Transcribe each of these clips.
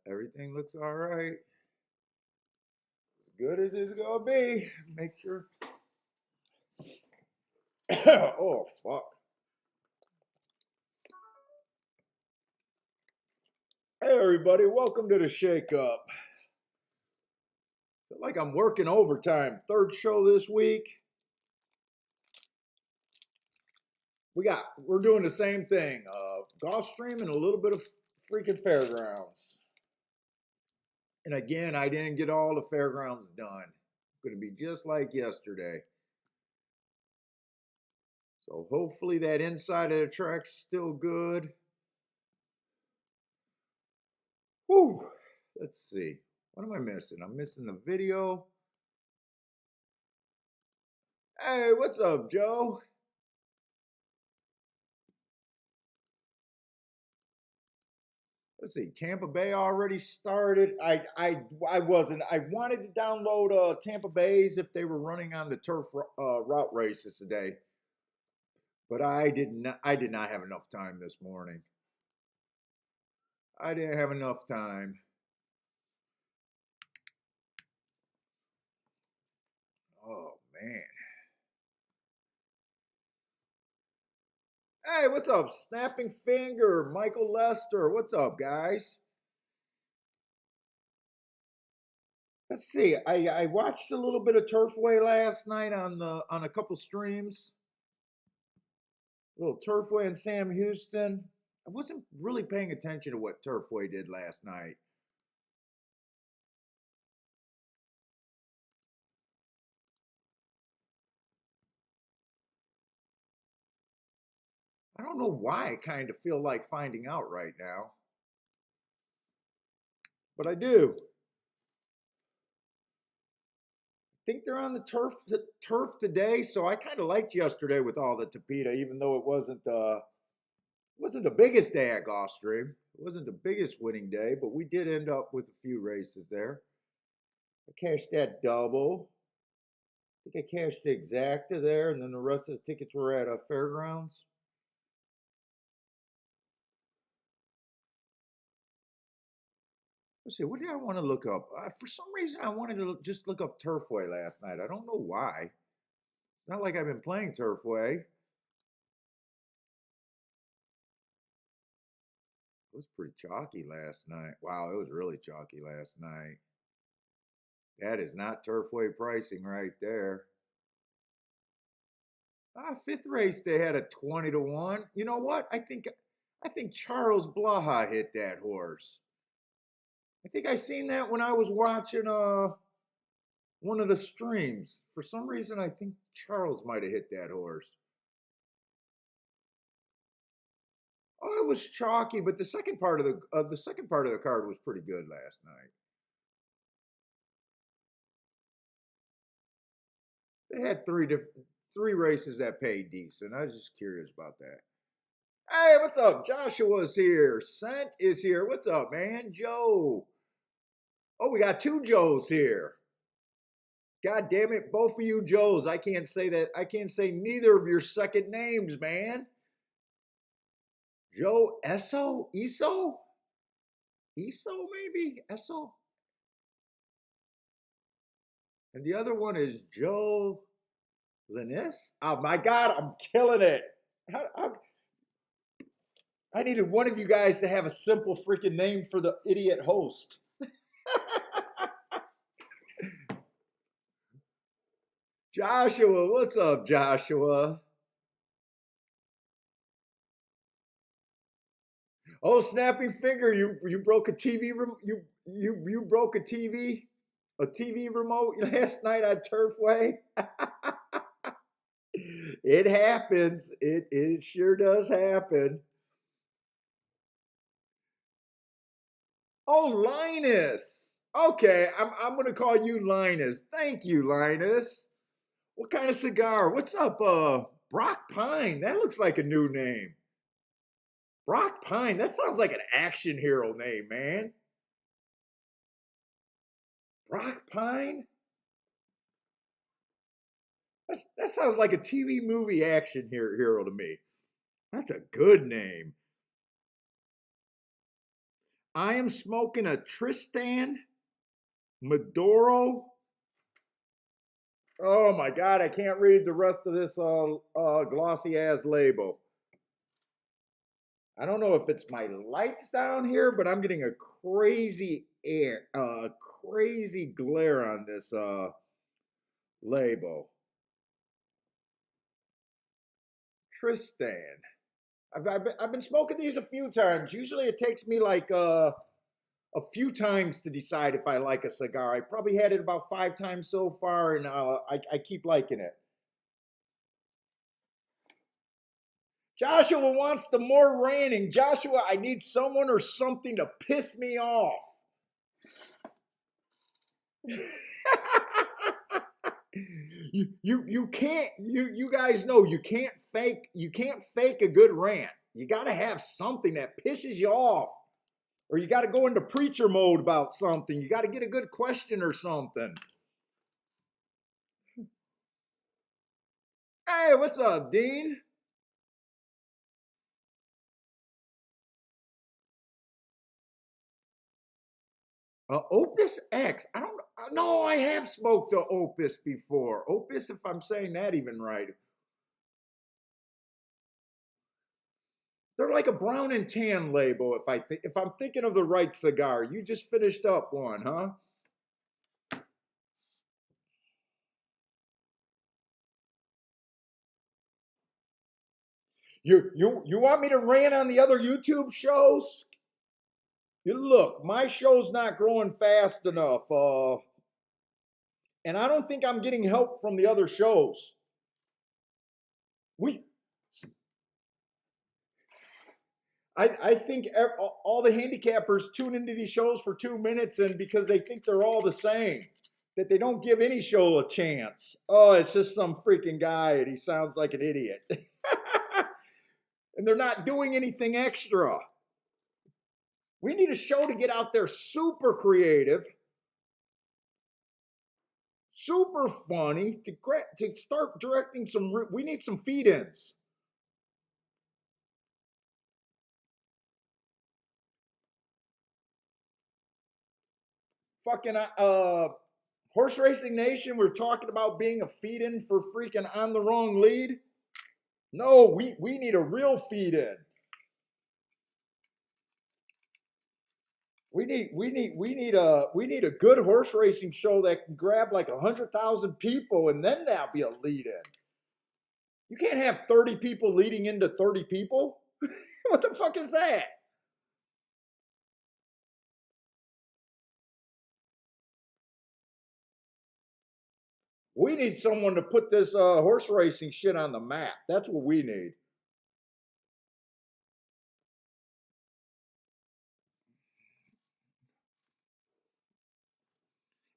Everything looks all right. As good as it's gonna be. Make sure. Oh fuck. Hey everybody, welcome to the Shake Up. Feel like I'm working overtime. Third show this week. We're doing the same thing. Golf stream and a little bit of freaking fairgrounds. And again, I didn't get all the fairgrounds done. Going to be just like yesterday. So hopefully that inside of the track's still good. Whew. Let's see. What am I missing? I'm missing the video. Hey, what's up, Joe? Let's see. Tampa Bay already started. I wasn't. I wanted to download Tampa Bay's if they were running on the turf route races today, but I did not. I did not have enough time this morning. I didn't have enough time. Oh man. Hey, what's up? Snapping Finger, Michael Lester. What's up, guys? Let's see. I watched a little bit of Turfway last night on a couple streams. A little Turfway and Sam Houston. I wasn't really paying attention to what Turfway did last night. I don't know why I kind of feel like finding out right now, but I do. I think they're on the turf today, so I kind of liked yesterday with all the Tapeta, even though it wasn't the biggest day at Gulfstream. It wasn't the biggest winning day, but we did end up with a few races there. I cashed that double. I think I cashed the exacta there, and then the rest of the tickets were at Fairgrounds. Let's see, what did I want to look up? For some reason, I wanted to just look up Turfway last night. I don't know why. It's not like I've been playing Turfway. It was pretty chalky last night. Wow, it was really chalky last night. That is not Turfway pricing right there. Fifth race they had a 20-1. You know what? I think Charles Blaha hit that horse. I think I seen that when I was watching one of the streams. For some reason, I think Charles might have hit that horse. Oh, it was chalky, but the second part of the card was pretty good last night. They had three races that paid decent. I was just curious about that. Hey, what's up? Joshua's here. Sant is here. What's up, man? Joe. Oh, we got two Joes here. God damn it, both of you Joes. I can't say that. I can't say neither of your second names, man. Joe Eso? Eso? Eso, maybe? Eso? And the other one is Joe Linus. Oh my God, I'm killing it. I needed one of you guys to have a simple freaking name for the idiot host. Joshua, what's up, Joshua? Oh, snapping finger! You broke a TV you broke a TV remote last night on Turfway. It happens. It sure does happen. Oh, Linus. Okay, I'm gonna call you Linus. Thank you, Linus. What kind of cigar? What's up, Brock Pine? That looks like a new name. Brock Pine. That sounds like an action hero name, man. Brock Pine. That sounds like a TV movie action hero to me. That's a good name. I am smoking a Tristan Maduro. Oh my God, I can't read the rest of this glossy ass label. I don't know if it's my lights down here, but I'm getting a crazy glare on this label. Tristan. I've been smoking these a few times. Usually it takes me like a few times to decide if I like a cigar. I probably had it about 5 times so far, and I keep liking it. Joshua wants the more raining. Joshua, I need someone or something to piss me off. You can't you guys know you can't fake a good rant. You got to have something that pisses you off, or you got to go into preacher mode about something. You got to get a good question or something. Hey, what's up, Dean? Opus X. I don't know. I have smoked the Opus before. Opus, if I'm saying that even right. They're like a brown and tan label. If I'm thinking of the right cigar, you just finished up one, huh? You want me to rant on the other YouTube shows? You look, my show's not growing fast enough, and I don't think I'm getting help from the other shows. We I think all the handicappers tune into these shows for 2 minutes, and because they think they're all the same, that they don't give any show a chance. Oh, it's just some freaking guy, and he sounds like an idiot. And they're not doing anything extra. We need a show to get out there super creative, super funny, to start directing some. We need some feed ins. Fucking Horse Racing Nation, we're talking about being a feed in for freaking On the Wrong Lead. No, we need a real feed in. We need a good horse racing show that can grab like 100,000 people, and then that'll be a lead in. You can't have 30 people leading into 30 people. What the fuck is that? We need someone to put this horse racing shit on the map. That's what we need.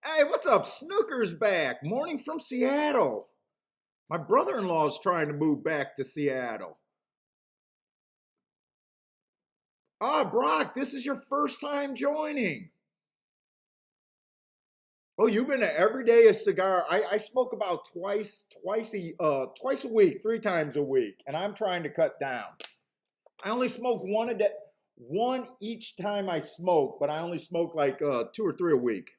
Hey, what's up? Snooker's back. Morning from Seattle. My brother in law is trying to move back to Seattle. Ah, Brock, this is your first time joining. Oh, you've been to every day a cigar. I smoke about twice a week, 3 times a week, and I'm trying to cut down. I only smoke one a day, one each time I smoke, but I only smoke like 2 or 3 a week.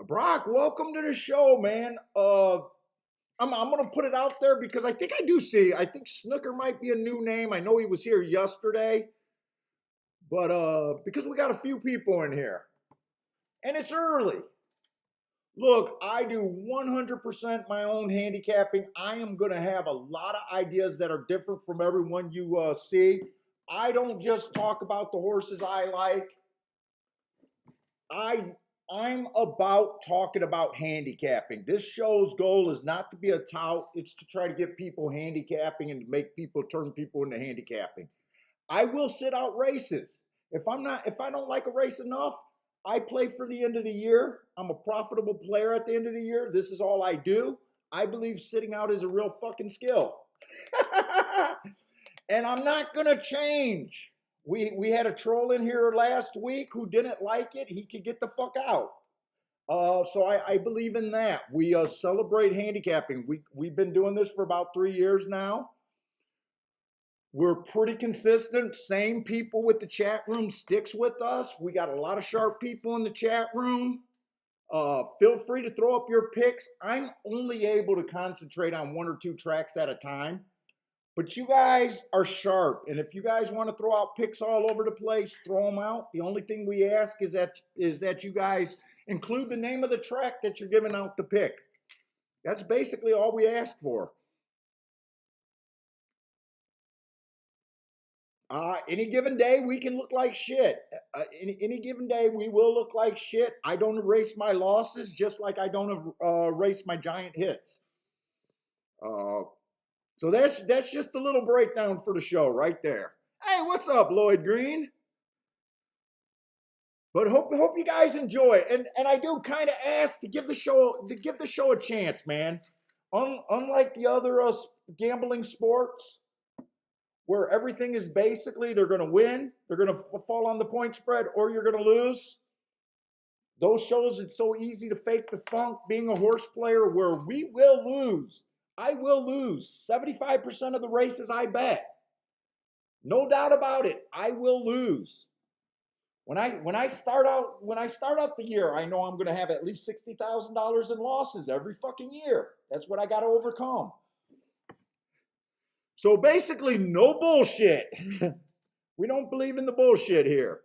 Brock, welcome to the show, man. I'm gonna put it out there because I think I do see. I think Snooker might be a new name. I know he was here yesterday, but because we got a few people in here, and it's early. Look, I do 100% my own handicapping. I am going to have a lot of ideas that are different from everyone you see. I don't just talk about the horses I like. I I'm about talking about handicapping. This show's goal is not to be a tout, it's to try to get people handicapping and to make people turn people into handicapping. I will sit out races. If I don't like a race enough, I play for the end of the year. I'm a profitable player at the end of the year. This is all I do. I believe sitting out is a real fucking skill. And I'm not gonna change. We had a troll in here last week who didn't like it. He could get the fuck out. So I believe in that. We celebrate handicapping. We've been doing this for about 3 years now. We're pretty consistent. Same people with the chat room sticks with us. We got a lot of sharp people in the chat room. Feel free to throw up your picks. I'm only able to concentrate on one or two tracks at a time, but you guys are sharp. And if you guys want to throw out picks all over the place, throw them out. The only thing we ask is that you guys include the name of the track that you're giving out the pick. That's basically all we ask for. Any given day, we can look like shit. Any given day, we will look like shit. I don't erase my losses, just like I don't erase my giant hits. Uh, so that's just a little breakdown for the show right there. Hey, what's up, Lloyd Green? But hope you guys enjoy it. And I do kind of ask to give the show a chance, man. Unlike the other gambling sports, where everything is basically they're going to win, they're going to fall on the point spread, or you're going to lose. Those shows, it's so easy to fake the funk being a horse player where we will lose. I will lose 75% of the races I bet. No doubt about it. I will lose. When I start out the year, I know I'm going to have at least $60,000 in losses every fucking year. That's what I got to overcome. So basically, no bullshit. We don't believe in the bullshit here.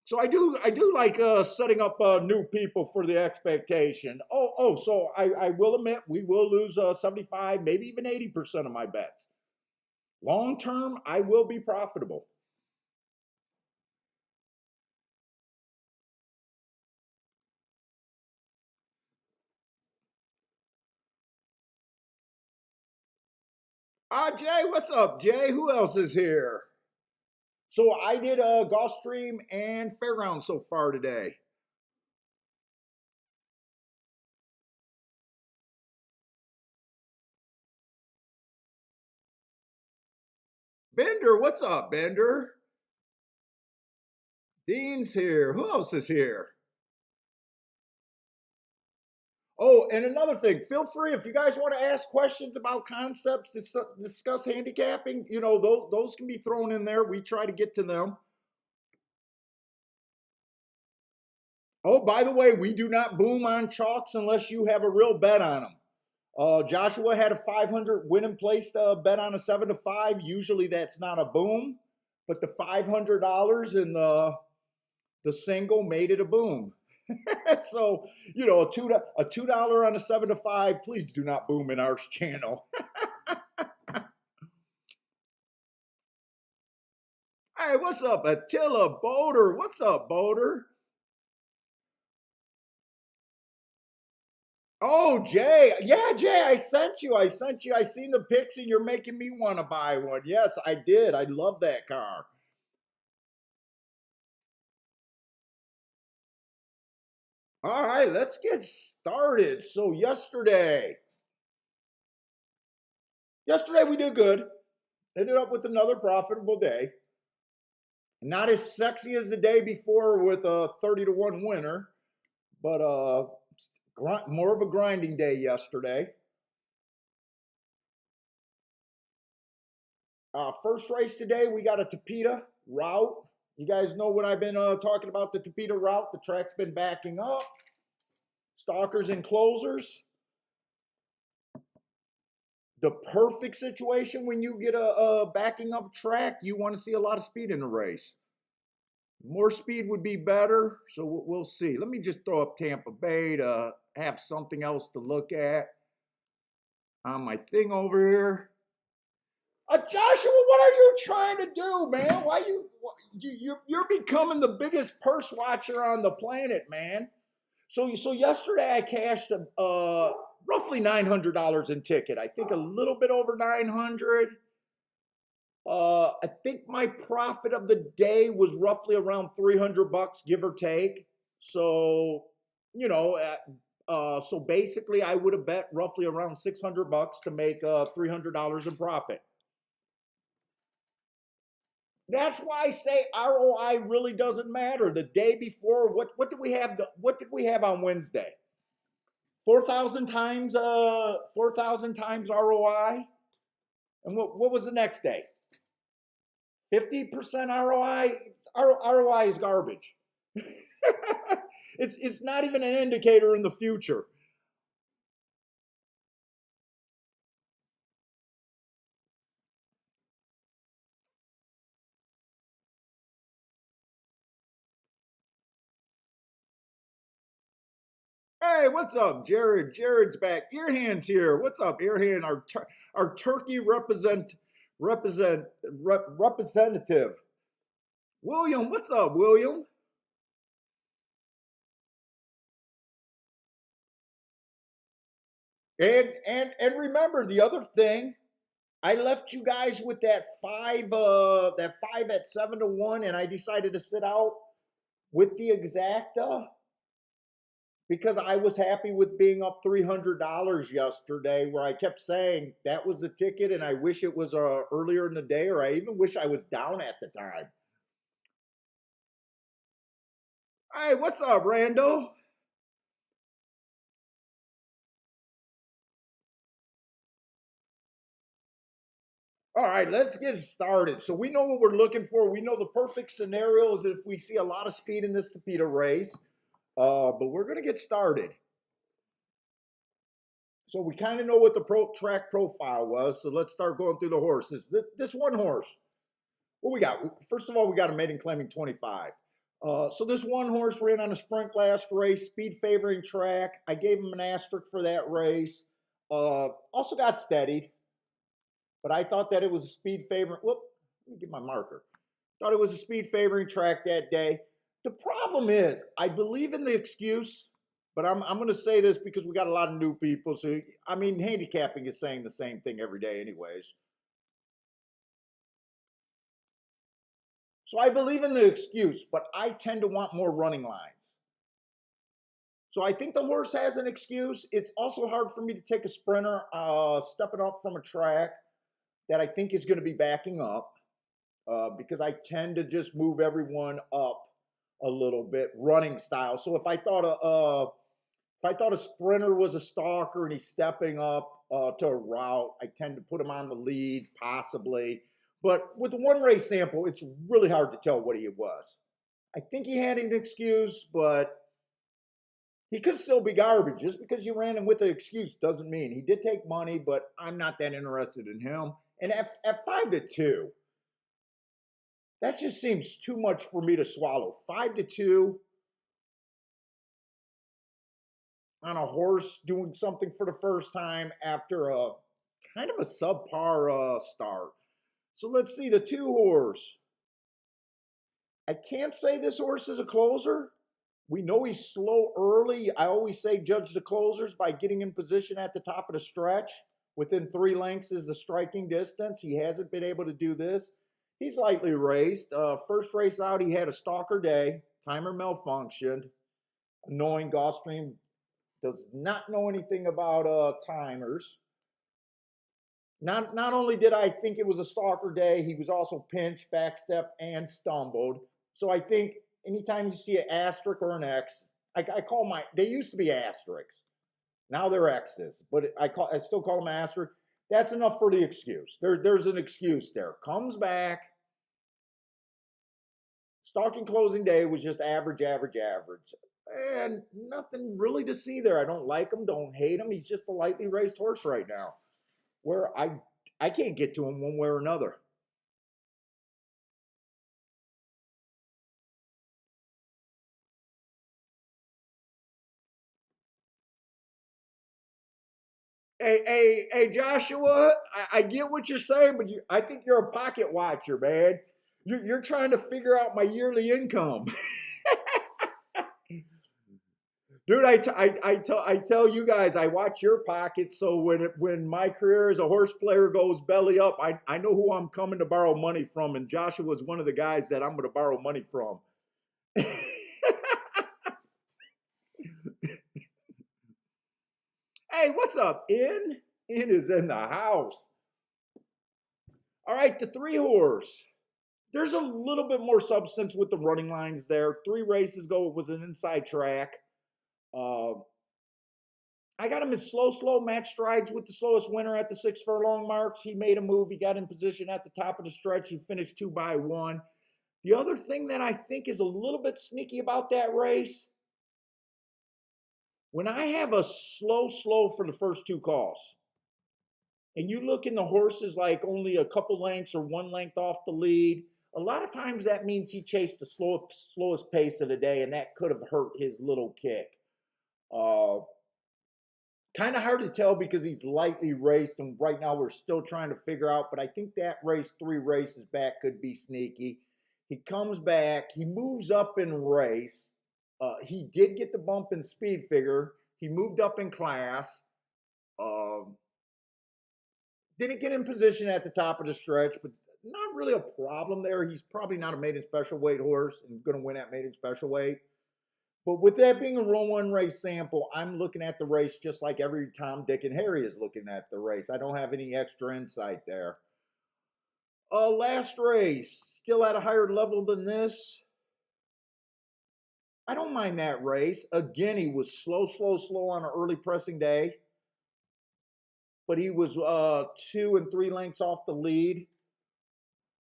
So I do like setting up new people for the expectation. So I will admit we will lose 75, maybe even 80% of my bets. Long term, I will be profitable. Jay, what's up, Jay? Who else is here? So I did a Gulfstream and Fairground so far today. Bender, what's up, Bender? Dean's here. Who else is here? Oh, and another thing, feel free if you guys want to ask questions about concepts, discuss handicapping. You know, those can be thrown in there. We try to get to them. Oh, by the way, we do not boom on chalks unless you have a real bet on them. Joshua had a 500 win and placed bet on a 7-5. Usually that's not a boom, but the $500 in the single made it a boom. So, you know, a $2 on a 7-5. Please do not boom in our channel. Hey, what's up, Attila Boulder? What's up, Boulder? Oh, Jay. Yeah, Jay, I sent you. I seen the pics and you're making me want to buy one. Yes, I did. I love that car. All right, let's get started. So yesterday we did good. Ended up with another profitable day. Not as sexy as the day before with a 30-1 winner, but more of a grinding day yesterday. First race today, we got a Tapeta route. You guys know what I've been talking about the Tapeta route. The track's been backing up. Stalkers and closers. The perfect situation when you get a backing up track, you want to see a lot of speed in the race. More speed would be better, so we'll see. Let me just throw up Tampa Bay to have something else to look at on my thing over here. Joshua, what are you trying to do, man? You're becoming the biggest purse watcher on the planet, man. So yesterday I cashed roughly $900 in ticket. I think a little bit over 900. I think my profit of the day was roughly around $300, give or take. So, you know, so basically I would have bet roughly around $600 to make $300 in profit. That's why I say ROI really doesn't matter. The day before, what did we have? What did we have on Wednesday? 4,000 times 4,000 times ROI. And what was the next day? 50% ROI. ROI is garbage. It's not even an indicator in the future. Hey, what's up, Jared? Jared's back. Earhand's here. What's up, Earhand? Our turkey representative. William, what's up, William? And remember the other thing. I left you guys with that five at 7-1, and I decided to sit out with the exacta because I was happy with being up $300 yesterday, where I kept saying that was the ticket, and I wish it was earlier in the day, or I even wish I was down at the time. Hey, what's up, Rando? All right, let's get started. So we know what we're looking for. We know the perfect scenario is if we see a lot of speed in this Tapeta race. But we're going to get started. So we kind of know what the track profile was. So let's start going through the horses. This one horse, what we got? First of all, we got a maiden claiming 25. So this one horse ran on a sprint last race, speed favoring track. I gave him an asterisk for that race. Also got steadied, but I thought that it was a speed favoring. Whoop, let me get my marker. Thought it was a speed favoring track that day. The problem is, I believe in the excuse, but I'm going to say this because we got a lot of new people. So, I mean, handicapping is saying the same thing every day anyways. So I believe in the excuse, but I tend to want more running lines. So I think the horse has an excuse. It's also hard for me to take a sprinter stepping up from a track that I think is going to be backing up because I tend to just move everyone up a little bit running style. So if I thought a sprinter was a stalker and he's stepping up to a route, I tend to put him on the lead, possibly. But with the one race sample, it's really hard to tell what he was. I think he had an excuse, but he could still be garbage. Just because you ran him with an excuse doesn't mean he did take money, but I'm not that interested in him. And at 5-2, that just seems too much for me to swallow. 5-2 on a horse doing something for the first time after a kind of a subpar start. So let's see the two horse. I can't say this horse is a closer. We know he's slow early. I always say judge the closers by getting in position at the top of the stretch. Within 3 lengths is the striking distance. He hasn't been able to do this. He's lightly raced. First race out, he had a stalker day. Timer malfunctioned. Knowing Gulfstream does not know anything about timers. Not only did I think it was a stalker day, he was also pinched, backstep, and stumbled. So I think anytime you see an asterisk or an X, I call they used to be asterisks. Now they're X's, but I still call them asterisk. That's enough for the excuse. There's an excuse there. Comes back. Stalking closing day was just average, average, average. And nothing really to see there. I don't like him, don't hate him. He's just a lightly raced horse right now. Where I can't get to him one way or another. Hey, Joshua, I get what you're saying, but I think you're a pocket watcher, man. You're trying to figure out my yearly income. Dude, I tell you guys, I watch your pockets. So when my career as a horse player goes belly up, I know who I'm coming to borrow money from, and Joshua is one of the guys that I'm going to borrow money from. Hey, what's up, In? In is in the house. All right, the 3 horse. There's a little bit more substance with the running lines there. 3 races ago, it was an inside track. Uh, I got him in slow, match strides with the slowest winner at the 6 furlong marks. He made a move. He got in position at the top of the stretch. He finished 2 by 1. The other thing that I think is a little bit sneaky about that race, when I have a slow for the first 2 calls, and you look in the horses like only a couple lengths or 1 length off the lead, a lot of times that means he chased the slowest pace of the day, and that could have hurt his little kick. Kind of hard to tell because he's lightly raced, and right now we're still trying to figure out, but I think that race 3 races back could be sneaky. He comes back, he moves up in race. He did get the bump in speed figure. He moved up in class. Didn't get in position at the top of the stretch, but not really a problem there. He's probably not a maiden special weight horse and going to win at maiden special weight. But with that being a row 1 race sample, I'm looking at the race just like every Tom, Dick, and Harry is looking at the race. I don't have any extra insight there. Last race, still at a higher level than this. I don't mind that race. Again, he was slow on an early pressing day. But he was 2 and 3 lengths off the lead.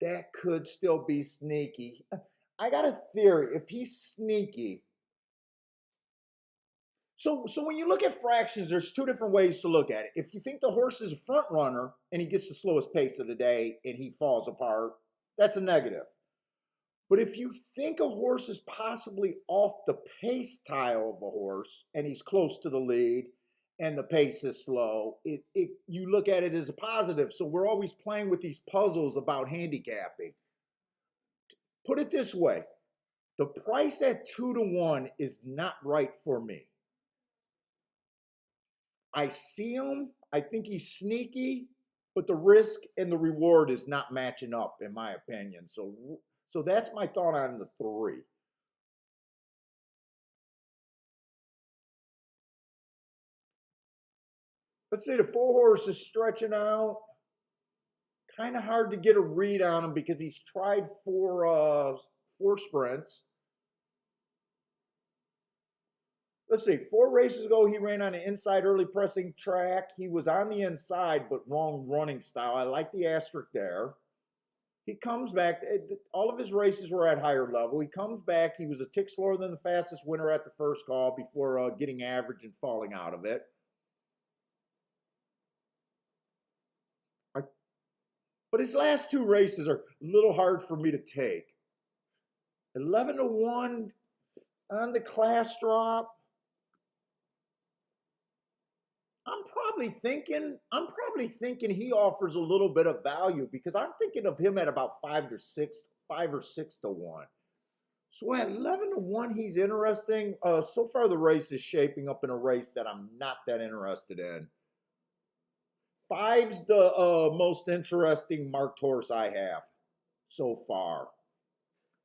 That could still be sneaky. I got a theory. If he's sneaky, so when you look at fractions, there's 2 different ways to look at it. If you think the horse is a front runner and he gets the slowest pace of the day and he falls apart, that's a negative. But if you think a horse is possibly off the pace tile of a horse and he's close to the lead and the pace is slow, you look at it as a positive. So we're always playing with these puzzles about handicapping. Put it this way, the price at 2-1 is not right for me. I see him. I think he's sneaky, but the risk and the reward is not matching up, in my opinion. So that's my thought on the 3. Let's say the 4 horse is stretching out. Kind of hard to get a read on him because he's tried 4 sprints. Let's see, 4 races ago, he ran on an inside early pressing track. He was on the inside, but wrong running style. I like the asterisk there. He comes back. All of his races were at higher level. He comes back. He was a tick slower than the fastest winner at the first call before getting average and falling out of it. But his last 2 races are a little hard for me to take. 11-1 on the class drop. I'm probably thinking he offers a little bit of value because I'm thinking of him at about 5 or 6-1. So at 11-1, he's interesting. So far, the race is shaping up in a race that I'm not that interested in. 5's the most interesting marked horse I have so far.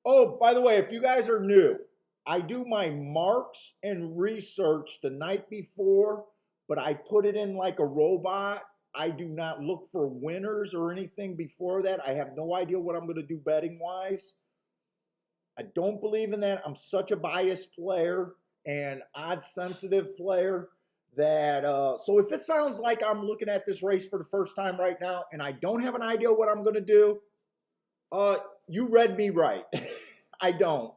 Oh, by the way, if you guys are new, I do my marks and research the night before, but I put it in like a robot. I do not look for winners or anything before that. I have no idea what I'm going to do betting wise. I don't believe in that. I'm such a biased player and odds sensitive player that so if it sounds like I'm looking at this race for the first time right now and I don't have an idea what I'm going to do, you read me right. I don't.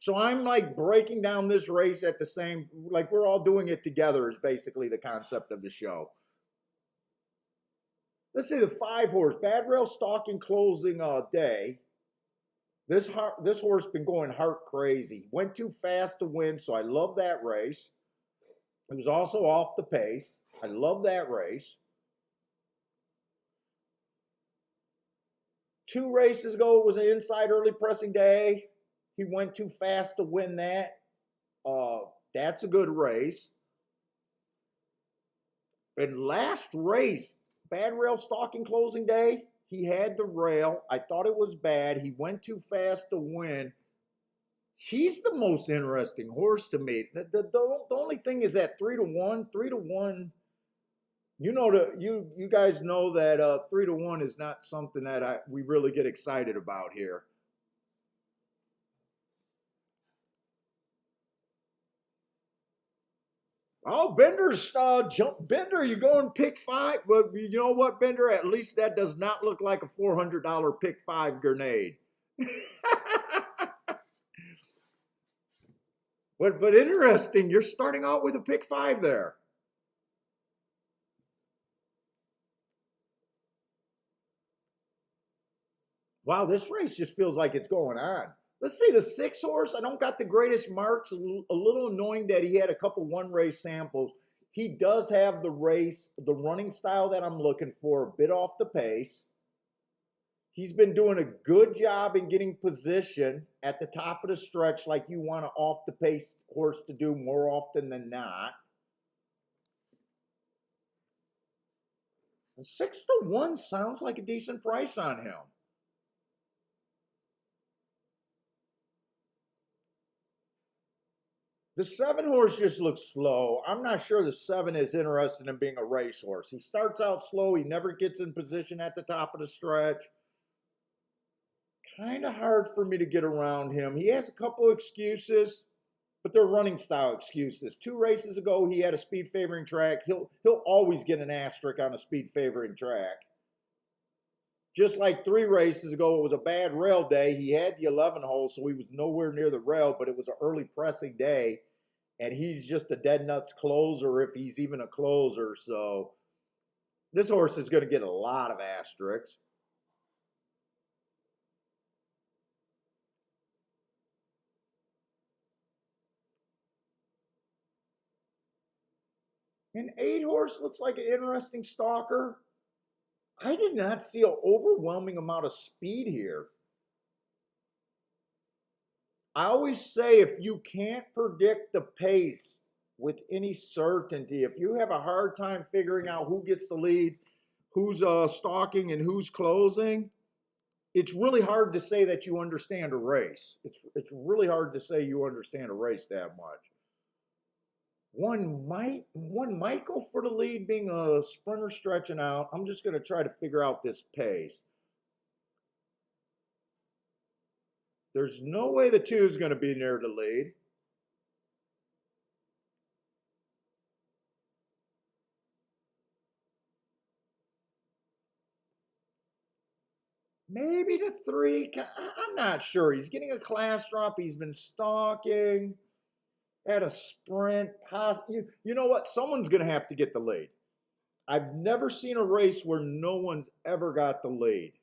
So I'm like breaking down this race at the same, like we're all doing it together is basically the concept of the show. Let's see the 5 horse, Bad Rail Stalking closing day. This horse been going heart crazy. Went too fast to win, so I love that race. It was also off the pace. I love that race. 2 races ago, it was an inside early pressing day. He went too fast to win that. That's a good race. And last race, Bad Rail Stalking closing day, he had the rail. I thought it was bad. He went too fast to win. He's the most interesting horse to me. The only thing is that 3-1, you guys know that 3-1 is not something that we really get excited about here. Oh, Bender's jump. Bender, you going pick five? Well, you know what, Bender? At least that does not look like a $400 pick five grenade. But interesting. You're starting out with a pick five there. Wow, this race just feels like it's going on. Let's see the six horse. I don't got the greatest marks. A little annoying that he had a couple one race samples. He does have the running style that I'm looking for, a bit off the pace. He's been doing a good job in getting position at the top of the stretch, like you want an off the pace horse to do more often than not. And 6-1 sounds like a decent price on him. The seven horse just looks slow. I'm not sure the seven is interested in being a racehorse. He starts out slow. He never gets in position at the top of the stretch. Kind of hard for me to get around him. He has a couple excuses, but they're running style excuses. Two races ago, he had a speed favoring track. He'll always get an asterisk on a speed favoring track. Just like three races ago, it was a bad rail day. He had the 11 hole, so he was nowhere near the rail, but it was an early pressing day. And he's just a dead nuts closer if he's even a closer. So this horse is going to get a lot of asterisks. An eight horse looks like an interesting stalker. I did not see an overwhelming amount of speed here. I always say if you can't predict the pace with any certainty, if you have a hard time figuring out who gets the lead, who's stalking and who's closing, it's really hard to say that you understand a race. It's really hard to say you understand a race that much. One might go for the lead being a sprinter stretching out. I'm just going to try to figure out this pace. There's no way the two is going to be near the lead. Maybe the three. I'm not sure. He's getting a class drop. He's been stalking at a sprint. You know what? Someone's going to have to get the lead. I've never seen a race where no one's ever got the lead.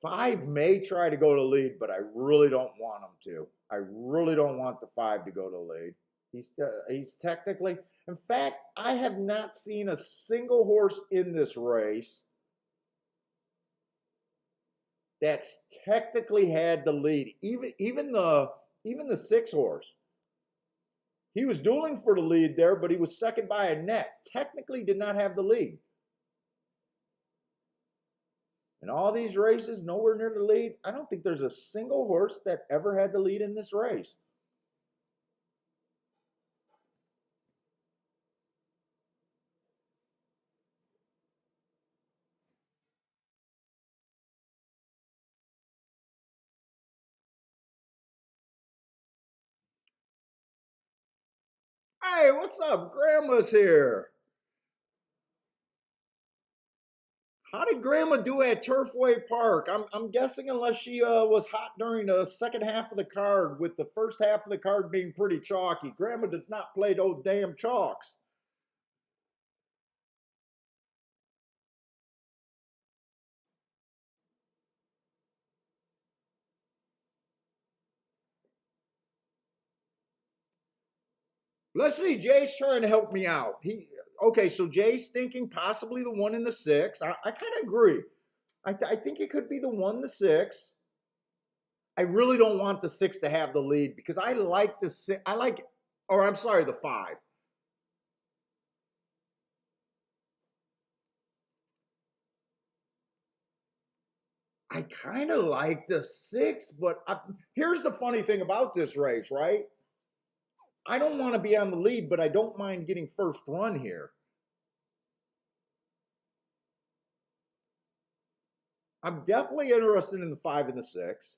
Five may try to go to lead, but I really don't want him to. I really don't want the five to go to lead. He's technically, in fact, I have not seen a single horse in this race that's technically had the lead. Even the six horse. He was dueling for the lead there, but he was second by a neck. Technically did not have the lead. In all these races, nowhere near the lead. I don't think there's a single horse that ever had the lead in this race. Hey, what's up? Grandma's here. How did Grandma do at Turfway Park? I'm guessing unless she was hot during the second half of the card, with the first half of the card being pretty chalky. Grandma does not play those damn chalks. Let's see. Jay's trying to help me out. Okay, so Jay's thinking possibly the one in the six. I kind of agree. I think it could be the one, the six. I really don't want the six to have the lead because I like the six. Or I'm sorry, the five. I kind of like the six, but here's the funny thing about this race, right? I don't want to be on the lead, but I don't mind getting first run here. I'm definitely interested in the five and the six.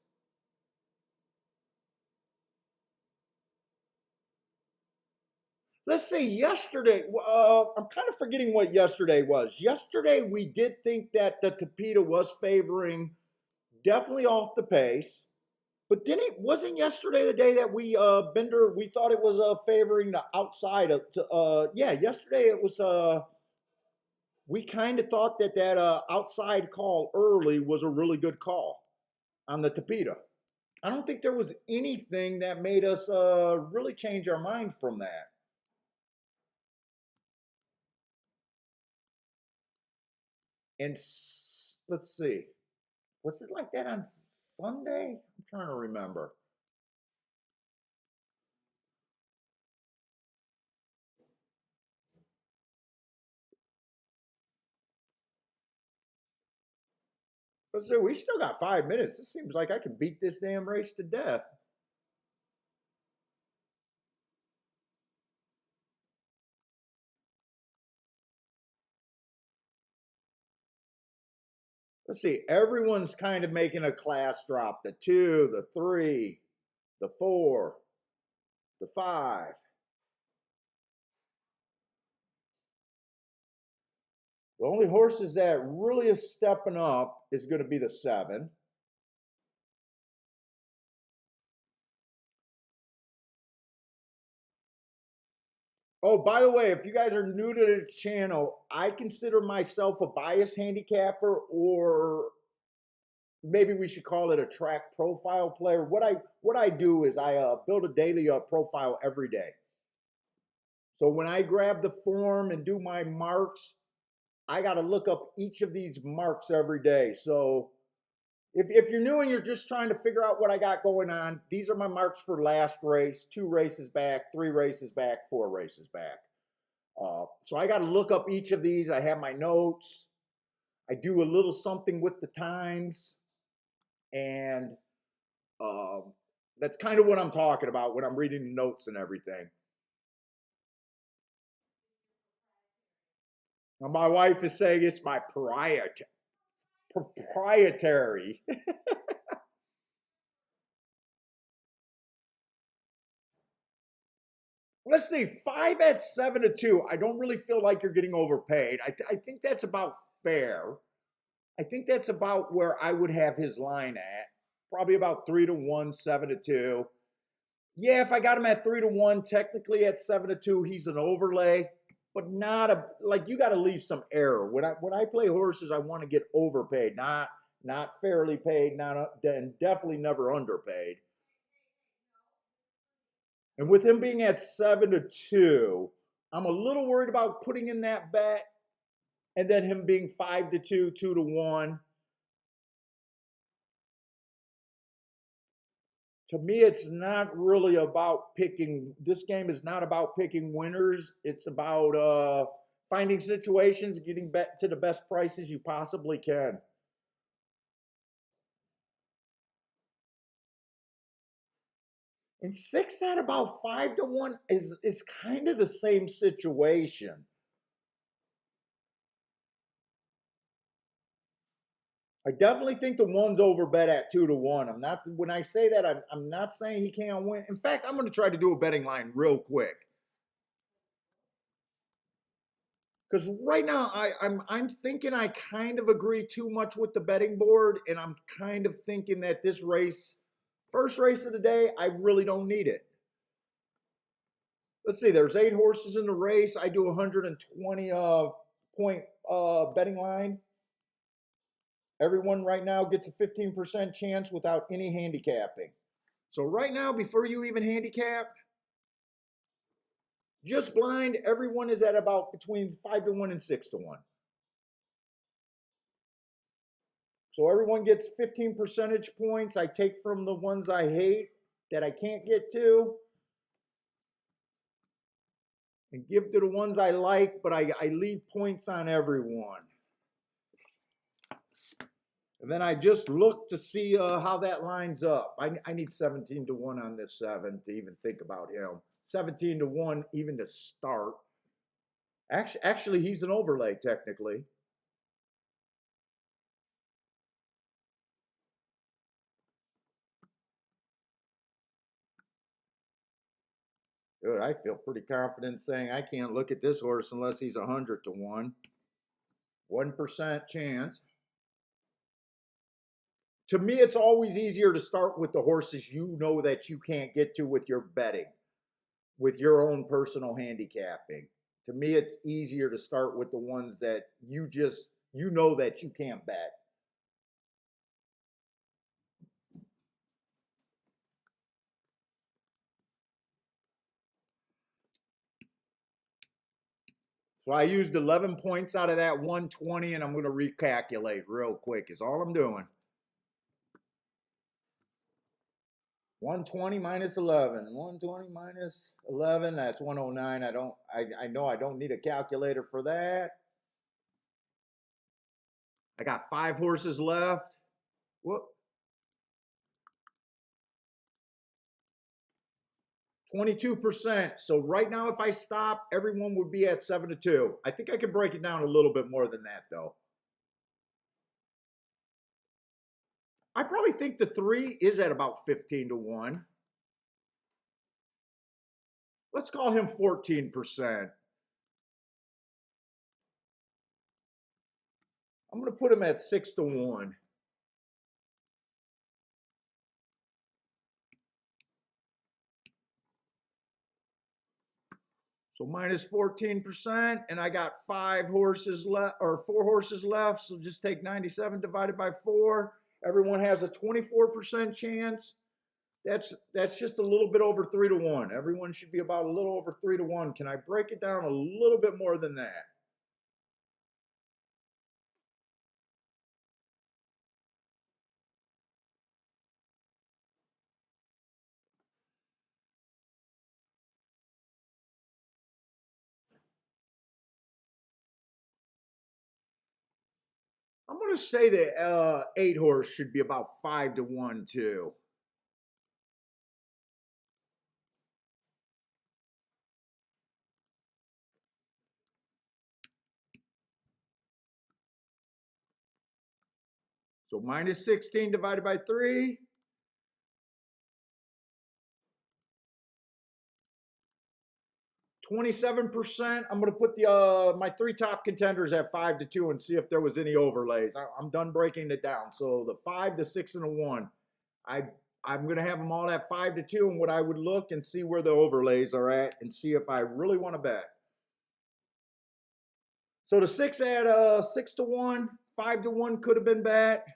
let's see, yesterday, I'm kind of forgetting what yesterday was. Yesterday, we did think that the Tapeta was favoring definitely off the pace. But wasn't yesterday the day that Bender, we thought it was favoring the outside of, yeah, yesterday it was, we kind of thought that outside call early was a really good call on the Tapeta. I don't think there was anything that made us really change our mind from that. And let's see, was it like that on Sunday? I'm trying to remember. Let's see, we still got 5 minutes. It seems like I can beat this damn race to death. Let's see, everyone's kind of making a class drop. The two, the three, the four, the five. The only horses that really is stepping up is going to be the seven. Oh, by the way, if you guys are new to the channel, I consider myself a bias handicapper, or maybe we should call it a track profile player. What I do is I build a daily profile every day. So when I grab the form and do my marks, I got to look up each of these marks every day. So if you're new and you're just trying to figure out what I got going on, these are my marks for last race, 2 races back, 3 races back, 4 races back. So I got to look up each of these. I have my notes. I do a little something with the times, and um, that's kind of what I'm talking about when I'm reading the notes and everything. Now, my wife is saying it's my proprietary. Let's see, 5 at 7 to 2. I don't really feel like you're getting overpaid. I think that's about fair. I think that's about where I would have his line at. Probably about 3 to 1, 7 to 2. Yeah, if I got him at 3 to 1, technically at 7 to 2, he's an overlay, but not a like you got to leave some error. When I play horses, I want to get overpaid, not fairly paid, not and definitely never underpaid. And with him being at 7 to 2, I'm a little worried about putting in that bet, and then him being 5 to 2, 2 to 1. To me, it's not really about picking. This game is not about picking winners. It's about finding situations, getting back to the best prices you possibly can. And 6 at about 5 to 1 is kind of the same situation. I definitely think the one's over bet at 2 to 1. I'm not when I say that I'm not saying he can't win. In fact, I'm going to try to do a betting line real quick because right now I'm thinking I kind of agree too much with the betting board, and I'm kind of thinking that this race, first race of the day, I really don't need it. Let's see, there's 8 horses in the race. I do 120 point betting line. Everyone right now gets a 15% chance without any handicapping. So right now, before you even handicap, just blind, everyone is at about between 5 to 1 and 6 to 1. So everyone gets 15 percentage points. I take from the ones I hate that I can't get to and give to the ones I like, but I leave points on everyone. And then I just look to see how that lines up. I need 17 to 1 on this 7 to even think about him. 17 to 1 even to start. Actually, he's an overlay technically. Good. I feel pretty confident saying I can't look at this horse unless he's 100 to 1. 1% chance. To me, it's always easier to start with the horses you know that you can't get to with your betting, with your own personal handicapping. To me, it's easier to start with the ones that you know that you can't bet. So I used 11 points out of that 120, and I'm going to recalculate real quick, is all I'm doing. 120 minus 11. 120 minus 11, that's 109. I know I don't need a calculator for that. I got 5 horses left. Whoop. 22%. So right now, if I stop, everyone would be at 7 to 2. I think I can break it down a little bit more than that, though. I probably think the 3 is at about 15 to 1. Let's call him 14%. I'm going to put him at 6 to 1. So minus 14%, and I got 5 horses left, or 4 horses left. So just take 97 divided by 4. Everyone has a 24% chance. That's just a little bit over 3 to 1. Everyone should be about a little over 3 to 1. Can I break it down a little bit more than that? I'm going to say that 8 horse should be about 5 to 1 too. So minus 16 divided by 3. 27%. I'm going to put the my 3 top contenders at 5 to 2 and see if there was any overlays. I'm done breaking it down. So the 5, the 6, and the 1. I I'm going to have them all at 5 to 2, and what I would look and see where the overlays are at and see if I really want to bet. So the 6 at 6 to 1, 5 to 1 could have been bet.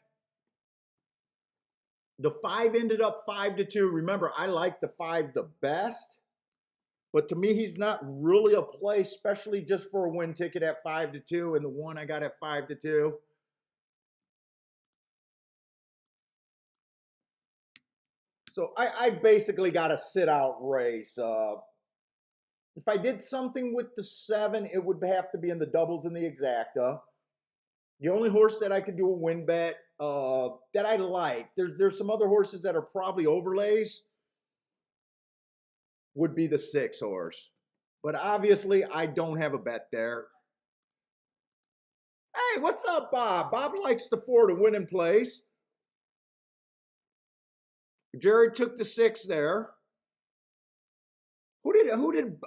The 5 ended up 5 to 2. Remember, I like the 5 the best. But to me, he's not really a play, especially just for a win ticket at 5 to 2, and the 1 I got at 5 to 2. So I basically got a sit out race. If I did something with the 7, it would have to be in the doubles and the exacta. The only horse that I could do a win bet that I like, there's some other horses that are probably overlays, would be the 6 horse. But obviously, I don't have a bet there. Hey, what's up, Bob? Bob likes the 4 to win in place. Jared took the 6 there. Who did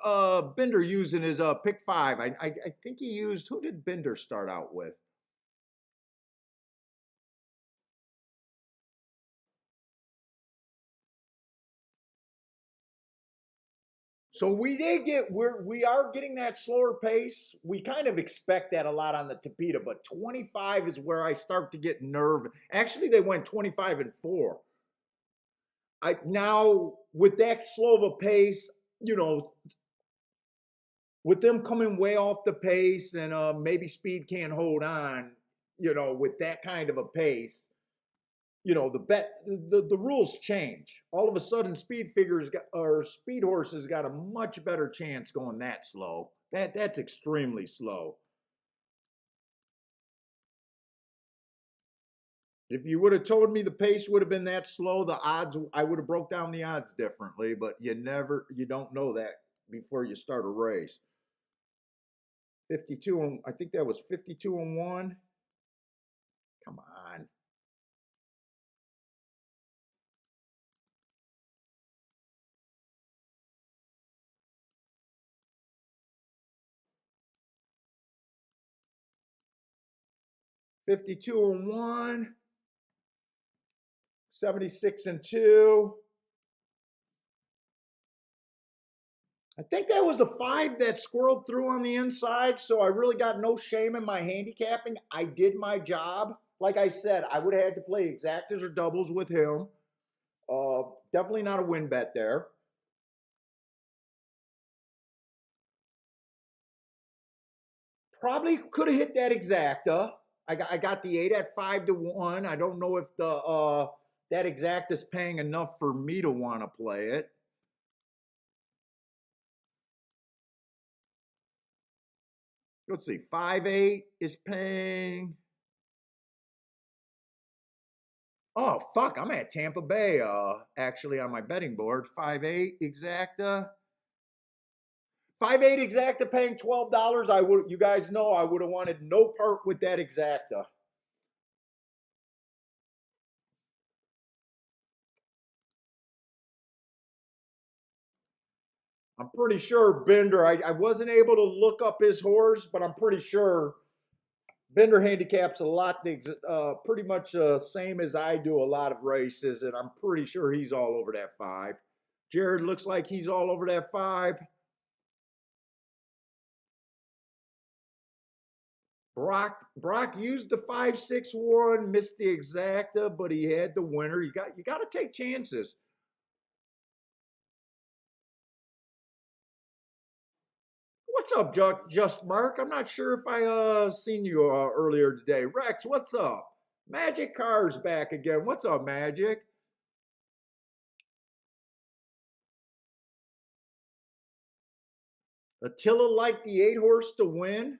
Bender use in his pick 5? I think he used, who did Bender start out with? So we are getting that slower pace. We kind of expect that a lot on the Tapeta, but 25 is where I start to get nervous. Actually, they went 25 and 4. I now with that slow of a pace, with them coming way off the pace and maybe speed can't hold on, with that kind of a pace, the rules change. All of a sudden, speed figures or speed horses got a much better chance going that slow. That's extremely slow. If you would have told me the pace would have been that slow, the odds, I would have broke down the odds differently. But you don't know that before you start a race. 52 and I think that was 52 and 1. Come on. 52 and 1, 76 and 2. I think that was the 5 that squirreled through on the inside, so I really got no shame in my handicapping. I did my job. Like I said, I would have had to play exactas or doubles with him. Definitely not a win bet there. Probably could have hit that exacta. I got the 8 at 5 to 1. I don't know if the that exacta is paying enough for me to want to play it. Let's see, 5-8 is paying. Oh fuck, I'm at Tampa Bay actually on my betting board. 5-8 exacta. 5-8 exacta paying $12. I would, you guys know I would have wanted no part with that exacta. I'm pretty sure Bender, I wasn't able to look up his horse, but I'm pretty sure Bender handicaps a lot, pretty much same as I do a lot of races, and I'm pretty sure he's all over that 5. Jared looks like he's all over that 5. Brock used the 5-6-1, missed the exacta, but he had the winner. You got to take chances. What's up, Just Mark? I'm not sure if I seen you earlier today. Rex, what's up? Magic Car's back again. What's up, Magic? Attila liked the 8 horse to win.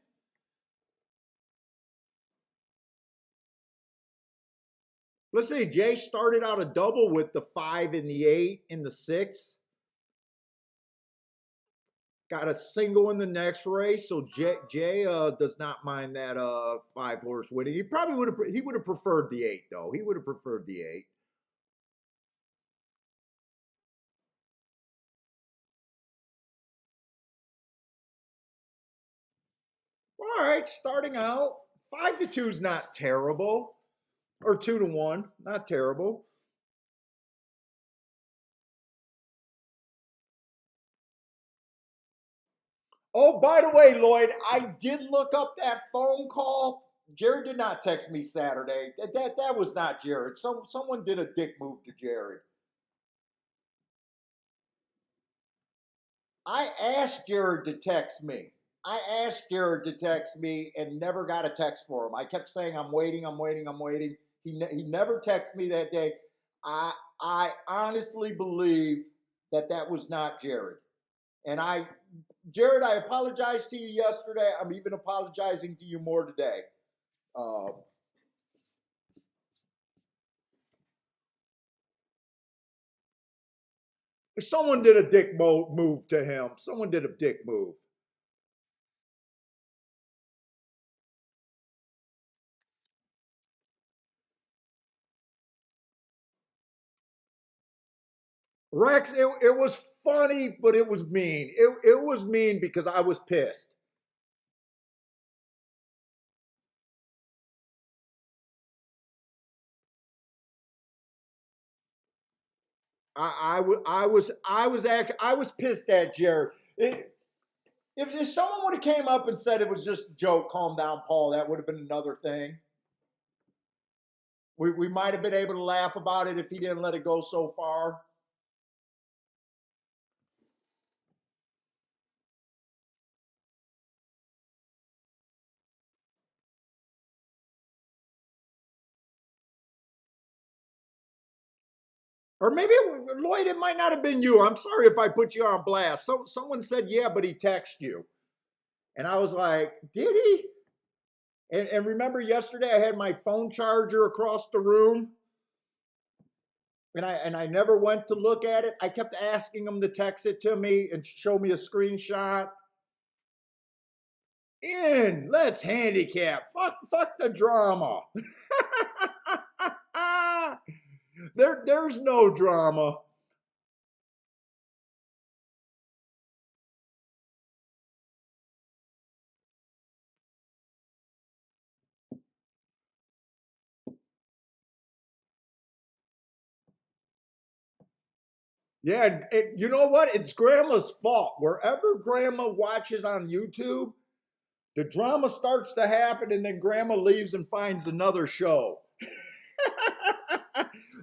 Let's see. Jay started out a double with the 5 and the 8 and the 6. Got a single in the next race, so Jay does not mind that 5 horse winning. He probably would have preferred the 8 though. He would have preferred the 8. All right, starting out 5-2 is not terrible, or 2-1, not terrible. Oh, by the way, Lloyd, I did look up that phone call. Jared did not text me Saturday. That was not Jared. Someone did a dick move to Jared. I asked Jared to text me. I asked Jared to text me and never got a text for him. I kept saying I'm waiting, I'm waiting, I'm waiting. He never texted me that day. I I honestly believe that that was not Jared. And Jared, I apologized to you yesterday. I'm even apologizing to you more today. Uh, Someone did a dick move to him. Someone did a dick move. Rex, it was funny, but it was mean. It was mean because I was pissed. I was pissed at Jared. If someone would have came up and said it was just a joke, calm down, Paul, that would have been another thing. We might have been able to laugh about it if he didn't let it go so far. Or maybe, Lloyd, it might not have been you. I'm sorry if I put you on blast. Someone said, yeah, but he texted you. And I was like, did he? And remember yesterday I had my phone charger across the room and I never went to look at it. I kept asking him to text it to me and show me a screenshot. Let's handicap. Fuck the drama. There's no drama. Yeah, and you know what? It's grandma's fault. Wherever grandma watches on YouTube, the drama starts to happen, and then grandma leaves and finds another show.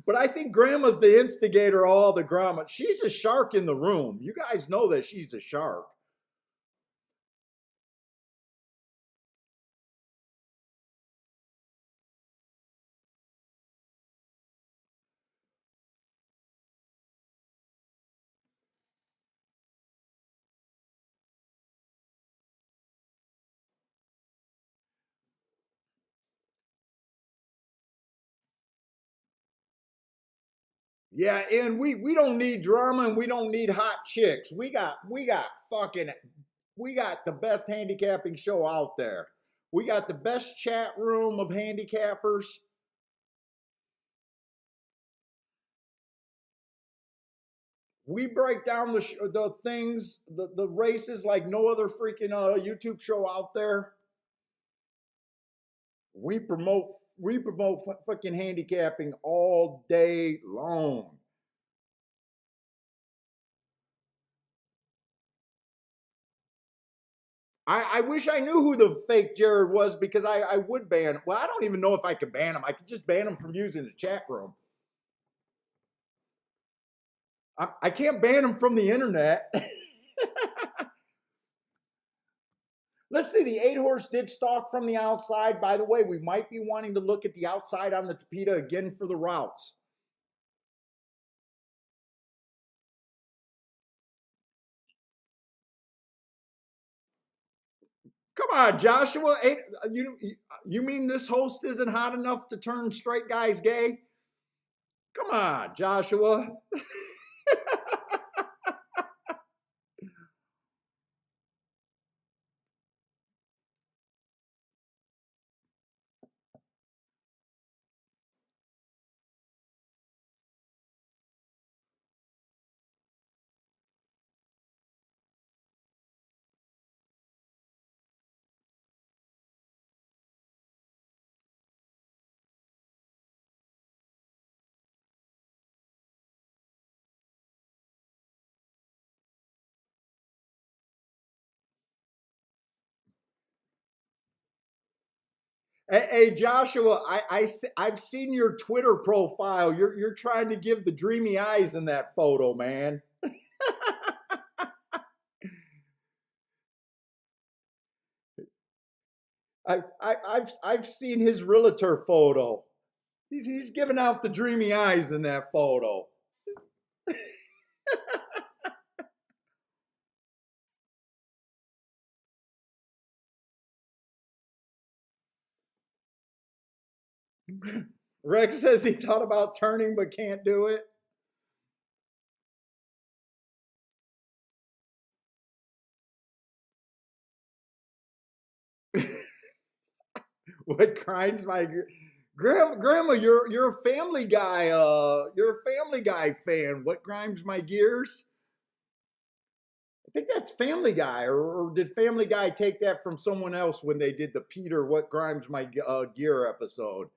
But I think grandma's the instigator of all the drama. She's a shark in the room. You guys know that she's a shark. Yeah, and we don't need drama and we don't need hot chicks. We got the best handicapping show out there. We got the best chat room of handicappers. We break down the things, the races like no other freaking YouTube show out there. We promote we promote fucking handicapping all day long. I wish I knew who the fake Jared was because I would ban. Well, I don't even know if I could ban him. I could just ban him from using the chat room. I can't ban him from the internet. Let's see. The 8 horse did stalk from the outside. By the way, we might be wanting to look at the outside on the Tapeta again for the routes. Come on, Joshua. You mean this host isn't hot enough to turn straight guys gay? Come on, Joshua. Hey, Joshua, I've seen your Twitter profile. You're trying to give the dreamy eyes in that photo, man. I've seen his realtor photo. He's giving out the dreamy eyes in that photo. Rex says he thought about turning but can't do it. What grinds my grandma? You're a Family Guy. You're a Family Guy fan. What grinds my gears? I think that's Family Guy, or did Family Guy take that from someone else when they did the Peter "What Grinds My Gear" episode?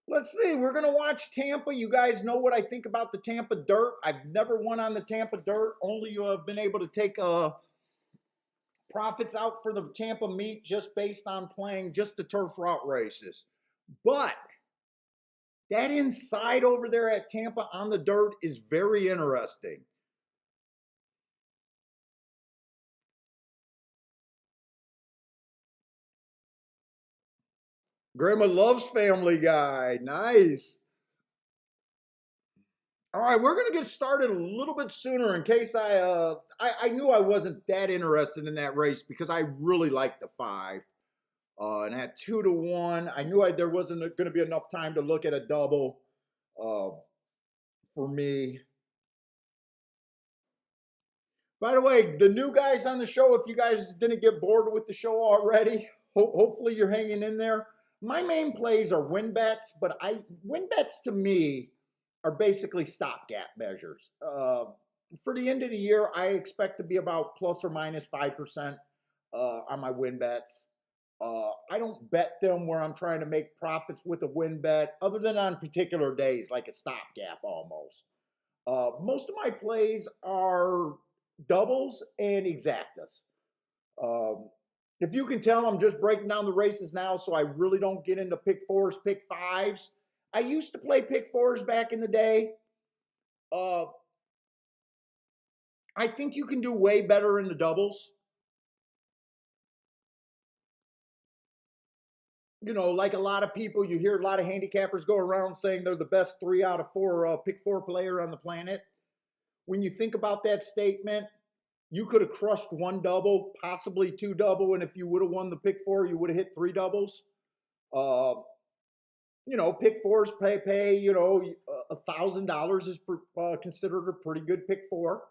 Let's see. We're gonna watch Tampa. You guys know what I think about the Tampa Dirt. I've never won on the Tampa Dirt. Only you have been able to take profits out for the Tampa meet just based on playing just the turf route races. But that inside over there at Tampa on the dirt is very interesting. Grandma loves Family Guy. Nice. All right, we're gonna get started a little bit sooner in case I knew I wasn't that interested in that race because I really like the 5. And at 2 to 1, I knew there wasn't going to be enough time to look at a double uh, for me. By the way, the new guys on the show, if you guys didn't get bored with the show already, hopefully you're hanging in there. My main plays are win bets, but win bets to me are basically stopgap measures. For the end of the year, I expect to be about plus or minus 5% on my win bets. I don't bet them where I'm trying to make profits with a win bet, other than on particular days, like a stopgap almost. Most of my plays are doubles and exactas. Um, if you can tell, I'm just breaking down the races now, so I really don't get into pick fours, pick fives. I used to play pick fours back in the day. Uh, I think you can do way better in the doubles. You know, like a lot of people, you hear a lot of handicappers go around saying they're the best 3 out of 4 pick four player on the planet. When you think about that statement, you could have crushed one double, possibly two double, and if you would have won the pick four, you would have hit three doubles. Uh, you know, pick fours pay. You know, $1,000 is considered a pretty good pick four.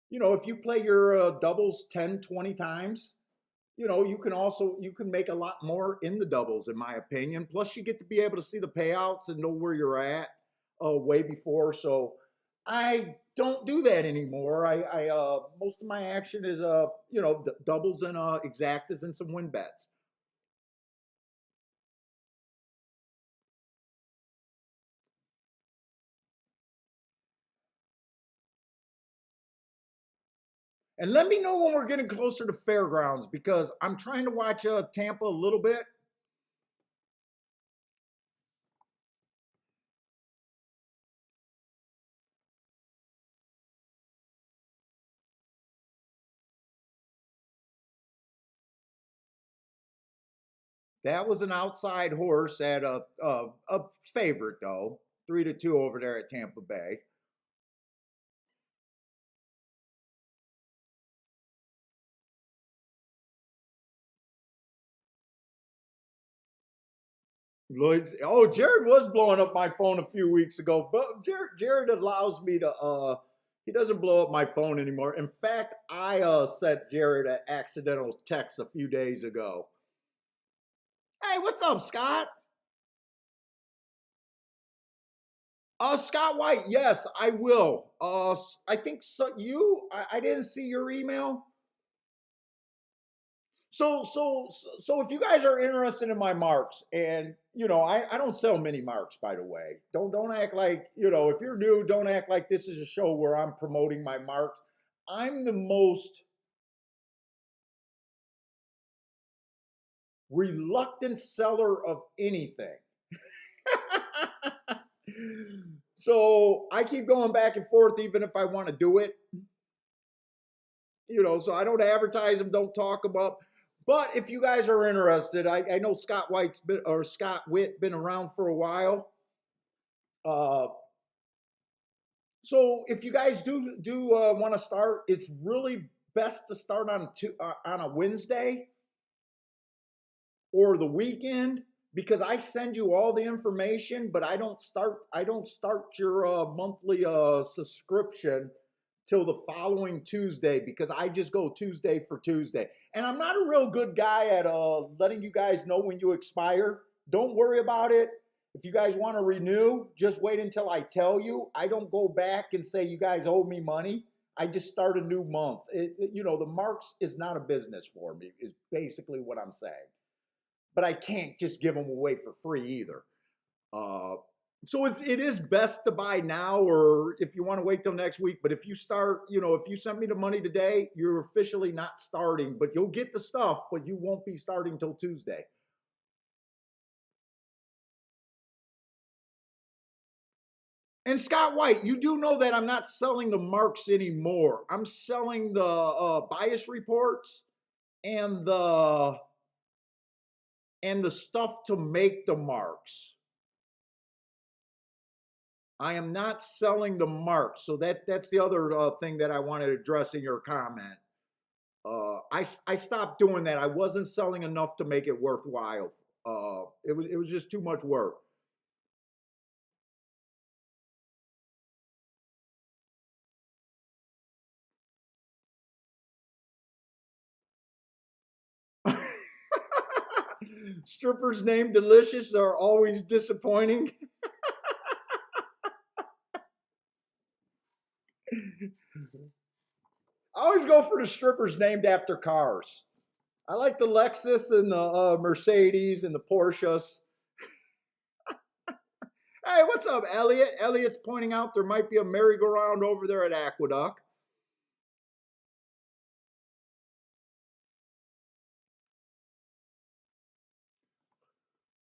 You know, if you play your doubles 10, 20 times, you know, you can make a lot more in the doubles, in my opinion. Plus, you get to be able to see the payouts and know where you're at way before. So I don't do that anymore. I most of my action is you know, doubles and exactas and some win bets. And let me know when we're getting closer to fairgrounds, because I'm trying to watch Tampa a little bit. That was an outside horse at a favorite though, 3-2 over there at Tampa Bay. Lloyd's. Oh, Jared was blowing up my phone a few weeks ago, but Jared allows me to. He doesn't blow up my phone anymore. In fact, I sent Jared an accidental text a few days ago. Hey, what's up, Scott? Scott White. Yes, I will. I think so. I didn't see your email. So if you guys are interested in my marks, and you know, I don't sell mini marks, by the way. Don't act like, you know, if you're new, don't act like this is a show where I'm promoting my marks. I'm the most reluctant seller of anything. So I keep going back and forth, even if I want to do it. You know, so I don't advertise them, don't talk about. But if you guys are interested, I know Scott Witt been around for a while. Uh, so if you guys do want to start, it's really best to start on a Wednesday or the weekend, because I send you all the information, but I don't start your monthly subscription till the following Tuesday, because I just go Tuesday for Tuesday. And I'm not a real good guy at letting you guys know when you expire. Don't worry about it. If you guys want to renew, just wait until I tell you. I don't go back and say you guys owe me money. I just start a new month. You know, the marks is not a business for me, is basically what I'm saying. But I can't just give them away for free either. Uh, so it is best to buy now, or if you want to wait till next week. But if you start, you know, if you send me the money today, you're officially not starting, but you'll get the stuff, but you won't be starting till Tuesday. And Scott White, you do know that I'm not selling the marks anymore. I'm selling the bias reports and the stuff to make the marks. I am not selling the marks. So that's the other thing that I wanted to address in your comment. I stopped doing that. I wasn't selling enough to make it worthwhile. It was just too much work. Strippers named Delicious are always disappointing. I always go for the strippers named after cars. I like the Lexus and the Mercedes and the Porsches. Hey, what's up, Elliot? Elliot's pointing out there might be a merry-go-round over there at Aqueduct.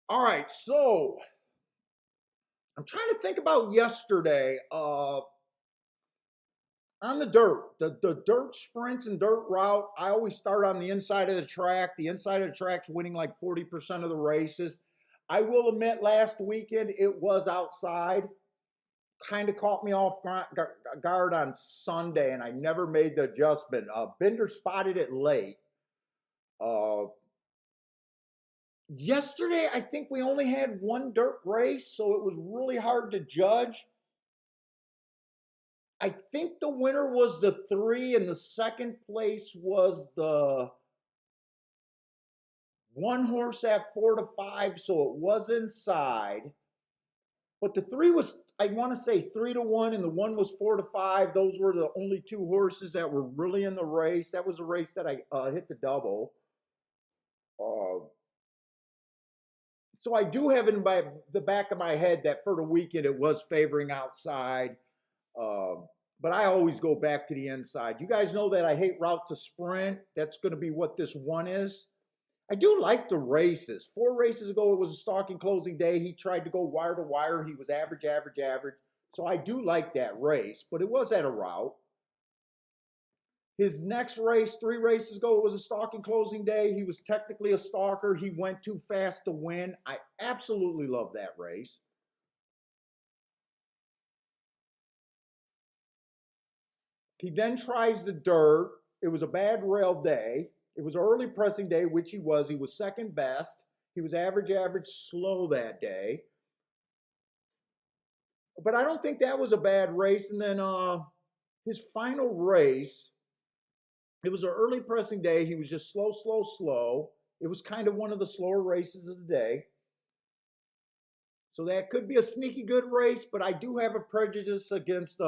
All right, so I'm trying to think about yesterday. On the dirt, the dirt sprints and dirt route, I always start on the inside of the track. The inside of the track's winning like 40% of the races. I will admit, last weekend it was outside. Kind of caught me off guard on Sunday, and I never made the adjustment. Bender spotted it late. Uh, Yesterday, I think we only had one dirt race, so it was really hard to judge. I think the winner was the 3, and the second place was the one horse at 4 to 5, so it was inside. But the 3 was, I want to say 3 to 1, and the 1 was 4 to 5. Those were the only 2 horses that were really in the race. That was a race that I hit the double. Uh, so I do have in the back of my head that for the weekend it was favoring outside. But I always go back to the inside. You guys know that I hate route to sprint. That's going to be what this one is. I do like the races. 4 races ago, it was a stalking closing day. He tried to go wire to wire. He was average, average, average. So I do like that race, but it was at a route. His next race, 3 races ago, it was a stalking closing day. He was technically a stalker. He went too fast to win. I absolutely love that race. He then tries the dirt. It was a bad rail day. It was an early pressing day, which he was. He was second best. He was average, average, slow that day. But I don't think that was a bad race. And then his final race, it was an early pressing day. He was just slow, slow, slow. It was kind of one of the slower races of the day. So that could be a sneaky good race, but I do have a prejudice against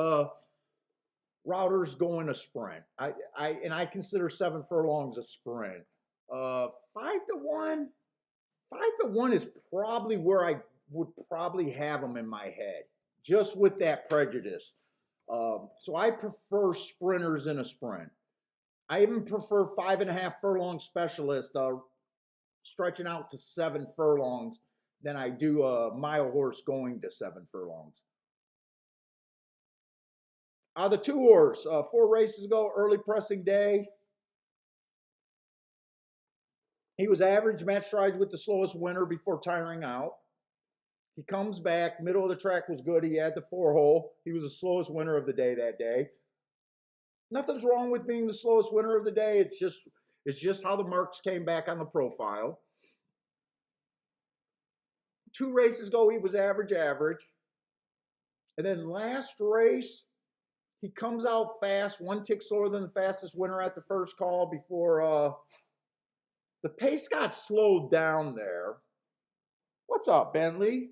routers going a sprint. I consider 7 furlongs a sprint. 5 to 1. 5 to 1 is probably where I would probably have them in my head, just with that prejudice. So I prefer sprinters in a sprint. I even prefer 5.5 furlong specialist stretching out to 7 furlongs than I do a mile horse going to 7 furlongs. The 2 horse, 4 races ago, early pressing day. He was average, match strides with the slowest winner before tiring out. He comes back, middle of the track was good. He had the 4 hole. He was the slowest winner of the day that day. Nothing's wrong with being the slowest winner of the day. It's just how the marks came back on the profile. 2 races ago, he was average, average. And then last race, he comes out fast, 1 tick slower than the fastest winner at the first call before the pace got slowed down there. What's up, Bentley?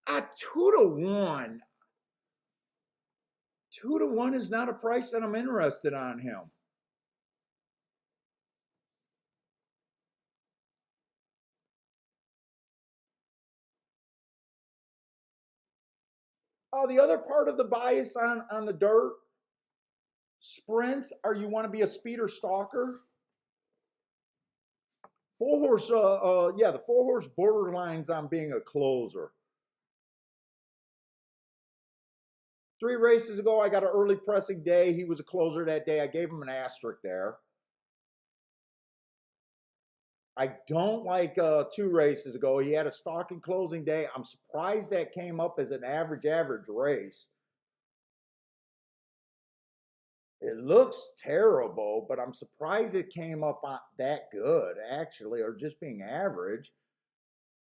2 to 1. 2 to 1 is not a price that I'm interested on him. The other part of the bias on the dirt sprints are you want to be a speeder stalker. 4 horse, yeah, the 4 horse borderlines on being a closer. 3 races ago, I got an early pressing day. He was a closer that day. I gave him an asterisk there. I don't like 2 races ago. He had a stalking closing day. I'm surprised that came up as an average race. It looks terrible, but I'm surprised it came up that good, actually, or just being average.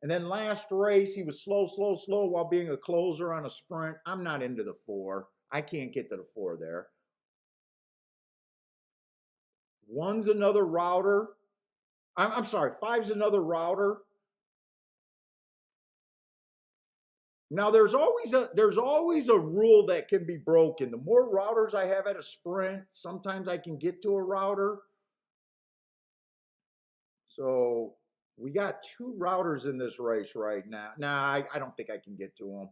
And then last race, he was slow, slow, slow while being a closer on a sprint. I'm not into the 4. I can't get to the 4 there. 1's another router. I'm sorry, 5's another router. Now there's always a rule that can be broken. The more routers I have at a sprint, sometimes I can get to a router. So we got two routers in this race right now. Nah, I don't think I can get to them.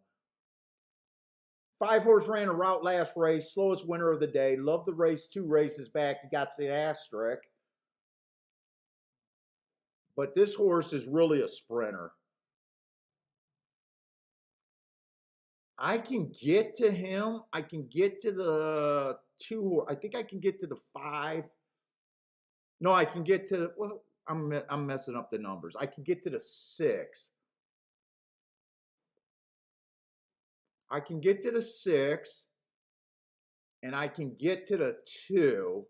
5 horse ran a route last race, slowest winner of the day. Love the race 2 races back. He got the asterisk. But this horse is really a sprinter. I can get to him. I can get to the 2. I think I can get to the 5. No, I can get to, well, I'm messing up the numbers. I can get to the 6. I can get to the 6, and I can get to the 2.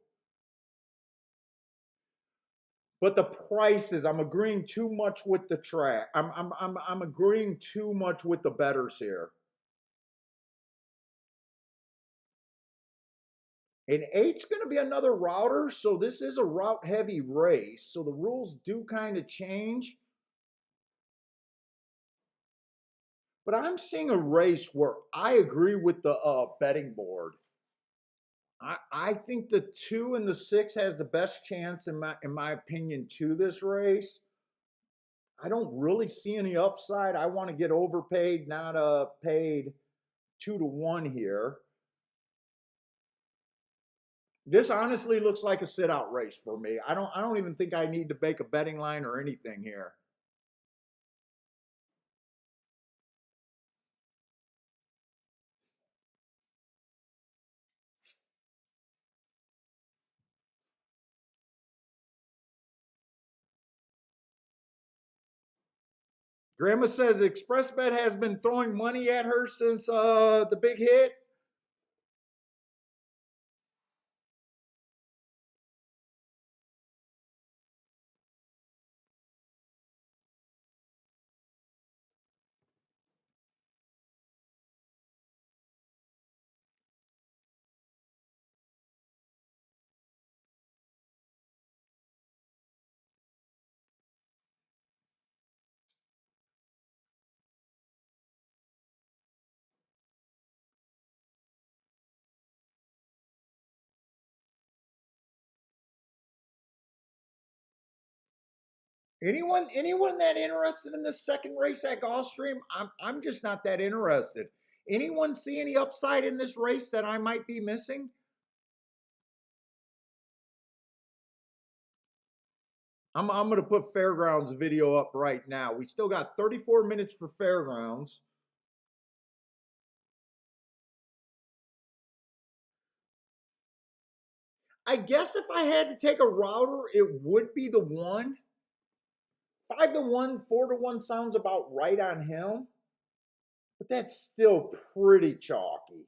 But the prices, I'm agreeing too much with the track. I'm agreeing too much with the bettors here. And 8's going to be another router, so this is a route heavy race. So the rules do kind of change. But I'm seeing a race where I agree with the betting board. I think the 2 and the 6 has the best chance, in my opinion, to this race. I don't really see any upside. I want to get overpaid, not paid 2-1 here. This honestly looks like a sit-out race for me. I don't even think I need to make a betting line or anything here. Grandma says ExpressBet has been throwing money at her since the big hit. Anyone that interested in this second race at Gulfstream? I'm just not that interested. Anyone see any upside in this race that I might be missing? I'm going to put Fairgrounds video up right now. We still got 34 minutes for Fairgrounds. I guess if I had to take a router, it would be the 1. 5-1, 4-1 sounds about right on him, but that's still pretty chalky.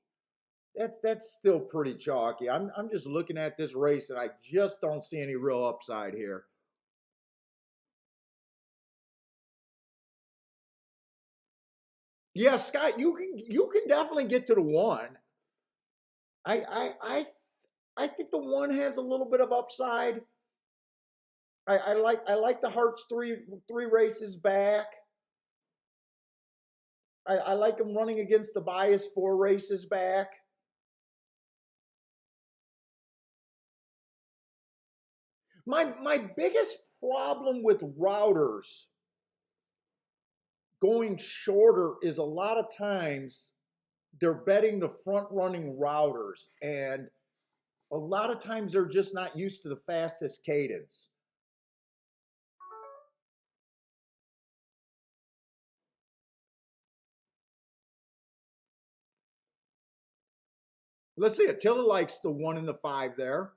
That's still pretty chalky. I'm just looking at this race and I just don't see any real upside here. Yeah, Scott, you can definitely get to the 1. I I I I think the 1 has a little bit of upside. I like the Hearts three races back. I like him running against the bias 4 races back. My biggest problem with routers going shorter is a lot of times they're betting the front running routers, and a lot of times they're just not used to the fastest cadence. Let's see, Attila likes the 1 and the 5 there.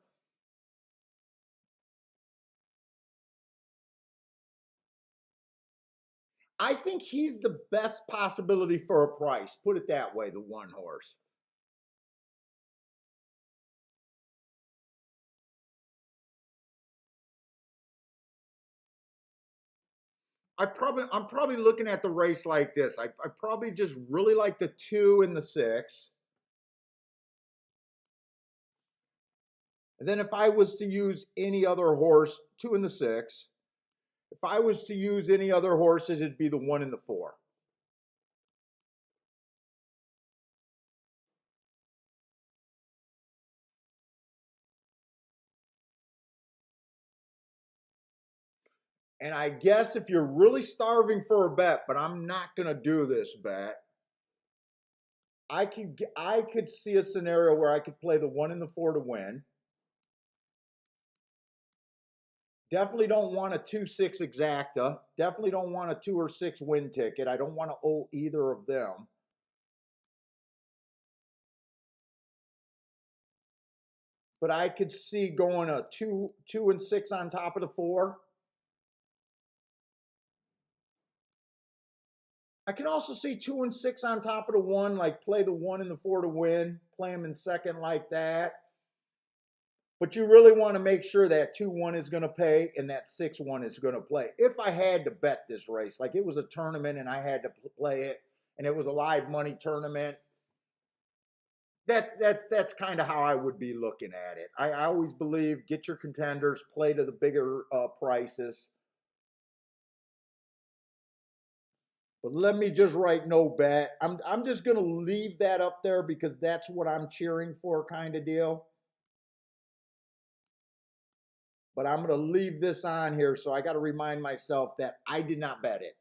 I think he's the best possibility for a price. Put it that way, the 1 horse. I'm probably looking at the race like this. I probably just really like the 2 and the 6. And then if I was to use any other horse, 2 and the 6. If I was to use any other horses, it'd be the 1 and the 4. And I guess if you're really starving for a bet, but I'm not going to do this bet, I could see a scenario where I could play the 1 and the 4 to win. Definitely don't want a 2-6 exacta. Definitely don't want a 2 or 6 win ticket. I don't want to owe either of them. But I could see going a 2 and 6 on top of the 4. I can also see 2 and 6 on top of the 1, like play the 1 and the 4 to win, play them in second like that. But you really want to make sure that 2-1 is going to pay and that 6-1 is going to play. If I had to bet this race, like it was a tournament and I had to play it, and it was a live money tournament, that's kind of how I would be looking at it. I always believe get your contenders, play to the bigger prices. But let me just write no bet. I'm just gonna leave that up there because that's what I'm cheering for, kind of deal. But I'm gonna leave this on here, so I got to remind myself that I did not bet it.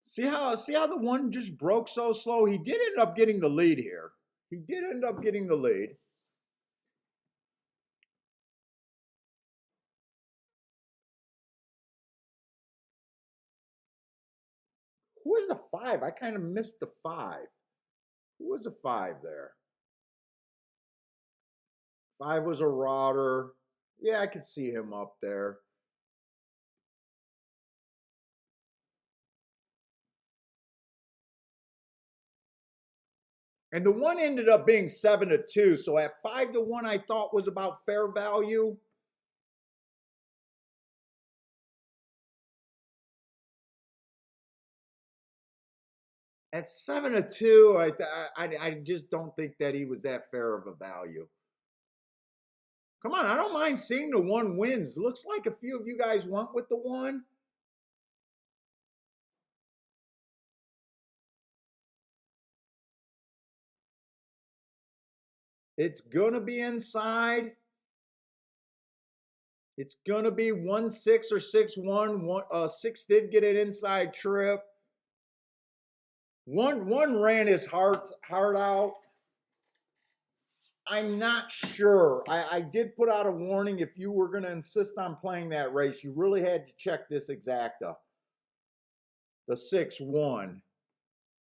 See how the 1 just broke so slow? He did end up getting the lead here. He did end up getting the lead. Who is the 5? I kind of missed the 5. Who was the 5 there? 5 was a Rotter. Yeah, I could see him up there. And the 1 ended up being 7-2. So at 5-1, I thought was about fair value. At 7-2, I just don't think that he was that fair of a value. Come on, I don't mind seeing the 1 wins. Looks like a few of you guys went with the 1. It's gonna be inside. It's gonna be 1-6 or 6-1. 6 did get an inside trip. One ran his heart out. I'm not sure. I did put out a warning. If you were going to insist on playing that race, you really had to check this exacta. The 6-1.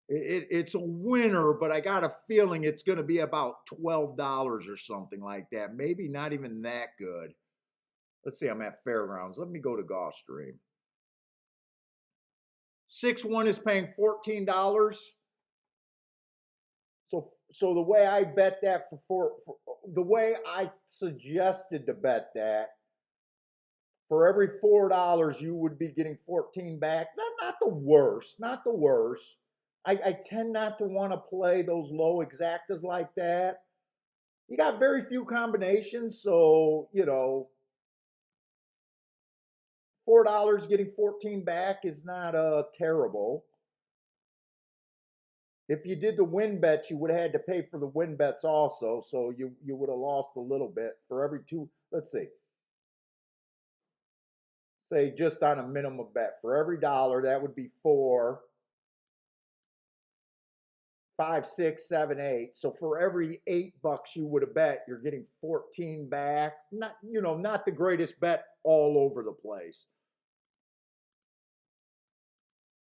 It's a winner, but I got a feeling it's going to be about $12 or something like that. Maybe not even that good. Let's see, I'm at Fairgrounds. Let me go to Gulfstream. 6-1 is paying $14. So the way I bet that for the way I suggested to bet that, for every $4 you would be getting 14 back. Not the worst, not the worst. I tend not to want to play those low exactas like that. You got very few combinations, so $4 getting 14 back is not terrible. If you did the win bets, you would have had to pay for the win bets also, so you would have lost a little bit for every 2. Let's see. Say just on a minimum bet, for every dollar, that would be 4, 5, 6, 7, 8. So for every $8 you would have bet, you're getting 14 back. Not the greatest bet all over the place.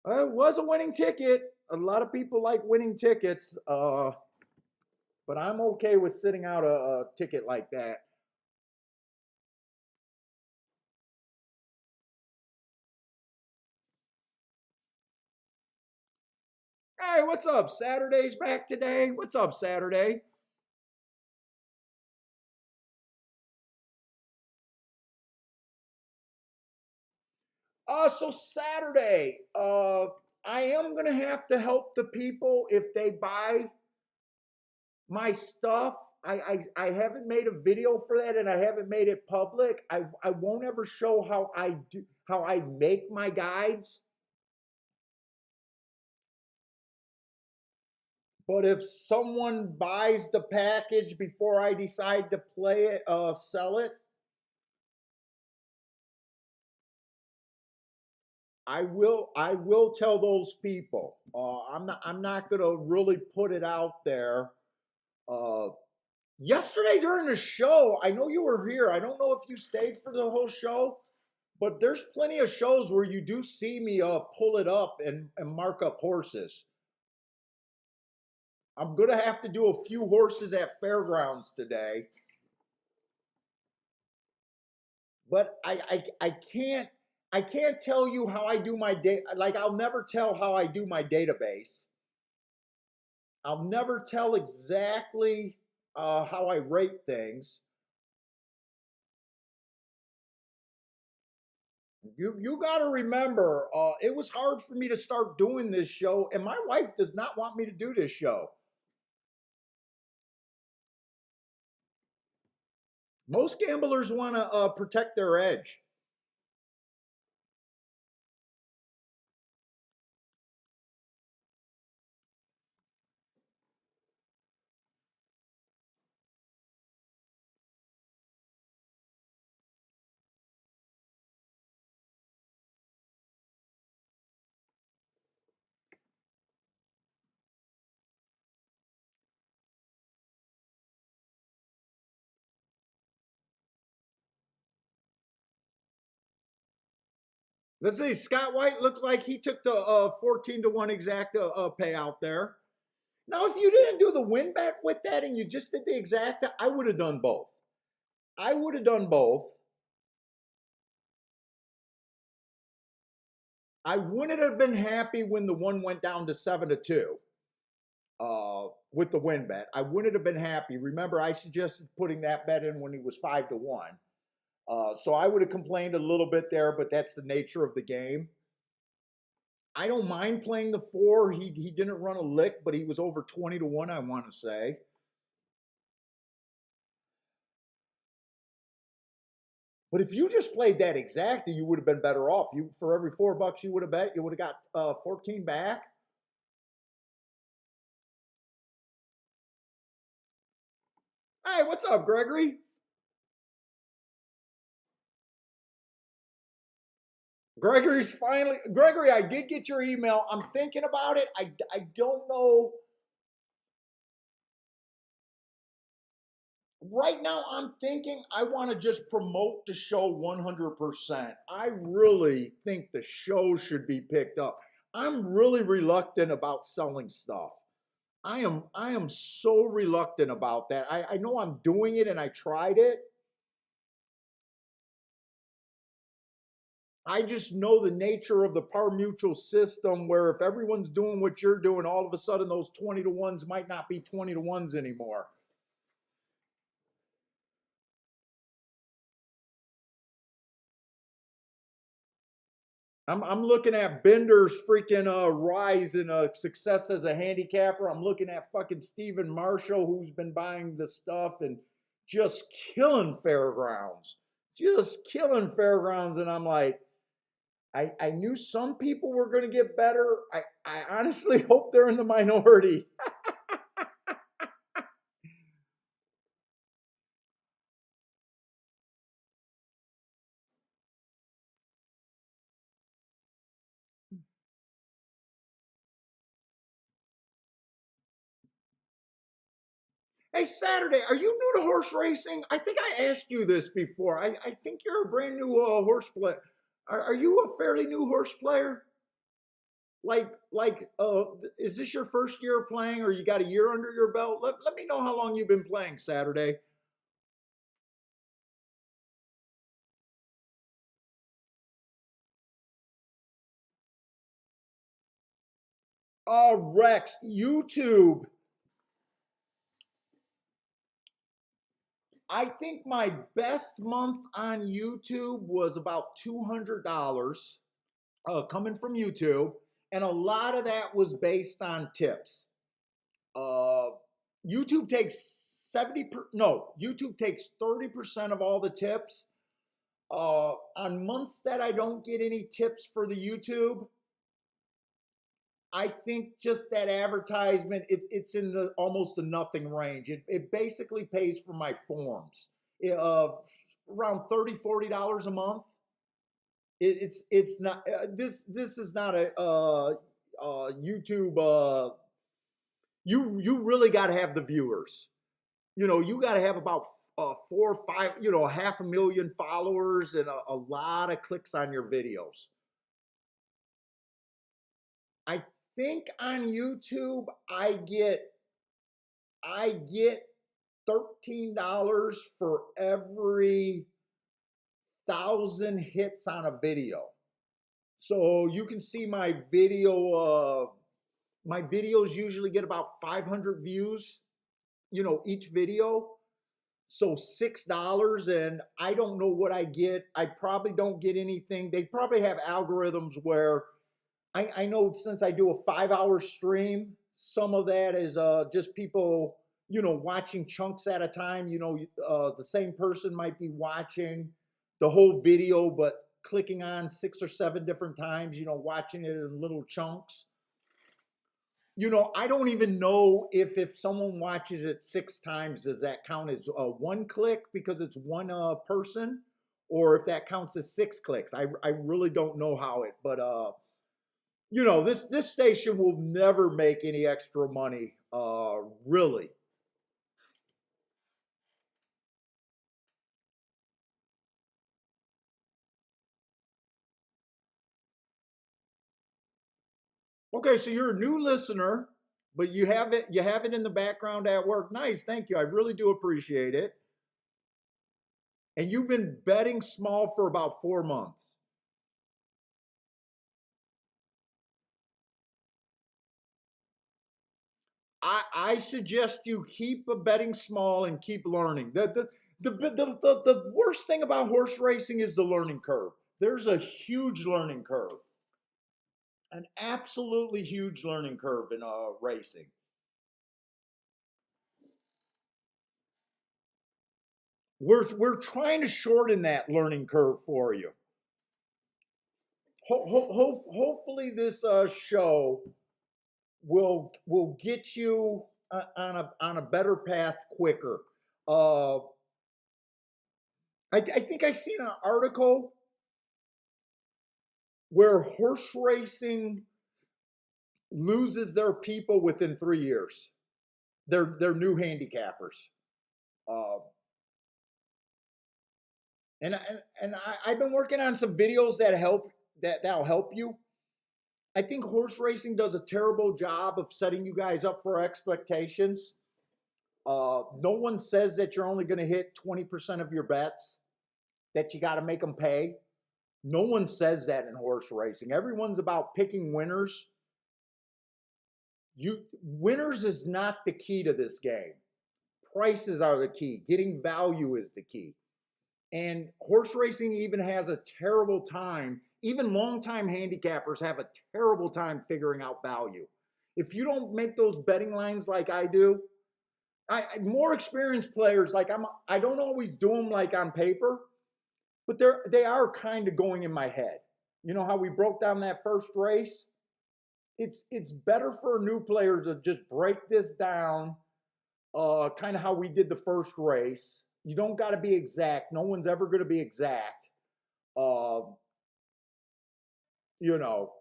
It was a winning ticket. A lot of people like winning tickets, but I'm okay with sitting out a ticket like that. Hey, what's up? Saturday's back today. What's up, Saturday? So Saturday, I am gonna have to help the people if they buy my stuff. I haven't made a video for that, and I haven't made it public. I won't ever show how I make my guides. But if someone buys the package before I decide to play it, sell it, I will tell those people. I'm not gonna really put it out there. Uh, Yesterday during the show, I know you were here. I don't know if you stayed for the whole show, but there's plenty of shows where you do see me pull it up and mark up horses. I'm gonna have to do a few horses at fairgrounds today, but I can't tell you how I do my day. Like I'll never tell how I do my database. I'll never tell exactly how I rate things. You got to remember, it was hard for me to start doing this show, and my wife does not want me to do this show. Most gamblers want to protect their edge. Let's see, Scott White looks like he took the 14-1 exact payout there. Now, if you didn't do the win bet with that and you just did the exact, I would have done both. I would have done both. I wouldn't have been happy when the one went down to 7-2 with the win bet. I wouldn't have been happy. Remember, I suggested putting that bet in when he was 5-1. So I would have complained a little bit there, but that's the nature of the game. I don't mind playing the 4. He didn't run a lick, but he was over 20-1, I want to say. But if you just played that exactly, you would have been better off. You for every $4 you would have bet, you would have got 14 back. Hey, what's up, Gregory? Gregory, I did get your email. I'm thinking about it. I don't know. Right now, I'm thinking I want to just promote the show 100%. I really think the show should be picked up. I'm really reluctant about selling stuff. I am so reluctant about that. I know I'm doing it and I tried it. I just know the nature of the par mutual system where if everyone's doing what you're doing, all of a sudden those 20-1s might not be 20-1s anymore. I'm looking at Bender's freaking rise in success as a handicapper. I'm looking at fucking Stephen Marshall, who's been buying the stuff and just killing fairgrounds. Just killing fairgrounds. And I'm like, I knew some people were going to get better. I honestly hope they're in the minority. Hey, Saturday, are you new to horse racing? I think I asked you this before. I think you're a brand new horse player. Are you a fairly new horse player? Like, is this your first year playing or you got a year under your belt? Let me know how long you've been playing, Saturday. Oh, Rex, YouTube. I think my best month on YouTube was about $200 coming from YouTube. And a lot of that was based on tips. Uh, YouTube takes no, YouTube takes 30% of all the tips. On months that I don't get any tips for the YouTube, I think just that advertisement, it's in the almost the nothing range. It basically pays for my forms. Around $30, $40 a month. It's not this is not a YouTube. You really got to have the viewers. You got to have about 4 or 5, 500,000 followers and a lot of clicks on your videos. I think on YouTube I get $13 for every 1,000 hits on a video. So you can see my video. My videos usually get about 500 views. Each video. So $6, and I don't know what I get. I probably don't get anything. They probably have algorithms where I know, since I do a 5-hour stream, some of that is just people, watching chunks at a time. The same person might be watching the whole video, but clicking on 6 or 7 different times, watching it in little chunks. I don't even know if someone watches it 6 times, does that count as one click because it's one person, or if that counts as 6 clicks. I really don't know how it, but this station will never make any extra money, really. Okay, so you're a new listener, but you have it in the background at work. Nice, thank you. I really do appreciate it. And you've been betting small for about 4 months. I suggest you keep betting small and keep learning. The worst thing about horse racing is the learning curve. There's a huge learning curve, an absolutely huge learning curve in racing. We're trying to shorten that learning curve for you. Hopefully, this show will get you on a better path quicker. I think I seen an article where horse racing loses their people within 3 years. They're new handicappers. Uh, and I've been working on some videos that'll help you. I think horse racing does a terrible job of setting you guys up for expectations. No one says that you're only going to hit 20% of your bets, that you got to make them pay. No one says that in horse racing. Everyone's about picking winners. Winners is not the key to this game. Prices are the key. Getting value is the key. And horse racing even has a terrible time. Even longtime handicappers have a terrible time figuring out value. If you don't make those betting lines like I do, more experienced players, like I don't always do them like on paper, but they are kind of going in my head. You know how we broke down that first race? It's better for a new player to just break this down, kind of how we did the first race. You don't got to be exact. No one's ever going to be exact. Uh, you know,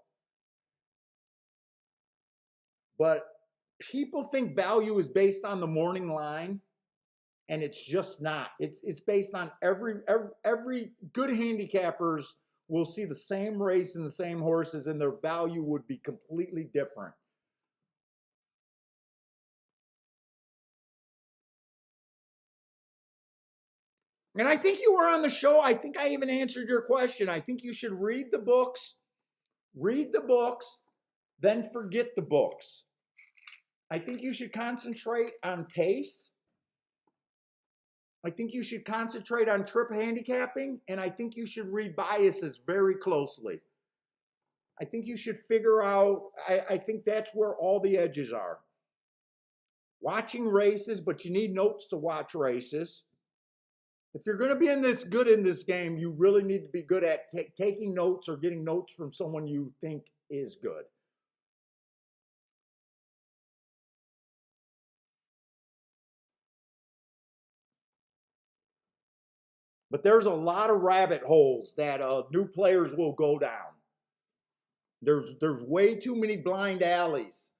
but people think value is based on the morning line, and it's just not. It's based on every good handicappers will see the same race and the same horses, and their value would be completely different. And I think you were on the show. I think I even answered your question. I think you should read the books, then forget the books. I think you should concentrate on pace. I think you should concentrate on trip handicapping, and I think you should read biases very closely. I think you should figure out, I think that's where all the edges are. watching races, but you need notes to watch races. If you're going to be in this good in this game, you really need to be good at taking notes or getting notes from someone you think is good. But there's a lot of rabbit holes that new players will go down. There's way too many blind alleys.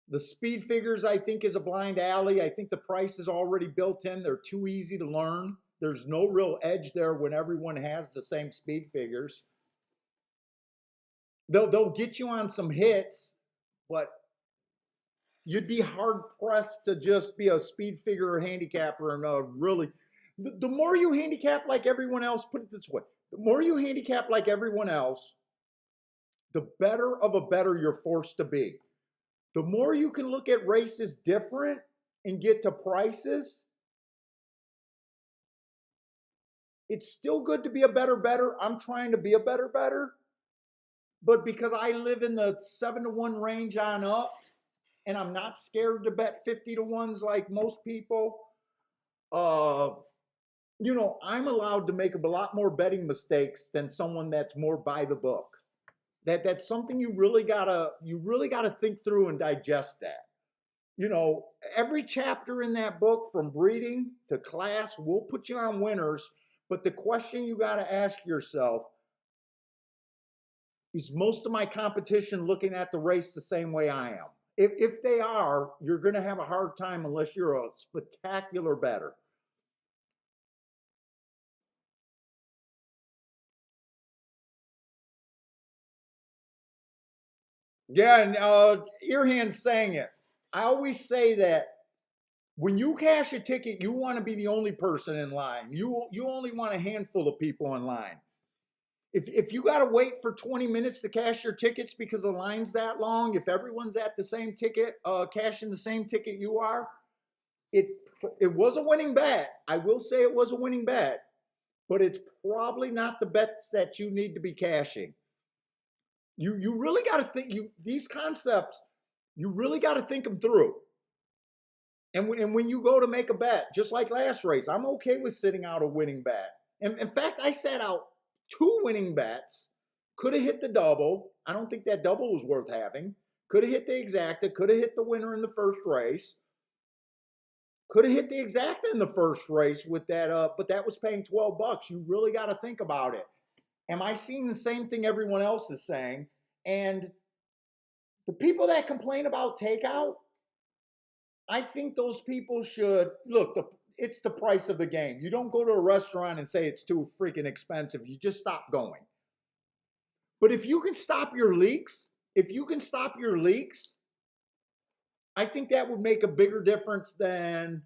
The speed figures, I think, is a blind alley. I think the price is already built in. They're too easy to learn. There's no real edge there when everyone has the same speed figures. They'll get you on some hits, but you'd be hard pressed to just be a speed figure or handicapper and really. The more you handicap like everyone else, put it this way: the more you handicap like everyone else, the better of a better you're forced to be. The more you can look at races different and get to prices, it's still good to be a better. I'm trying to be a better, but because I live in the 7-to-1 range on up, and I'm not scared to bet 50-to-1s like most people, uh, I'm allowed to make a lot more betting mistakes than someone that's more by the book. That's something you really gotta think through and digest that. You know, every chapter in that book, from breeding to class, will put you on winners. But the question you got to ask yourself is, most of my competition looking at the race the same way I am? If they are, you're going to have a hard time unless you're a spectacular bettor. Yeah, and Earhand's saying it. I always say that when you cash a ticket, you want to be the only person in line. You only want a handful of people in line. If you got to wait for 20 minutes to cash your tickets because the line's that long, if everyone's at the same ticket, cashing the same ticket you are, it it was a winning bet. I will say it was a winning bet, but it's probably not the bets that you need to be cashing. You really got to think these concepts. You really got to think them through. And when you go to make a bet, just like last race, I'm okay with sitting out a winning bet. And in fact, I set out two winning bets. Could have hit the double. I don't think that double was worth having. Could have hit the exacta. Could have hit the winner in the first race. Could have hit the exacta in the first race with that, but that was paying $12. You really got to think about it. Am I seeing the same thing everyone else is saying? And the people that complain about takeout, I think those people should look. It's the price of the game. You don't go to a restaurant and say it's too freaking expensive. You just stop going. But if you can stop your leaks, I think that would make a bigger difference than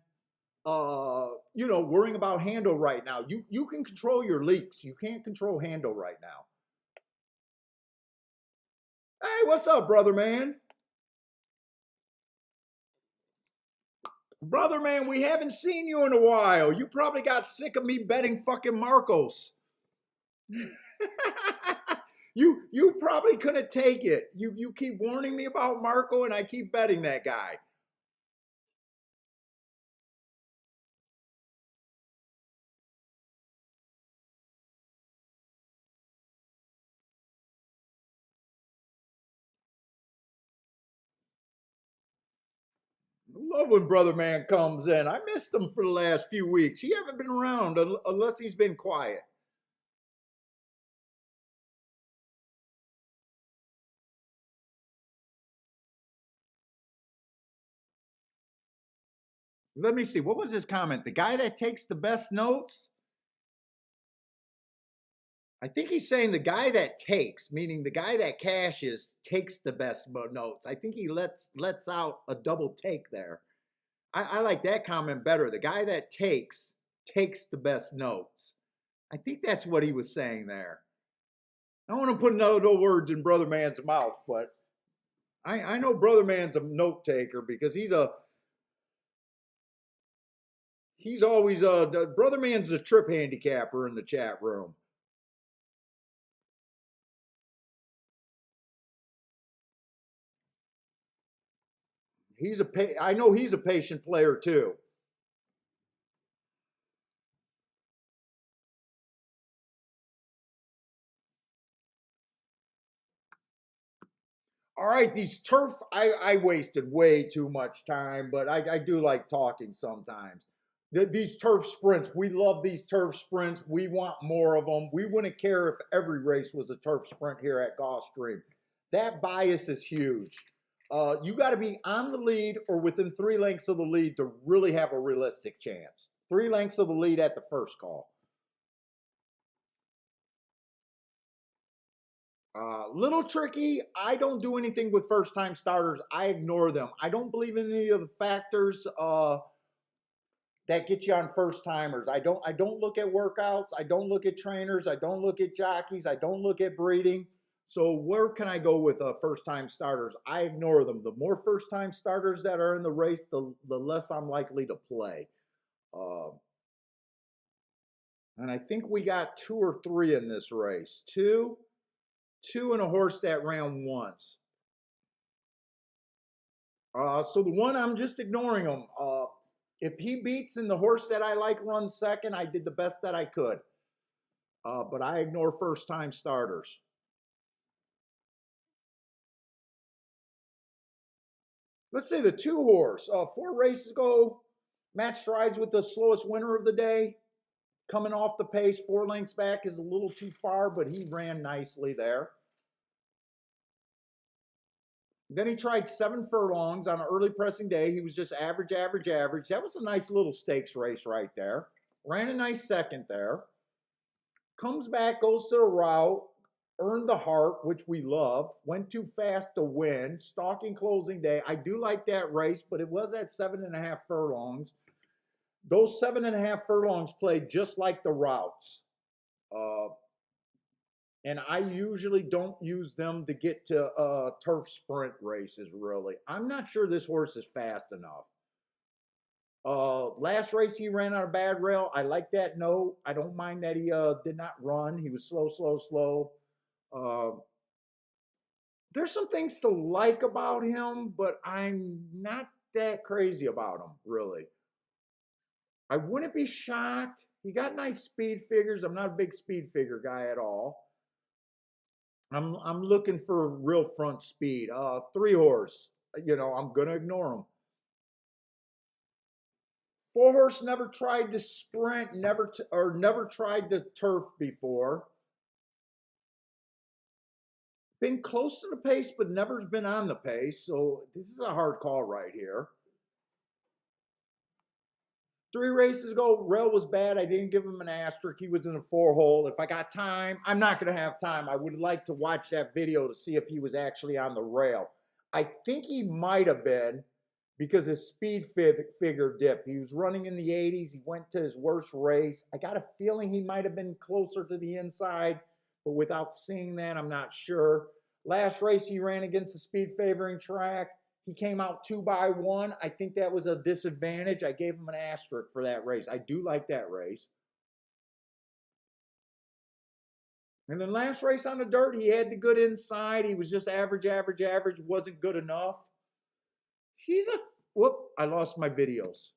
worrying about handle right now. You can control your leaks. You can't control handle right now. Hey, what's up, brother man? Brother man, we haven't seen you in a while. You probably got sick of me betting fucking Marcos. You probably couldn't take it. You keep warning me about Marco, and I keep betting that guy. I love when brother man comes in. I missed him for the last few weeks. He haven't been around unless he's been quiet. Let me see. What was his comment? The guy that takes the best notes? I think he's saying the guy that takes, meaning the guy that cashes, takes the best notes. I think he lets out a double take there. I like that comment better. The guy that takes the best notes. I think that's what he was saying there. I don't want to put no words in Brother Man's mouth, but I know Brother Man's a note taker because he's always Brother Man's a trip handicapper in the chat room. I know he's a patient player too. All right, these turf, I wasted way too much time, but I do like talking sometimes. These turf sprints, we love these turf sprints. We want more of them. We wouldn't care if every race was a turf sprint here at Gulfstream. That bias is huge. You got to be on the lead or within 3 lengths of the lead to really have a realistic chance. 3 lengths of the lead at the first call. Little tricky. I don't do anything with first time starters. I ignore them. I don't believe in any of the factors that get you on first timers. I don't look at workouts. I don't look at trainers. I don't look at jockeys. I don't look at breeding. So where can I go with first time starters? I ignore them. The more first time starters that are in the race, the less I'm likely to play. Uh, and I think we got 2 or 3 in this race. Two and a horse that ran once. So the one I'm just ignoring him. If he beats and the horse that I like runs second, I did the best that I could. But I ignore first time starters. Let's say the 2 horse. 4 races ago, Matt strides with the slowest winner of the day. Coming off the pace, 4 lengths back is a little too far, but he ran nicely there. Then he tried 7 furlongs on an early pressing day. He was just average, average, average. That was a nice little stakes race right there. Ran a nice second there. Comes back, goes to the route, earned the heart, which we love. Went too fast to win. Stalking closing day. I do like that race, but it was at 7.5 furlongs. Those 7.5 furlongs played just like the routes. Uh, and I usually don't use them to get to turf sprint races, really. I'm not sure this horse is fast enough. Last race he ran on a bad rail. I like that note. I don't mind that he did not run. He was slow, slow, slow. Uh, there's some things to like about him, but I'm not that crazy about him, really. I wouldn't be shocked. He got nice speed figures. I'm not a big speed figure guy at all. I'm looking for real front speed. 3 horse. I'm gonna ignore him. 4 horse never tried to sprint, never tried the turf before. Been close to the pace, but never been on the pace. So this is a hard call right here. 3 races ago, rail was bad. I didn't give him an asterisk. He was in a 4 hole. If I got time, I'm not going to have time. I would like to watch that video to see if he was actually on the rail. I think he might have been because his speed figure dipped. He was running in the 80s. He went to his worst race. I got a feeling he might have been closer to the inside, but without seeing that, I'm not sure. Last race, he ran against the speed favoring track. He came out 2 by 1. I think that was a disadvantage. I gave him an asterisk for that race. I do like that race. And then last race on the dirt, he had the good inside. He was just average, average, average. Wasn't good enough. Whoop, I lost my videos.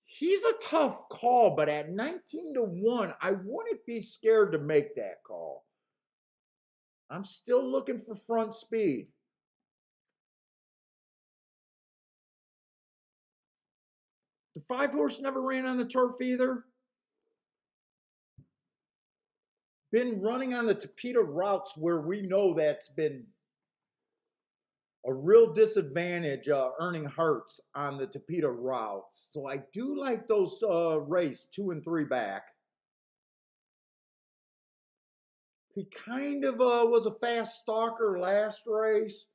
He's a tough call, but at 19-1, I wouldn't be scared to make that call. I'm still looking for front speed. The 5 horse never ran on the turf either. Been running on the Tapeta routes where we know that's been a real disadvantage earning hearts on the Tapeta routes. So I do like those race 2 and 3 back. He kind of was a fast stalker last race.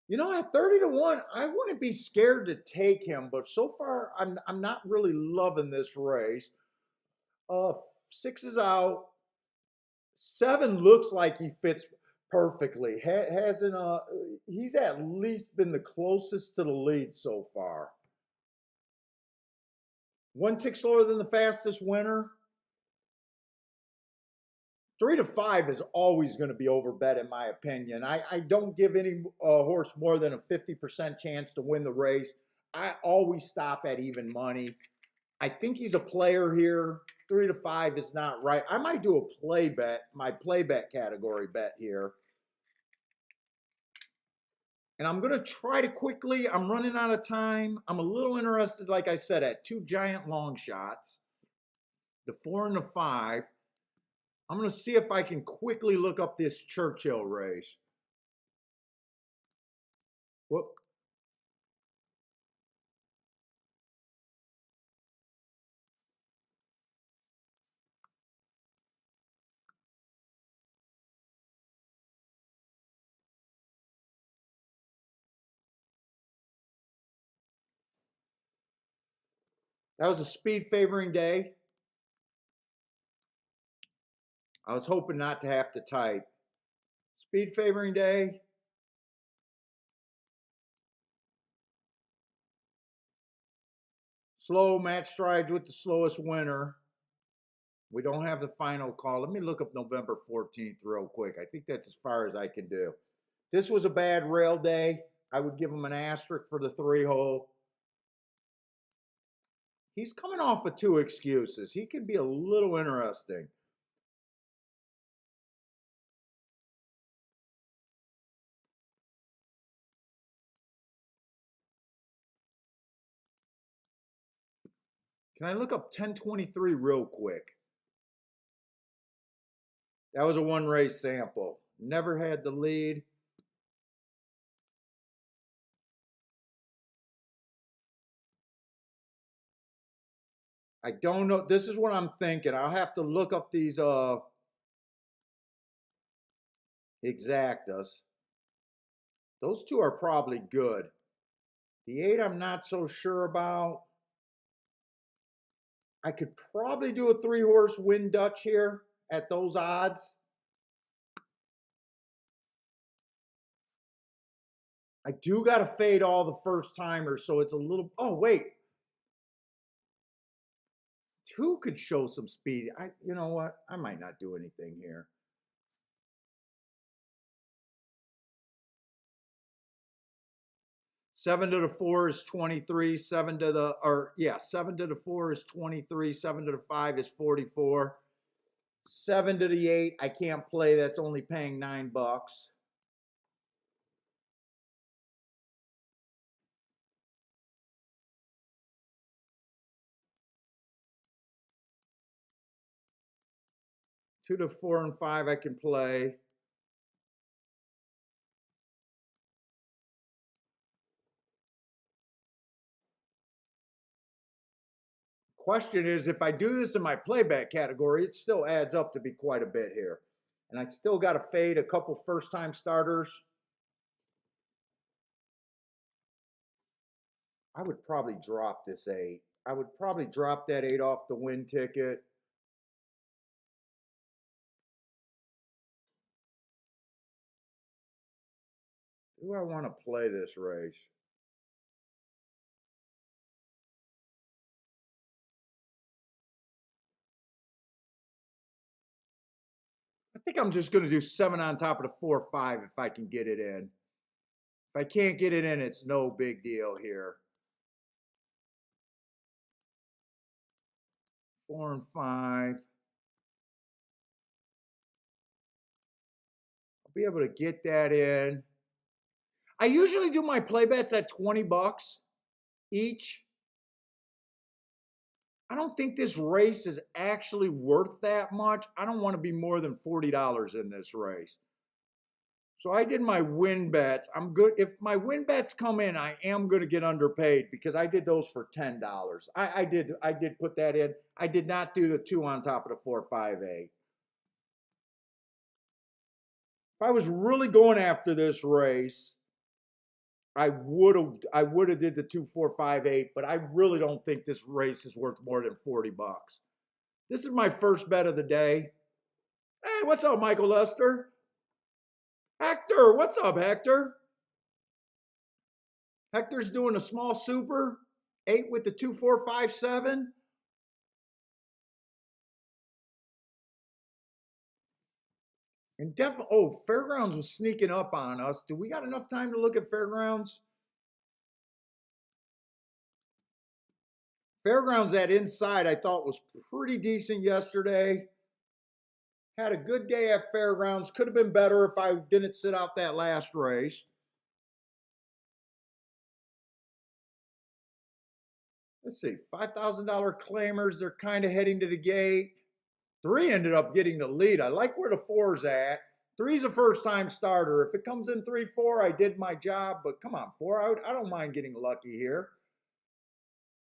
At 30-1, I wouldn't be scared to take him, but so far I'm not really loving this race. 6 is out. 7 looks like he fits perfectly. Hasn't he's at least been the closest to the lead so far. 1 tick slower than the fastest winner. 3 to 5 is always going to be overbet in my opinion. I don't give any horse more than a 50% chance to win the race. I always stop at even money. I think he's a player here. 3 to 5 is not right. I might do a play bet, my play bet category bet here. And I'm going to try to quickly, I'm running out of time. I'm a little interested, like I said, at 2 giant long shots, the 4 and the 5. I'm going to see if I can quickly look up this Churchill race. Whoop. That was a speed favoring day. I was hoping not to have to type. Speed favoring day. Slow match strides with the slowest winner. We don't have the final call. Let me look up November 14th real quick. I think that's as far as I can do. This was a bad rail day. I would give him an asterisk for the 3-hole. He's coming off of 2 excuses. He can be a little interesting. Can I look up 1023 real quick? That was a 1-race sample. Never had the lead. I don't know. This is what I'm thinking. I'll have to look up these exactas. Those 2 are probably good. The 8 I'm not so sure about. I could probably do a 3-horse win Dutch here at those odds. I do got to fade all the first timers, so it's a little. Oh wait, 2 could show some speed. You know what? I might not do anything here. Seven to the 4 is 23. 7 to the 4 is 23. 7 to the 5 is 44. 7 to the 8, I can't play. That's only paying $9. 2 to 4 and 5 I can play. Question is, if I do this in my playback category, it still adds up to be quite a bit here. And I still got to fade a couple first-time starters. I would probably drop this 8. I would probably drop that 8 off the win ticket. Do I want to play this race? I think I'm just going to do 7 on top of the 4-5 if I can get it in. If I can't get it in, it's no big deal here. 4 and 5. I'll be able to get that in. I usually do my play bets at $20 each. I don't think this race is actually worth that much. I don't want to be more than $40 in this race. So I did my win bets. I'm good. If my win bets come in, I am going to get underpaid because I did those for $10. I did put that in. I did not do the 2 on top of the 4-5-8. If I was really going after this race, I would have did the 2-4-5-8, but I really don't think this race is worth more than $40. This is my first bet of the day. Hey, what's up, Michael Lester? Hector, what's up, Hector? Hector's doing a small super, 8 with the 2-4-5-7. And definitely, oh, Fairgrounds was sneaking up on us. Do we got enough time to look at Fairgrounds? Fairgrounds, that inside I thought was pretty decent yesterday. Had a good day at Fairgrounds. Could have been better if I didn't sit out that last race. Let's see, $5,000 claimers. They're kind of heading to the gate. Three ended up getting the lead. I like where the four's at. Three's a first time starter. If it comes in 3-4, I did my job. But come on, four, I don't mind getting lucky here.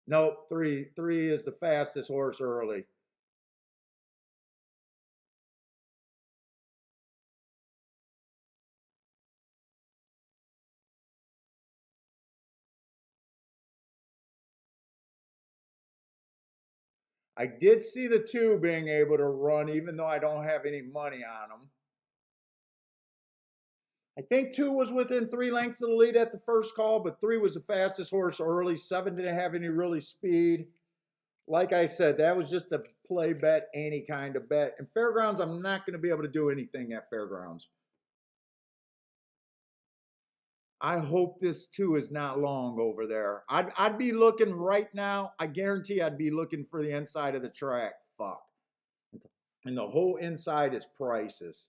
Nope, three is the fastest horse early. I did see the two being able to run, even though I don't have any money on them. I think two was within 3 lengths of the lead at the first call, but three was the fastest horse early. Seven didn't have any really speed. Like I said, that was just a play bet, any kind of bet. And Fairgrounds, I'm not going to be able to do anything at Fairgrounds. I hope this two is not long over there. I'd be looking right now. I guarantee I'd be looking for the inside of the track. Fuck. And the whole inside is prices.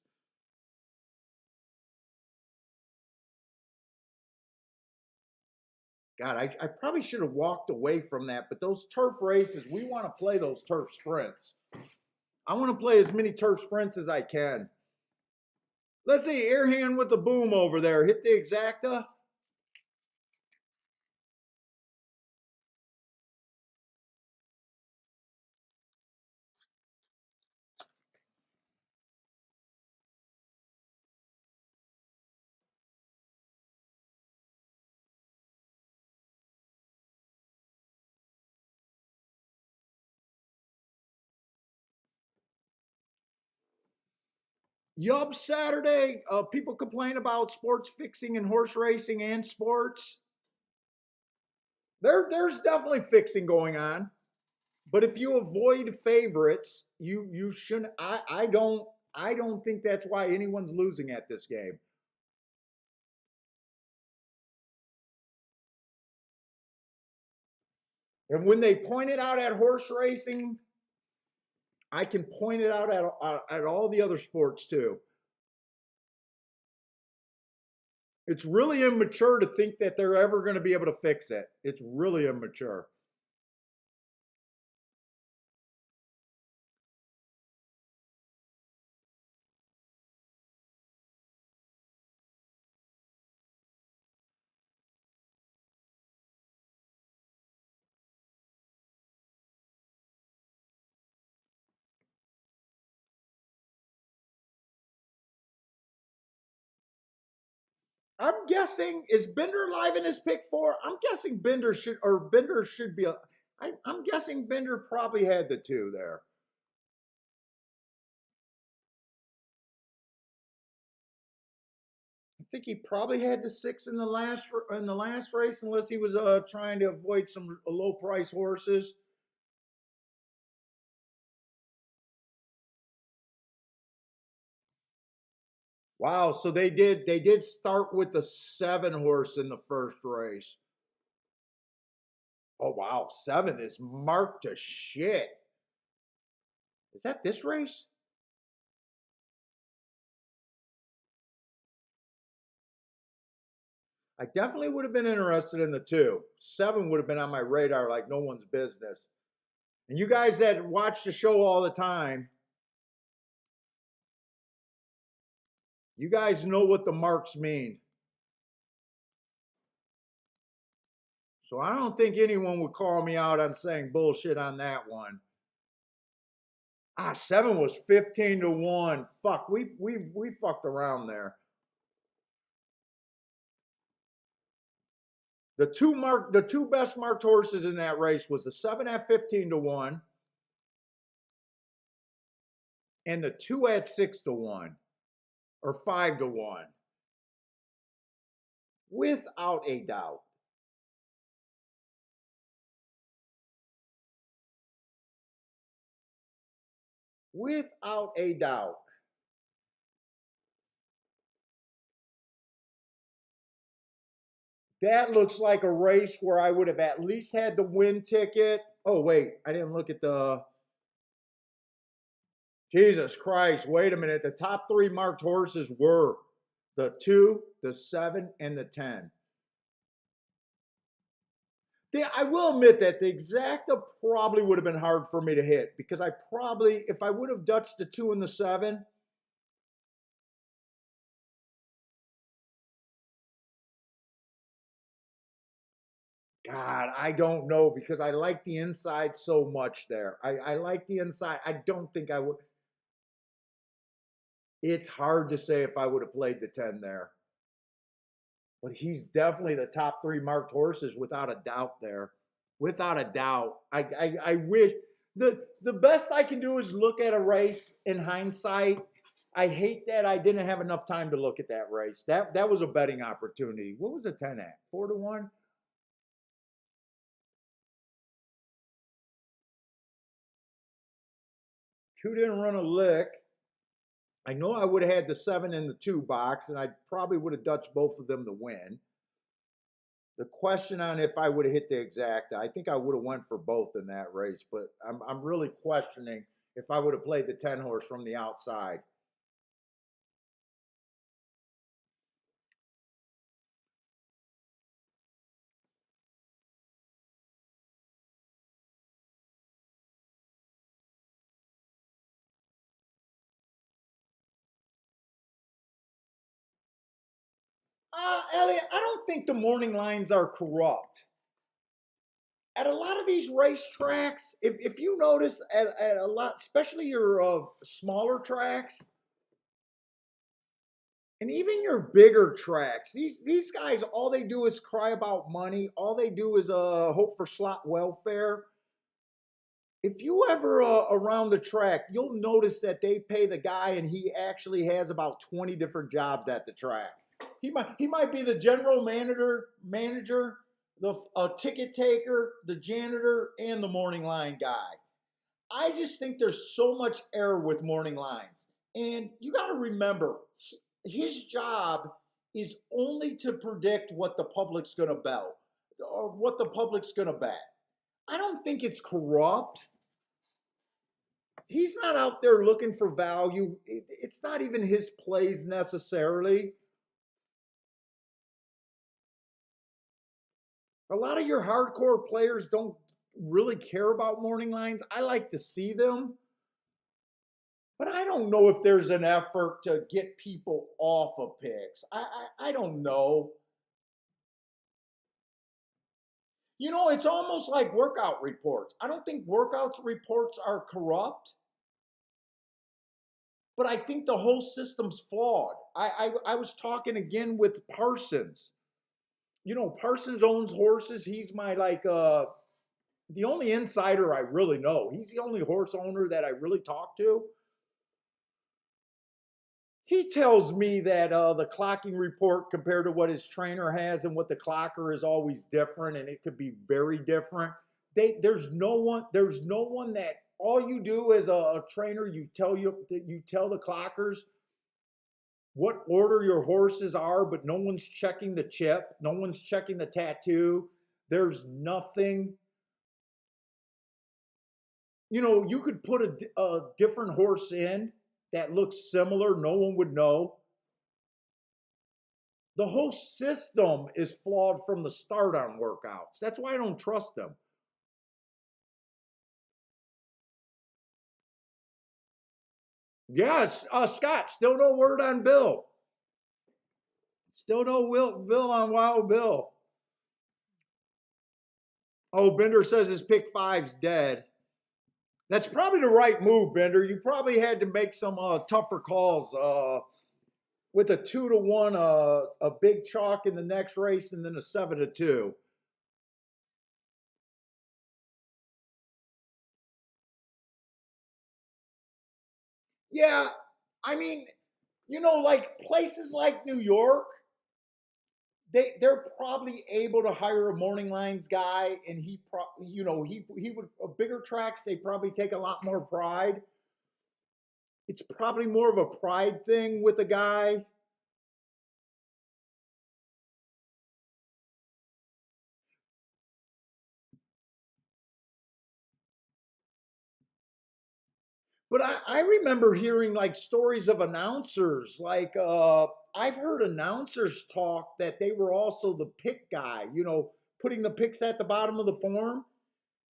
God, I probably should have walked away from that. But those turf races, we want to play those turf sprints. I want to play as many turf sprints as I can. Let's see, Airhand with the boom over there. Hit the exacta. Yup, Saturday. People complain about sports fixing and horse racing and sports. There's definitely fixing going on. But if you avoid favorites, you shouldn't. I don't think that's why anyone's losing at this game. And when they point it out at horse racing, I can point it out at all the other sports too. It's really immature to think that they're ever going to be able to fix it. It's really immature. I'm guessing, is Bender live in his pick four? I'm guessing Bender should be I'm guessing Bender probably had the two there. I think he probably had the six in the last race, unless he was trying to avoid some low price horses. Wow, so they did start with the seven horse in the first race. Oh wow, seven is marked to shit. Is that this race? I definitely would have been interested in the two. Seven would have been on my radar like no one's business. And you guys that watch the show all the time, you guys know what the marks mean. So I don't think anyone would call me out on saying bullshit on that one. Seven was 15-1. Fuck, we fucked around there. The two best marked horses in that race was the seven at 15-1 and the two at 6-1 or 5-1. Without a doubt. Without a doubt. That looks like a race where I would have at least had the win ticket. Oh, wait, I didn't look at the. Jesus Christ, wait a minute. The top three marked horses were the 2, the 7, and the 10. I will admit that the exacta probably would have been hard for me to hit because I probably, if I would have dutched the 2 and the 7, God, I don't know because I like the inside so much there. I like the inside. I don't think I would. It's hard to say if I would have played the 10 there, but he's definitely the top three marked horses without a doubt there. Without a doubt. I wish the best I can do is look at a race in hindsight. I hate that I didn't have enough time to look at that race. That was a betting opportunity. What was the 10 at? 4-1? 2 didn't run a lick. I know I would have had the 7 in the 2 box, and I probably would have dutched both of them to win. The question on if I would have hit the exacta, I think I would have went for both in that race, but I'm really questioning if I would have played the 10 horse from the outside. Elliot, I don't think the morning lines are corrupt. At a lot of these racetracks, if you notice at a lot, especially your smaller tracks, and even your bigger tracks, these guys, all they do is cry about money. All they do is hope for slot welfare. If you ever around the track, you'll notice that they pay the guy, and he actually has about 20 different jobs at the track. He might be the general manager, the ticket taker, the janitor, and the morning line guy. I just think there's so much error with morning lines. And you got to remember, his job is only to predict what the public's going to bet or what the public's going to bet. I don't think it's corrupt. He's not out there looking for value. It's not even his plays necessarily. A lot of your hardcore players don't really care about morning lines. I like to see them, but I don't know if there's an effort to get people off of picks. I don't know. You know, it's almost like workout reports. I don't think workout reports are corrupt, but I think the whole system's flawed. I was talking again with Parsons. You know, Parsons owns horses. He's my the only insider I really know. He's the only horse owner that I really talk to. He tells me that the clocking report compared to what his trainer has and what the clocker is always different, and it could be very different. There's no one that all you do as a trainer, you tell the clockers what order your horses are, but no one's checking the chip, no one's checking the tattoo. There's nothing. You know, you could put a different horse in that looks similar, no one would know. The whole system is flawed from the start on workouts. That's why I don't trust them. Yes, Scott, still no word on Bill. Still no Bill on Wild Bill. Oh, Bender says his pick five's dead. That's probably the right move, Bender. You probably had to make some tougher calls with a 2-1, a big chalk in the next race, and then a 7-2. Yeah, I mean, like places like New York, they're probably able to hire a morning lines guy, and he would bigger tracks. They probably take a lot more pride. It's probably more of a pride thing with a guy. But I remember hearing like stories of announcers. Like I've heard announcers talk that they were also the pick guy, putting the picks at the bottom of the form.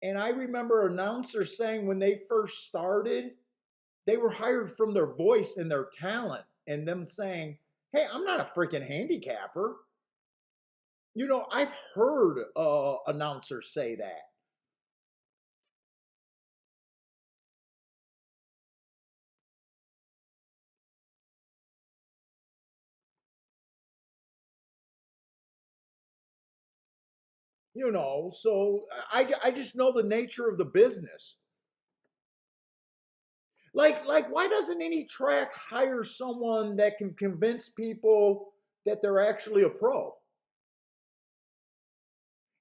And I remember announcers saying when they first started, they were hired from their voice and their talent, and them saying, "Hey, I'm not a freaking handicapper." I've heard announcers say that. So I just know the nature of the business. Like why doesn't any track hire someone that can convince people that they're actually a pro?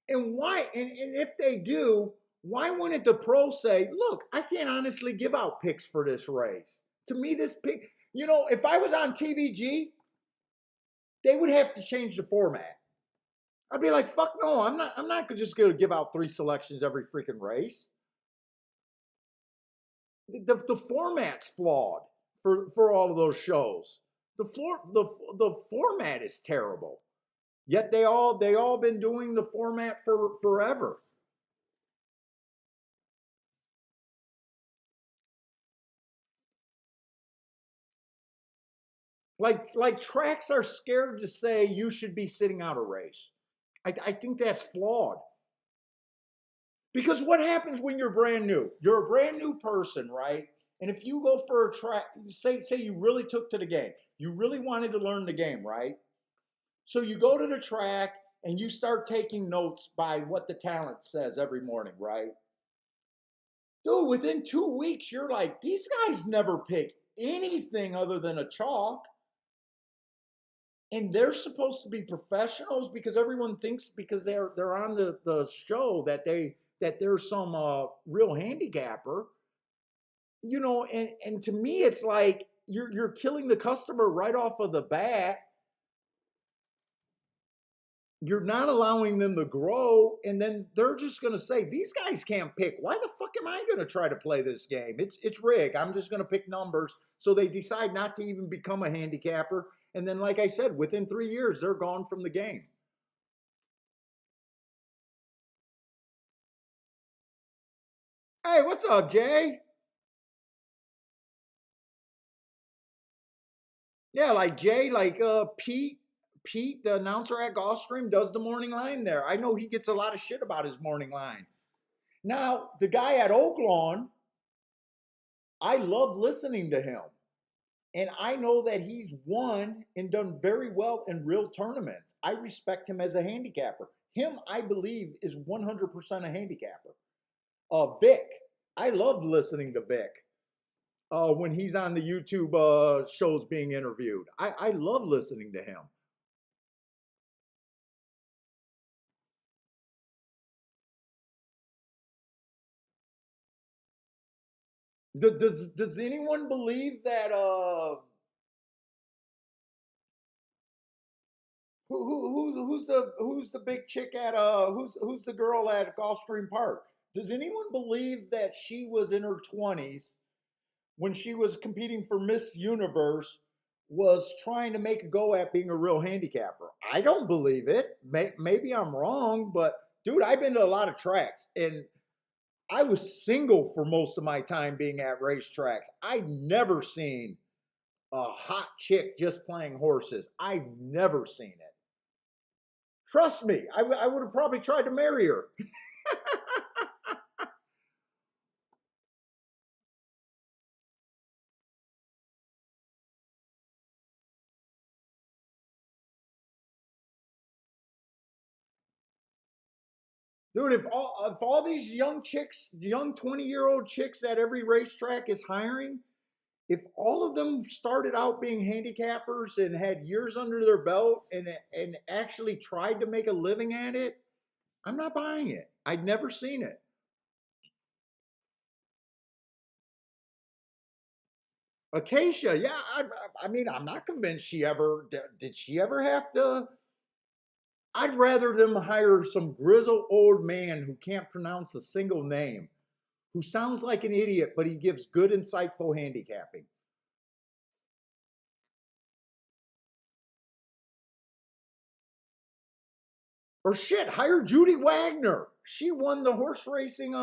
And why and if they do, why wouldn't the pro say, look, I can't honestly give out picks for this race? To me, this pick, if I was on TVG, they would have to change the format. I'd be like, fuck no, I'm not just gonna give out three selections every freaking race. The format's flawed for all of those shows. The format is terrible. Yet they all been doing the format for forever. Like tracks are scared to say you should be sitting out a race. I think that's flawed. Because what happens when you're brand new? You're a brand new person, right? And if you go for a track, say you really took to the game, you really wanted to learn the game, right? So you go to the track and you start taking notes by what the talent says every morning, right? Dude, within 2 weeks, you're like, these guys never pick anything other than a chalk. And they're supposed to be professionals because everyone thinks because they're on the show that they're some real handicapper. And to me it's like you're killing the customer right off of the bat. You're not allowing them to grow, and then they're just going to say these guys can't pick. Why the fuck am I going to try to play this game? It's rigged. I'm just going to pick numbers. So they decide not to even become a handicapper, and then like I said, within 3 years they're gone from the game. Hey, what's up, Jay? Yeah, like Jay, like Pete, the announcer at Gulfstream, does the morning line there. I know he gets a lot of shit about his morning line. Now, the guy at Oaklawn, I love listening to him. And I know that he's won and done very well in real tournaments. I respect him as a handicapper. Him, I believe, is 100% a handicapper. Vic, I love listening to Vic when he's on the YouTube shows being interviewed. I love listening to him. Does anyone believe that who's the big chick at who's the girl at Gulfstream Park? Does anyone believe that she was in her 20s when she was competing for Miss Universe was trying to make a go at being a real handicapper? I don't believe it. Maybe I'm wrong, but dude, I've been to a lot of tracks and I was single for most of my time being at racetracks. I've never seen a hot chick just playing horses. I've never seen it. Trust me, I would have probably tried to marry her. Dude, if all these young chicks, young 20-year-old chicks at every racetrack is hiring, if all of them started out being handicappers and had years under their belt and actually tried to make a living at it, I'm not buying it. I'd never seen it. Acacia, yeah, I mean, I'm not convinced she ever did. She ever have to? I'd rather them hire some grizzled old man who can't pronounce a single name who sounds like an idiot, but he gives good, insightful handicapping. Or shit, hire Judy Wagner. She won the horse racing.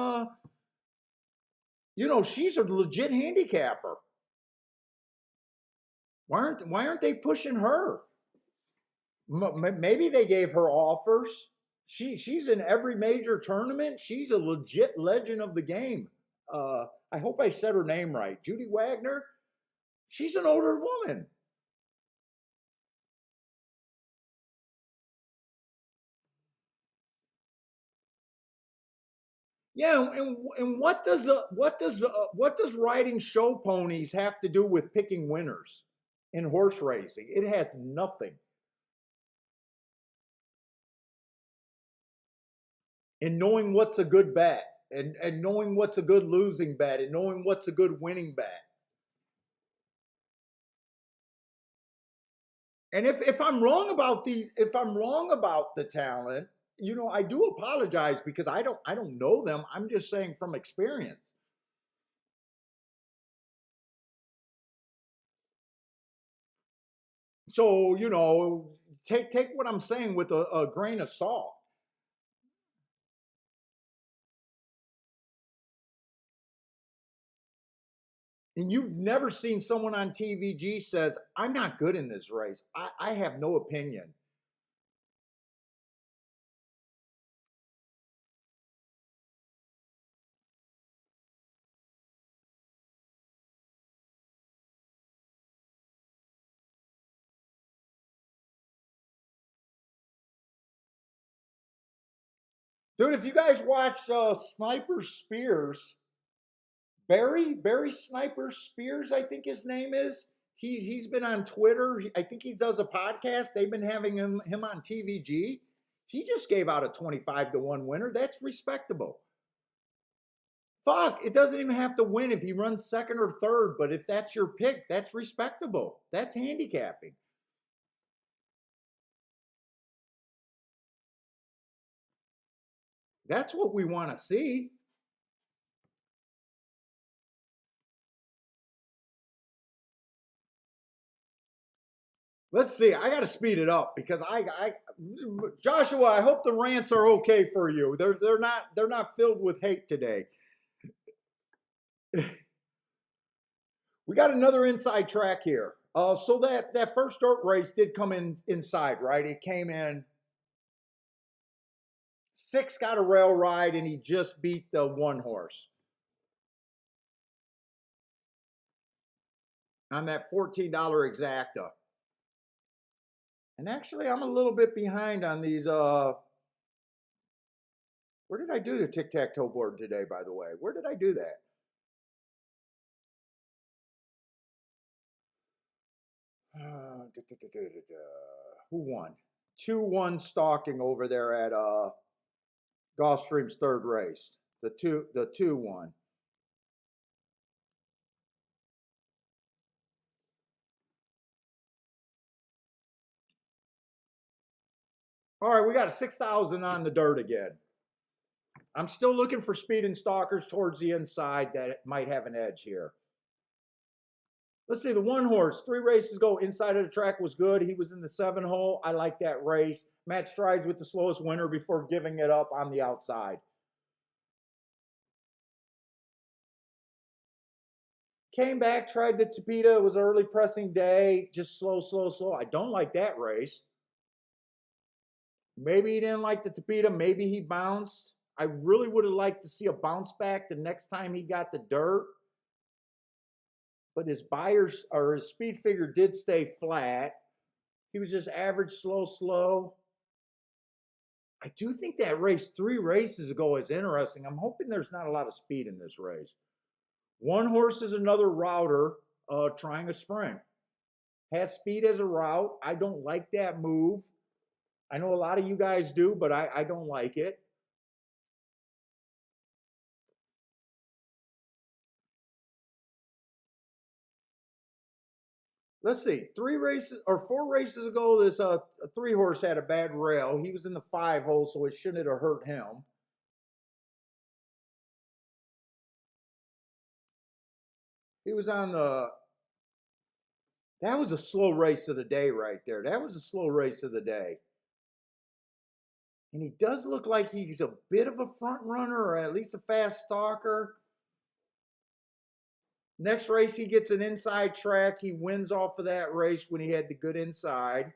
She's a legit handicapper. Why aren't they pushing her? Maybe they gave her offers. She's in every major tournament. She's a legit legend of the game. I hope I said her name right. Judy Wagner. She's an older woman. Yeah, and what does riding show ponies have to do with picking winners in horse racing? It has nothing. And knowing what's a good bet, and knowing what's a good losing bet, and knowing what's a good winning bet. And if I'm wrong about if I'm wrong about the talent, I do apologize because I don't know them. I'm just saying from experience. So, take what I'm saying with a grain of salt. And you've never seen someone on TVG says, I'm not good in this race. I have no opinion. Dude, if you guys watch Sniper Spears, Barry Sniper Spears, I think his name is. He's been on Twitter. I think he does a podcast. They've been having him on TVG. He just gave out a 25-1 winner. That's respectable. Fuck, it doesn't even have to win if he runs second or third, but if that's your pick, that's respectable. That's handicapping. That's what we want to see. Let's see. I got to speed it up because Joshua, I hope the rants are okay for you. They're not filled with hate today. We got another inside track here. So that first dirt race did come in inside, right? It came in. Six got a rail ride and he just beat the one horse on that $14 exacta. And actually, I'm a little bit behind on these. Where did I do the tic tac toe board today? By the way, where did I do that? Who won? 2-1 stalking over there at Gulfstream's third race. The 2-1. All right, we got a 6,000 on the dirt again. I'm still looking for speed and stalkers towards the inside that might have an edge here. Let's see, the one horse, 3 races ago, inside of the track was good. He was in the 7 hole. I like that race. Matt strides with the slowest winner before giving it up on the outside. Came back, tried the Tapita. It was an early pressing day. Just slow, slow, slow. I don't like that race. Maybe he didn't like the Tapita. Maybe he bounced. I really would have liked to see a bounce back the next time he got the dirt. But his buyers or his speed figure did stay flat. He was just average, slow, slow. I do think that race 3 races ago is interesting. I'm hoping there's not a lot of speed in this race. One horse is another router trying a sprint. Has speed as a route. I don't like that move. I know a lot of you guys do, but I don't like it. Let's see, 4 races ago, this 3 horse had a bad rail. He was in the 5 hole, so it shouldn't have hurt him. He was on the. That was a slow race of the day right there. That was a slow race of the day. And he does look like he's a bit of a front runner or at least a fast stalker. Next race, he gets an inside track. He wins off of that race when he had the good inside.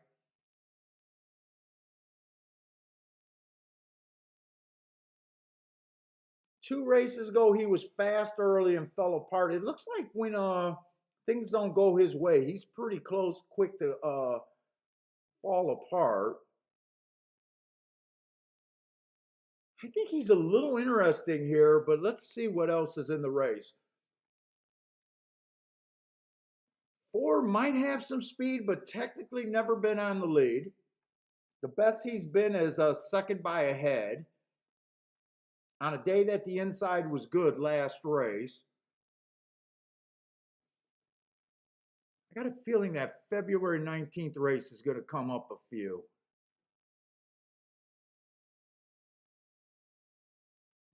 Two races ago, he was fast early and fell apart. It looks like when things don't go his way, he's pretty close, quick to fall apart. I think he's a little interesting here, but let's see what else is in the race. 4 might have some speed, but technically never been on the lead. The best he's been is a second by a head on a day that the inside was good last race. I got a feeling that February 19th race is going to come up a few.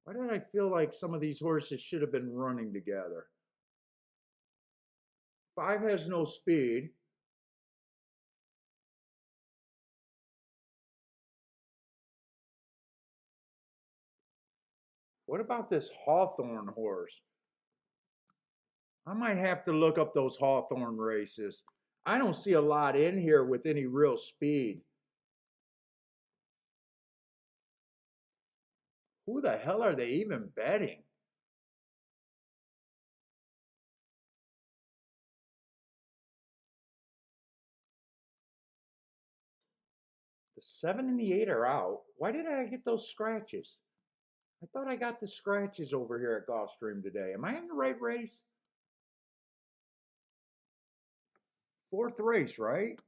Why did I feel like some of these horses should have been running together? 5 has no speed. What about this Hawthorne horse? I might have to look up those Hawthorne races. I don't see a lot in here with any real speed. Who the hell are they even betting? The 7 and the 8 are out. Why did I get those scratches? I thought I got the scratches over here at Gulfstream today. Am I in the right race? 4th race, right?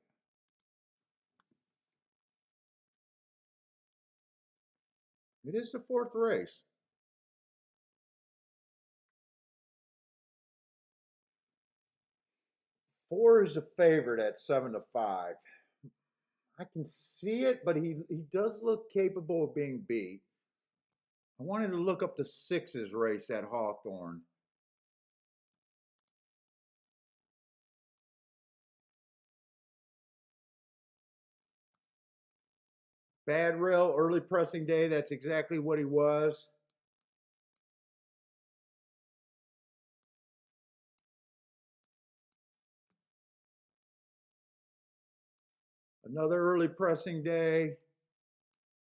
It is the 4th race. 4 is a favorite at 7-5. I can see it, but he does look capable of being beat. I wanted to look up the 6's race at Hawthorne. Bad rail, early pressing day. That's exactly what he was. Another early pressing day.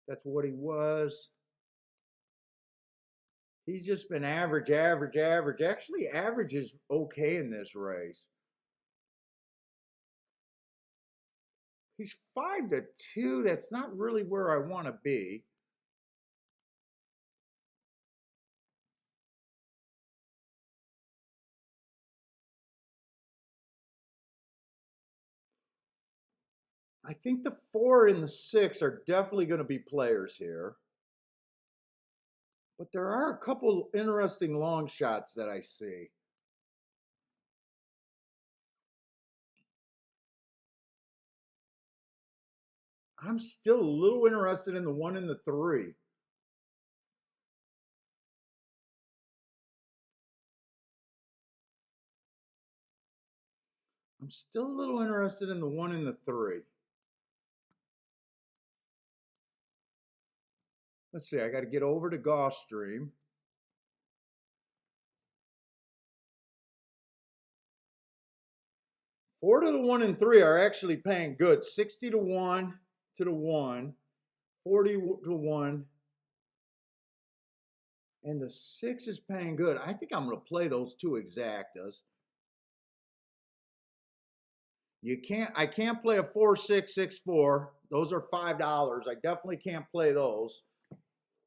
That's what he was. He's just been average, average, average. Actually, average is okay in this race. He's 5-2. That's not really where I want to be. I think the 4 and the 6 are definitely going to be players here. But there are a couple interesting long shots that I see. I'm still a little interested in the 1 and the 3. I'm still a little interested in the 1 and the 3. Let's see, I got to get over to Gulfstream. 4 to the 1 and 3 are actually paying good. 60 to 1 to the 1, 40 to 1. And the 6 is paying good. I think I'm going to play those two exactas. I can't play a 4-6-6-4. Those are $5. I definitely can't play those.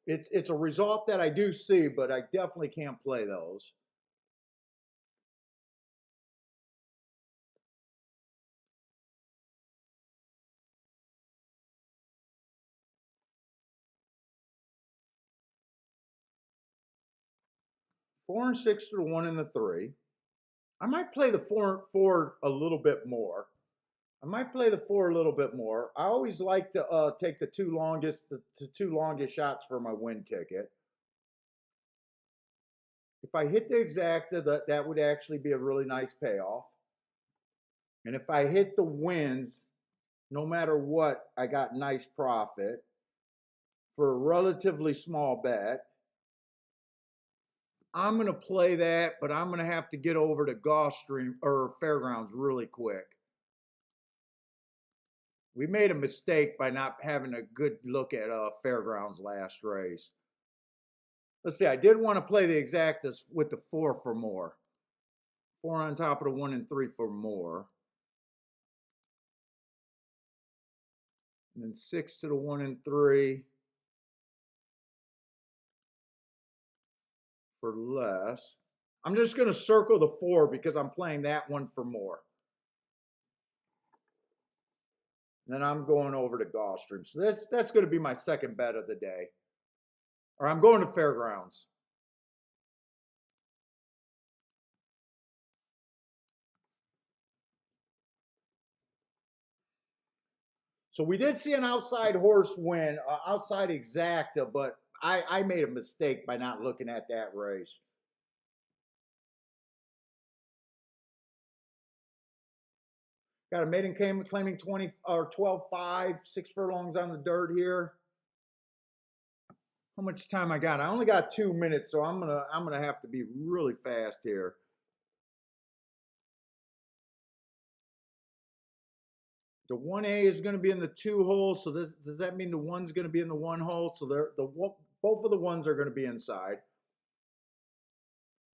It's a result that I do see, but I definitely can't play those. Four and six to the 1 and the 3. I might play the four a little bit more. I might play the 4 a little bit more. I always like to take the two longest shots for my win ticket. If I hit the exacta, that would actually be a really nice payoff. And if I hit the wins, no matter what, I got nice profit for a relatively small bet. I'm going to play that, but I'm going to have to get over to Gulfstream or Fairgrounds really quick. We made a mistake by not having a good look at Fairgrounds last race. Let's see, I did want to play the exactas with the 4 for more. 4 on top of the 1 and 3 for more. And then 6 to the 1 and 3 for less. I'm just going to circle the 4 because I'm playing that one for more. And then I'm going over to Gulfstream. So that's going to be my second bet of the day. Or I'm going to Fairgrounds. So we did see an outside horse win, outside exacta, but I made a mistake by not looking at that race. Got a maiden claiming 20 or 12.5, 6 furlongs on the dirt here. How much time I got? I only got 2 minutes, so I'm gonna have to be really fast here. The 1A is going to be in the 2 hole, so does that mean the 1's going to be in the 1 hole? So both of the 1's are going to be inside.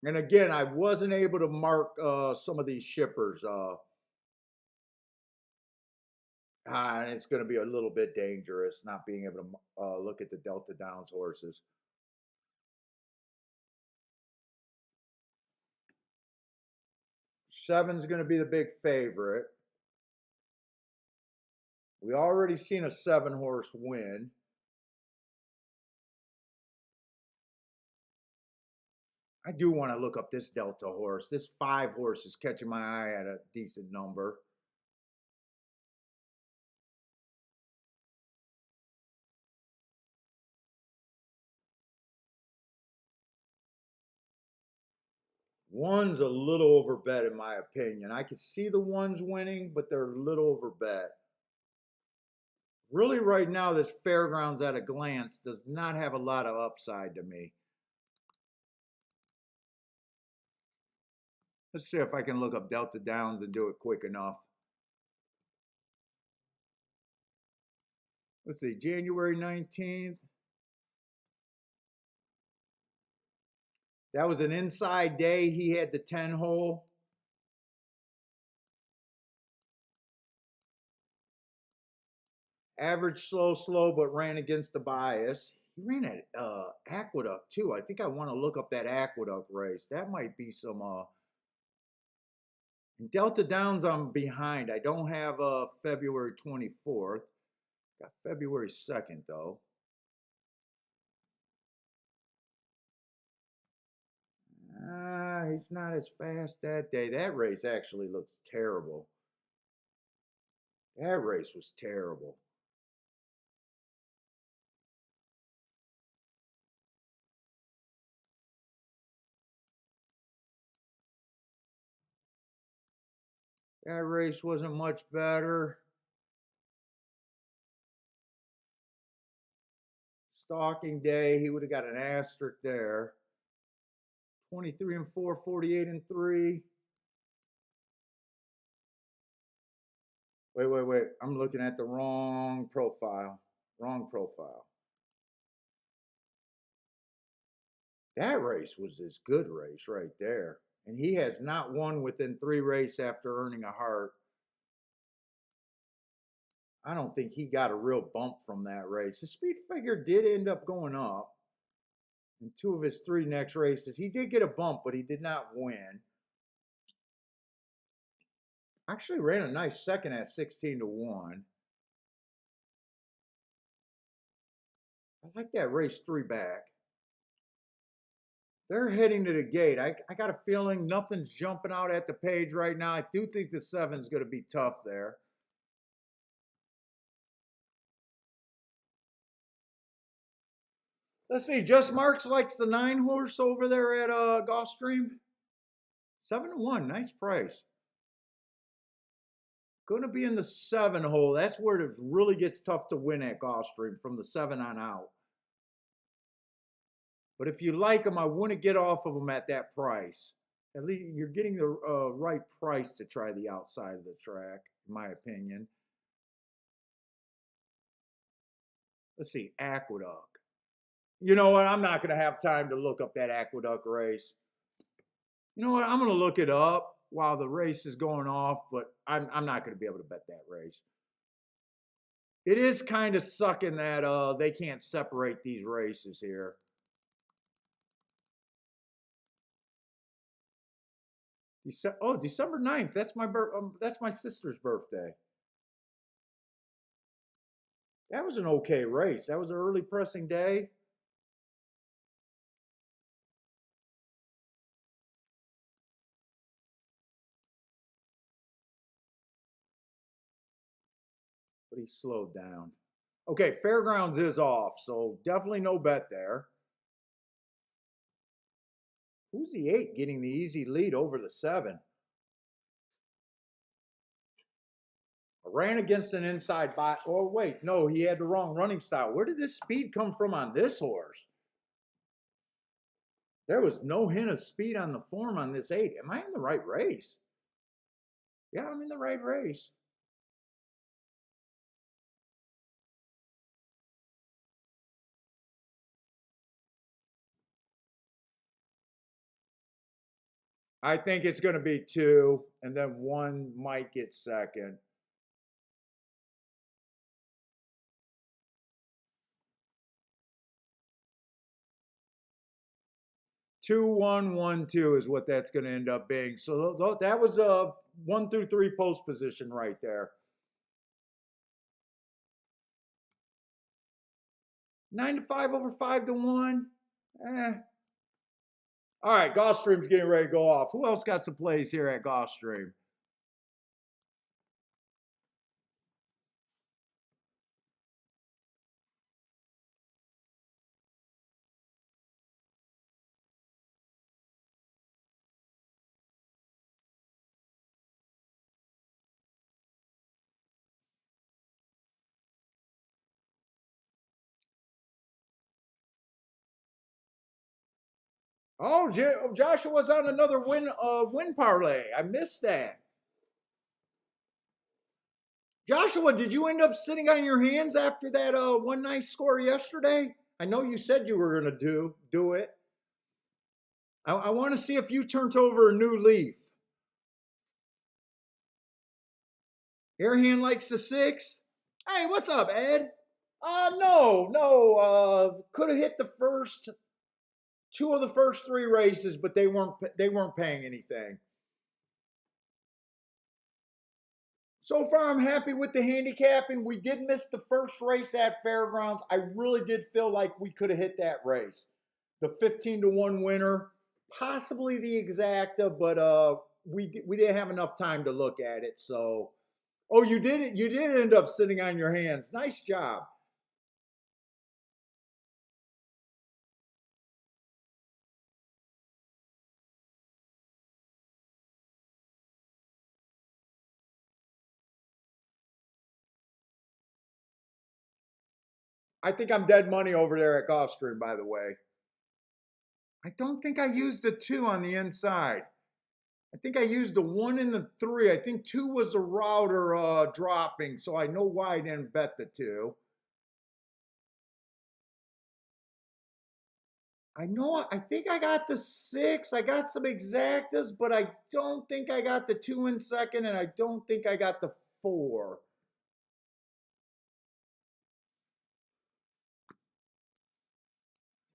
And again, I wasn't able to mark some of these shippers. And it's going to be a little bit dangerous not being able to look at the Delta Downs horses. Seven's going to be the big favorite. We already seen a 7-horse win. I do want to look up this Delta horse. This 5 horse is catching my eye at a decent number. One's a little overbet in my opinion. I could see the 1's winning, but they're a little overbet. Really right now, this Fairgrounds at a glance does not have a lot of upside to me. Let's see if I can look up Delta Downs and do it quick enough. Let's see, January 19th. That was an inside day. He had the 10 hole. Average slow, but ran against the bias. He ran at Aqueduct too. I think I want to look up that Aqueduct race. That might be some Delta Downs I'm behind. I don't have February 24th. Got February 2nd though. He's not as fast that day. That race actually looks terrible. That race was terrible. That race wasn't much better. Stalking day, he would have got an asterisk there. 23 and 4, 48 and 3. Wait. I'm looking at the wrong profile. Wrong profile. That race was his good race right there. And he has not won within 3 races after earning a heart. I don't think he got a real bump from that race. His speed figure did end up going up in 2 of his 3 next races. He did get a bump, but he did not win. Actually ran a nice second at 16 to 1. I like that race 3 back. They're heading to the gate. I got a feeling nothing's jumping out at the page right now. I do think the 7's going to be tough there. Let's see. Just Marks likes the 9 horse over there at Gulfstream. 7-1, nice price. Going to be in the 7 hole. That's where it really gets tough to win at Gulfstream from the 7 on out. But if you like them, I wouldn't get off of them at that price. At least you're getting the right price to try the outside of the track, in my opinion. Let's see, Aqueduct. You know what? I'm not going to have time to look up that Aqueduct race. You know what? I'm going to look it up while the race is going off, but I'm not going to be able to bet that race. It is kind of sucking that they can't separate these races here. December 9th. That's my sister's birthday. That was an okay race. That was an early pressing day. But he slowed down. Okay, Fairgrounds is off, so definitely no bet there. Who's the 8 getting the easy lead over the 7? I ran against an inside by. Oh, wait, no, he had the wrong running style. Where did this speed come from on this horse? There was no hint of speed on the form on this 8. Am I in the right race? Yeah, I'm in the right race. I think it's going to be 2, and then 1 might get second. Two, 1, 1, 2 is what that's going to end up being. So that was a 1 through 3 post position right there. 9-5 over 5-1. Eh. All right, Gulfstream's getting ready to go off. Who else got some plays here at Gulfstream? Oh, Joshua's on another win parlay. I missed that. Joshua, did you end up sitting on your hands after that one nice score yesterday? I know you said you were going to do it. I want to see if you turned over a new leaf. Airhand likes the 6. Hey, what's up, Ed? No. Could have hit the first 2 of the first 3 races, but they weren't paying anything. So far, I'm happy with the handicapping. We did miss the first race at Fairgrounds. I really did feel like we could have hit that race. The 15-1 winner, possibly the exacta, but we didn't have enough time to look at it. So, oh, you did it. You did end up sitting on your hands. Nice job. I think I'm dead money over there at Gulfstream, by the way. I don't think I used the 2 on the inside. I think I used the 1 and the 3. I think 2 was a router dropping, so I know why I didn't bet the 2. I think I got the 6. I got some exactas, but I don't think I got the 2 in second, and I don't think I got the 4.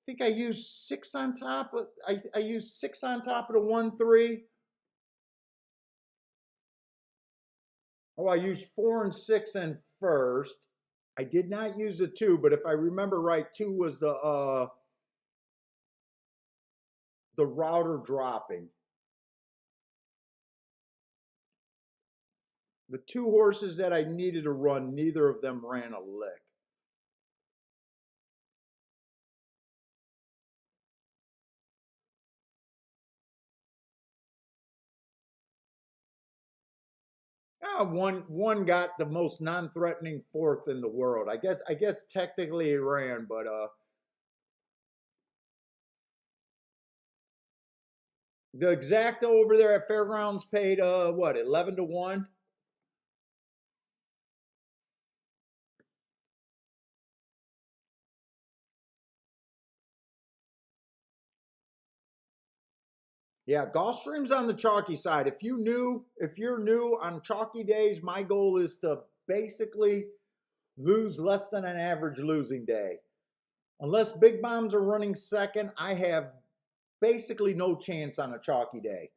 I think I used 6 on top of I used 6 on top of the 1-3. Oh, I used 4 and 6 in first. I did not use the 2, but if I remember right, 2 was the router dropping. The 2 horses that I needed to run, neither of them ran a lick. One got the most non-threatening fourth in the world. I guess technically he ran, but the exacta over there at Fairgrounds paid what, 11 to 1. Yeah, Gulfstream's on the chalky side. If you're new on chalky days, my goal is to basically lose less than an average losing day. Unless big bombs are running second, I have basically no chance on a chalky day.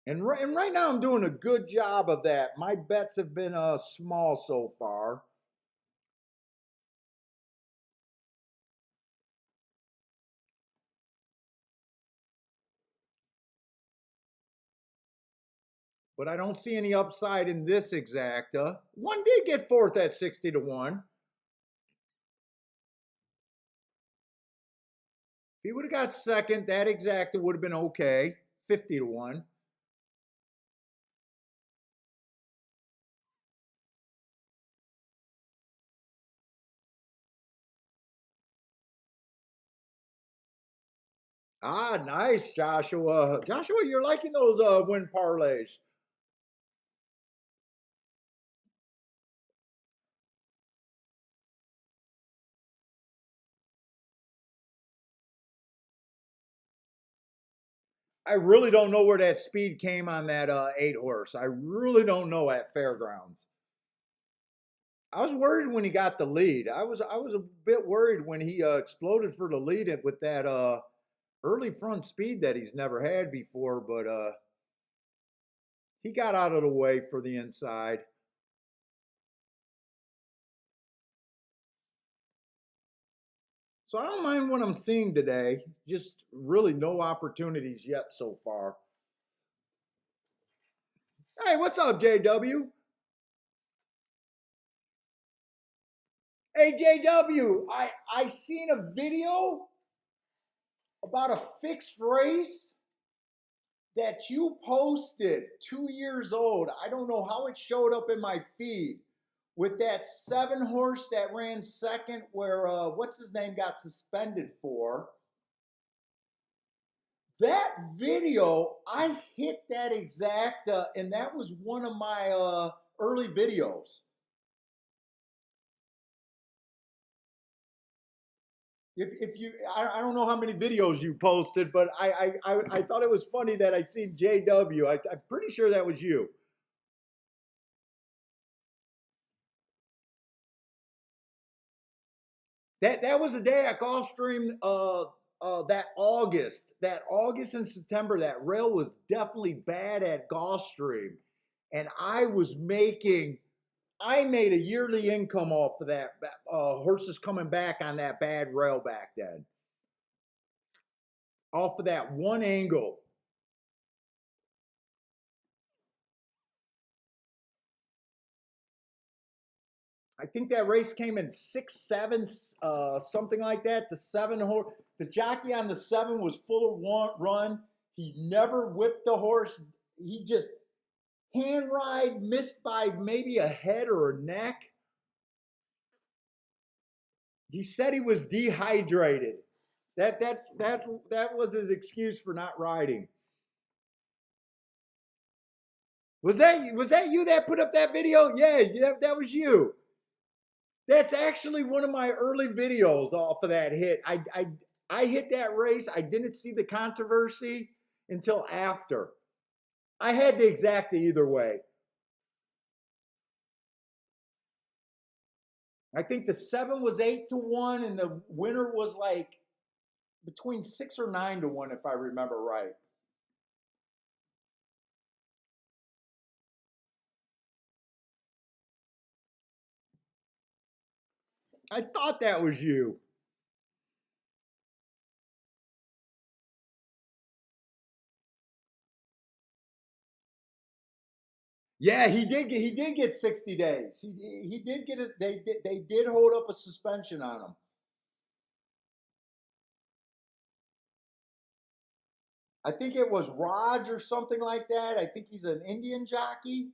And right now I'm doing a good job of that. My bets have been small so far. But I don't see any upside in this exacta. One did get fourth at 60 to 1. If he would have got second, that exacta would have been okay, 50 to 1. Ah, nice, Joshua. Joshua, you're liking those win parlays. I really don't know where that speed came on that 8 horse. I really don't know at Fairgrounds. I was worried when he got the lead. I was a bit worried when he exploded for the lead with that early front speed that he's never had before, but he got out of the way for the inside. So I don't mind what I'm seeing today. Just really no opportunities yet so far. Hey, what's up, JW? Hey, JW, I seen a video about a fixed race that you posted 2 years old. I don't know how it showed up in my feed with that 7 horse that ran second, where what's his name got suspended for. That video, I hit that exacta, and that was one of my early videos. If you, I don't know how many videos you posted, but I thought it was funny that I seen JW. I'm pretty sure that was you. That was a day at Gulfstream. That August and September, that rail was definitely bad at Gulfstream, and I made a yearly income off of that horses coming back on that bad rail back then, off of that one angle. I think that race came in 6-7, something like that. The jockey on the 7 was full of run. He never whipped the horse. He just hand ride, missed by maybe a head or a neck. He said he was dehydrated. That was his excuse for not riding. Was that you that put up that video? Yeah, that was you. That's actually one of my early videos off of that hit. I hit that race. I didn't see the controversy until after. I had the exacta either way. I think the 7 was 8 to 1, and the winner was like between 6 or 9 to 1, if I remember right. I thought that was you. Yeah, he did get 60 days. He did get it. They did hold up a suspension on him. I think it was Raj or something like that. I think he's an Indian jockey.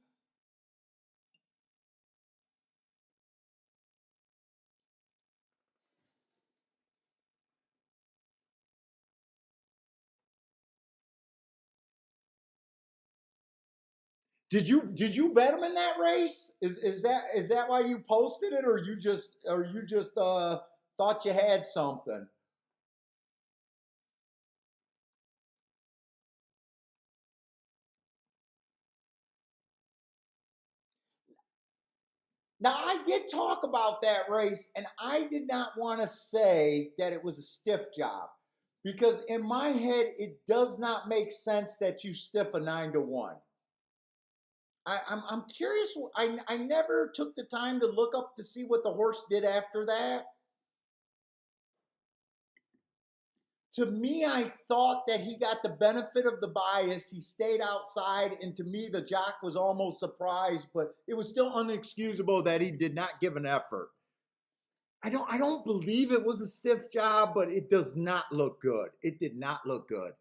Did you bet him in that race? Is that why you posted it, or you just thought you had something? Now I did talk about that race, and I did not want to say that it was a stiff job because in my head it does not make sense that you stiff a 9-1. I'm curious. I never took the time to look up to see what the horse did after that. To me, I thought that he got the benefit of the bias. He stayed outside, and to me, the jock was almost surprised, but it was still unexcusable that he did not give an effort. I don't believe it was a stiff job, but it does not look good. It did not look good.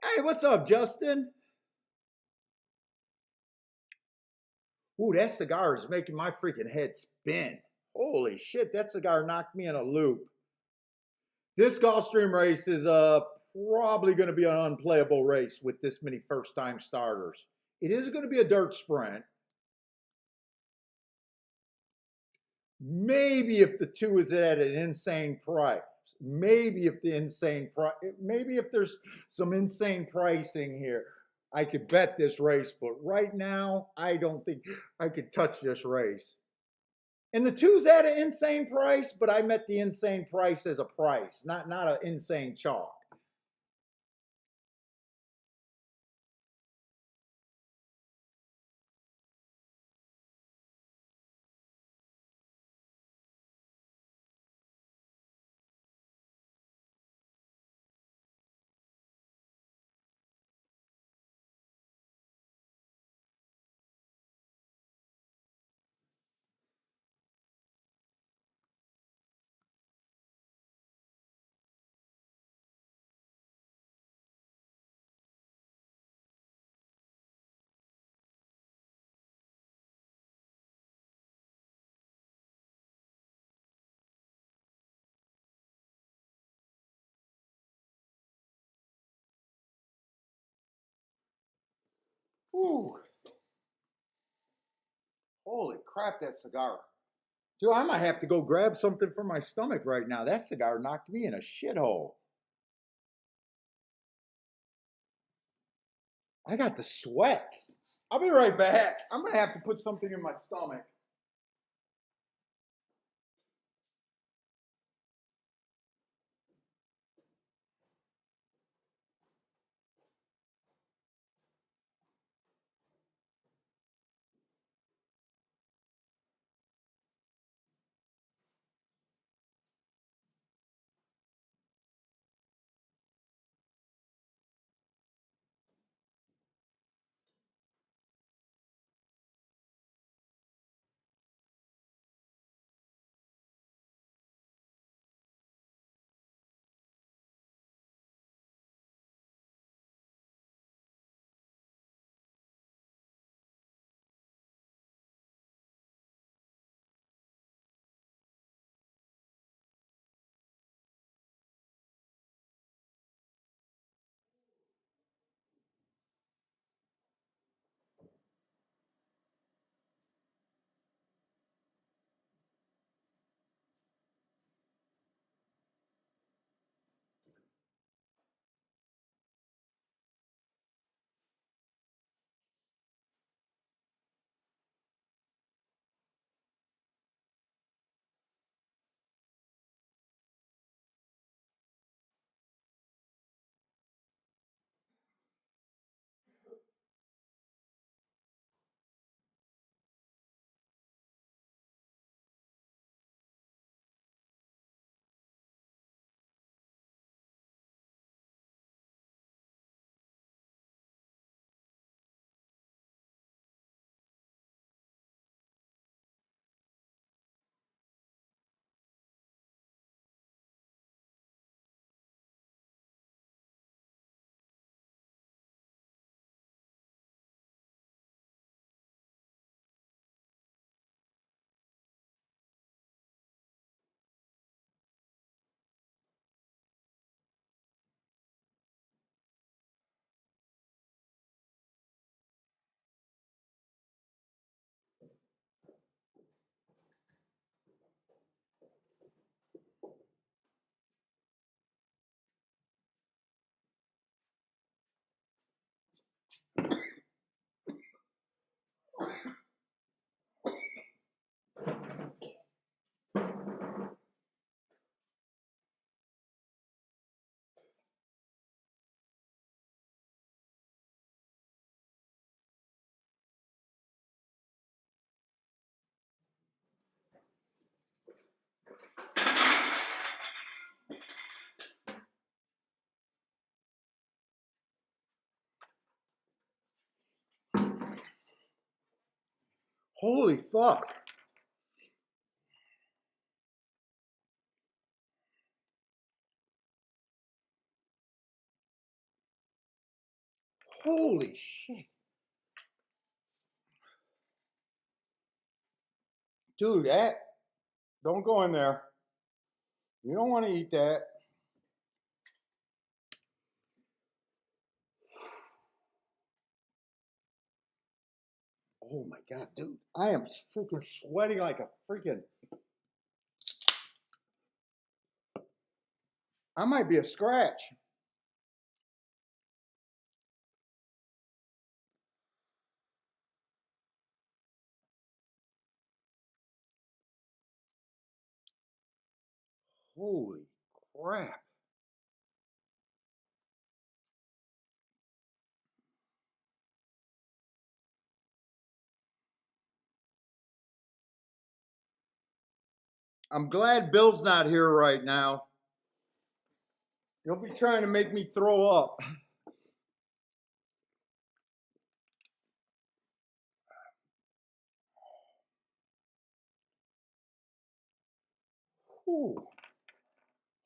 Hey, what's up, Justin? Ooh, that cigar is making my freaking head spin. Holy shit, that cigar knocked me in a loop. This Gulfstream race is probably going to be an unplayable race with this many first time starters. It is going to be a dirt sprint. Maybe if the two is at an insane price. Maybe if the insane price, maybe if there's some insane pricing here, I could bet this race. But right now, I don't think I could touch this race. And the two's at an insane price, but I met the insane price as a price, not an insane chalk. Whew. Holy crap, that cigar. Dude, I might have to go grab something for my stomach right now. That cigar knocked me in a shithole. I got the sweats. I'll be right back. I'm going to have to put something in my stomach. Holy fuck. Holy shit. Dude, that, don't go in there. You don't want to eat that. Oh my God, dude. I am freaking sweating like a freaking. I might be a scratch. Holy crap. I'm glad Bill's not here right now. He'll be trying to make me throw up. Ooh.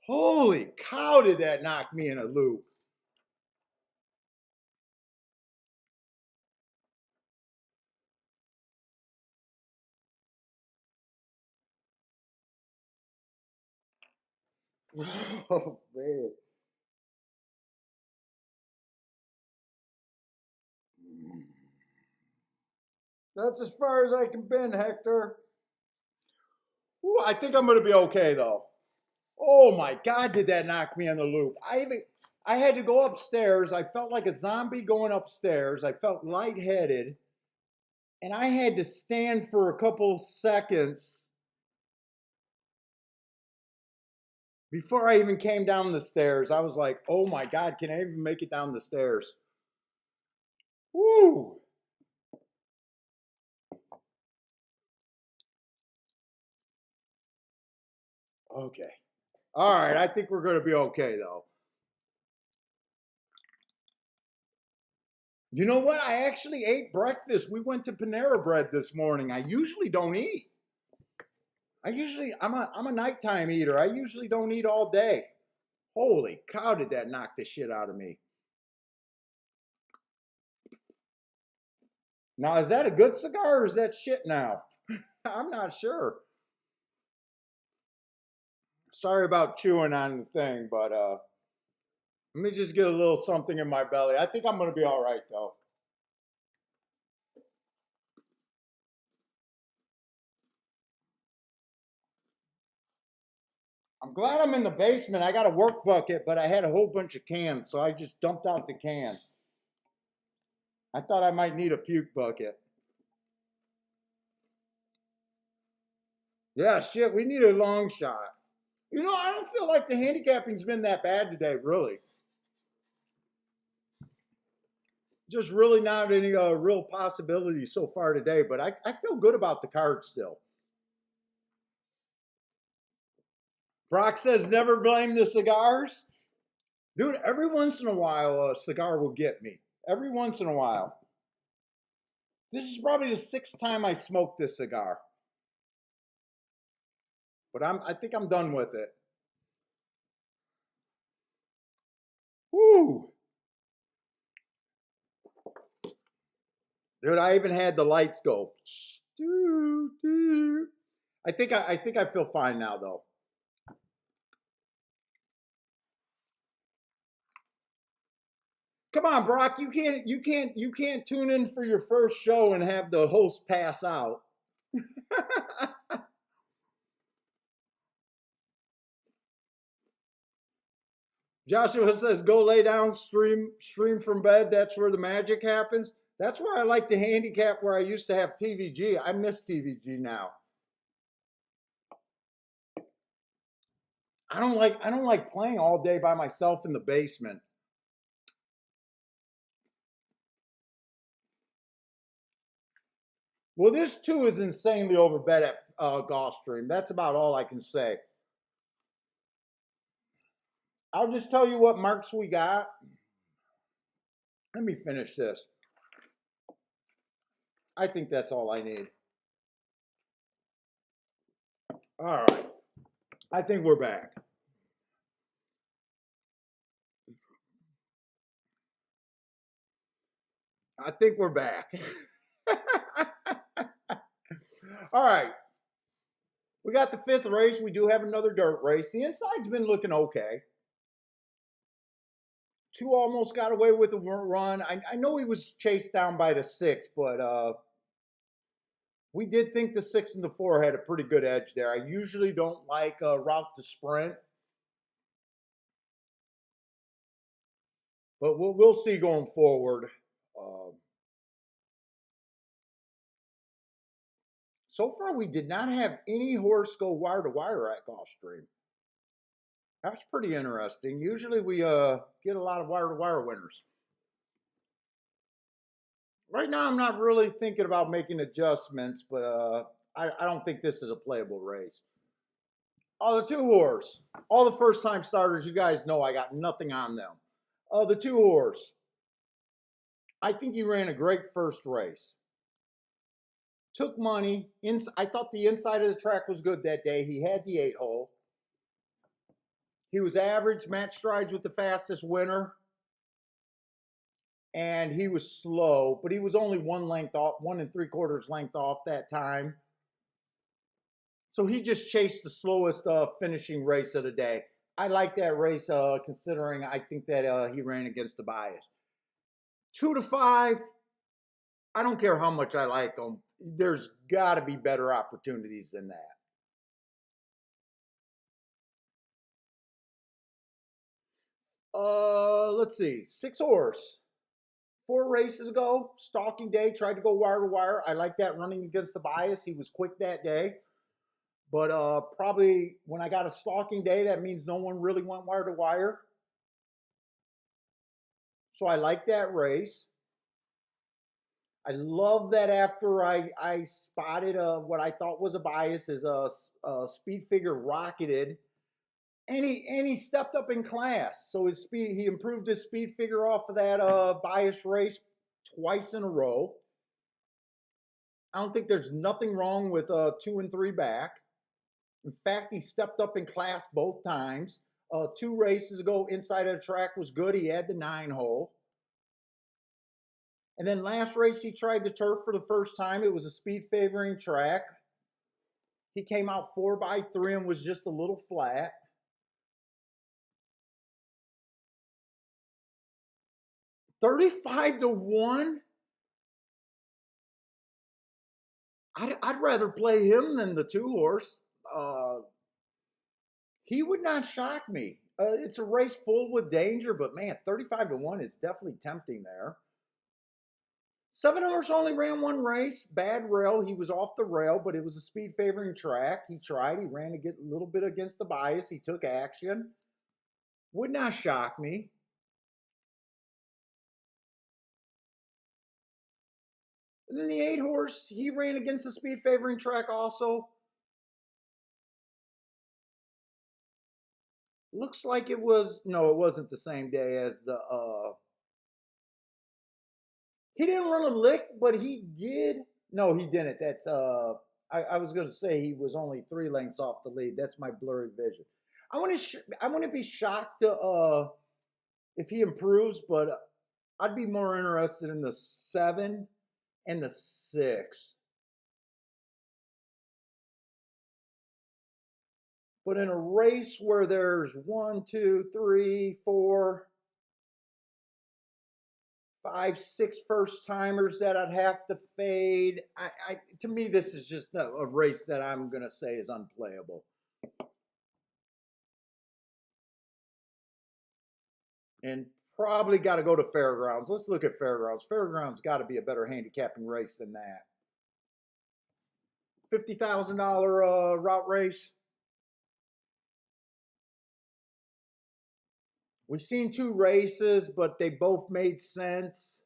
Holy cow, did that knock me in a loop. Oh, man. That's as far as I can bend, Hector. Ooh, I think I'm going to be okay, though. Oh, my God, did that knock me in the loop. I had to go upstairs. I felt like a zombie going upstairs. I felt lightheaded. And I had to stand for a couple seconds before I even came down the stairs. I was like, oh my God, can I even make it down the stairs? Woo! Okay. All right, I think we're going to be okay though. You know what? I actually ate breakfast. We went to Panera Bread this morning. I usually don't eat. I'm a nighttime eater. I usually don't eat all day. Holy cow, did that knock the shit out of me. Now, is that a good cigar or is that shit now? I'm not sure. Sorry about chewing on the thing, but let me just get a little something in my belly. I think I'm going to be all right though. I'm glad I'm in the basement. I got a work bucket, but I had a whole bunch of cans, so I just dumped out the can. I thought I might need a puke bucket. Yeah, shit, we need a long shot. You know, I don't feel like the handicapping's been that bad today, really. Just really not any real possibilities so far today, but I feel good about the card still. Brock says never blame the cigars. Dude, every once in a while, a cigar will get me. Every once in a while. This is probably the sixth time I smoked this cigar. But I think I'm done with it. Woo! Dude, I even had the lights go. I think I feel fine now though. Come on, Brock, you can't tune in for your first show and have the host pass out. Joshua says, "Go lay down, stream from bed. That's where the magic happens." That's where I like to handicap where I used to have TVG. I miss TVG now. I don't like playing all day by myself in the basement. Well, this too is insanely overbet at Gulfstream. That's about all I can say. I'll just tell you what marks we got. Let me finish this. I think that's all I need. All right. I think we're back. I think we're back. All right. We got the fifth race. We do have another dirt race. The inside's been looking okay. Two almost got away with a run. I know he was chased down by the six, but we did think the six and the four had a pretty good edge there. I usually don't like a route to sprint, but we'll see going forward. So far, we did not have any horse go wire to wire at Gulfstream. That's pretty interesting. Usually we get a lot of wire to wire winners. Right now, I'm not really thinking about making adjustments, but I don't think this is a playable race. Oh, the two horse. All the first time starters, you guys know I got nothing on them. The two horse. I think he ran a great first race. Took money. I thought the inside of the track was good that day. He had the 8-hole. He was average. Match strides with the fastest winner. And he was slow, but he was only 1 3/4 length off that time. So he just chased the slowest finishing race of the day. I like that race considering I think that he ran against the bias. 2 to 5, I don't care how much I like him. There's got to be better opportunities than that. Let's see. 6 horse. 4 races ago, stalking day, tried to go wire to wire. I like that running against the bias. He was quick that day. But probably when I got a stalking day, that means no one really went wire to wire. So I like that race. I love that after I spotted what I thought was a bias is a speed figure rocketed. And he stepped up in class. So he improved his speed figure off of that bias race twice in a row. I don't think there's nothing wrong with 2 and 3 back. In fact, he stepped up in class both times. 2 races ago, inside of the track was good. He had the 9-hole. And then last race, he tried the turf for the first time. It was a speed favoring track. He came out 4x3 and was just a little flat. $35-1. I'd rather play him than the 2 horse. He would not shock me. It's a race full with danger, but man, 35-1 is definitely tempting there. 7 horse only ran 1 race. Bad rail. He was off the rail, but it was a speed favoring track. He tried. He ran a little bit against the bias. He took action. Would not shock me. And then the 8 horse, he ran against the speed favoring track also. Looks like it wasn't the same day as the he didn't run a lick, but he did. No, he didn't. That's I was going to say he was only 3 lengths off the lead. That's my blurry vision. I want to be shocked to if he improves, but I'd be more interested in the 7 and the 6. But in a race where there's 1, 2, 3, 4, 5, 6 first timers that I'd have to fade, to me this is just a race that I'm gonna say is unplayable. And Probably got to go to Fairgrounds. Let's look at Fairgrounds. Fairgrounds got to be a better handicapping race than that. $50,000 route race. We've seen two races, but they both made sense.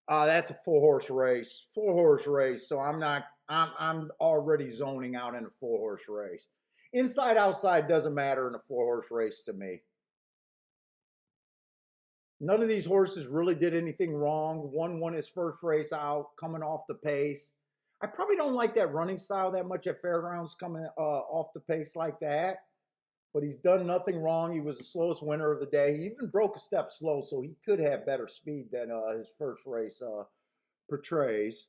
That's a four horse race. Four horse race. So I'm not. I'm already zoning out in a four horse race. Inside outside doesn't matter in a four horse race to me. None of these horses really did anything wrong. One won his first race out, coming off the pace. I probably don't like that running style that much at Fairgrounds, coming off the pace like that. But he's done nothing wrong. He was the slowest winner of the day. He even broke a step slow, so he could have better speed than his first race portrays.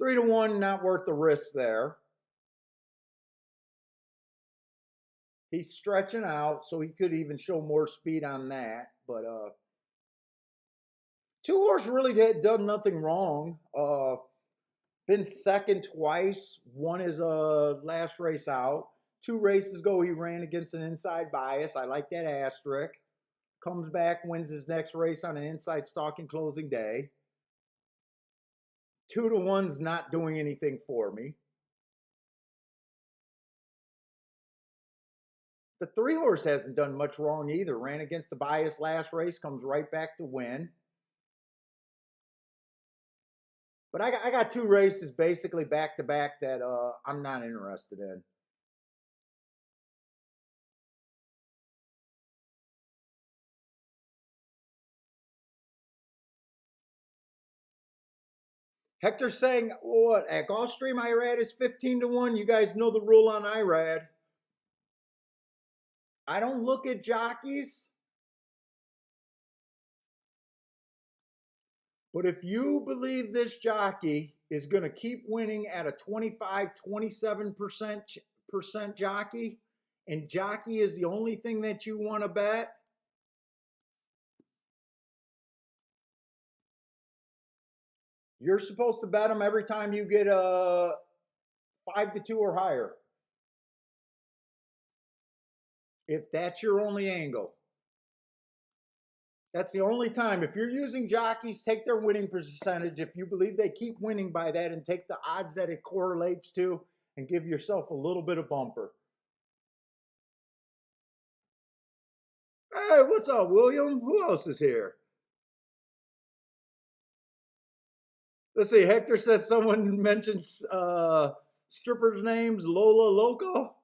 3-1, not worth the risk there. He's stretching out, so he could even show more speed on that. But two horse really done nothing wrong. Been second twice. Won his last race out. 2 races ago, he ran against an inside bias. I like that asterisk. Comes back, wins his next race on an inside stalking closing day. 2-1's not doing anything for me. The 3 horse hasn't done much wrong either. Ran against the bias last race, comes right back to win. But I got 2 races basically back to back that I'm not interested in. Hector's saying, what, at Gulfstream IRAD is 15-1. You guys know the rule on IRAD. I don't look at jockeys. But if you believe this jockey is going to keep winning at a 25-27% jockey, and jockey is the only thing that you want to bet, you're supposed to bet them every time you get a 5-2 or higher. If that's your only angle. That's the only time. If you're using jockeys, take their winning percentage. If you believe they keep winning by that, and take the odds that it correlates to, and give yourself a little bit of bumper. Hey, what's up, William? Who else is here? Let's see. Hector says someone mentions strippers' names. Lola Loco.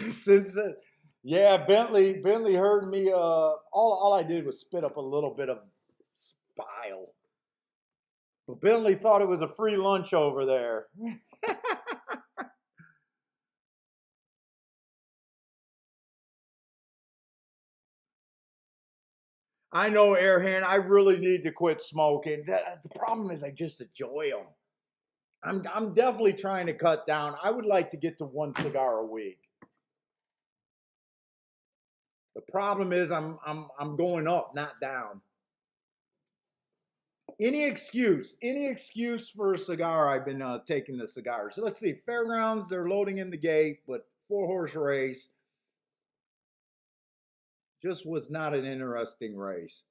Since yeah, Bentley heard me. All I did was spit up a little bit of bile, but Bentley thought it was a free lunch over there. I know, Airhand. I really need to quit smoking. The problem is I just enjoy them. I'm definitely trying to cut down. I would like to get to 1 cigar a week. The problem is I'm going up, not down. Any excuse for a cigar. I've been taking the cigars. So let's see. Fairgrounds, they're loading in the gate, but 4 horse race just was not an interesting race.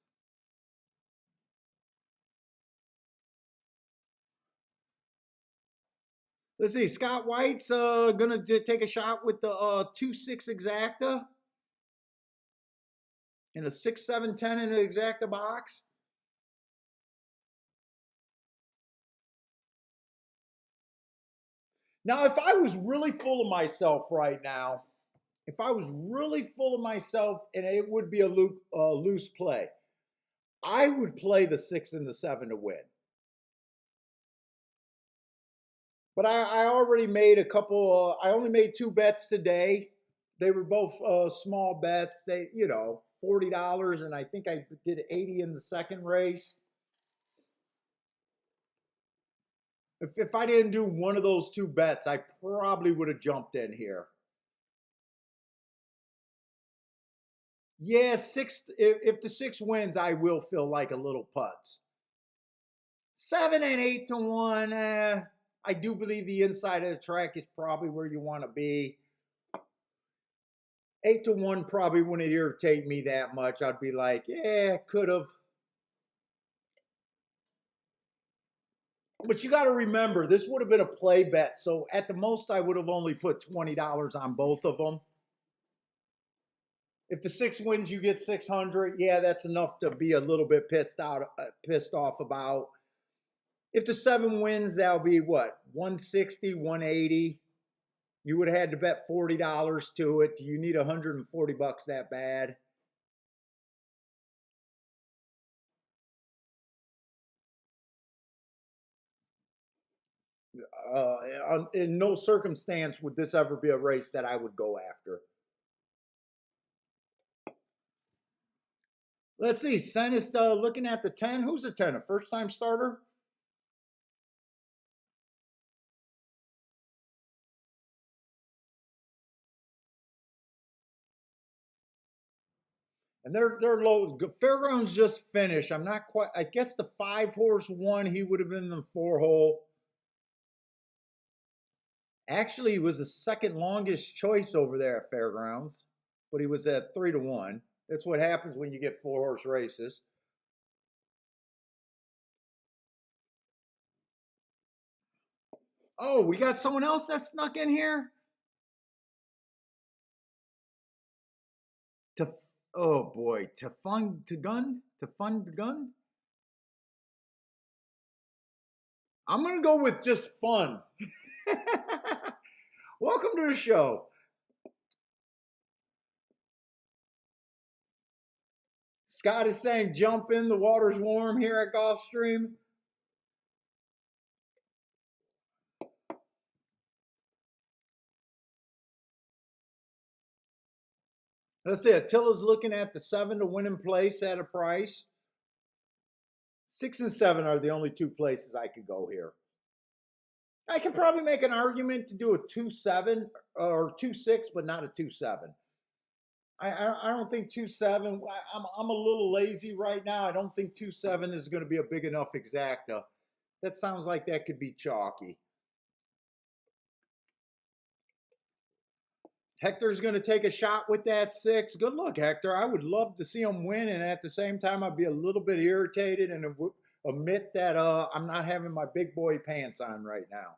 Let's see. Scott White's gonna take a shot with the 2-6 exacta and a 6-7-10 in an exacta box. Now, if I was really full of myself right now, if I was really full of myself and it would be a loose play, I would play the 6 and the 7 to win. But I already made a couple. I only made 2 bets today. They were both small bets. They, $40, and I think I did 80 in the second race. If I didn't do one of those two bets, I probably would have jumped in here. Yeah, six. If the six wins, I will feel like a little putz. 7 and 8 to 1. I do believe the inside of the track is probably where you want to be. 8 to 1 probably wouldn't irritate me that much. I'd be like, yeah, could have. But you got to remember, this would have been a play bet. So at the most, I would have only put $20 on both of them. If the six wins, you get 600. Yeah, that's enough to be a little bit pissed off about. If the seven wins, that'll be what, 160, 180. You would have had to bet $40 to it. Do you need 140 bucks that bad? In no circumstance would this ever be a race that I would go after. Let's see. Sen is looking at the 10. Who's a 10? A first-time starter? And they're low. Fairgrounds just finished. I'm not quite. I guess the 5-horse won. He would have been in the 4-hole. Actually, he was the second longest choice over there at Fairgrounds, but he was at 3 to 1. That's what happens when you get 4-horse races. Oh, we got someone else that snuck in here. To oh boy, to fund to gun to fund the gun. I'm gonna go with just fun. Welcome to the show. Scott is saying, jump in, the water's warm here at Gulfstream. Let's see, Attila's looking at the 7 to win in place at a price. 6 and 7 are the only two places I could go here. I could probably make an argument to do a 2-7 or 2-6, but not a 2-7. I don't think 2-7. I'm a little lazy right now. I don't think 2-7 is going to be a big enough exacta. That sounds like that could be chalky. Hector's going to take a shot with that 6. Good luck, Hector. I would love to see him win, and at the same time, I'd be a little bit irritated and admit that I'm not having my big boy pants on right now.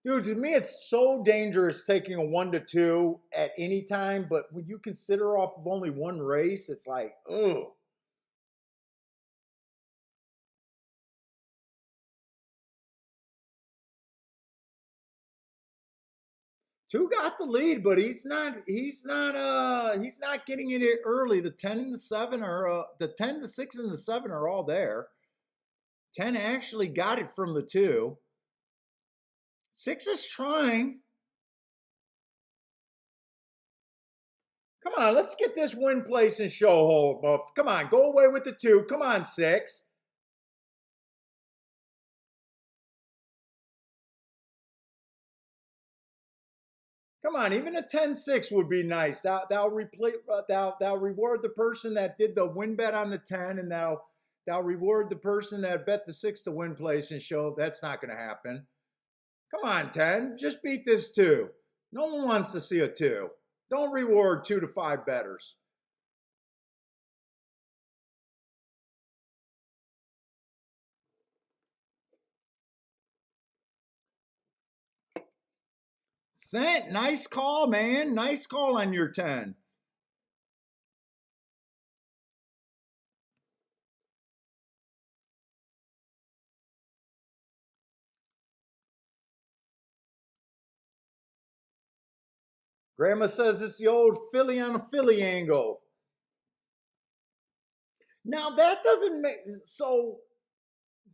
Dude, to me, it's so dangerous taking a 1 to 2 at any time, but when you consider off of only one race, it's like, ugh. Two got the lead, but he's not getting it early. The 10 and the 7 are the 10, the 6 and the 7 are all there. 10 actually got it from the 2. 6 is trying. Come on, let's get this win place and show home. Come on, go away with the 2. Come on, 6. Come on, even a 10-6 would be nice. That'll reward the person that did the win bet on the 10, and that'll reward the person that bet the 6 to win place and show that's not going to happen. Come on, 10. Just beat this 2. No one wants to see a 2. Don't reward 2 to 5 bettors. Cent, nice call, man. Nice call on your 10. Grandma says it's the old Philly on a Philly angle. Now that doesn't make so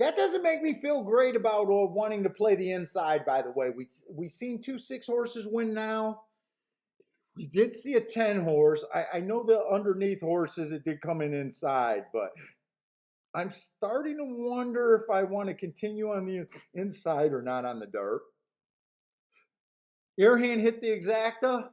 that doesn't make me feel great about wanting to play the inside. By the way, we seen 2 6 horses win now. We did see a 10 horse. I know the underneath horses it did come in inside, but I'm starting to wonder if I want to continue on the inside or not on the dirt. Your hand hit the exacta.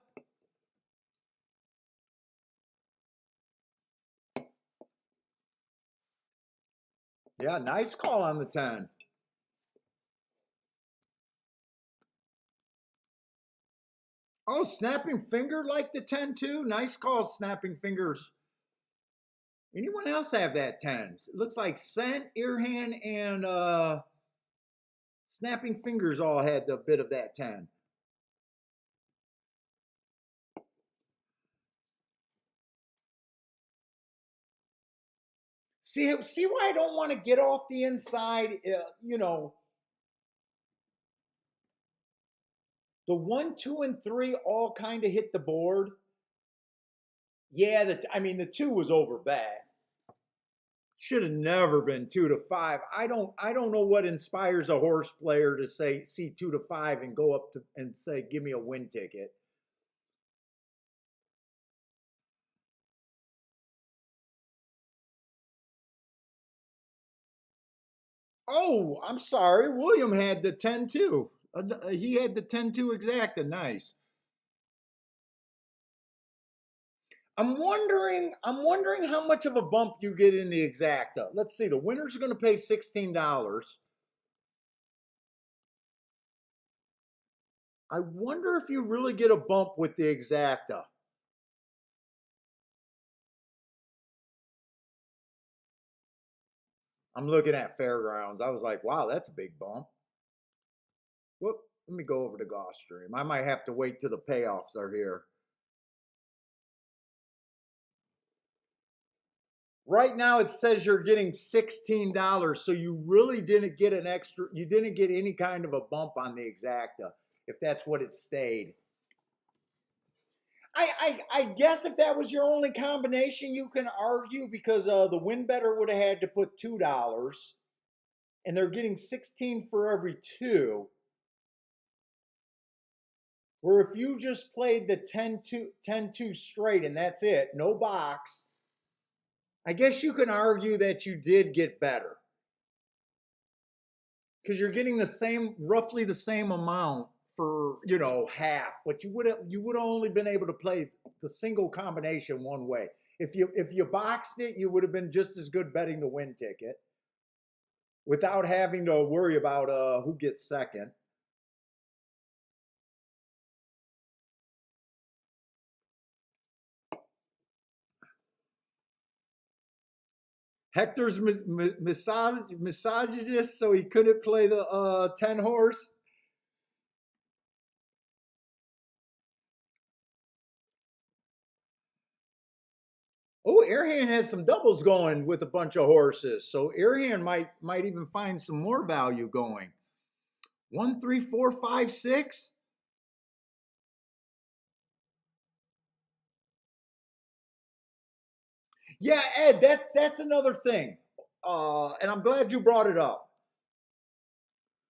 Yeah, nice call on the 10. Oh, snapping finger like the 10 too. Nice call, snapping fingers. Anyone else have that 10? It looks like Scent, Earhand, and snapping fingers all had the bit of that 10. See why I don't want to get off the inside. The 1, 2, and 3 all kind of hit the board. Yeah, I mean the 2 was over bad. Should have never been 2 to 5. I don't know what inspires a horse player to say see 2 to 5 and go up to and say give me a win ticket. Oh, I'm sorry. William had the 10 too. He had the 10-2 exacta. Nice. I'm wondering how much of a bump you get in the exacta. Let's see. The winners are going to pay $16. I wonder if you really get a bump with the exacta. I'm looking at fairgrounds. I was like, wow, that's a big bump. Whoop. Let me go over to Gulfstream. I might have to wait till the payoffs are here. Right now it says you're getting $16, so you really didn't get you didn't get any kind of a bump on the exacta, if that's what it stayed. I guess if that was your only combination, you can argue because the win better would have had to put $2, and they're getting 16 for every two. Where if you just played the 10-2 straight and that's it, no box, I guess you can argue that you did get better because you're getting the same, roughly the same amount for half, but you would have only been able to play the single combination one way. If you boxed it, you would have been just as good betting the win ticket without having to worry about who gets second. Hector's misogynist, so he couldn't play the 10 horse. Oh, Airhand has some doubles going with a bunch of horses, so Airhand might even find some more value going. 1, 3, 4, 5, 6. Yeah, Ed, that's another thing, and I'm glad you brought it up.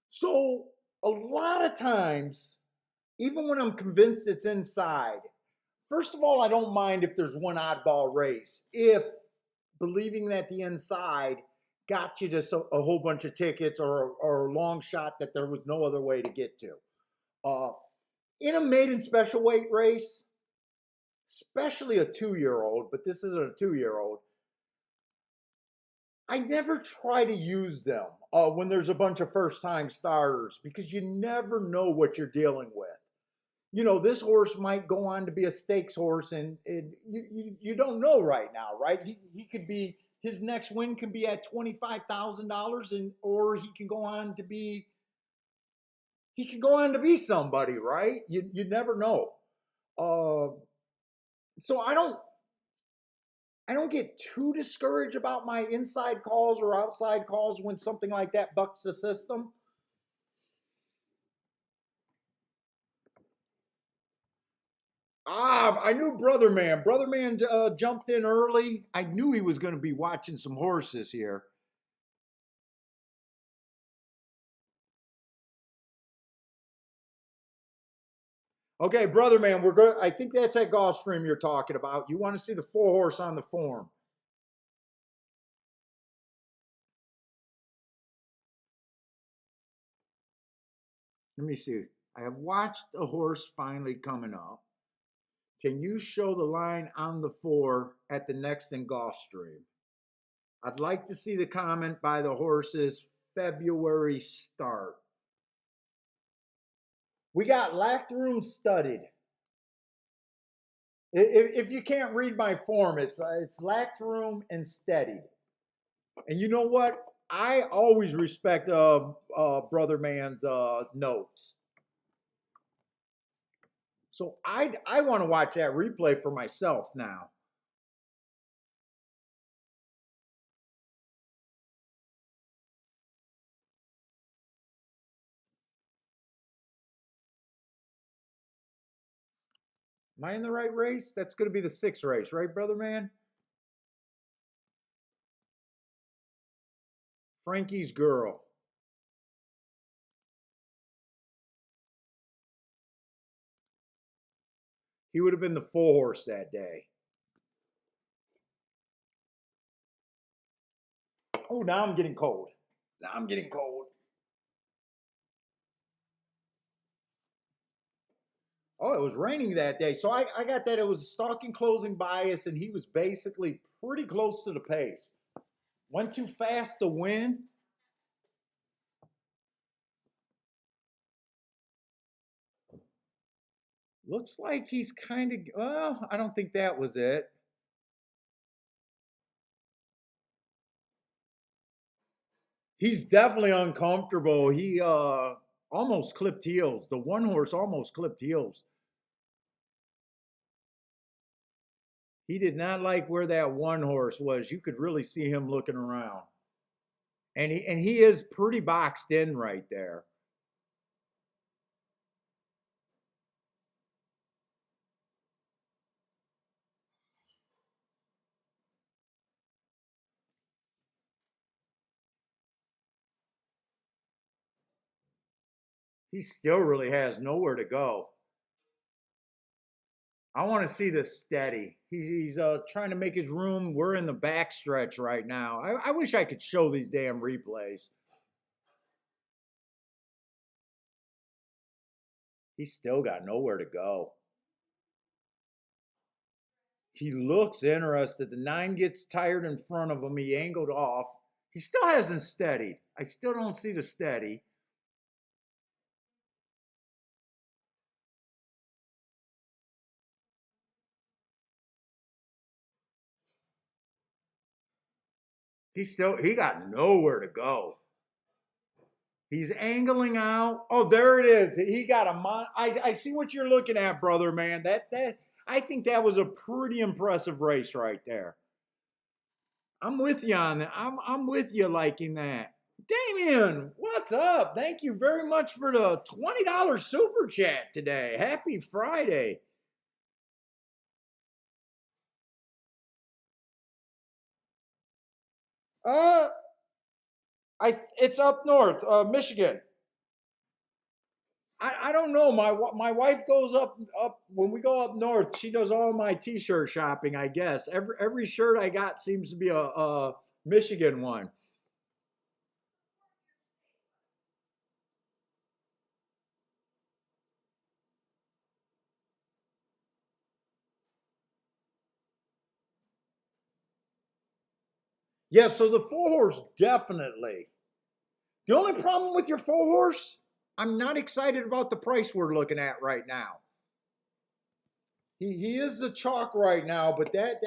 So a lot of times, even when I'm convinced it's inside, first of all, I don't mind if there's one oddball race. If believing that the inside got you to a whole bunch of tickets or a long shot that there was no other way to get to. Uh, in a maiden special weight race, especially a 2-year-old, but this isn't a 2-year-old, I never try to use them when there's a bunch of first time starters because you never know what you're dealing with. This horse might go on to be a stakes horse, and you don't know right now, right? He could be his next win can be at $25,000, and or he can go on to be somebody, right? You never know. Uh, so I don't get too discouraged about my inside calls or outside calls when something like that bucks the system. I knew Brother Man. Brother Man jumped in early. I knew he was going to be watching some horses here. Okay, brother man, we're good. I think that's that Gulfstream you're talking about. You want to see the 4 horse on the form. Let me see. I have watched a horse finally coming up. Can you show the line on the 4 at the next in Gulfstream? I'd like to see the comment by the horse's February start. We got lacked room studded. If you can't read my form, it's lacked room and steadied. And you know what? I always respect brother man's notes. So I want to watch that replay for myself now. Am I in the right race? That's going to be the 6th race, right, brother man? Frankie's girl. He would have been the 4 horse that day. Oh, now I'm getting cold. Now I'm getting cold. Oh, it was raining that day. So I got that it was stalking closing bias, and he was basically pretty close to the pace. Went too fast to win. Looks like he's kind of, well, I don't think that was it. He's definitely uncomfortable. He almost clipped heels. The 1 horse almost clipped heels. He did not like where that 1 horse was. You could really see him looking around. And he is pretty boxed in right there. He still really has nowhere to go. I want to see this steady. He's trying to make his room. We're in the back stretch right now. I wish I could show these damn replays. He's still got nowhere to go. He looks interested. The 9 gets tired in front of him. He angled off. He still hasn't steadied. I still don't see the steady. He got nowhere to go. He's angling out. Oh, there it is. He got I see what you're looking at, brother man. That I think that was a pretty impressive race right there. I'm with you on that. I'm with you liking that. Damien, what's up? Thank you very much for the $20 super chat today. Happy Friday. Uh, it's up north, Michigan. I don't know. My wife goes up when we go up north. She does all my t-shirt shopping. I guess every shirt I got seems to be a Michigan one. Yeah, so the 4 horse definitely. The only problem with your 4 horse, I'm not excited about the price we're looking at right now. He is the chalk right now, but that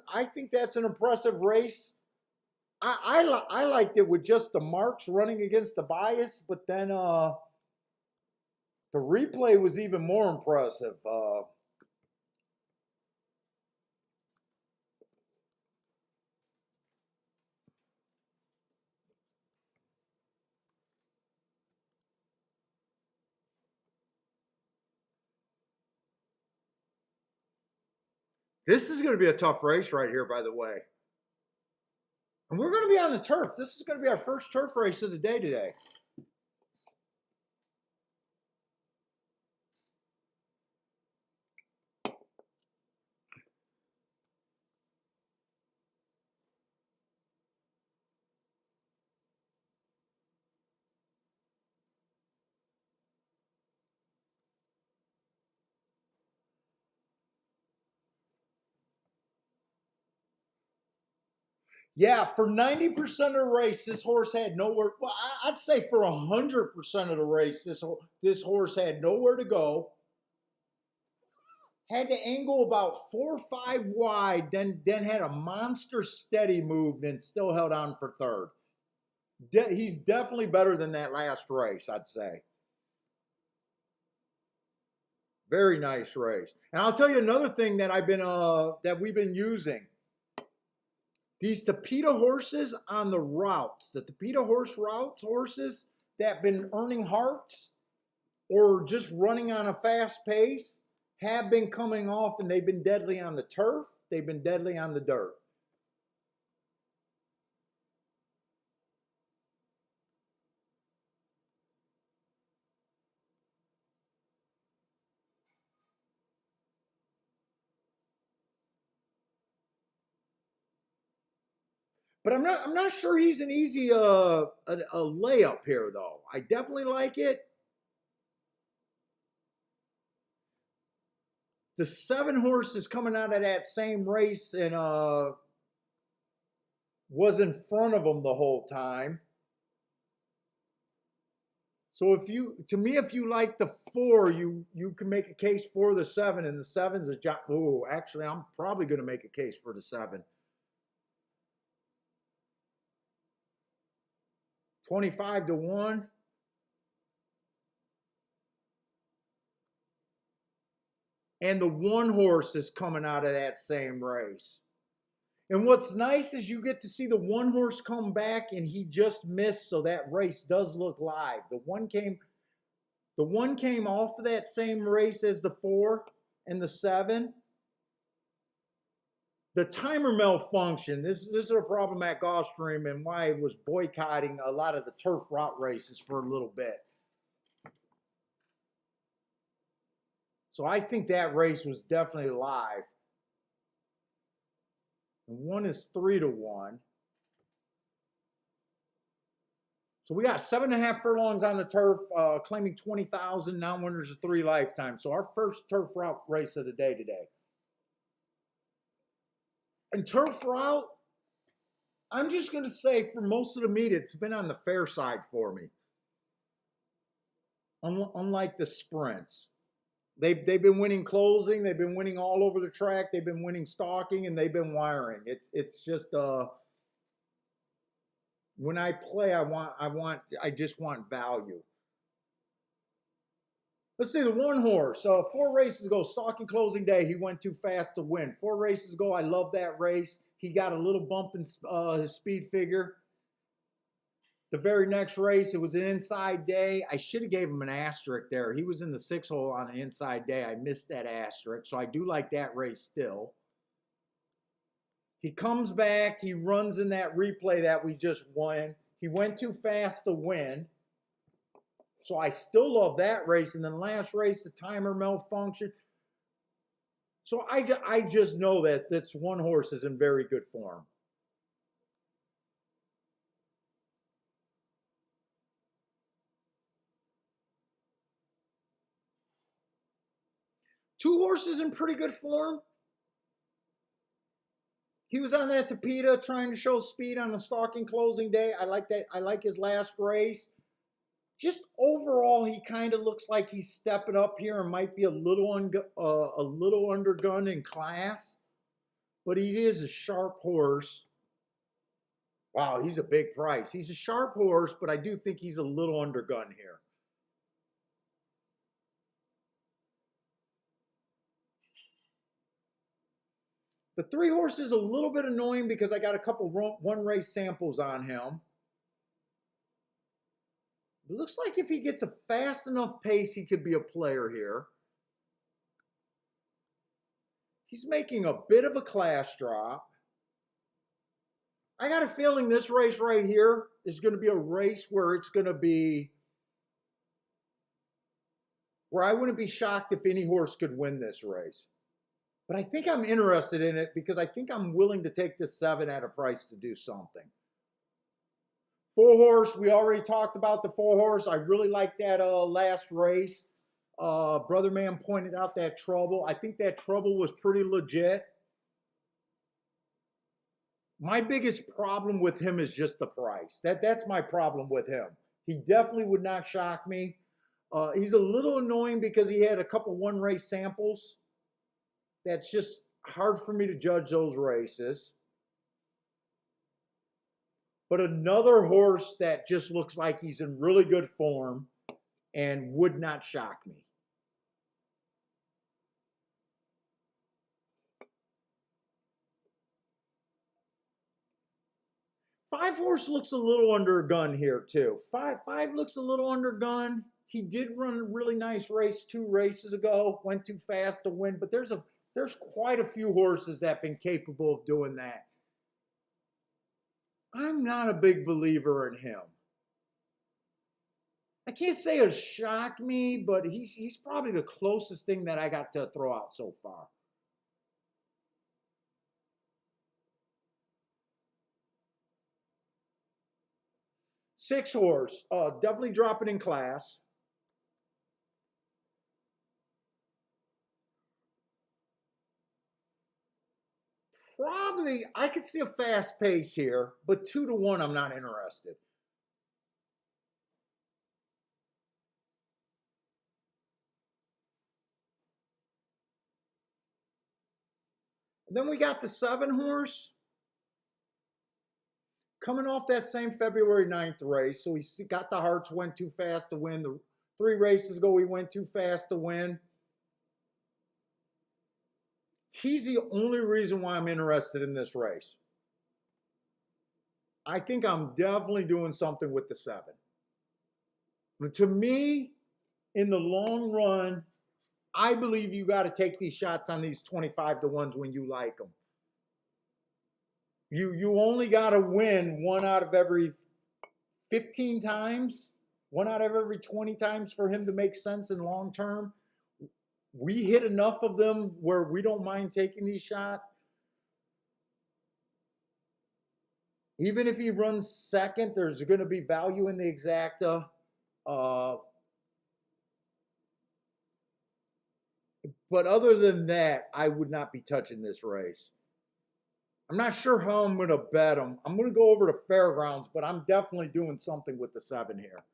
I think that's an impressive race. I liked it with just the marks running against the bias, but then the replay was even more impressive. This is going to be a tough race right here, by the way. And we're going to be on the turf. This is going to be our first turf race of the day today. Yeah, for 90% of the race, this horse had nowhere. Well, I'd say for 100% of the race, this horse had nowhere to go. Had to angle about 4 or 5 wide, then had a monster steady move, and still held on for third. He's definitely better than that last race, I'd say. Very nice race. And I'll tell you another thing that we've been using. These Tapeta horses on the routes, the Tapeta horses that have been earning hearts or just running on a fast pace have been coming off, and they've been deadly on the turf. They've been deadly on the dirt. But I'm not sure he's an easy a layup here though. I definitely like it. The 7 horses coming out of that same race and was in front of him the whole time. So if you like the 4, you can make a case for the 7, and the 7's a job. Oh, actually, I'm probably going to make a case for the 7. 25 to 1. And the 1 horse is coming out of that same race. And what's nice is you get to see the 1 horse come back, and he just missed, so that race does look live. The one came off of that same race as the 4 and the 7. The timer malfunction. This is a problem at Gulfstream, and why I was boycotting a lot of the turf route races for a little bit. So I think that race was definitely live. And 1 is 3 to 1. So we got 7.5 furlongs on the turf, claiming 20,000 non-winners of 3 lifetimes. So our first turf route race of the day today. And turf route, I'm just going to say for most of the meet, it's been on the fair side for me. Unlike the sprints. They've been winning closing, they've been winning all over the track, they've been winning stalking, and they've been wiring. It's just when I play, I just want value. Let's see the 1 horse. 4 races ago, stalking closing day, he went too fast to win. 4 races ago, I love that race. He got a little bump in his speed figure. The very next race, it was an inside day. I should have gave him an asterisk there. He was in the 6 hole on an inside day. I missed that asterisk, so I do like that race still. He comes back. He runs in that replay that we just won. He went too fast to win. So I still love that race. And then last race, the timer malfunction. So I just know that this 1 horse is in very good form. Two horses in pretty good form. He was on that Tapeta trying to show speed on a stalking closing day. I like that. I like his last race. Just overall, he kind of looks like he's stepping up here and might be a little undergunned in class, but he is a sharp horse. Wow, he's a big price. He's a sharp horse, but I do think he's a little undergunned here. The 3 horse is a little bit annoying because I got a couple 1 race samples on him. It looks like if he gets a fast enough pace, he could be a player here. He's making a bit of a class drop. I got a feeling this race right here is going to be a race where it's going to be where I wouldn't be shocked if any horse could win this race. But I think I'm interested in it because I think I'm willing to take this 7 at a price to do something. 4 horse, we already talked about the 4 horse. I really like that last race. Brother Man pointed out that trouble. I think that trouble was pretty legit. My biggest problem with him is just the price. That's my problem with him. He definitely would not shock me. He's a little annoying because he had a couple one race samples. That's just hard for me to judge those races. But another horse that just looks like he's in really good form and would not shock me. Five horse looks a little undergun here too. Five looks a little undergun. He did run a really nice race 2 races ago. Went too fast to win, but there's quite a few horses that have been capable of doing that. I'm not a big believer in him. I can't say it shocked me, but he's probably the closest thing that I got to throw out so far. Six horse, definitely dropping in class. Probably, I could see a fast pace here, but 2-1, I'm not interested. And then we got the 7 horse coming off that same February 9th race. So he got the hearts, went too fast to win. The 3 races ago, he went too fast to win. He's the only reason why I'm interested in this race. I think I'm definitely doing something with the 7. But to me, in the long run, I believe you got to take these shots on these 25-1s when you like them. You only got to win 1 out of every 15 times, 1 out of every 20 times for him to make sense in long term. We hit enough of them where we don't mind taking these shots. Even if he runs second, there's going to be value in the exacta. But other than that, I would not be touching this race. I'm not sure how I'm going to bet him. I'm going to go over to Fairgrounds, but I'm definitely doing something with the 7 here.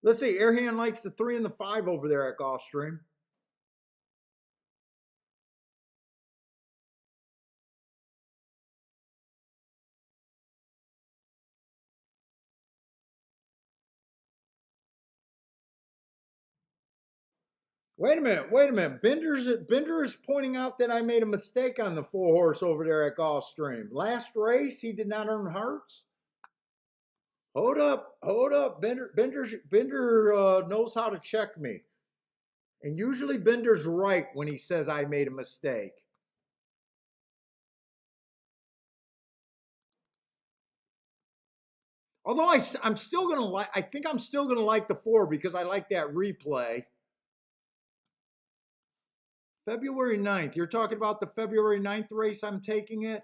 Let's see. Airhand likes the 3 and the 5 over there at Gulfstream. Wait a minute. Wait a minute. Bender is pointing out that I made a mistake on the 4 horse over there at Gulfstream. Last race, he did not earn hearts. Hold up. Hold up. Bender knows how to check me. And usually Bender's right when he says I made a mistake. Although I'm still going to like, I think I'm still going to like the 4 because I like that replay. February 9th. You're talking about the February 9th race I'm taking it?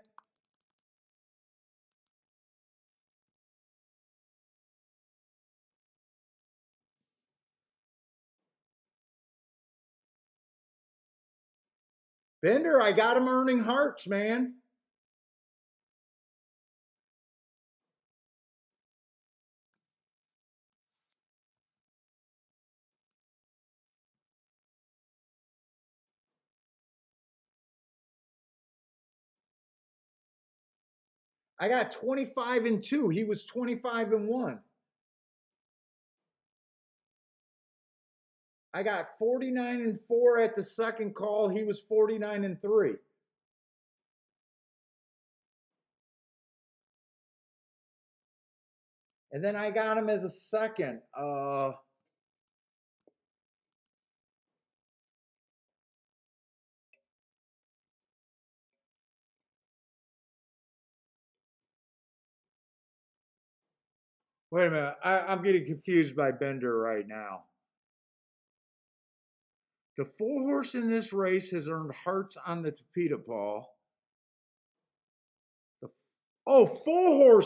Bender, I got him earning hearts, man. I got 25-2. He was 25-1. I got 49-4 at the second call. He was 49-3. And then I got him as a second. Wait a minute. I'm getting confused by Bender right now. The 4 horse in this race has earned hearts on the Tapeta Paul. Oh, four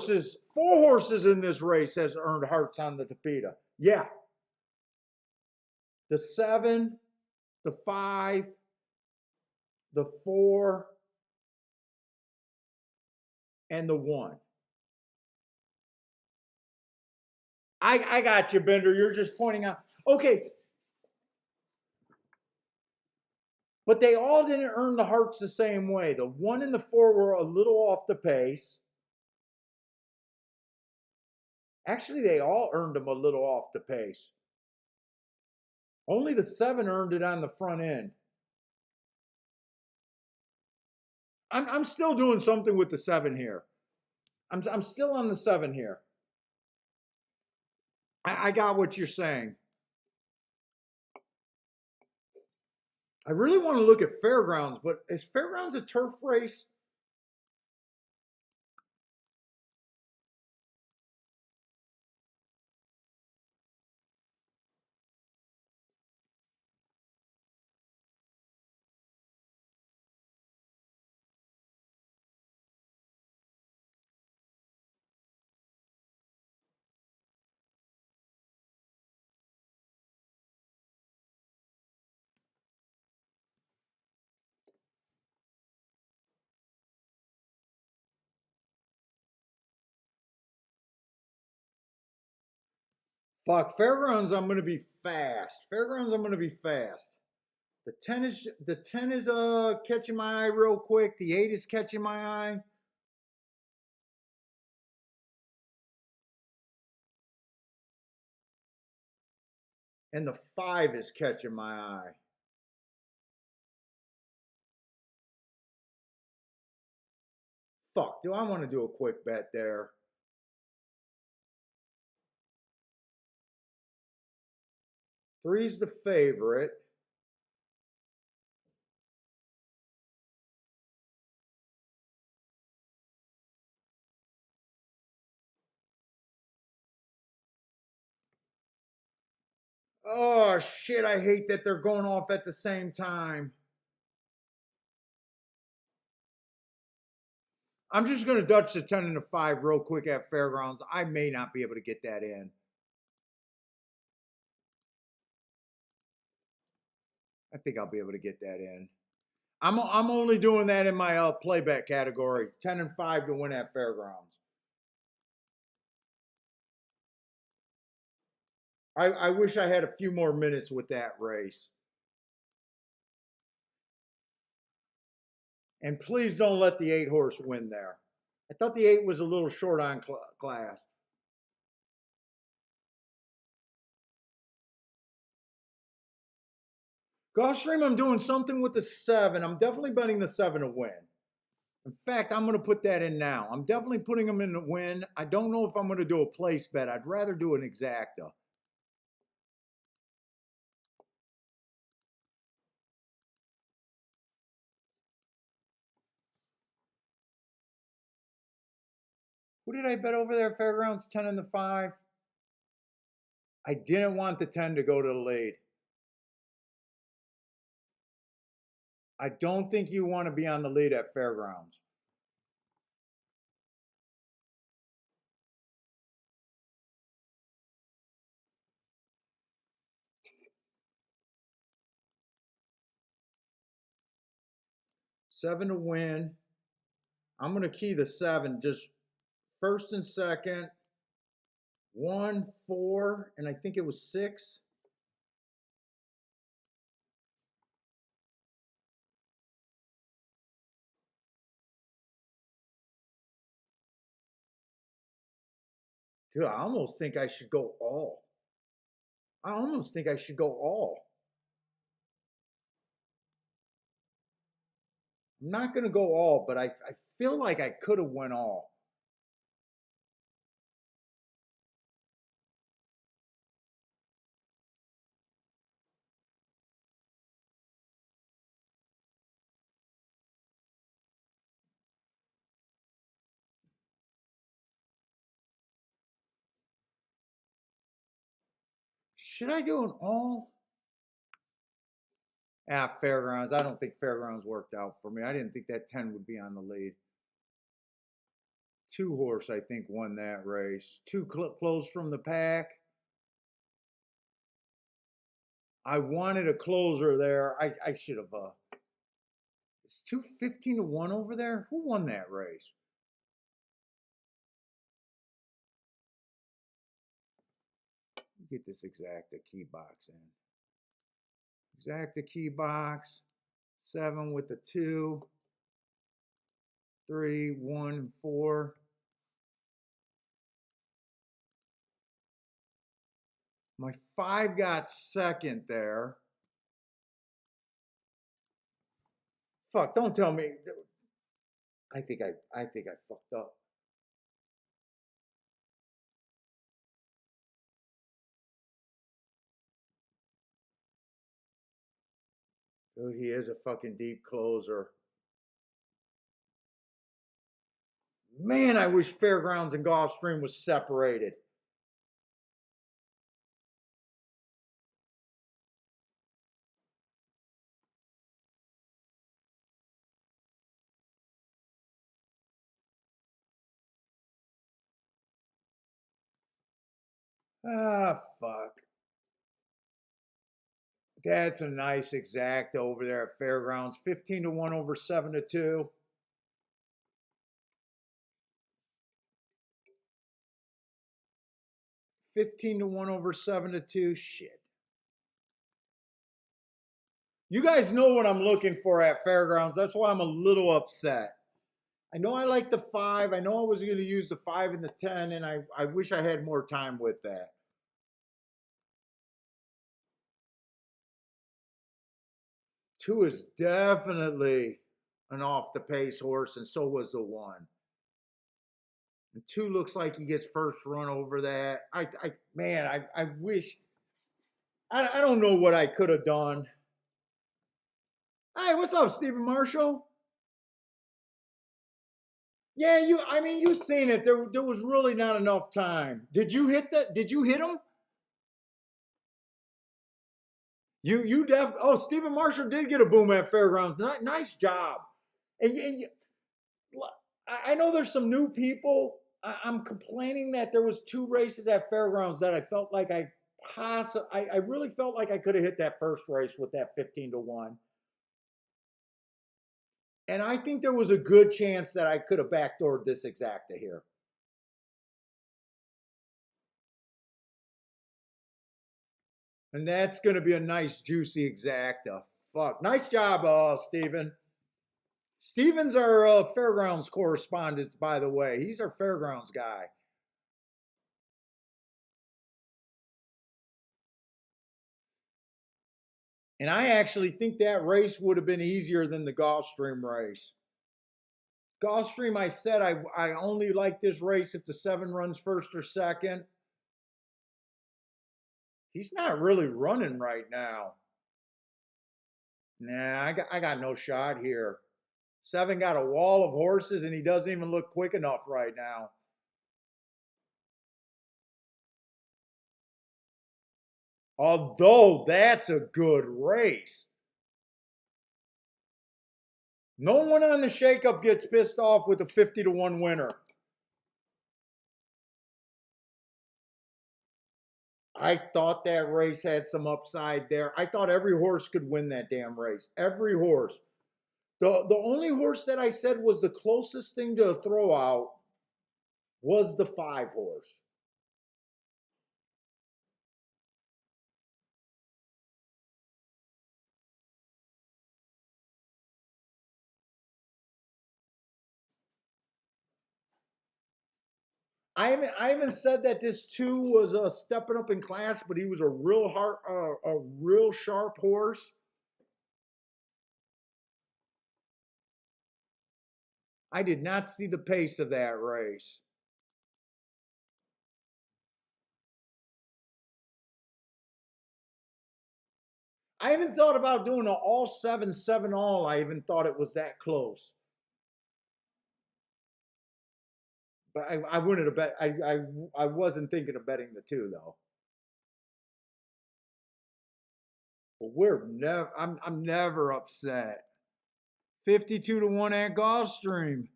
horses in this race has earned hearts on the Tapeta. Yeah, the 7, the 5, the 4, and the 1. I got you, Bender. You're just pointing out. Okay, but they all didn't earn the hearts the same way. The 1 and the 4 were a little off the pace. Actually, they all earned them a little off the pace. Only the 7 earned it on the front end. I'm still doing something with the 7 here. I'm still on the 7 here. I got what you're saying. I really want to look at Fairgrounds, but is Fairgrounds a turf race? Fuck, Fairgrounds, I'm gonna be fast. Fairgrounds, I'm gonna be fast. The ten is catching my eye real quick. The 8 is catching my eye. And the 5 is catching my eye. Fuck, do I want to do a quick bet there? 3's the favorite. Oh shit, I hate that they're going off at the same time. I'm just going to Dutch the 10 and the 5 real quick at Fairgrounds. I may not be able to get that in. I think I'll be able to get that in. I'm only doing that in my playback category. 10 and 5 to win at Fairgrounds. I wish I had a few more minutes with that race. And please don't let the 8 horse win there. I thought the 8 was a little short on class. Gulfstream, I'm doing something with the 7. I'm definitely betting the 7 to win. In fact, I'm going to put that in now. I'm definitely putting them in to win. I don't know if I'm going to do a place bet. I'd rather do an exacta. Who did I bet over there at Fairgrounds? 10 and the 5. I didn't want the 10 to go to the lead. I don't think you want to be on the lead at Fairgrounds. Seven to win. I'm going to key the 7, just first and second. 1, 4, and I think it was 6. Dude, I almost think I should go all. I almost think I should go all. I'm not going to go all, but I feel like I could have went all. Should I do an all? Fairgrounds. I don't think Fairgrounds worked out for me. I didn't think that 10 would be on the lead. Two horse, I think, won that race. Too close from the pack. I wanted a closer there. I should have. It's 215 to 1 over there. Who won that race? Get this exacta key box in. Exacta key box. 7 with the 2. 3, 1, 4. My 5 got second there. Fuck, don't tell me. I think I fucked up. Dude, he is a fucking deep closer. Man, I wish Fairgrounds and Gulfstream was separated. Ah, fuck. That's a nice exact over there at Fairgrounds. 15 to 1 over 7 to 2. 15 to 1 over 7 to 2. Shit. You guys know what I'm looking for at Fairgrounds. That's why I'm a little upset. I know I like the 5. I know I was going to use the 5 and the 10, and I wish I had more time with that. 2 is definitely an off the pace horse, and so was the 1. And 2 looks like he gets first run over that. I wish. I don't know what I could have done. Hey, what's up, Stephen Marshall? Yeah, you seen it. There was really not enough time. Did you hit that? Did you hit him? Oh, Stephen Marshall did get a boom at Fairgrounds. Nice job. And I know there's some new people. I'm complaining that there was 2 races at Fairgrounds that I felt like I really felt like I could have hit that first race with that 15 to 1. And I think there was a good chance that I could have backdoored this exacta here. And that's going to be a nice, juicy exacta. Fuck. Nice job, Steven. Steven's our Fairgrounds correspondent, by the way. He's our Fairgrounds guy. And I actually think that race would have been easier than the Gulfstream race. Gulfstream, I said I only like this race if the 7 runs first or second. He's not really running right now. Nah, I got no shot here. 7 got a wall of horses, and he doesn't even look quick enough right now. Although that's a good race. No one on the shakeup gets pissed off with a 50 to 1 winner. I thought that race had some upside there. I thought every horse could win that damn race. Every horse. The only horse that I said was the closest thing to a throw out was the 5 horse. I haven't said that this 2 was stepping up in class, but he was a real sharp horse. I did not see the pace of that race. I even thought about doing an all 7 all. I even thought it was that close. But I wouldn't have bet. I wasn't thinking of betting the 2 though. But I'm never upset. 52 to 1 at Gulfstream.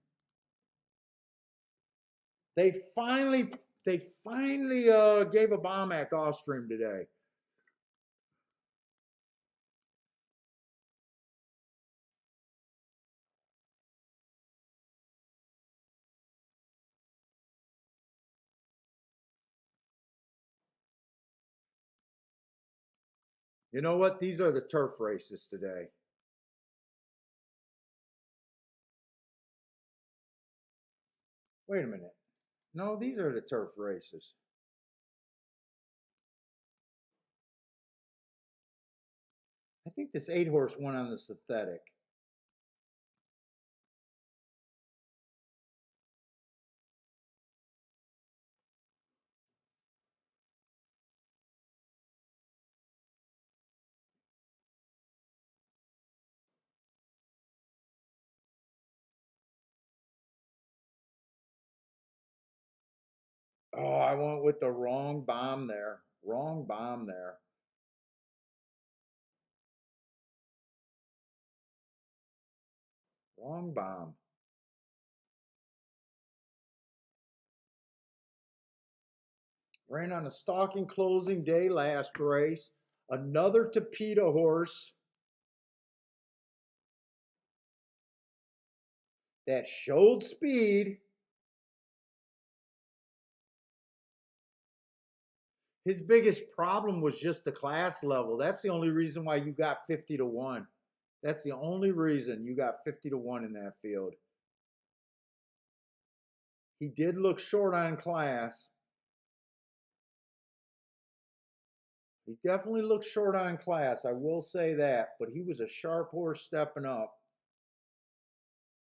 They finally they finally gave a bomb at Gulfstream today. You know what? These are the turf races today. Wait a minute. No, these are the turf races. I think this 8 horse won on the synthetic. Oh, I went with the wrong bomb there. Wrong bomb there. Wrong bomb. Ran on a stalking closing day last race. Another Tapeta horse that showed speed. His biggest problem was just the class level. That's the only reason why you got 50 to 1. That's the only reason you got 50 to 1 in that field. He did look short on class. He definitely looked short on class, I will say that, but he was a sharp horse stepping up.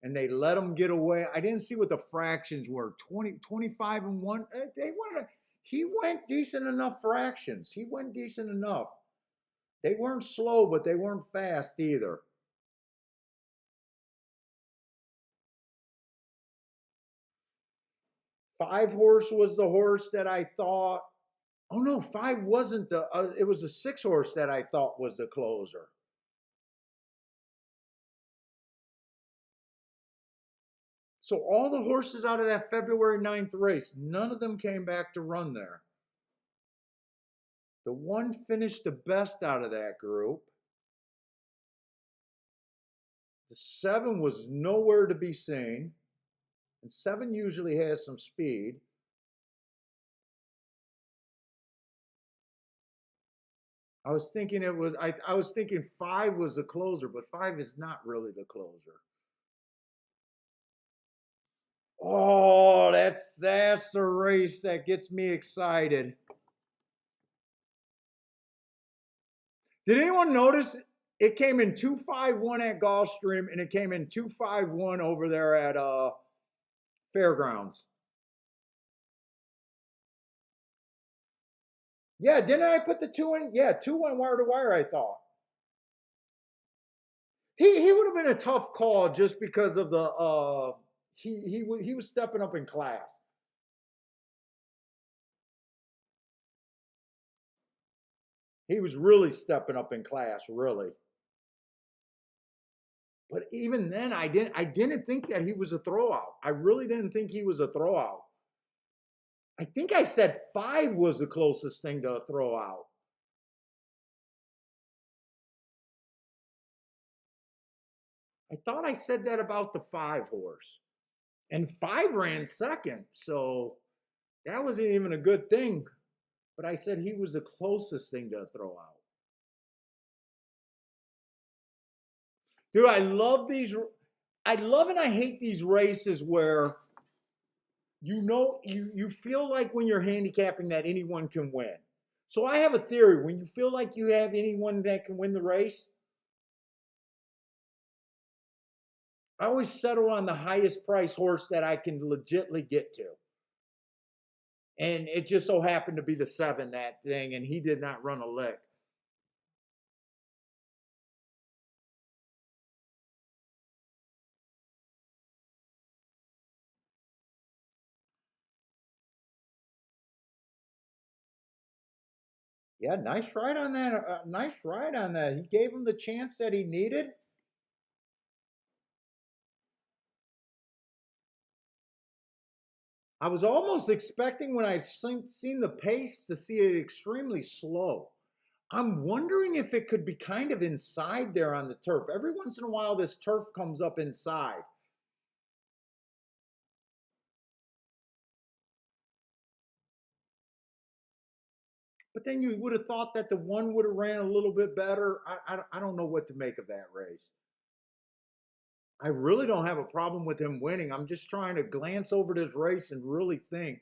And they let him get away. I didn't see what the fractions were. 20, 25 and 1. They went he went decent enough fractions. He went decent enough. They weren't slow, but they weren't fast either. Five horse was the horse that I thought. Oh no, five wasn't the. It was a 6 horse that I thought was the closer. So all the horses out of that February 9th race, none of them came back to run there. The one finished the best out of that group. The 7 was nowhere to be seen. And 7 usually has some speed. I was thinking I was thinking 5 was the closer, but 5 is not really the closer. Oh, that's the race that gets me excited. Did anyone notice it came in 251 at Gulfstream and it came in 251 over there at Fairgrounds? Yeah, didn't I put the 2 in? Yeah, 2 went wire to wire, I thought. He would have been a tough call just because of the he was stepping up in class. He was really stepping up in class, really. But even then, I didn't think that he was a throwout. I really didn't think he was a throwout. I think I said 5 was the closest thing to a throwout. I thought I said that about the 5 horse. And 5 ran second, so that wasn't even a good thing. But I said he was the closest thing to a throwout. Dude, I love these. I love and I hate these races where you feel like when you're handicapping that anyone can win. So I have a theory. When you feel like you have anyone that can win the race, I always settle on the highest price horse that I can legitly get to. And it just so happened to be the 7 that thing, and he did not run a lick. Yeah, nice ride on that. Nice ride on that. He gave him the chance that he needed. I was almost expecting when I seen the pace to see it extremely slow. I'm wondering if it could be kind of inside there on the turf. Every once in a while, this turf comes up inside. But then you would have thought that the one would have ran a little bit better. I don't know what to make of that race. I really don't have a problem with him winning. I'm just trying to glance over this race and really think.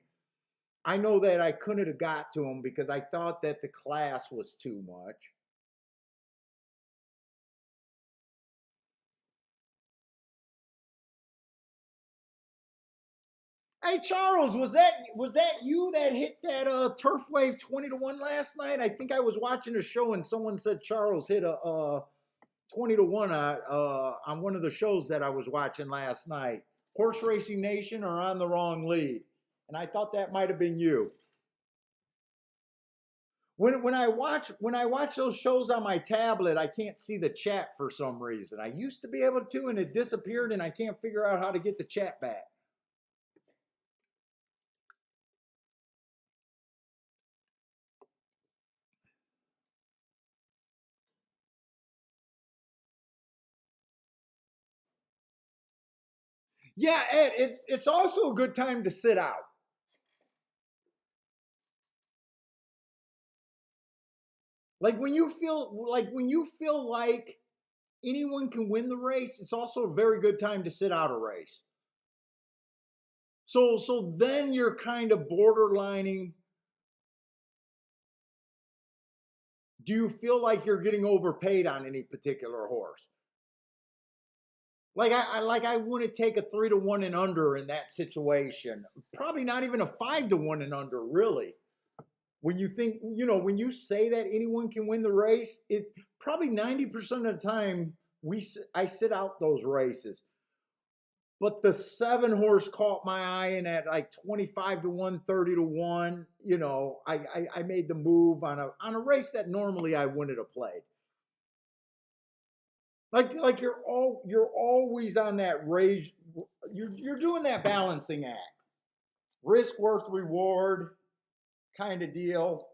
I know that I couldn't have got to him because I thought that the class was too much. Hey Charles, was that you that hit that turf wave 20 to 1 last night? I think I was watching a show and someone said Charles hit a 20 to 1 on one of the shows that I was watching last night. Horse Racing Nation or On the Wrong Lead. And I thought that might have been you. When I watch those shows on my tablet, I can't see the chat for some reason. I used to be able to, and it disappeared, and I can't figure out how to get the chat back. Yeah, Ed, it's also a good time to sit out. Like when you feel like anyone can win the race, it's also a very good time to sit out a race. So then you're kind of borderlining. Do you feel like you're getting overpaid on any particular horse? Like I wouldn't take a 3 to 1 and under in that situation. Probably not even a 5 to 1 and under, really. When you think, when you say that anyone can win the race, it's probably 90% of the time I sit out those races. But the 7 horse caught my eye, and at like 25 to 1, 30 to 1, I made the move on a race that normally I wouldn't have played. Like you're always on that rage. You're doing that balancing act, risk worth reward kind of deal.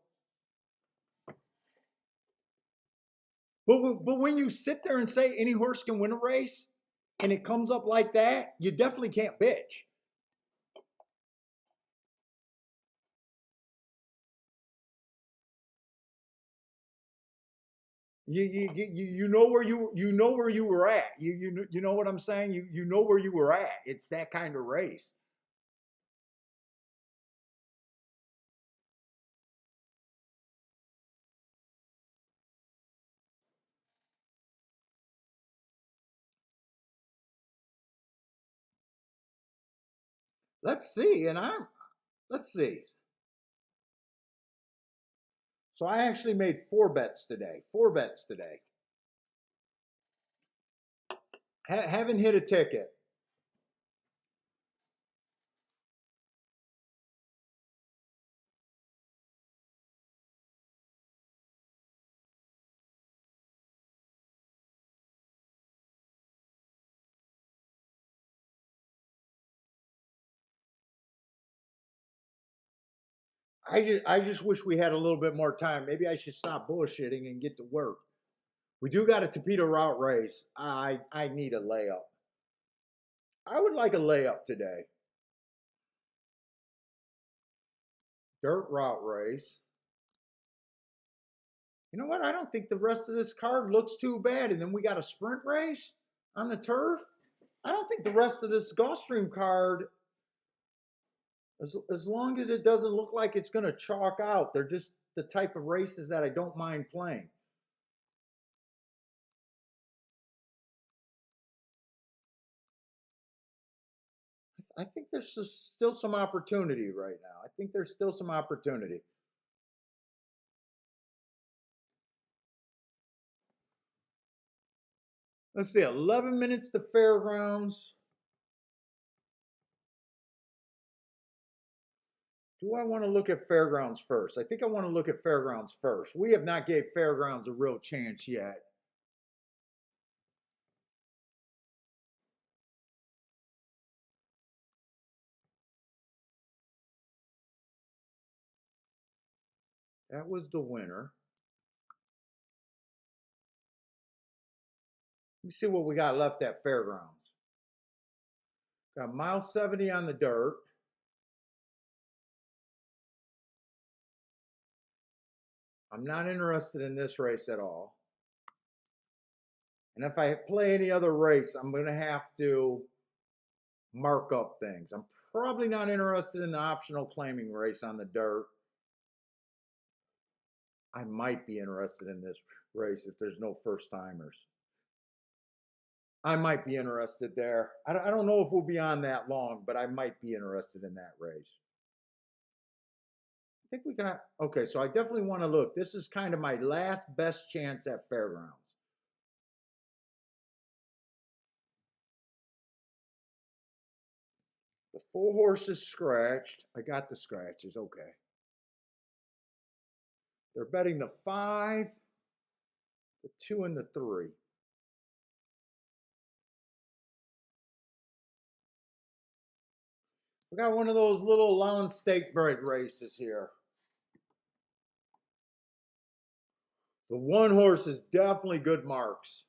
But when you sit there and say any horse can win a race, and it comes up like that, you definitely can't bitch. You know where you were at. You know what I'm saying. You know where you were at. It's that kind of race. Let's see, let's see. So I actually made 4 bets today. 4 bets today. Haven't hit a ticket. I just wish we had a little bit more time. Maybe I should stop bullshitting and get to work. We do got a torpedo route race. I need a layup. I would like a layup today. Dirt route race. You know what? I don't think the rest of this card looks too bad. And then we got a sprint race on the turf. I don't think the rest of this Gulfstream card, as long as it doesn't look like it's going to chalk out, they're just the type of races that I don't mind playing. I think there's still some opportunity right now. I think there's still some opportunity. Let's see, 11 minutes to fairgrounds. Do I want to look at fairgrounds first? I think I want to look at fairgrounds first. We have not gave fairgrounds a real chance yet. That was the winner. Let me see what we got left at Fairgrounds. Got mile 70 on the dirt. I'm not interested in this race at all. And if I play any other race, I'm going to have to mark up things. I'm probably not interested in the optional claiming race on the dirt. I might be interested in this race if there's no first timers. I might be interested there. I don't know if we'll be on that long, but I might be interested in that race. I think we got, okay, so I definitely want to look. This is kind of my last best chance at Fairgrounds. The 4 horses scratched. I got the scratches, okay. They're betting the 5, the 2, and the 3. We got one of those little allowance stake break races here. The 1 horse is definitely good marks.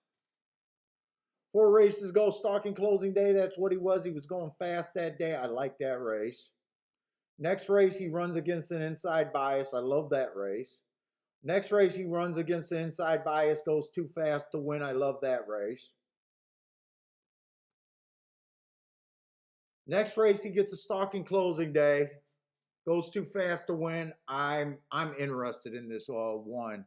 4 races ago, stalking closing day, that's what he was. He was going fast that day. I like that race. Next race, he runs against an inside bias. I love that race. Next race, he runs against the inside bias, goes too fast to win. I love that race. Next race, he gets a stalking closing day, goes too fast to win. I'm interested in this 1.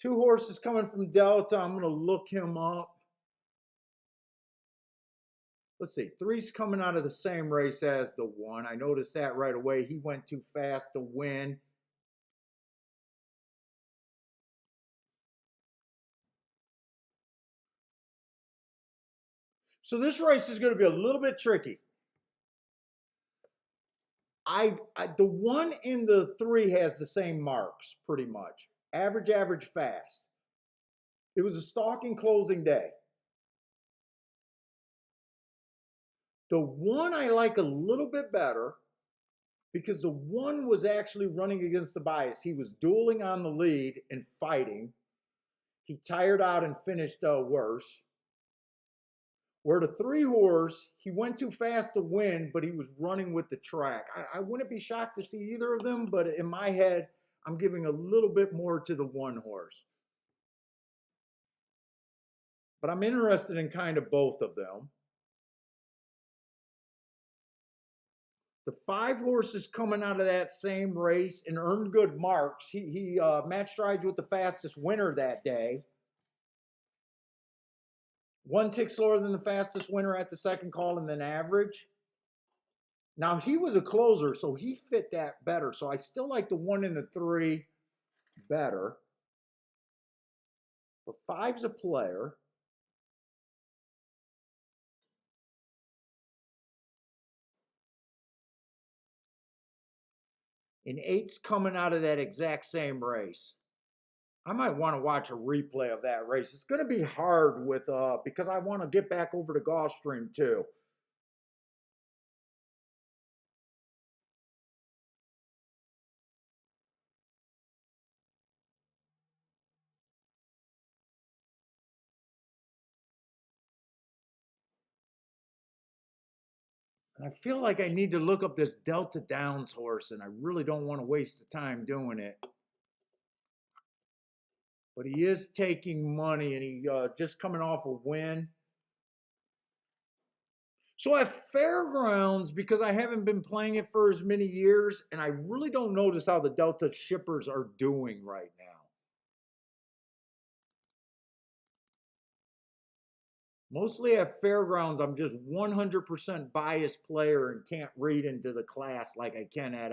Two horses coming from Delta. I'm going to look him up. Let's see. 3's coming out of the same race as the 1. I noticed that right away. He went too fast to win. So this race is going to be a little bit tricky. The 1 and the 3 has the same marks pretty much. Average, average, fast. It was a stalking closing day. The 1 I like a little bit better because the 1 was actually running against the bias. He was dueling on the lead and fighting. He tired out and finished worse. Where the 3 horse, he went too fast to win, but he was running with the track. I wouldn't be shocked to see either of them, but in my head, I'm giving a little bit more to the 1 horse. But I'm interested in kind of both of them. The 5 horses coming out of that same race and earned good marks. He matched strides with the fastest winner that day. 1 tick slower than the fastest winner at the second call and then average. Now he was a closer, so he fit that better. So I still like the 1 and the 3 better. But 5's a player. And 8's coming out of that exact same race. I might want to watch a replay of that race. It's going to be hard with because I want to get back over to Gulfstream too. And I feel like I need to look up this Delta Downs horse, and I really don't want to waste the time doing it. But he is taking money, and he just coming off a win. So at Fairgrounds, because I haven't been playing it for as many years, and I really don't notice how the Delta shippers are doing right now. Mostly at Fairgrounds, I'm just 100% biased player and can't read into the class like I can at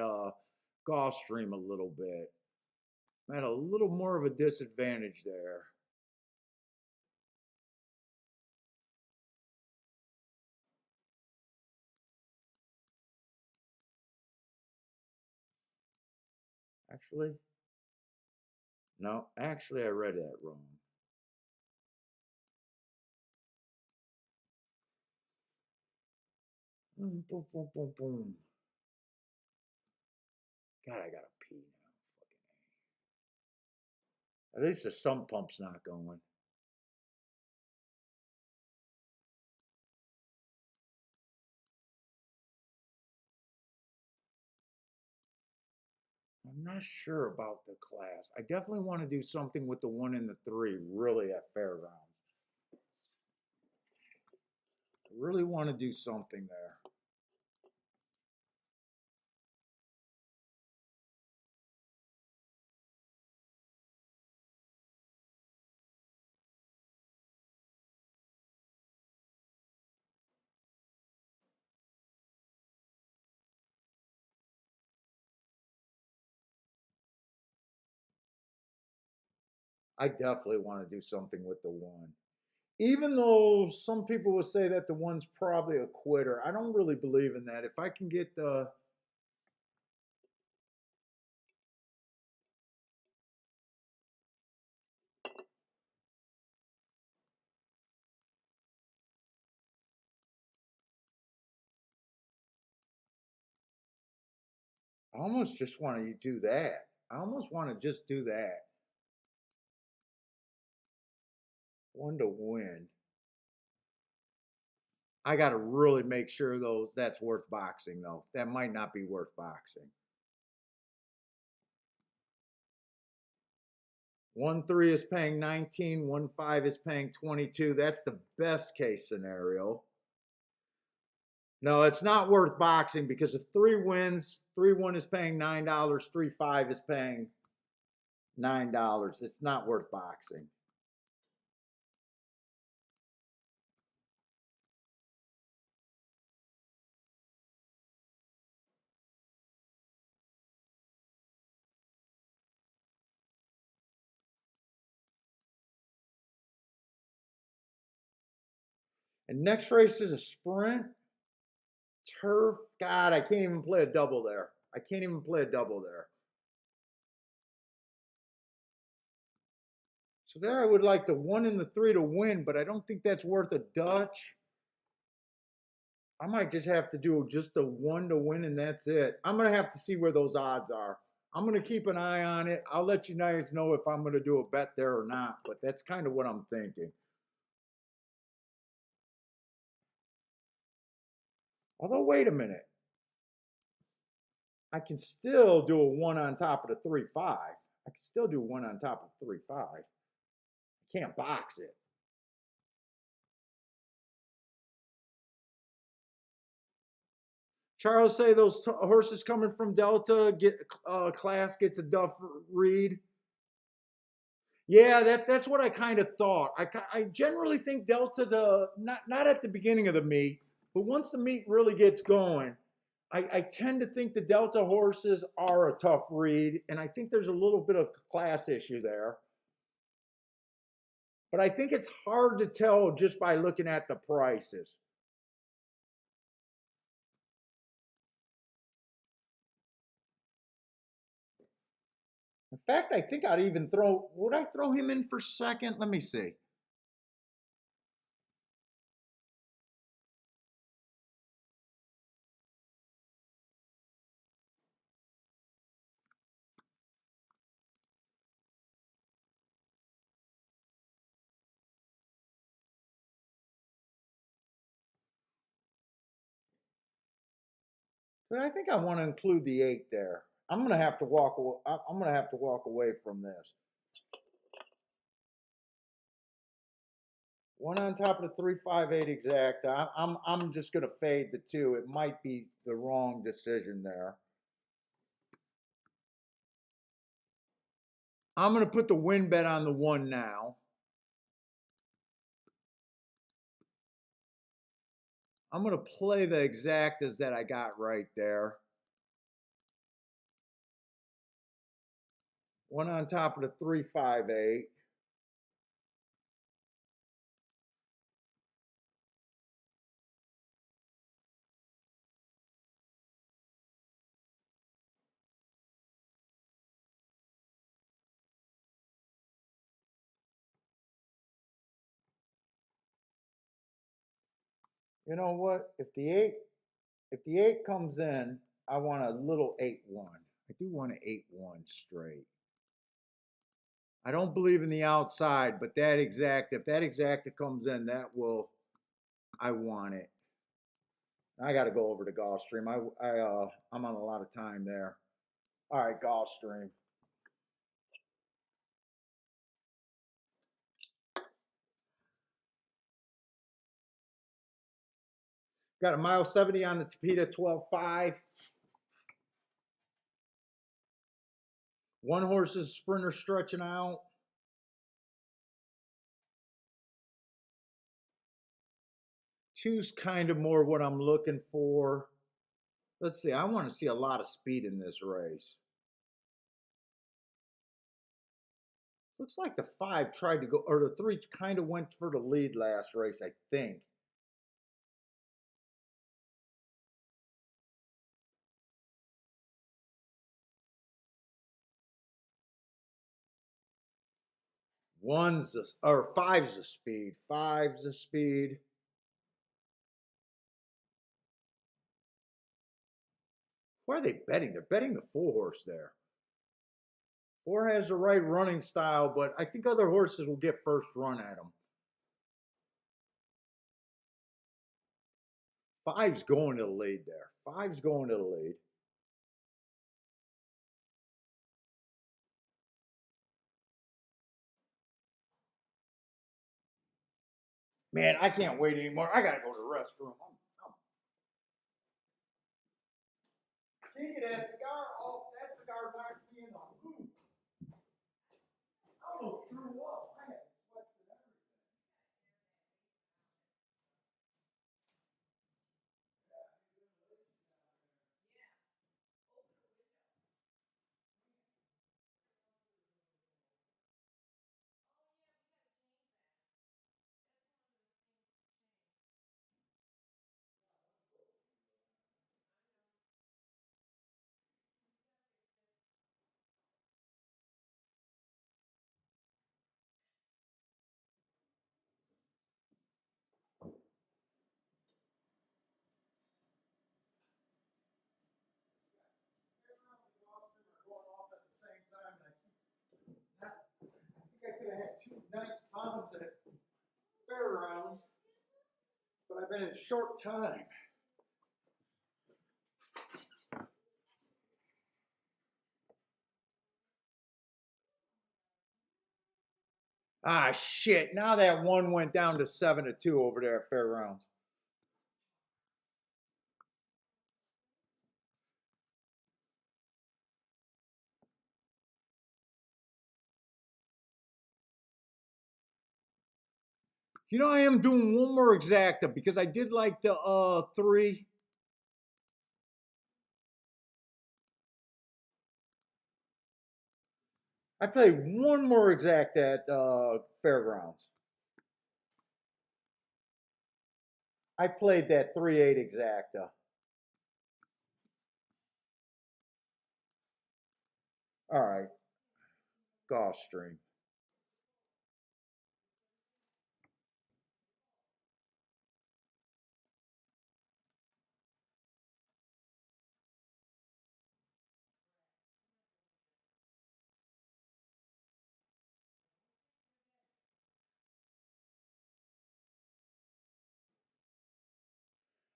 Gulfstream a little bit. I'm at a little more of a disadvantage there. Actually, no, actually I read that wrong. Boom, boom, boom, boom, boom. God, I gotta pee now. At least the sump pump's not going. I'm not sure about the class. I definitely want to do something with the 1 and the 3 really at fairgrounds. I really want to do something there. I definitely want to do something with the 1. Even though some people would say that the 1's probably a quitter, I don't really believe in that. If I can get the I almost just want to do that. I almost want to just do that. 1 to win. I got to really make sure that's worth boxing though. That might not be worth boxing. 1-3 is paying 19, 1-5 is paying 22. That's the best case scenario. No, it's not worth boxing because if 3 wins, 3-1 is paying $9, 3-5 is paying $9. It's not worth boxing. And next race is a sprint. Turf. God, I can't even play a double there. I can't even play a double there. So there I would like the 1 and the 3 to win, but I don't think that's worth a Dutch. I might just have to do just a 1 to win and that's it. I'm going to have to see where those odds are. I'm going to keep an eye on it. I'll let you guys know if I'm going to do a bet there or not, but that's kind of what I'm thinking. Although, wait a minute. I can still do a 1 on top of the 3-5. I can still do 1 on top of 3-5. I can't box it. Charles say those horses coming from Delta get class get to Duff Reed. Yeah, that's what I kind of thought. I generally think Delta not at the beginning of the meet, but once the meet really gets going, I tend to think the Delta horses are a tough read, and I think there's a little bit of class issue there. But I think it's hard to tell just by looking at the prices. In fact, I think I'd even would I throw him in for second? Let me see. But I think I want to include the 8 there. I'm gonna have to walk away. I'm gonna have to walk away from this. 1 on top of the 3-5-8 exact. I'm just gonna fade the 2. It might be the wrong decision there. I'm gonna put the win bet on the 1 now. I'm gonna play the exactas that I got right there. 1 on top of the 3-5-8. You know what? If the 8 If the 8 comes in, I want a little 8-1. I do want an 8-1 straight. I don't believe in the outside, but that exact, if that exacta comes in, that will, I want it. I got to go over to Gulfstream. I'm on a lot of time there. All right, Gulfstream. Got a mile 70 on the Tapeta 12.5. One horse is sprinter stretching out. Two's kind of more what I'm looking for. Let's see. I want to see a lot of speed in this race. Looks like the 5 tried to go, or the 3 kind of went for the lead last race, I think. Five's the speed. Five's the speed. Why are they betting? They're betting the 4 horse there. 4 has the right running style, but I think other horses will get first run at him. 5's going to the lead there. 5's going to the lead. Man, I can't wait anymore. I gotta go to the restroom. King of that cigar. Oh, that cigar knocked me in the boot. I almost threw up. I had sweat and everything. Going off at the same time, and I think I could have had 2 nice pounds at fair rounds, but I've been in short time. Ah, shit. Now that 1 went down to 7-2 over there at fair rounds. You know, I am doing one more exacta because I did like the 3. I played one more exacta at fairgrounds. I played that 3-8 exacta. All right, Gulfstream.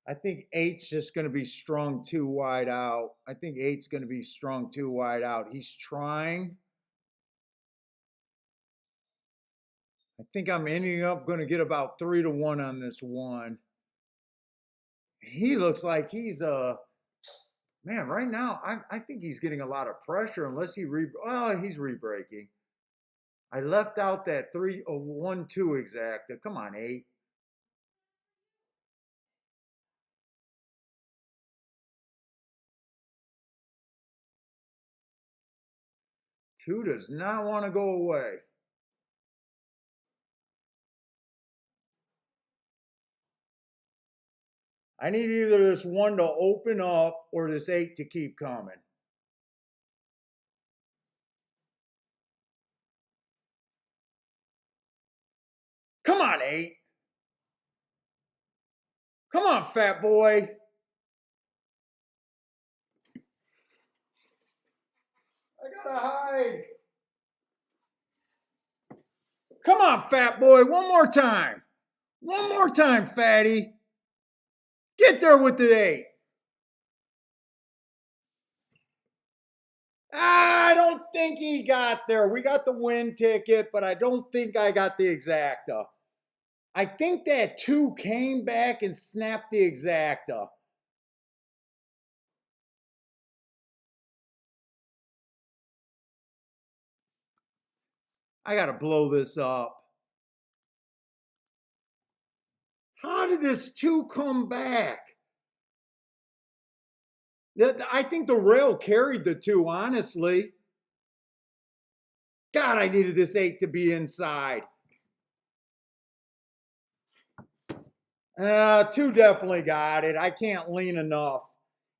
I think 8's just going to be strung too wide out. I think 8's going to be strung too wide out. He's trying. I think I'm ending up going to get about 3-1 on this one. He looks like he's man, right now, I think he's getting a lot of pressure unless he's re-breaking. I left out that 3-1-2 exacta. Come on, 8. 2 does not want to go away. I need either this 1 to open up or this 8 to keep coming. Come on, 8. Come on, fat boy. gotta hide. Come on, fat boy, one more time. One more time, fatty. Get there with the 8. I don't think he got there. We got the win ticket, but I don't think I got the exacta. I think that 2 came back and snapped the exacta. I gotta blow this up. How did this 2 come back? I think the rail carried the 2, honestly. God, I needed this 8 to be inside. 2 definitely got it. I can't lean enough.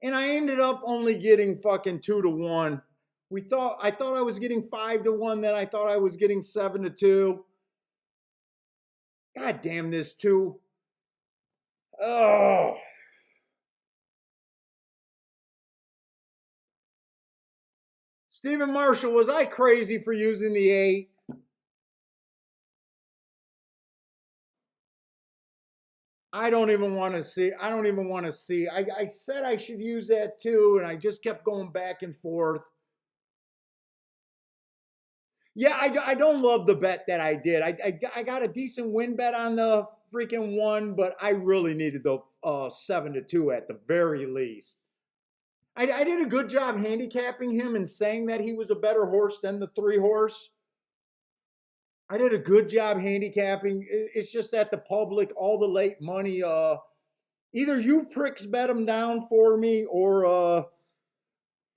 And I ended up only getting fucking 2-1. I thought I was getting 5-1, then I thought I was getting 7-2. God damn this 2. Oh. Stephen Marshall, was I crazy for using the 8? I don't even want to see. I don't even want to see. I said I should use that too, and I just kept going back and forth. Yeah, I don't love the bet that I did. I got a decent win bet on the freaking 1, but I really needed the 7-2 at the very least. I did a good job handicapping him and saying that he was a better horse than the 3 horse. I did a good job handicapping. It's just that the public, all the late money, either you pricks bet them down for me or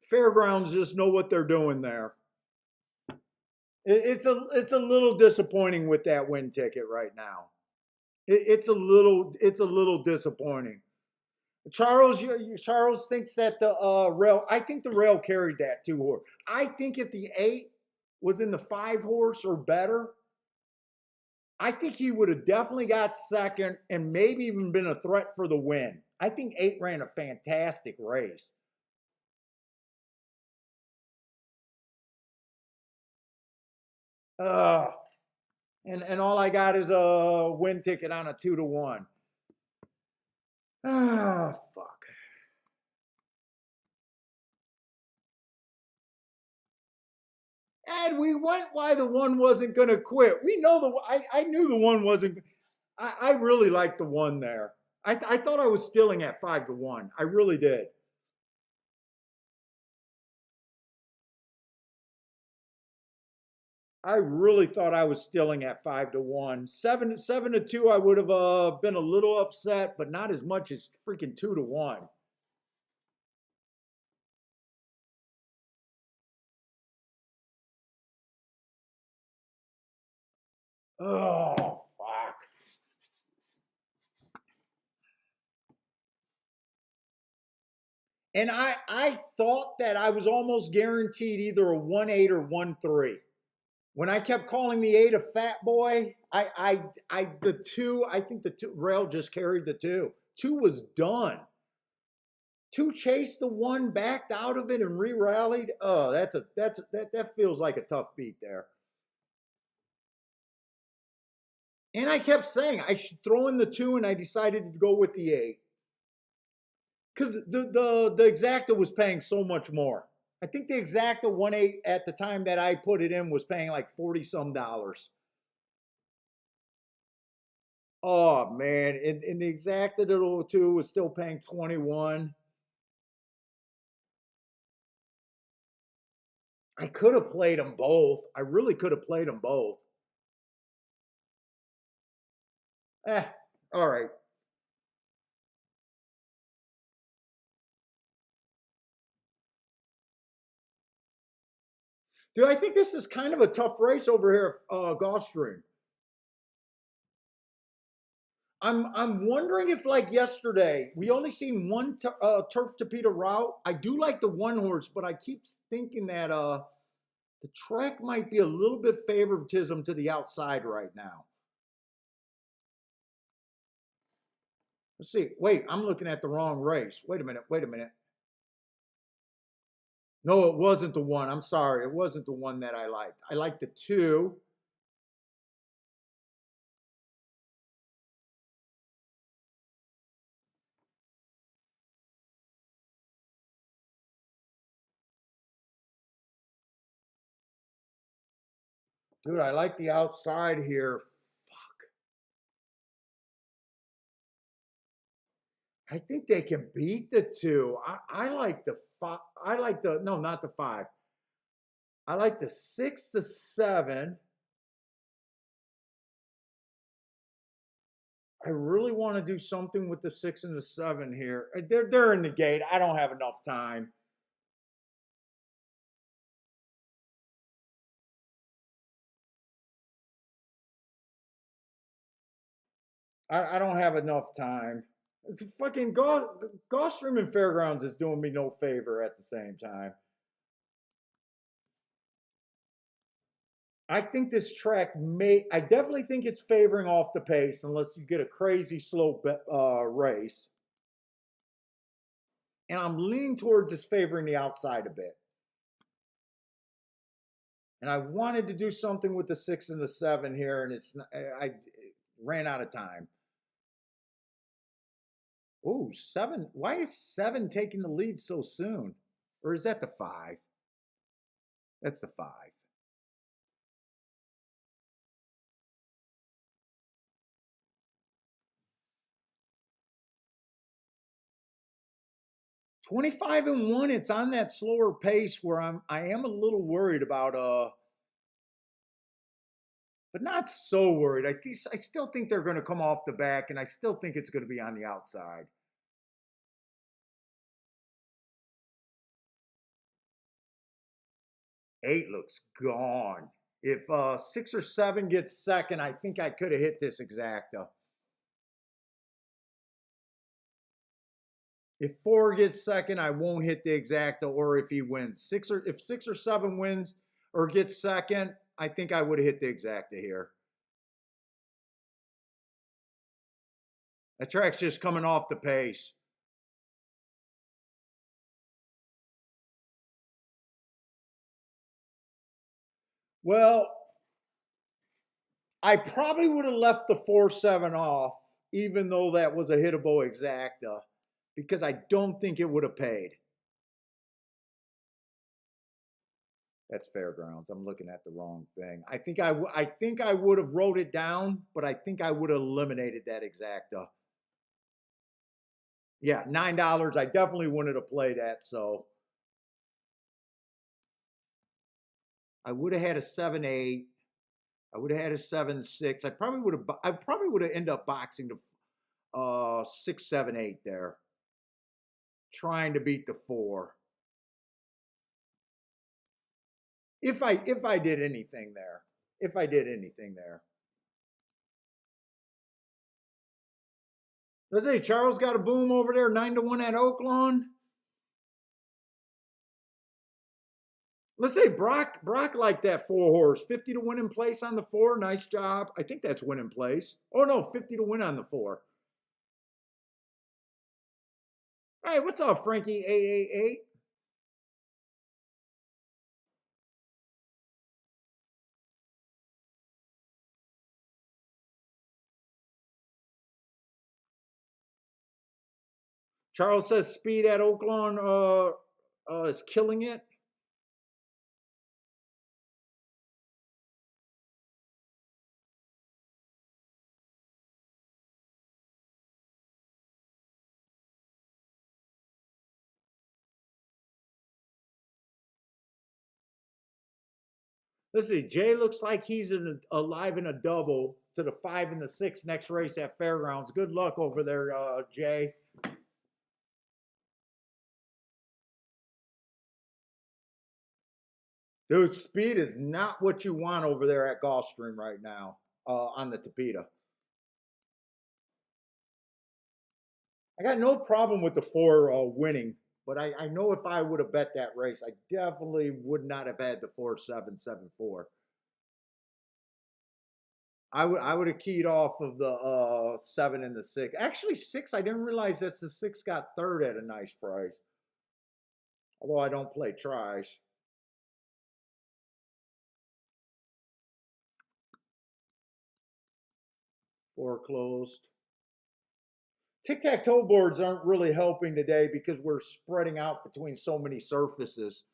Fairgrounds just know what they're doing there. It's a little disappointing with that win ticket right now. It's a little disappointing. Charles thinks that the rail. I think the rail carried that 2 horse. I think if the 8 was in the 5 horse or better, I think he would have definitely got second and maybe even been a threat for the win. I think 8 ran a fantastic race. Uh, and all I got is a win ticket on a 2-1. Ah, fuck. And we went why the 1 wasn't going to quit. We know I knew the 1 wasn't. I really liked the 1 there. I thought I was stealing at 5-1. I really did. I really thought I was stealing at 5-1. 7-2, I would have been a little upset, but not as much as freaking 2-1. Oh, fuck. And I thought that I was almost guaranteed either a 1-8 or 1-3. When I kept calling the 8 a fat boy, the 2, I think the 2 rail just carried the 2. 2 was done. 2 chased the 1, backed out of it, and re-rallied. Oh, that feels like a tough beat there. And I kept saying I should throw in the 2, and I decided to go with the 8 because the exacta was paying so much more. I think the exacta 1-8 at the time that I put it in was paying like 40 some dollars. Oh man, in the exacta 2 was still paying 21. I could have played them both. I really could have played them both. Eh, all right. Dude, I think this is kind of a tough race over here, Gulfstream. I'm wondering if like yesterday we only seen one turf Tapeta route. I do like the 1 horse, but I keep thinking that the track might be a little bit favoritism to the outside right now. Let's see. Wait, I'm looking at the wrong race. Wait a minute. Wait a minute. No, it wasn't the one. I'm sorry. It wasn't the one that I liked. I liked the two. Dude, I like the outside here. I think they can beat the two. I like the five. I like the, no, not the five. I like the 6 to 7. I really want to do something with the 6 and the 7 here. They're in the gate. I don't have enough time. I don't have enough time. It's fucking Gulfstream and Fairgrounds is doing me no favor at the same time. I think this track may. I definitely think it's favoring off the pace unless you get a crazy slow race. And I'm leaning towards just favoring the outside a bit. And I wanted to do something with the 6 and the 7 here, and I ran out of time. Oh, 7. Why is 7 taking the lead so soon? Or is that the 5? That's the 5. 25-1. It's on that slower pace where I am a little worried about but not so worried. I still think they're going to come off the back, and I still think it's going to be on the outside. 8 looks gone. If 6 or 7 gets second, I think I could have hit this exacta. If 4 gets second, I won't hit the exacta, or if he wins. If 6 or 7 wins or gets second, I think I would have hit the exacta here. That track's just coming off the pace. Well, I probably would have left the 4-7 off, even though that was a hittable exacta, because I don't think it would have paid. That's Fairgrounds. I'm looking at the wrong thing. I think I would have wrote it down, but I think I would have eliminated that exacta. Yeah, $9. I definitely wouldn't have played that. So I would have had a 7-8. I would have had a 7-6. I probably would have ended up boxing to 6-7-8 there, trying to beat the 4. If I did anything there. If I did anything there. Let's say Charles got a boom over there, 9-1 at Oaklawn. Let's say Brock like that 4 horse, 50 to win in place on the 4. Nice job. I think that's win in place. Oh no, 50 to win on the 4. Hey, what's up, Frankie 888? Charles says speed at Oaklawn is killing it. Let's see. Jay looks like he's alive in a double to the 5 and the 6 next race at Fairgrounds. Good luck over there, Jay. Dude, speed is not what you want over there at Gulfstream right now on the Tapeta. I got no problem with the 4 winning, but I know if I would have bet that race, I definitely would not have had the 4-7-7-4. I would have keyed off of the 7 and the 6. Actually, 6. I didn't realize that the 6 got third at a nice price. although I don't play tries. Foreclosed. Tic-tac-toe boards aren't really helping today because we're spreading out between so many surfaces.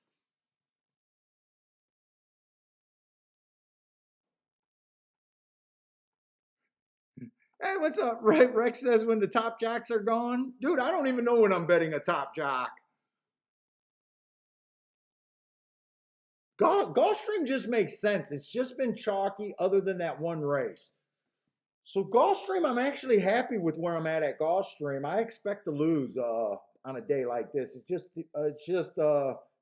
Hey, what's up? Rex says when the top jacks are gone. Dude, I don't even know when I'm betting a top jock. Gulfstream just makes sense. It's just been chalky other than that one race. So Gulfstream, I'm actually happy with where I'm at Gulfstream. I expect to lose on a day like this. It's just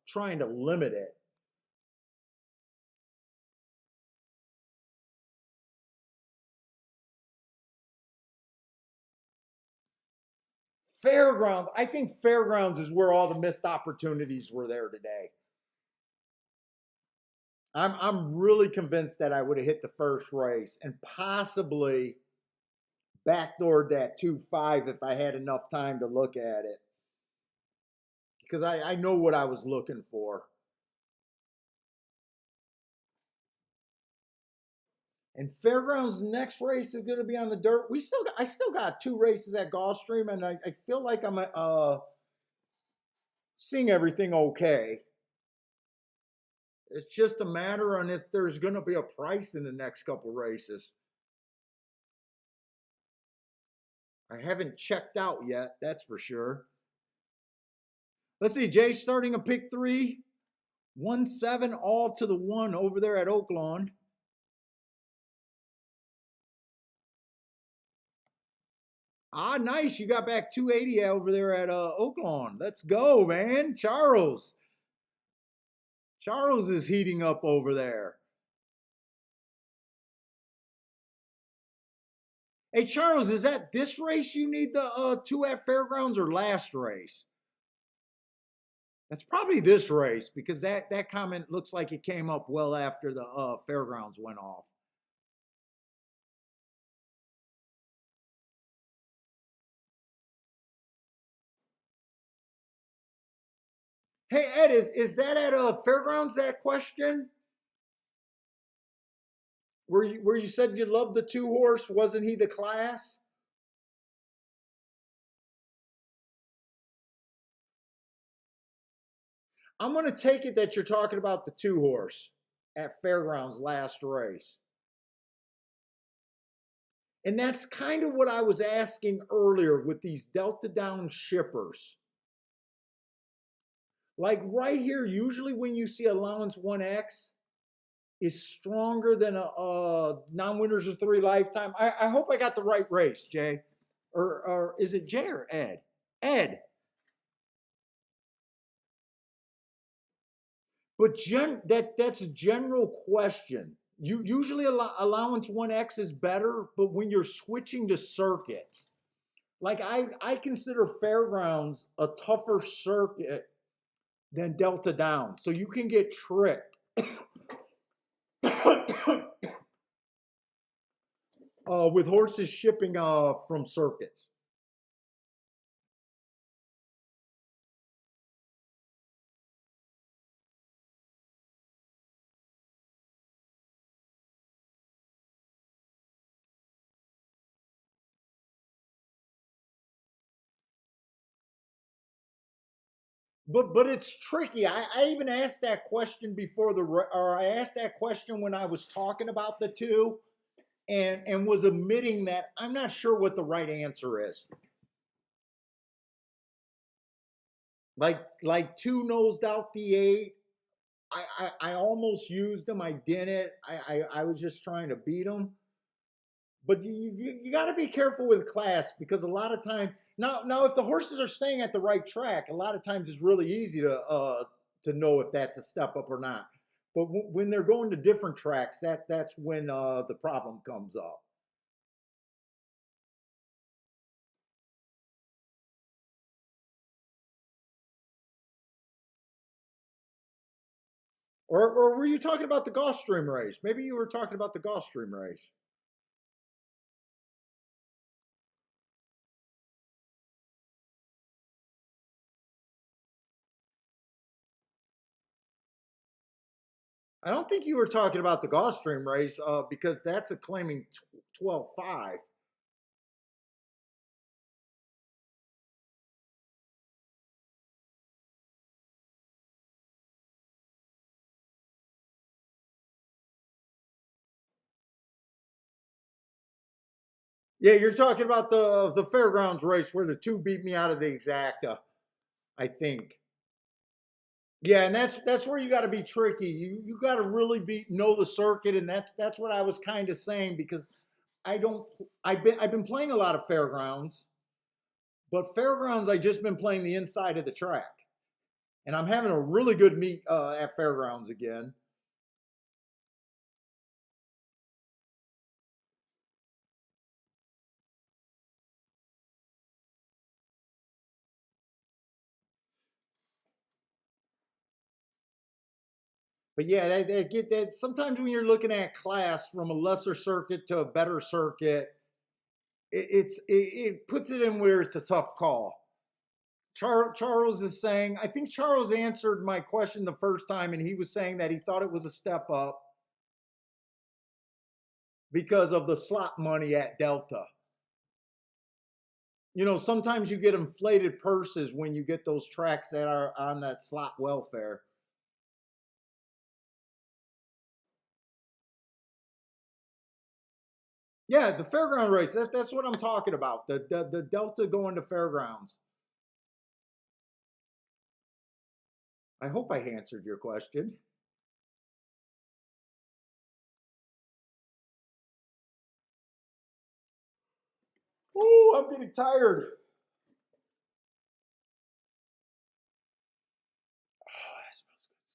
trying to limit it. Fairgrounds. I think Fairgrounds is where all the missed opportunities were there today. I'm really convinced that I would have hit the first race and possibly backdoored that 2-5 if I had enough time to look at it. Because I know what I was looking for. And Fairgrounds next race is going to be on the dirt. I still got two races at Gulfstream, and I feel like I'm seeing everything okay. It's just a matter on if there's going to be a price in the next couple races. I haven't checked out yet, that's for sure. Let's see, Jay starting a pick three, 1-7 all to the one over there at Oaklawn. Ah, nice. You got back 280 over there at Oaklawn. Let's go, man. Charles. Charles is heating up over there. Hey, Charles, is that this race you need the two at Fairgrounds or last race? That's probably this race because that comment looks like it came up well after the Fairgrounds went off. Hey, Ed, is that at Fairgrounds, that question? Where you said you loved the two horse? Wasn't he the class? I'm going to take it that you're talking about the two horse at Fairgrounds last race. And that's kind of what I was asking earlier with these Delta Down shippers. Like right here, usually when you see allowance 1X is stronger than a non-winners of three lifetime. I hope I got the right race, Jay. Or is it Jay or Ed? Ed. But that's a general question. You usually allowance 1X is better, but when you're switching to circuits, like I consider Fairgrounds a tougher circuit than Delta Down. So you can get tricked with horses shipping from circuits. But it's tricky. I even asked that question before or I asked that question when I was talking about the two, and was admitting that I'm not sure what the right answer is. Like two nosed out the eight. I almost used them. I didn't. I was just trying to beat them. But you got to be careful with class because a lot of times now if the horses are staying at the right track, a lot of times it's really easy to know if that's a step up or not. But when they're going to different tracks, that's when the problem comes up. Or were you talking about the Gulfstream race? Maybe you were talking about the Gulfstream race. I don't think you were talking about the Gulfstream race because that's a claiming 12.5. Yeah, you're talking about the fairgrounds race where the two beat me out of the exacta, I think. Yeah, and that's where you got to be tricky. You got to really be know the circuit, and that's what I was kind of saying because I don't. I've been playing a lot of fairgrounds, but fairgrounds I just been playing the inside of the track, and I'm having a really good meet at fairgrounds again. But yeah, they get that sometimes when you're looking at class from a lesser circuit to a better circuit, it puts it in where it's a tough call. Charles is saying, I think Charles answered my question the first time, and he was saying that he thought it was a step up because of the slot money at Delta. You know, sometimes you get inflated purses when you get those tracks that are on that slot welfare. Yeah, the fairground race. That's what I'm talking about. The Delta going to fairgrounds. I hope I answered your question. Oh, I'm getting tired. Oh, that smells good.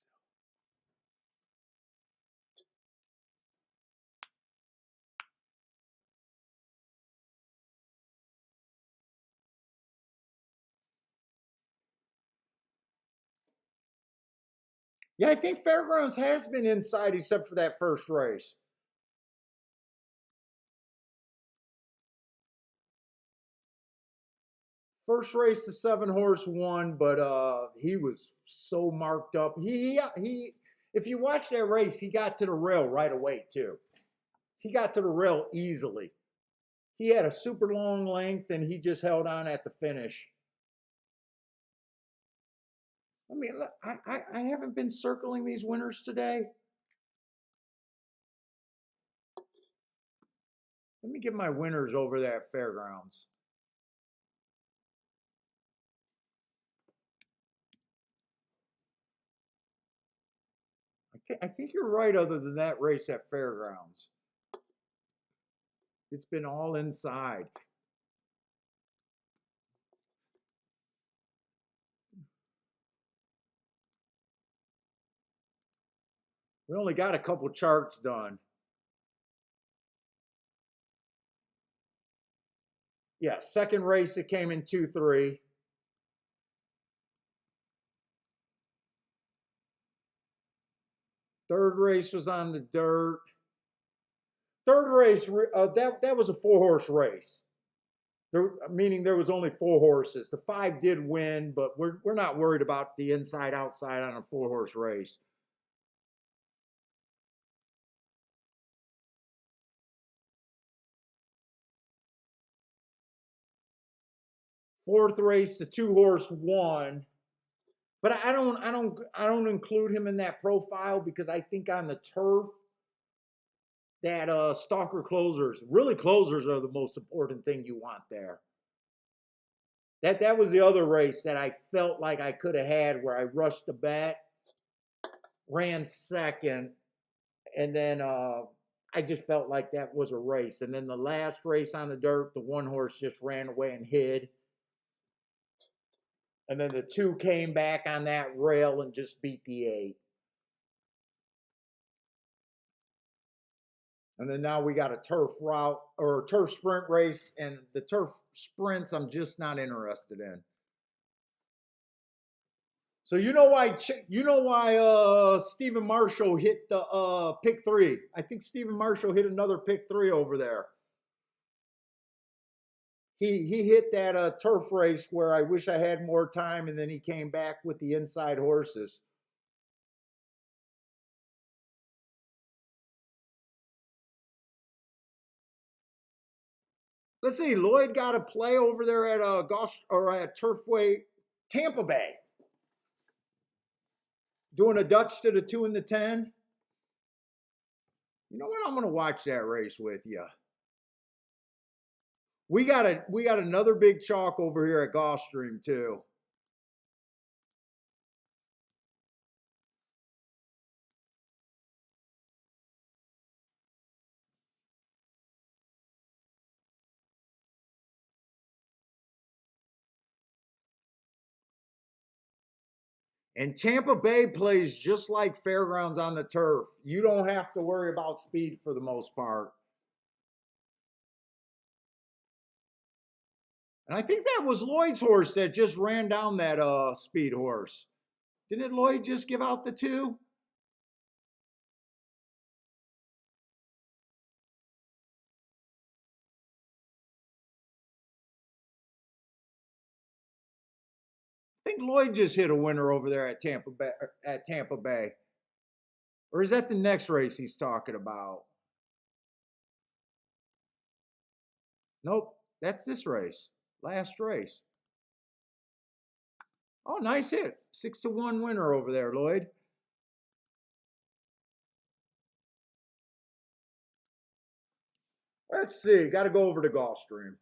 Yeah, I think fairgrounds has been inside except for that first race. First race, the 7 horse won, but he was so marked up. He. If you watch that race, he got to the rail right away too. He got to the rail easily. He had a super long length, and he just held on at the finish. I mean, look, I haven't been circling these winners today. Let me get my winners over there at fairgrounds. I think you're right. Other than that race at fairgrounds, it's been all inside. We only got a couple charts done. Yeah, second race it came in 2-3. Third race was on the dirt. Third race that was a 4 horse race. Meaning there was only 4 horses. The 5 did win, but we're not worried about the inside outside on a 4 horse race. Fourth race, the 2 horse won, but I don't include him in that profile because I think on the turf that stalker closers, really closers are the most important thing you want there. That was the other race that I felt like I could have had where I rushed the bet, ran second, and then I just felt like that was a race. And then the last race on the dirt, the 1 horse just ran away and hid. And then the 2 came back on that rail and just beat the 8. And then now we got a turf route or a turf sprint race, and the turf sprints I'm just not interested in. So you know why Stephen Marshall hit the pick 3. I think Stephen Marshall hit another pick 3 over there. He hit that turf race where I wish I had more time, and then he came back with the inside horses. let's see, Lloyd got to play over there at Gosh or at Turfway, Tampa Bay, doing a Dutch to the 2 and the 10. You know what? I'm going to watch that race with you. We got another big chalk over here at Gulfstream too. And Tampa Bay plays just like Fairgrounds on the turf. You don't have to worry about speed for the most part. And I think that was Lloyd's horse that just ran down that speed horse. Didn't Lloyd just give out the 2? I think Lloyd just hit a winner over there at Tampa Bay. Or is that the next race he's talking about? Nope, that's this race. Last race. Oh, nice hit. 6-1 winner over there, Lloyd. Let's see. Got to go over to Gulfstream.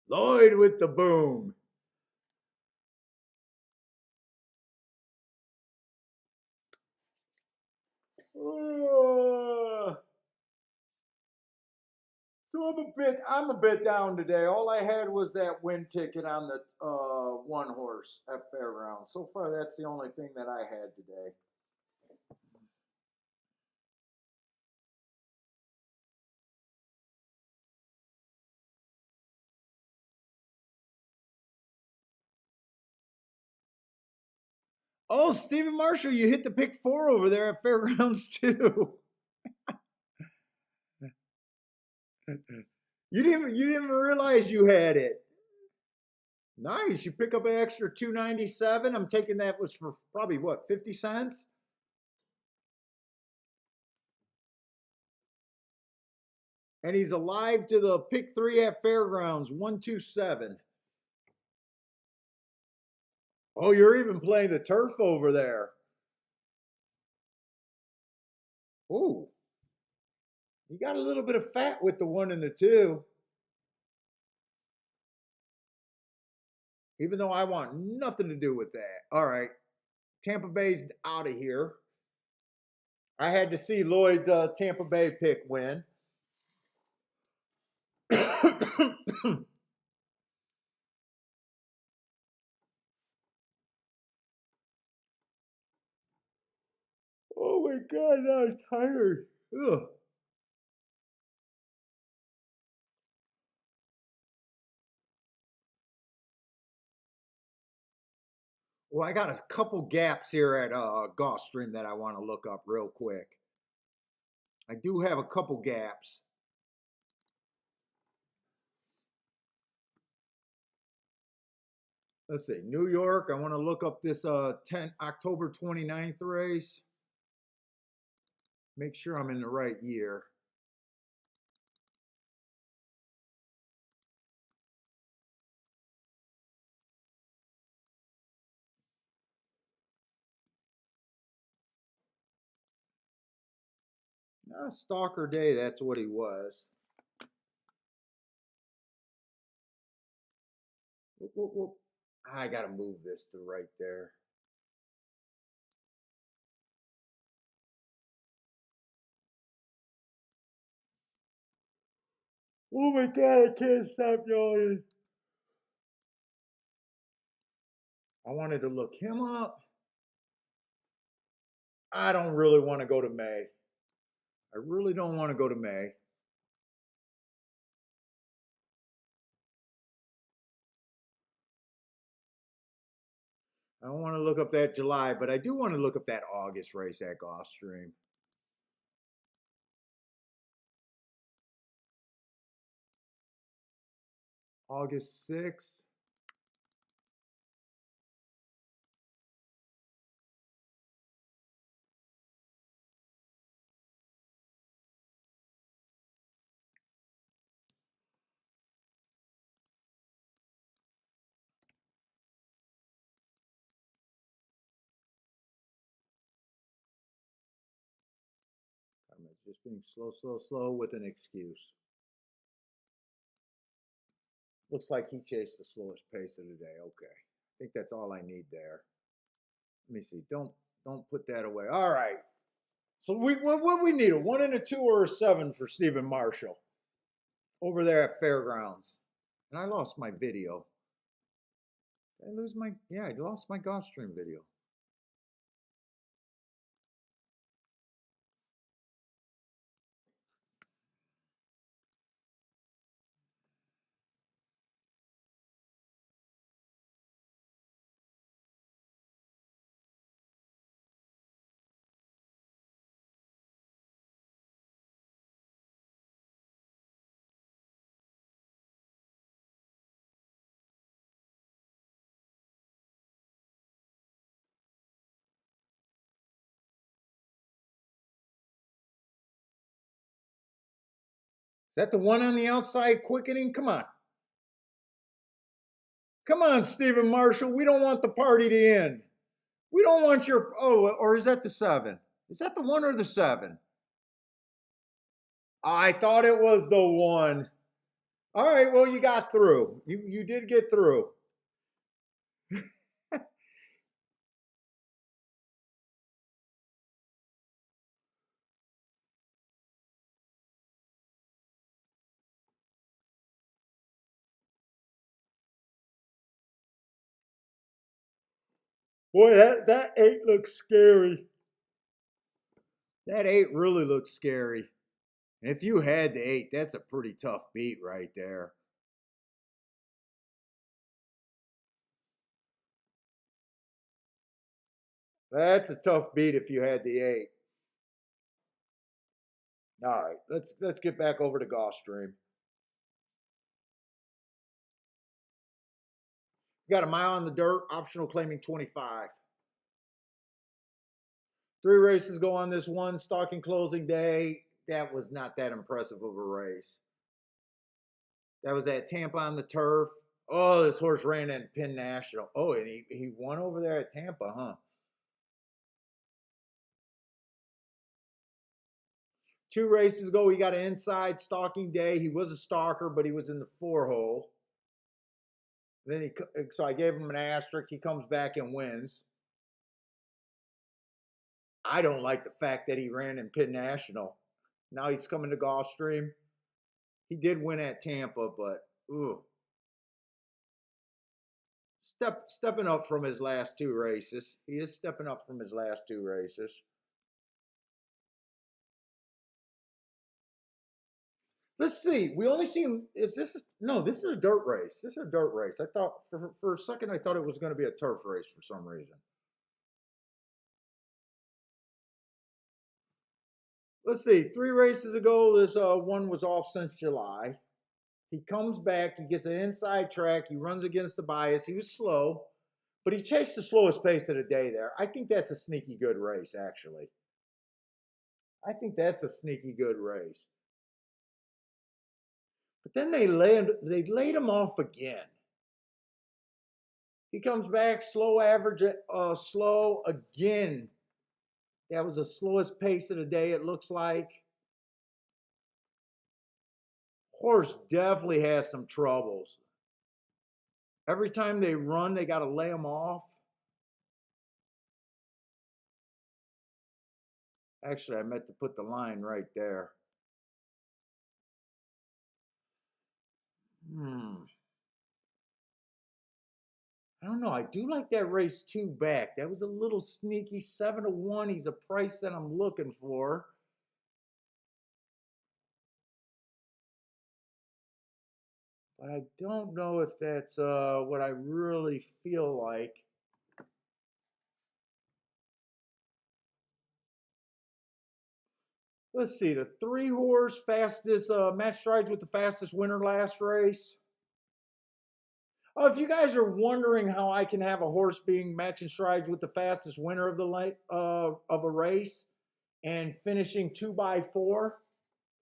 Lloyd with the boom. So I'm a bit down today. All I had was that win ticket on the one horse at Fairgrounds. So far, that's the only thing that I had today. Oh, Stephen Marshall, you hit the pick 4 over there at Fairgrounds too. You didn't realize you had it. Nice. You pick up an extra 297. I'm taking that was for probably what, 50 cents? And he's alive to the pick 3 at Fairgrounds, 127. Oh, you're even playing the turf over there. Ooh, you got a little bit of fat with the 1 and the 2. Even though I want nothing to do with that. All right, Tampa Bay's out of here. I had to see Lloyd's Tampa Bay pick win. Oh my God, I'm tired. Ugh. Well, I got a couple gaps here at Gulfstream that I want to look up real quick. I do have a couple gaps. Let's see, New York. I want to look up this October 29th race. Make sure I'm in the right year. Stalker Day, that's what he was. Whoop, whoop, whoop. I got to move this to right there. Oh my God, I can't stop yawning. I wanted to look him up. I don't really want to go to May. I really don't want to go to May. I don't want to look up that July, but I do want to look up that August race at Gulfstream. August 6th. I'm just being slow, slow, slow with an excuse. Looks like he chased the slowest pace of the day. Okay. I think that's all I need there. Let me see. Don't put that away. All right. So what we need, a 1 and a 2 or a 7 for Stephen Marshall over there at Fairgrounds. And I lost my video. Did I lose my, yeah, I lost my Gulfstream video. Is that the one on the outside quickening? Come on. Come on, Stephen Marshall. We don't want the party to end. We don't want your, oh, or is that the 7? Is that the 1 or the 7? I thought it was the 1. All right, well, you got through. You did get through. Boy, that 8 looks scary. That 8 really looks scary. And if you had the 8, that's a pretty tough beat right there. That's a tough beat if you had the 8. All right, let's get back over to Gulfstream. Got a mile on the dirt, optional claiming 25. 3 races go on this one, stalking closing day. That was not that impressive of a race. That was at Tampa on the turf. Oh, this horse ran in Penn National. Oh, and he won over there at Tampa, huh? 2 races ago, he got an inside stalking day. He was a stalker, but he was in the 4 hole. Then so I gave him an asterisk. He comes back and wins. I don't like the fact that he ran in Penn National. Now he's coming to Gulfstream. He did win at Tampa, but ooh, stepping up from his last 2 races. He is stepping up from his last 2 races. Let's see. We only see him. Is this no? This is a dirt race. This is a dirt race. I thought for a second I thought it was going to be a turf race for some reason. Let's see. 3 races ago, this one was off since July. He comes back. He gets an inside track. He runs against the bias. He was slow, but he chased the slowest pace of the day there. I think that's a sneaky good race, actually. I think that's a sneaky good race. But then they laid him off again. He comes back, slow average, slow again. That was the slowest pace of the day, it looks like. Horse definitely has some troubles. Every time they run, they got to lay him off. Actually, I meant to put the line right there. I don't know. I do like that race 2 back. That was a little sneaky. 7-1. He's a price that I'm looking for. But I don't know if that's what I really feel like. Let's see, the 3 horse fastest match strides with the fastest winner last race. Oh, if you guys are wondering how I can have a horse being matching strides with the fastest winner of of a race and finishing 2 by 4,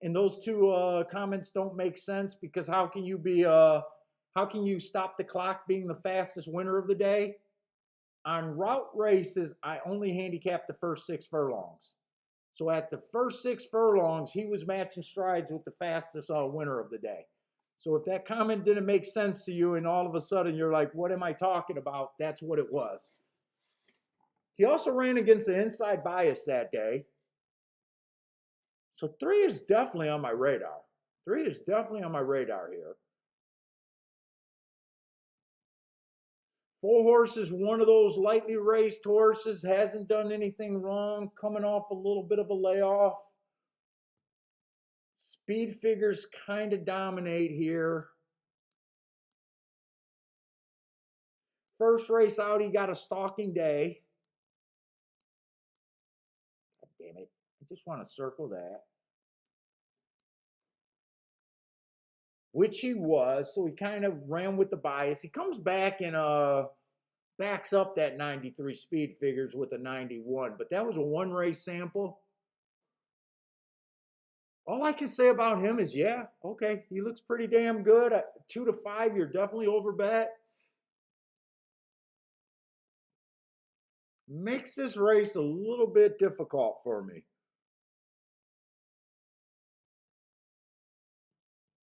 and those two comments don't make sense, because how can you stop the clock being the fastest winner of the day? On route races, I only handicap the first 6 furlongs. So at the first 6 furlongs, he was matching strides with the fastest winner of the day. So if that comment didn't make sense to you and all of a sudden you're like, what am I talking about? That's what it was. He also ran against the inside bias that day. So 3 is definitely on my radar. 3 is definitely on my radar here. 4 horse is one of those lightly raced horses, hasn't done anything wrong, coming off a little bit of a layoff. Speed figures kind of dominate here. First race out, he got a stalking day. God damn it. I just want to circle that. Which he was, so he kind of ran with the bias. He comes back and backs up that 93 speed figures with a 91, but that was a 1 race sample. All I can say about him is, yeah, okay, he looks pretty damn good. At 2 to 5, you're definitely over bet. Makes this race a little bit difficult for me.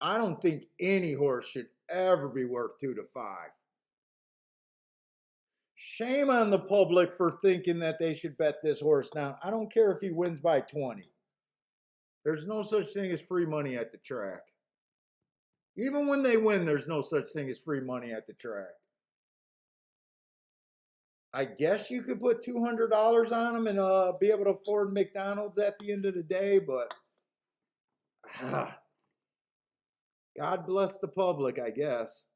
I don't think any horse should ever be worth 2 to 5. Shame on the public for thinking that they should bet this horse. Now, I don't care if he wins by 20. There's no such thing as free money at the track. Even when they win, there's no such thing as free money at the track. I guess you could put $200 on them and be able to afford McDonald's at the end of the day, but God bless the public, I guess.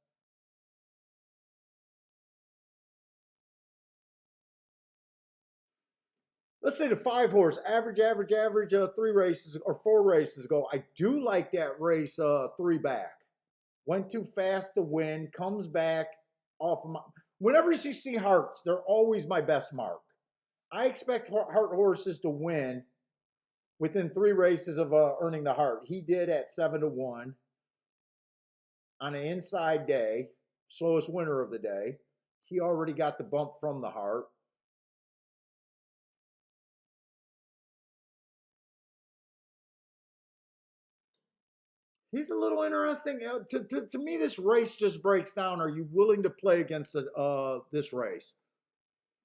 Let's say the 5 horse, average, 3 races or 4 races ago. I do like that race 3 back. Went too fast to win, comes back off of my. Whenever you see hearts, they're always my best mark. I expect heart horses to win within 3 races of earning the heart. He did at 7 to 1 on an inside day, slowest winner of the day. He already got the bump from the heart. He's a little interesting. To me, this race just breaks down. Are you willing to play against this race?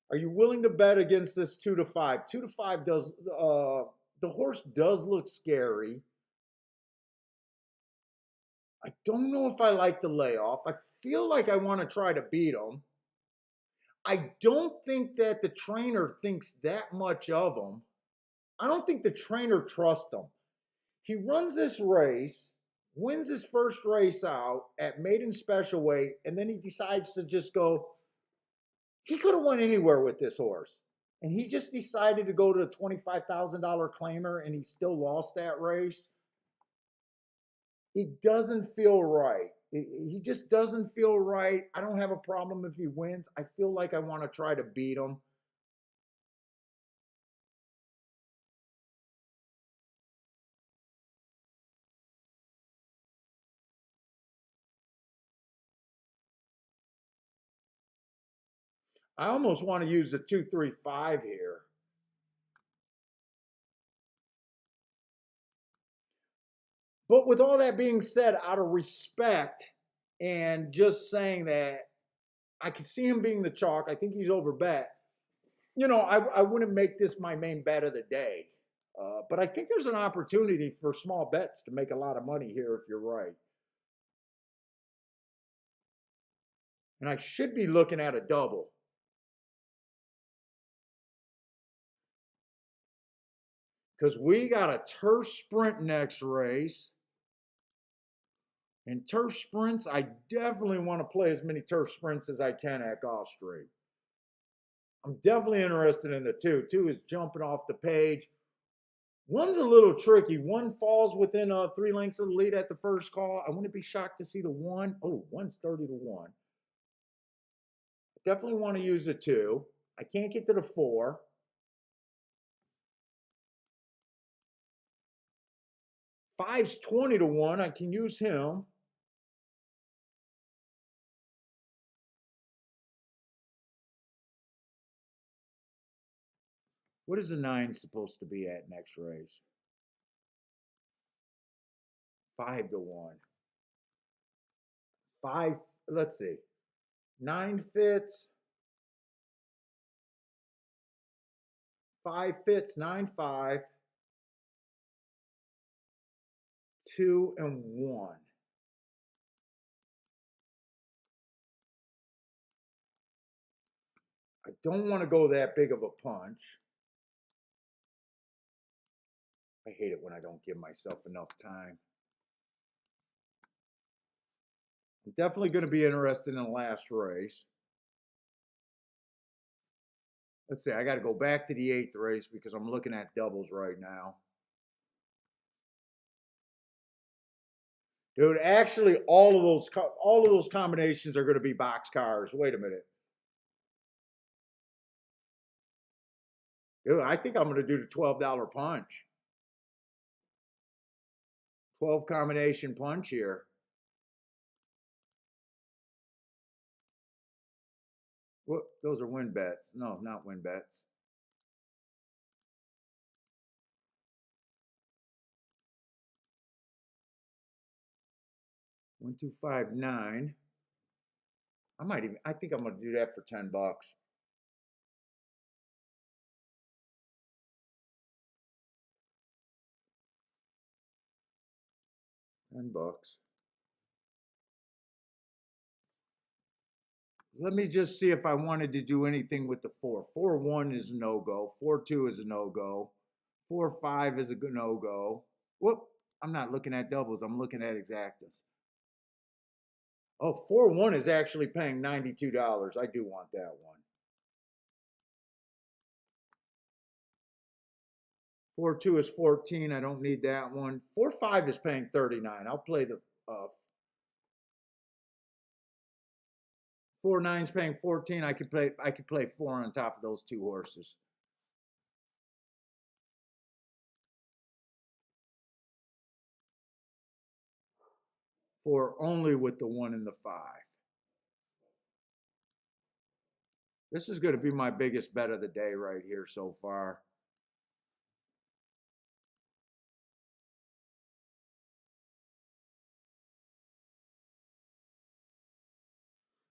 Are you willing to bet against this 2 to 5? 2 to 5 does the horse does look scary. I don't know if I like the layoff. I feel like I want to try to beat him. I don't think that the trainer thinks that much of him. I don't think the trainer trusts him. He runs this race, wins his first race out at maiden special weight, and then he decides to just go. He could have won anywhere with this horse. And he just decided to go to a $25,000 claimer, and he still lost that race. It doesn't feel right. He just doesn't feel right. I don't have a problem if he wins. I feel like I want to try to beat him. I almost want to use the 2-3-5 here. But with all that being said, out of respect and just saying that I can see him being the chalk, I think he's overbet. You know, I wouldn't make this my main bet of the day. But I think there's an opportunity for small bets to make a lot of money here if you're right. And I should be looking at a double. Because we got a turf sprint next race. And turf sprints, I definitely want to play as many turf sprints as I can at Gulf Street. I'm definitely interested in the 2. 2 is jumping off the page. One's a little tricky. One falls within 3 lengths of the lead at the first call. I wouldn't be shocked to see the one. Oh, one's 30-1. Definitely want to use a 2. I can't get to the 4. Five's 20-1. I can use him. What is the 9 supposed to be at next race? 5-1. 5, let's see. 9 fits. 5 fits, 9, 5. 2 and 1. I don't want to go that big of a punch. I hate it when I don't give myself enough time. I'm definitely going to be interested in the last race. Let's see, I got to go back to the 8th race because I'm looking at doubles right now. Dude, actually, all of those combinations are going to be box cars. Wait a minute. Dude, I think I'm going to do the $12 punch. 12 combination punch here. What? Those are win bets. No, not win bets. $1,259. I think I'm gonna do that for $10. $10. Let me just see if I wanted to do anything with the 4. 4-1 is a no-go. 4-2 is a no-go. 4-5 is a no-go. Whoop, I'm not looking at doubles. I'm looking at exactas. Oh, 4-1 is actually paying $92. I do want that one. 4-2 is 14. I don't need that one. 4-5 is paying 39. I'll play the 4-9 is paying 14. I could play 4 on top of those 2 horses. For only with the 1 and the 5. This is going to be my biggest bet of the day right here so far.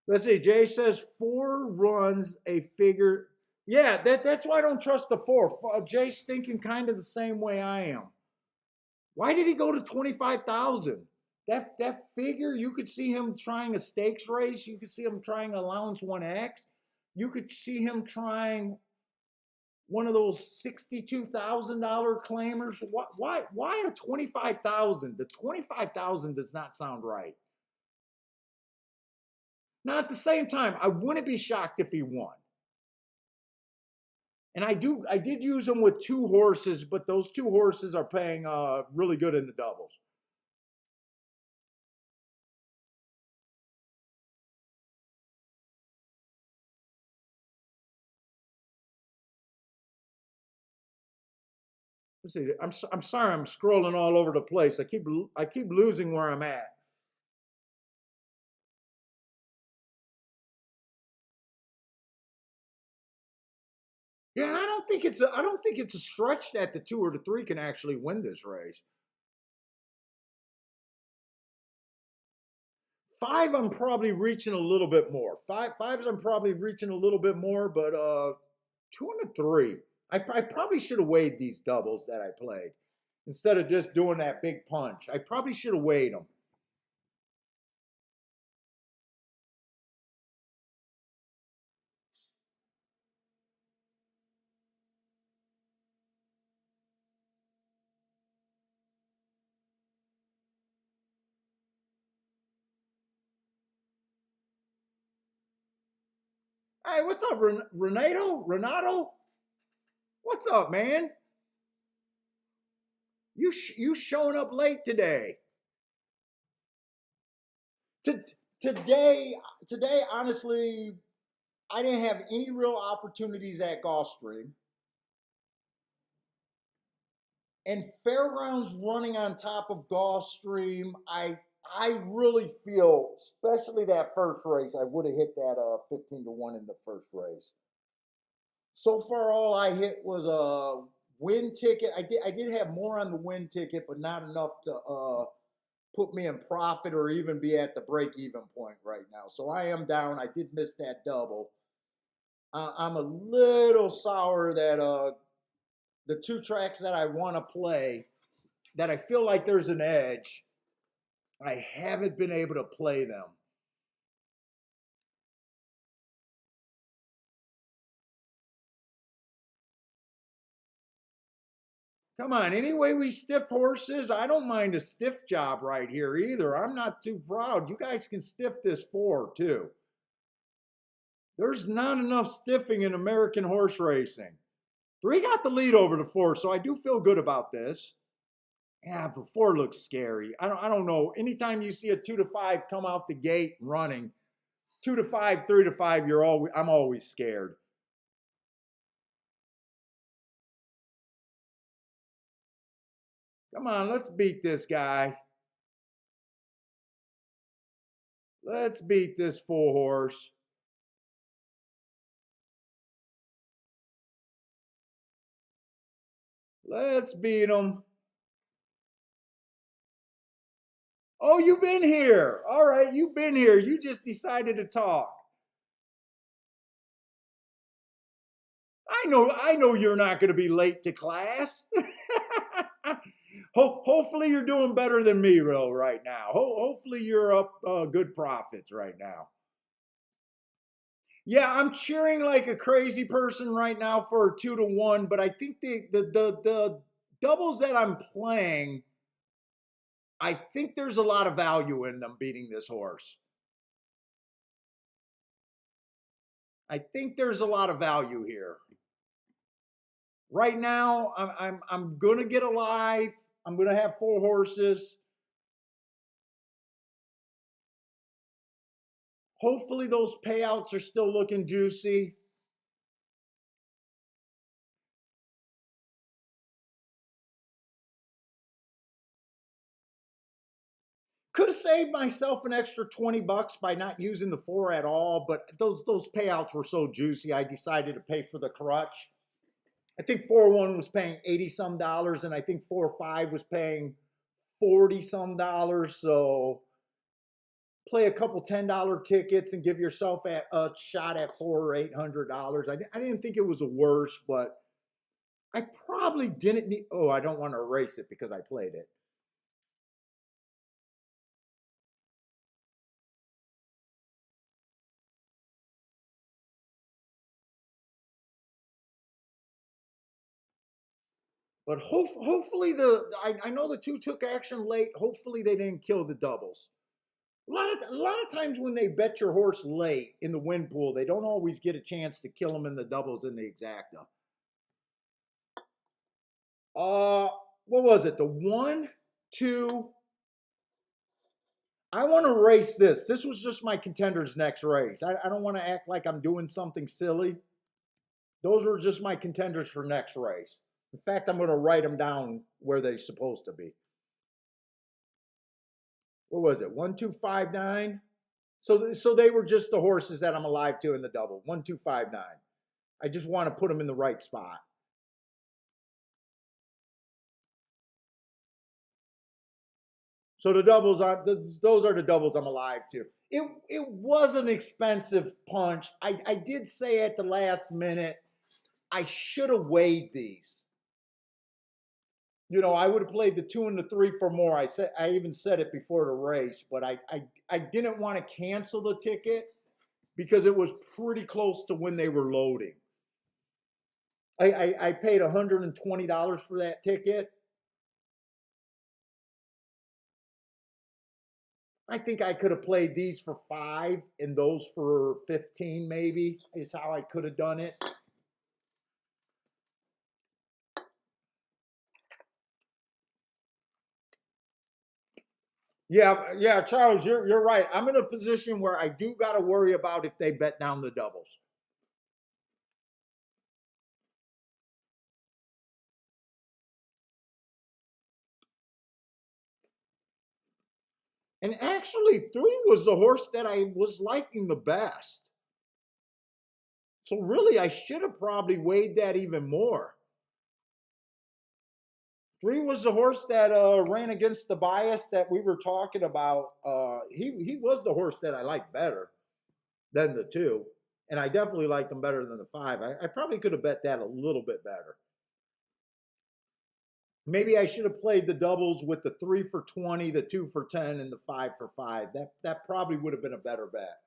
Let's see. Jay says 4 runs a figure. Yeah, that's why I don't trust the 4. Jay's thinking kind of the same way I am. Why did he go to 25,000? That figure, you could see him trying a stakes race. You could see him trying allowance 1X. You could see him trying one of those $62,000 claimers. Why a 25,000? The 25,000 does not sound right. Now at the same time, I wouldn't be shocked if he won. And I did use him with 2 horses, but those 2 horses are paying really good in the doubles. Let's see. I'm sorry. I'm scrolling all over the place. I keep losing where I'm at. Yeah, I don't think it's a stretch that the 2 or the 3 can actually win this race. 5, I'm probably reaching a little bit more. Fives, I'm probably reaching a little bit more, but 2 and a 3. I probably should have weighed these doubles that I played instead of just doing that big punch. I probably should have weighed them. Hey, what's up, Renato? Renato? What's up, man? You showing up late today. To, today, today, honestly, I didn't have any real opportunities at Gulfstream. And Fairgrounds running on top of Gulfstream, I really feel, especially that first race, I would have hit that 15-1 in the first race. So far, all I hit was a win ticket. I did have more on the win ticket, but not enough to put me in profit or even be at the break even point right now. So I am down. I did miss that double. I'm a little sour that the two tracks that I want to play, that I feel like there's an edge, I haven't been able to play them. Come on, any way we stiff horses, I don't mind a stiff job right here either. I'm not too proud. You guys can stiff this 4 too. There's not enough stiffing in American horse racing. 3 got the lead over the 4, so I do feel good about this. Yeah, but 4 looks scary. I don't know. Anytime you see a 2 to 5 come out the gate running, 2 to 5, 3 to 5, I'm always scared. Come on, let's beat this guy. Let's beat this 4 horse. Let's beat him. Oh, you've been here. All right, you've been here. You just decided to talk. I know you're not going to be late to class. Hopefully you're doing better than me, real right now. Hopefully you're up good profits right now. Yeah, I'm cheering like a crazy person right now for a 2-1, but I think the doubles that I'm playing, I think there's a lot of value in them beating this horse. I think there's a lot of value here. Right now, I'm gonna get alive. I'm gonna have 4 horses. Hopefully those payouts are still looking juicy. Could have saved myself an extra 20 bucks by not using the 4 at all, but those payouts were so juicy, I decided to pay for the crutch. I think 4-1 was paying 80 some dollars, and I think 4-5 was paying 40 some dollars. So play a couple $10 tickets and give yourself a shot at 400 or $800. I didn't think it was a worse, but I probably didn't need. Oh, I don't want to erase it because I played it. But hopefully I know the 2 took action late. Hopefully they didn't kill the doubles. A lot of times when they bet your horse late in the win pool, they don't always get a chance to kill them in the doubles in the exacta. Uh, what was it? The 1, 2. I want to race this. This was just my contenders next race. I don't want to act like I'm doing something silly. Those were just my contenders for next race. In fact, I'm going to write them down where they're supposed to be. What was it? 1259. So they were just the horses that I'm alive to in the double. 1259. I just want to put them in the right spot. So the doubles are those are the doubles I'm alive to. It was an expensive punch. I did say at the last minute I should have weighed these. I would have played the 2 and the 3 for more. I even said it before the race, but I didn't want to cancel the ticket because it was pretty close to when they were loading. I paid $120 for that ticket. I think I could have played these for 5 and those for 15, maybe, is how I could have done it. Yeah, yeah, Charles, you're right. I'm in a position where I do got to worry about if they bet down the doubles. And actually, 3 was the horse that I was liking the best. So really, I should have probably weighed that even more. 3 was the horse that ran against the bias that we were talking about. He was the horse that I liked better than the 2, and I definitely liked him better than the 5. I probably could have bet that a little bit better. Maybe I should have played the doubles with the 3 for 20, the 2 for 10, and the 5 for 5. That probably would have been a better bet.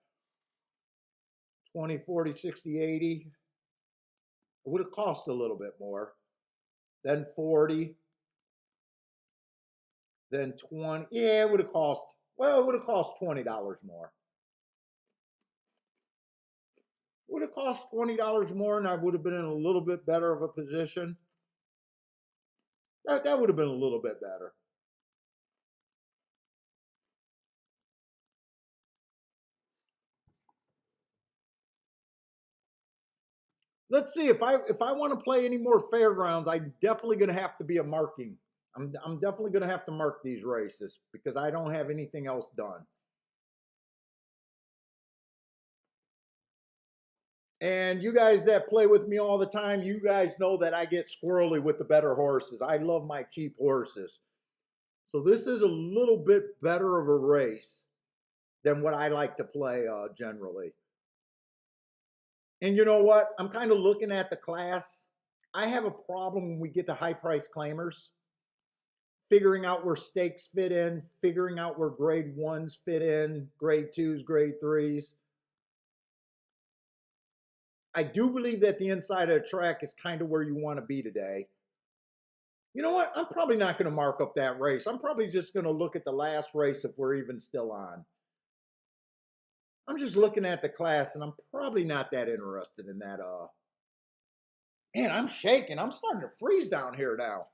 20, 40, 60, 80. It would have cost a little bit more. Then 40, then 20. Yeah, it would have cost, well, it would have cost $20 more. It would have cost $20 more, and I would have been in a little bit better of a position. That would have been a little bit better. Let's see, if I want to play any more fairgrounds, I'm definitely going to have to be a marking. I'm definitely going to have to mark these races because I don't have anything else done. And you guys that play with me all the time, you guys know that I get squirrely with the better horses. I love my cheap horses. So this is a little bit better of a race than what I like to play generally. And you know what? I'm kind of looking at the class. I have a problem when we get to high price claimers, figuring out where stakes fit in, figuring out where grade 1s fit in, grade 2s, grade 3s. I do believe that the inside of the track is kind of where you want to be today. You know what? I'm probably not going to mark up that race. I'm probably just going to look at the last race if we're even still on. I'm just looking at the class and I'm probably not that interested in that. Man, I'm shaking. I'm starting to freeze down here now.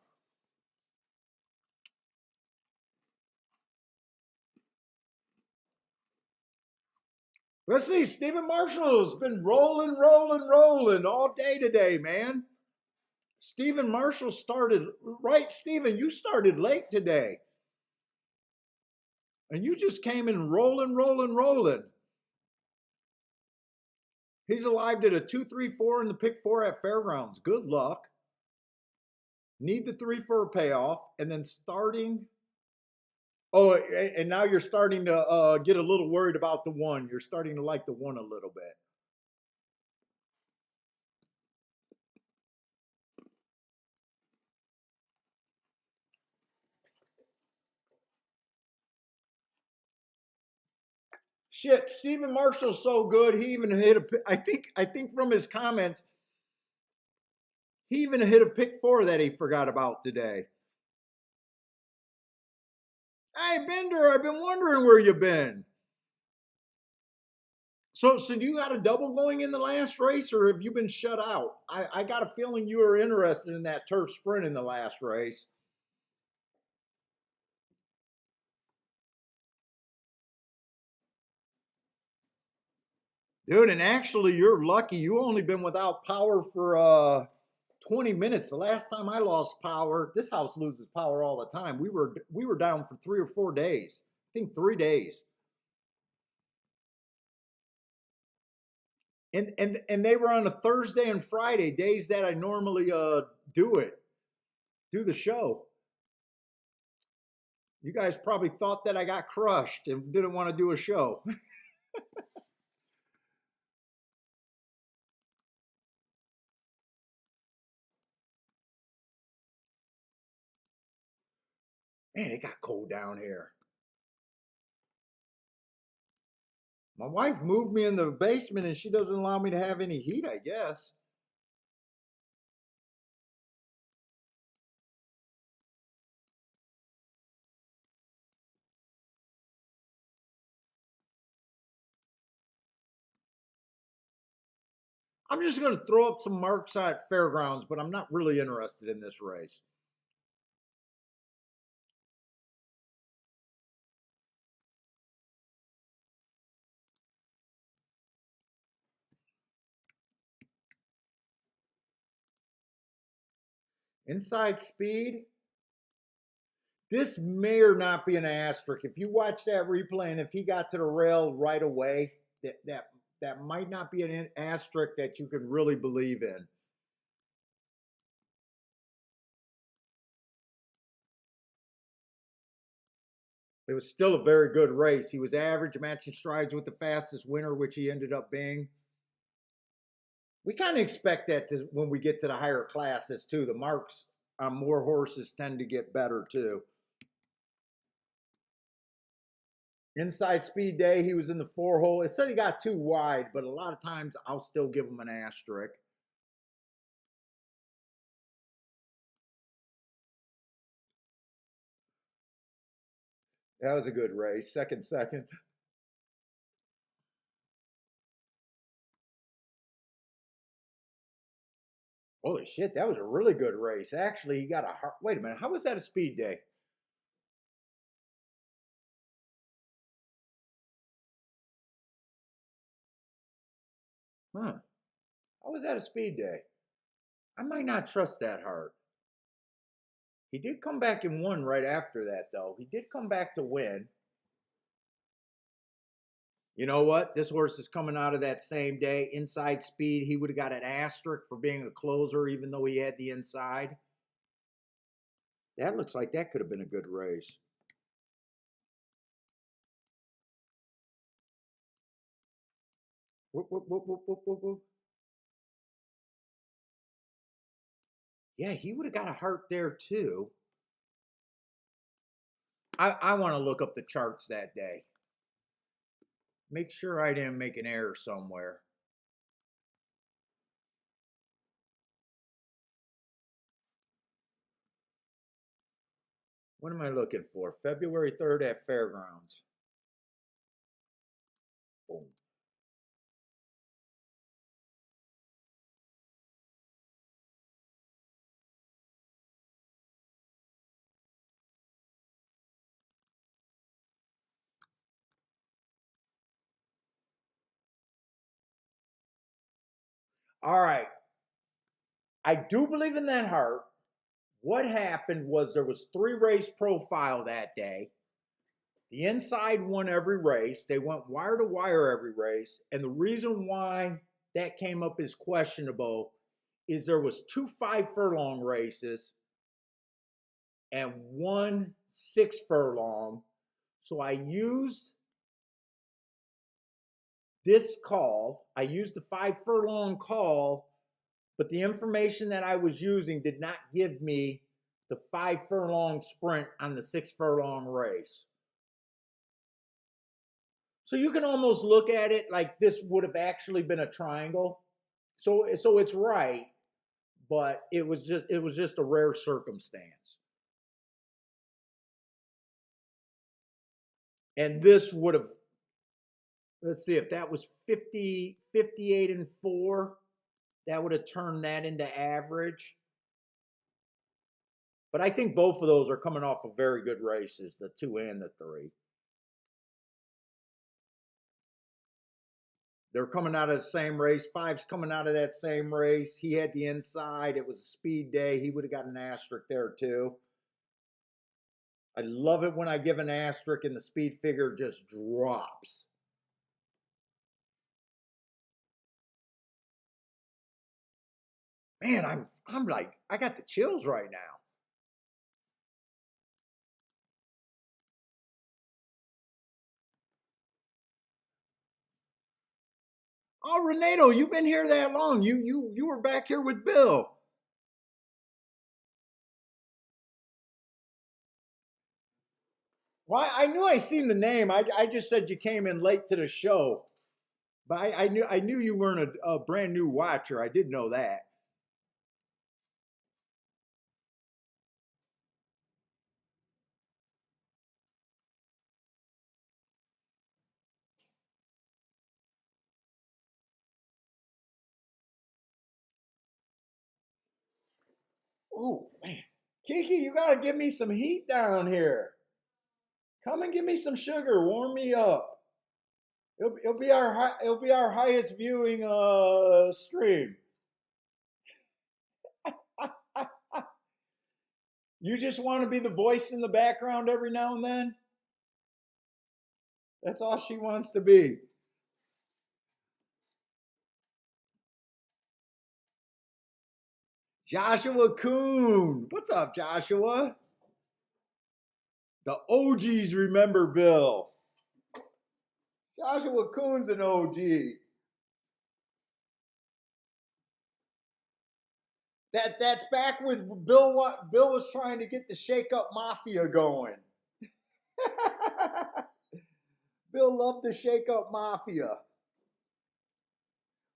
Let's see. Stephen Marshall's been rolling, rolling, rolling all day today, man. Stephen Marshall started, right? Stephen, you started late today. And you just came in rolling, rolling, rolling. He's alive to a 2-3-4 in the pick 4 at Fairgrounds. Good luck. Need the 3 for a payoff. And then starting. Oh, and now you're starting to get a little worried about the 1. You're starting to like the 1 a little bit. Shit, Stephen Marshall's so good. He even hit a. I think from his comments, he even hit a pick 4 that he forgot about today. Hey, Bender, I've been wondering where you've been. So do you got a double going in the last race, or have you been shut out? I got a feeling you were interested in that turf sprint in the last race. Dude, and actually you're lucky. You only been without power for 20 minutes. The last time I lost power, this house loses power all the time. We were down for 3 or 4 days. I think 3 days. And they were on a Thursday and Friday, days that I normally do the show. You guys probably thought that I got crushed and didn't want to do a show. Man, it got cold down here. My wife moved me in the basement and she doesn't allow me to have any heat, I guess. I'm just going to throw up some marks at Fairgrounds, but I'm not really interested in this race. Inside speed. This may or not be an asterisk. If you watch that replay and if he got to the rail right away, that might not be an asterisk that you can really believe in. It was still a very good race. He was average, matching strides with the fastest winner, which he ended up being. We kind of expect that when we get to the higher classes too. The marks on more horses tend to get better too. Inside speed day, he was in the 4-hole. It said he got too wide, but a lot of times I'll still give him an asterisk. That was a good race. Second. Holy shit, that was a really good race. Actually, he got a heart. Wait a minute, how was that a speed day? Huh. How was that a speed day? I might not trust that heart. He did come back and won right after that, though. He did come back to win. You know what? This horse is coming out of that same day. Inside speed, he would have got an asterisk for being a closer, even though he had the inside. That looks like that could have been a good race. Whoop, whoop, whoop, whoop, whoop, whoop, whoop. Yeah, he would have got a heart there too. I want to look up the charts that day. Make sure I didn't make an error somewhere. What am I looking for? February 3rd at Fairgrounds. Boom. All right. I do believe in that heart. What happened was there was 3 race profile that day. The inside won every race. They went wire to wire every race. And the reason why that came up as questionable is there was 2 5-furlong races and 1 6-furlong. So I used this call. I used the 5-furlong call, but the information that I was using did not give me the 5-furlong sprint on the 6-furlong race. So you can almost look at it like this would have actually been a triangle. So it's right, but it was just a rare circumstance. And this would have, let's see, if that was 50, 58 and 4, that would have turned that into average. But I think both of those are coming off of very good races, the 2 and the 3. They're coming out of the same race. 5's coming out of that same race. He had the inside. It was a speed day. He would have got an asterisk there too. I love it when I give an asterisk and the speed figure just drops. Man, I'm like, I got the chills right now. Oh, Renato, you've been here that long. You were back here with Bill. Well, I knew I seen the name. I just said you came in late to the show, but I knew you weren't a brand new watcher. I did know that. Oh man, Kiki, you gotta give me some heat down here. Come and give me some sugar. Warm me up. It'll be our highest viewing stream. You just want to be the voice in the background every now and then? That's all she wants to be. Joshua Coon. What's up, Joshua? The OGs remember Bill. Joshua Coon's an OG. That's back with Bill. What Bill was trying to get the Shake Up Mafia going. Bill loved the Shake Up Mafia.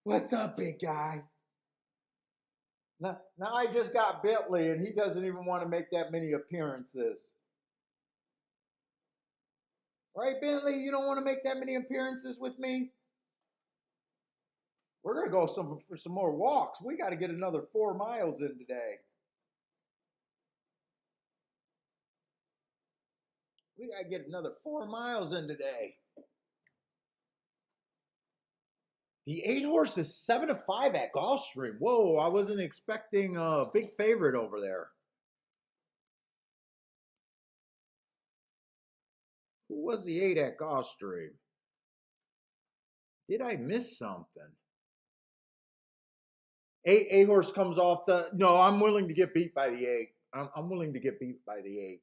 What's up, big guy? Now I just got Bentley, and he doesn't even want to make that many appearances. Right, Bentley? You don't want to make that many appearances with me? We're going to go for some more walks. We got to get another 4 miles in today. We got to get another 4 miles in today. The 8 horse is 7-5 at Gulfstream. Whoa, I wasn't expecting a big favorite over there. Who was the 8 at Gulfstream? Did I miss something? 8 horse comes off the. No, I'm willing to get beat by the 8. I'm willing to get beat by the 8.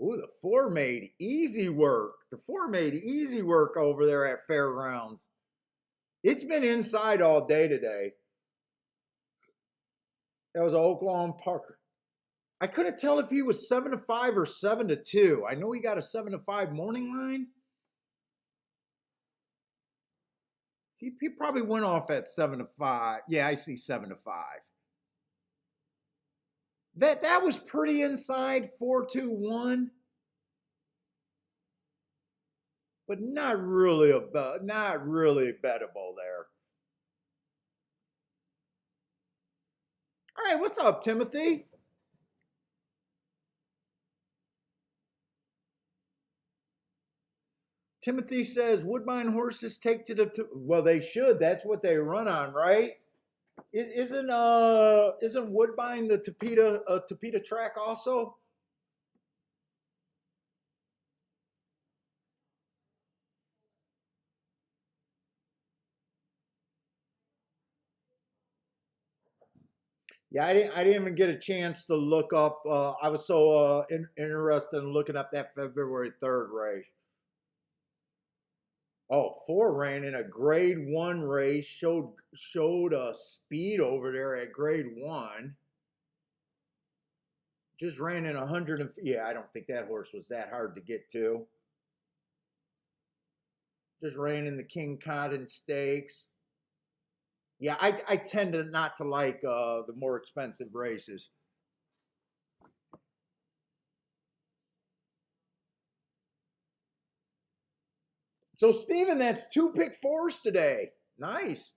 Ooh, the 4 made easy work. The 4 made easy work over there at Fairgrounds. It's been inside all day today. That was Oklahoma Park. I couldn't tell if he was 7-5 or 7-2. I know he got a 7-5 morning line. He probably went off at 7-5. Yeah, I see 7-5. That was pretty inside 4-2-1, but not really bettable there. All right, what's up, Timothy? Timothy says Woodbine horses take to the well, they should. That's what they run on, right? Isn't Woodbine the Tapeta track also? Yeah, I didn't even get a chance to look up. I was so interested in looking up that February 3rd race. Oh, 4 ran in a grade 1 race. Showed a speed over there at grade 1. Just ran in 100. Yeah, I don't think that horse was that hard to get to. Just ran in the King Cotton Stakes. Yeah, I tend to not to like the more expensive races. So, Steven, that's 2 pick 4s today. Nice.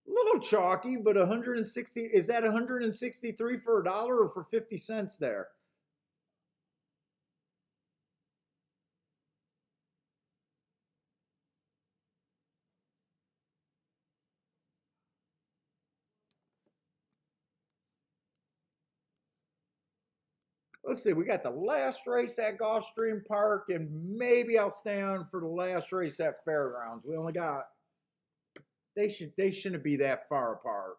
A little chalky, but 160. Is that 163 for $1 or for 50 cents there? Let's see. We got the last race at Gulfstream Park, and maybe I'll stay on for the last race at Fairgrounds. We only got. They shouldn't be that far apart.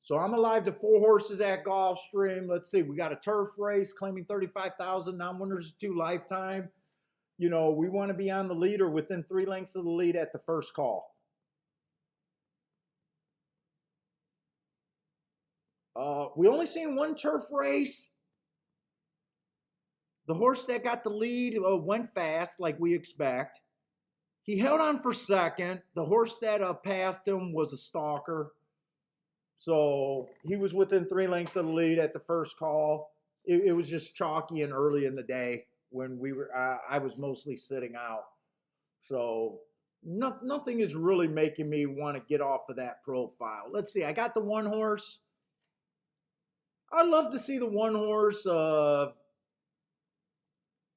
So I'm alive to 4 horses at Gulfstream. Let's see. We got a turf race claiming 35,000 non-winners 2 lifetime. You know, we want to be on the lead or within 3 lengths of the lead at the first call. We only seen 1 turf race. The horse that got the lead went fast, like we expect. He held on for second. The horse that passed him was a stalker. So he was within 3 lengths of the lead at the first call. It was just chalky and early in the day when I was mostly sitting out. So nothing is really making me want to get off of that profile. Let's see. I got the 1 horse. I'd love to see the 1 horse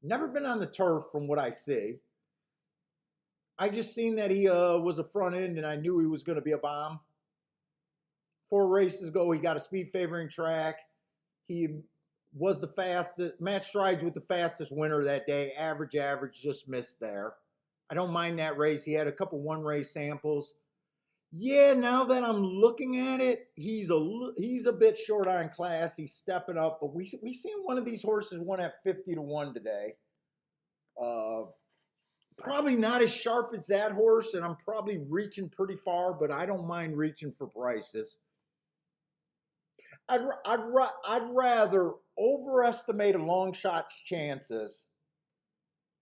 Never been on the turf from what I see. I just seen that he was a front end, and I knew he was going to be a bomb. 4 races ago, he got a speed favoring track. He was the fastest, match strides with the fastest winner that day. Average, just missed there. I don't mind that race. He had a couple one race samples. Yeah, now that I'm looking at it, he's a bit short on class. He's stepping up, but we seen one of these horses won at 50 to 1 today. Uh, Probably not as sharp as that horse, and I'm probably reaching pretty far, but I don't mind reaching for prices. I'd rather overestimate a long shot's chances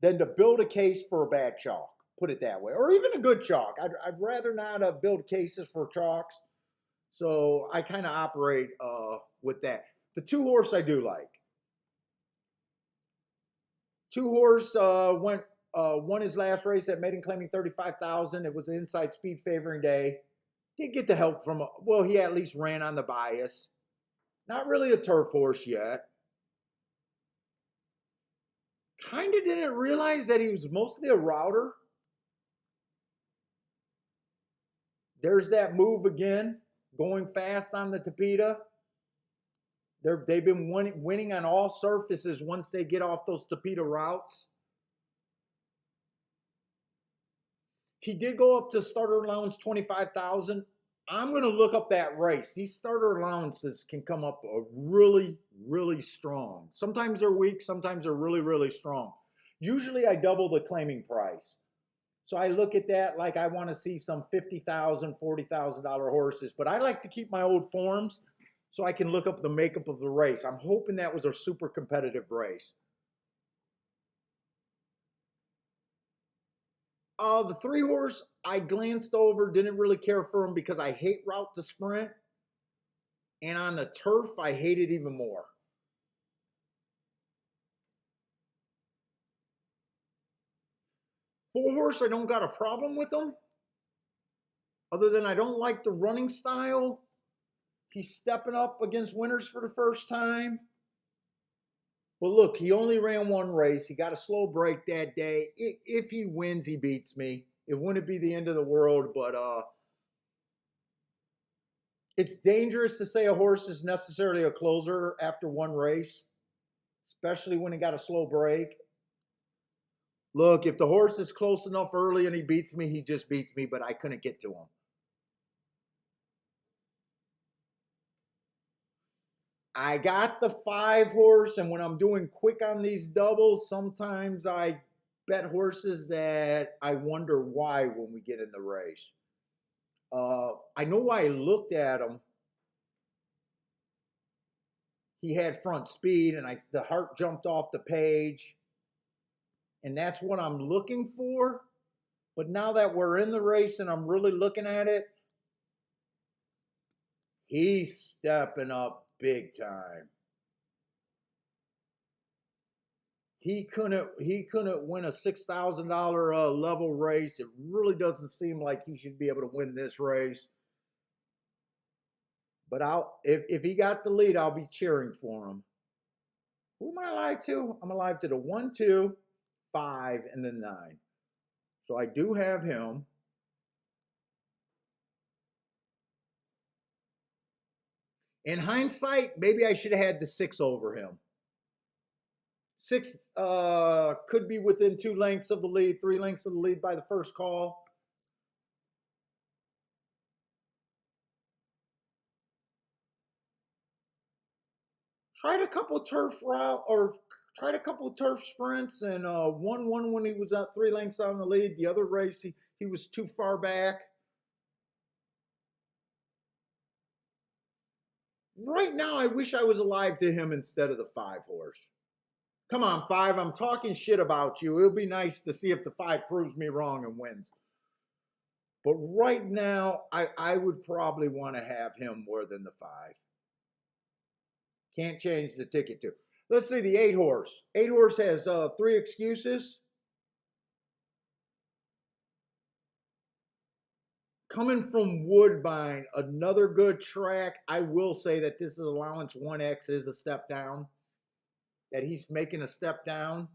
than to build a case for a bad chalk. Put it that way, or even a good chalk. I'd rather not build cases for chalks. So I kind of operate with that. The 2 horse I do like. 2 horse won his last race at maiden claiming 35,000. It was an inside speed favoring day. Did get the help from, well, he at least ran on the bias. Not really a turf horse yet. Kind of didn't realize that he was mostly a router. There's that move again, going fast on the Tapeta. They've been winning on all surfaces once they get off those Tapeta routes. He did go up to starter allowance 25,000. I'm going to look up that race. These starter allowances can come up really, really strong. Sometimes they're weak. Sometimes they're really, really strong. Usually I double the claiming price. So I look at that like I want to see some $50,000, $40,000 horses. But I like to keep my old forms so I can look up the makeup of the race. I'm hoping that was a super competitive race. The 3 horse, I glanced over, didn't really care for him because I hate route to sprint. And on the turf, I hate it even more. 4 horse, I don't got a problem with him. Other than I don't like the running style. He's stepping up against winners for the first time. But look, he only ran 1 race. He got a slow break that day. If he wins, he beats me. It wouldn't be the end of the world, but it's dangerous to say a horse is necessarily a closer after 1 race, especially when he got a slow break. Look, if the horse is close enough early and he beats me, he just beats me, but I couldn't get to him. I got the 5 horse, and when I'm doing quick on these doubles, sometimes I bet horses that I wonder why when we get in the race. I know why I looked at him. He had front speed, and the heart jumped off the page, and that's what I'm looking for. But now that we're in the race and I'm really looking at it, he's stepping up big time. He couldn't win a $6,000 level race. It really doesn't seem like he should be able to win this race. But if he got the lead, I'll be cheering for him. Who am I alive to? I'm alive to the 1, 2, 5, and the 9. So I do have him. In hindsight, maybe I should have had the 6 over him. 6 could be within 2 lengths of the lead, 3 lengths of the lead by the first call. Tried a couple turf route or tried a couple turf sprints and won one when he was out 3 lengths on the lead. The other race he was too far back. Right now, I wish I was alive to him instead of the 5 horse. Come on, 5. I'm talking shit about you. It'll be nice to see if the 5 proves me wrong and wins. But right now, I would probably want to have him more than the 5. Can't change the ticket to. Let's see the 8 horse. 8 horse has 3 excuses. Coming from Woodbine, another good track. I will say that this is allowance 1X is a step down. That he's making a step down.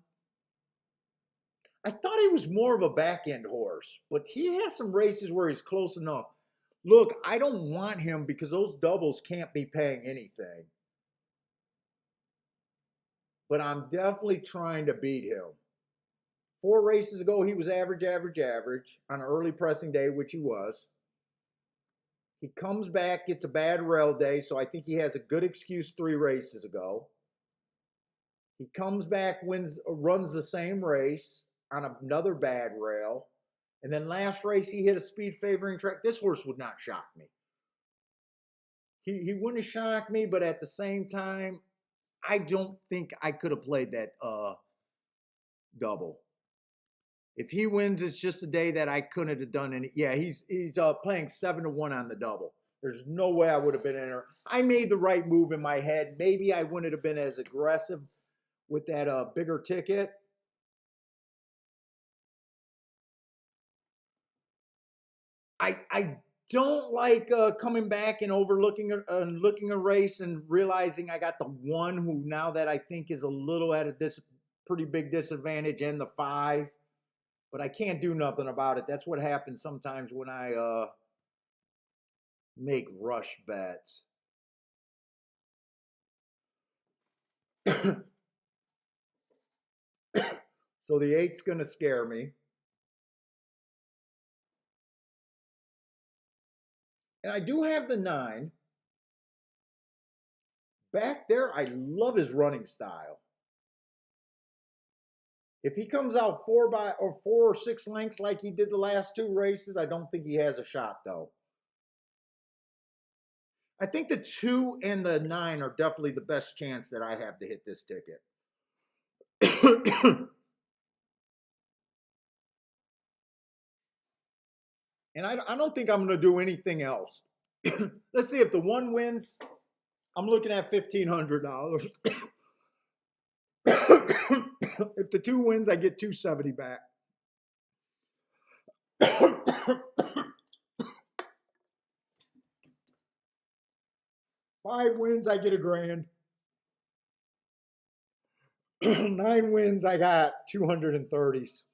I thought he was more of a back end horse, but he has some races where he's close enough. Look, I don't want him because those doubles can't be paying anything. But I'm definitely trying to beat him. 4 races ago, he was average, average, average on an early pressing day, which he was. He comes back, gets a bad rail day, so I think he has a good excuse 3 races ago. He comes back, runs the same race on another bad rail. And then last race, he hit a speed favoring track. This horse would not shock me. He wouldn't shock me, but at the same time, I don't think I could have played that double. If he wins, it's just a day that I couldn't have done any. Yeah, he's playing 7-1 on the double. There's no way I would have been in there. I made the right move in my head. Maybe I wouldn't have been as aggressive with that bigger ticket. I don't like coming back and overlooking looking a race and realizing I got the one who now that I think is a little at a pretty big disadvantage and the 5, but I can't do nothing about it. That's what happens sometimes when I make rush bets. So the 8's going to scare me. And I do have the 9. Back there, I love his running style. If he comes out 4 or 6 lengths like he did the last 2 races, I don't think he has a shot though. I think the 2 and the 9 are definitely the best chance that I have to hit this ticket. And I don't think I'm going to do anything else. Let's see if the 1 wins. I'm looking at $1,500. If the 2 wins, I get $270 back. 5 wins, I get $1,000. 9 wins, I got 230s.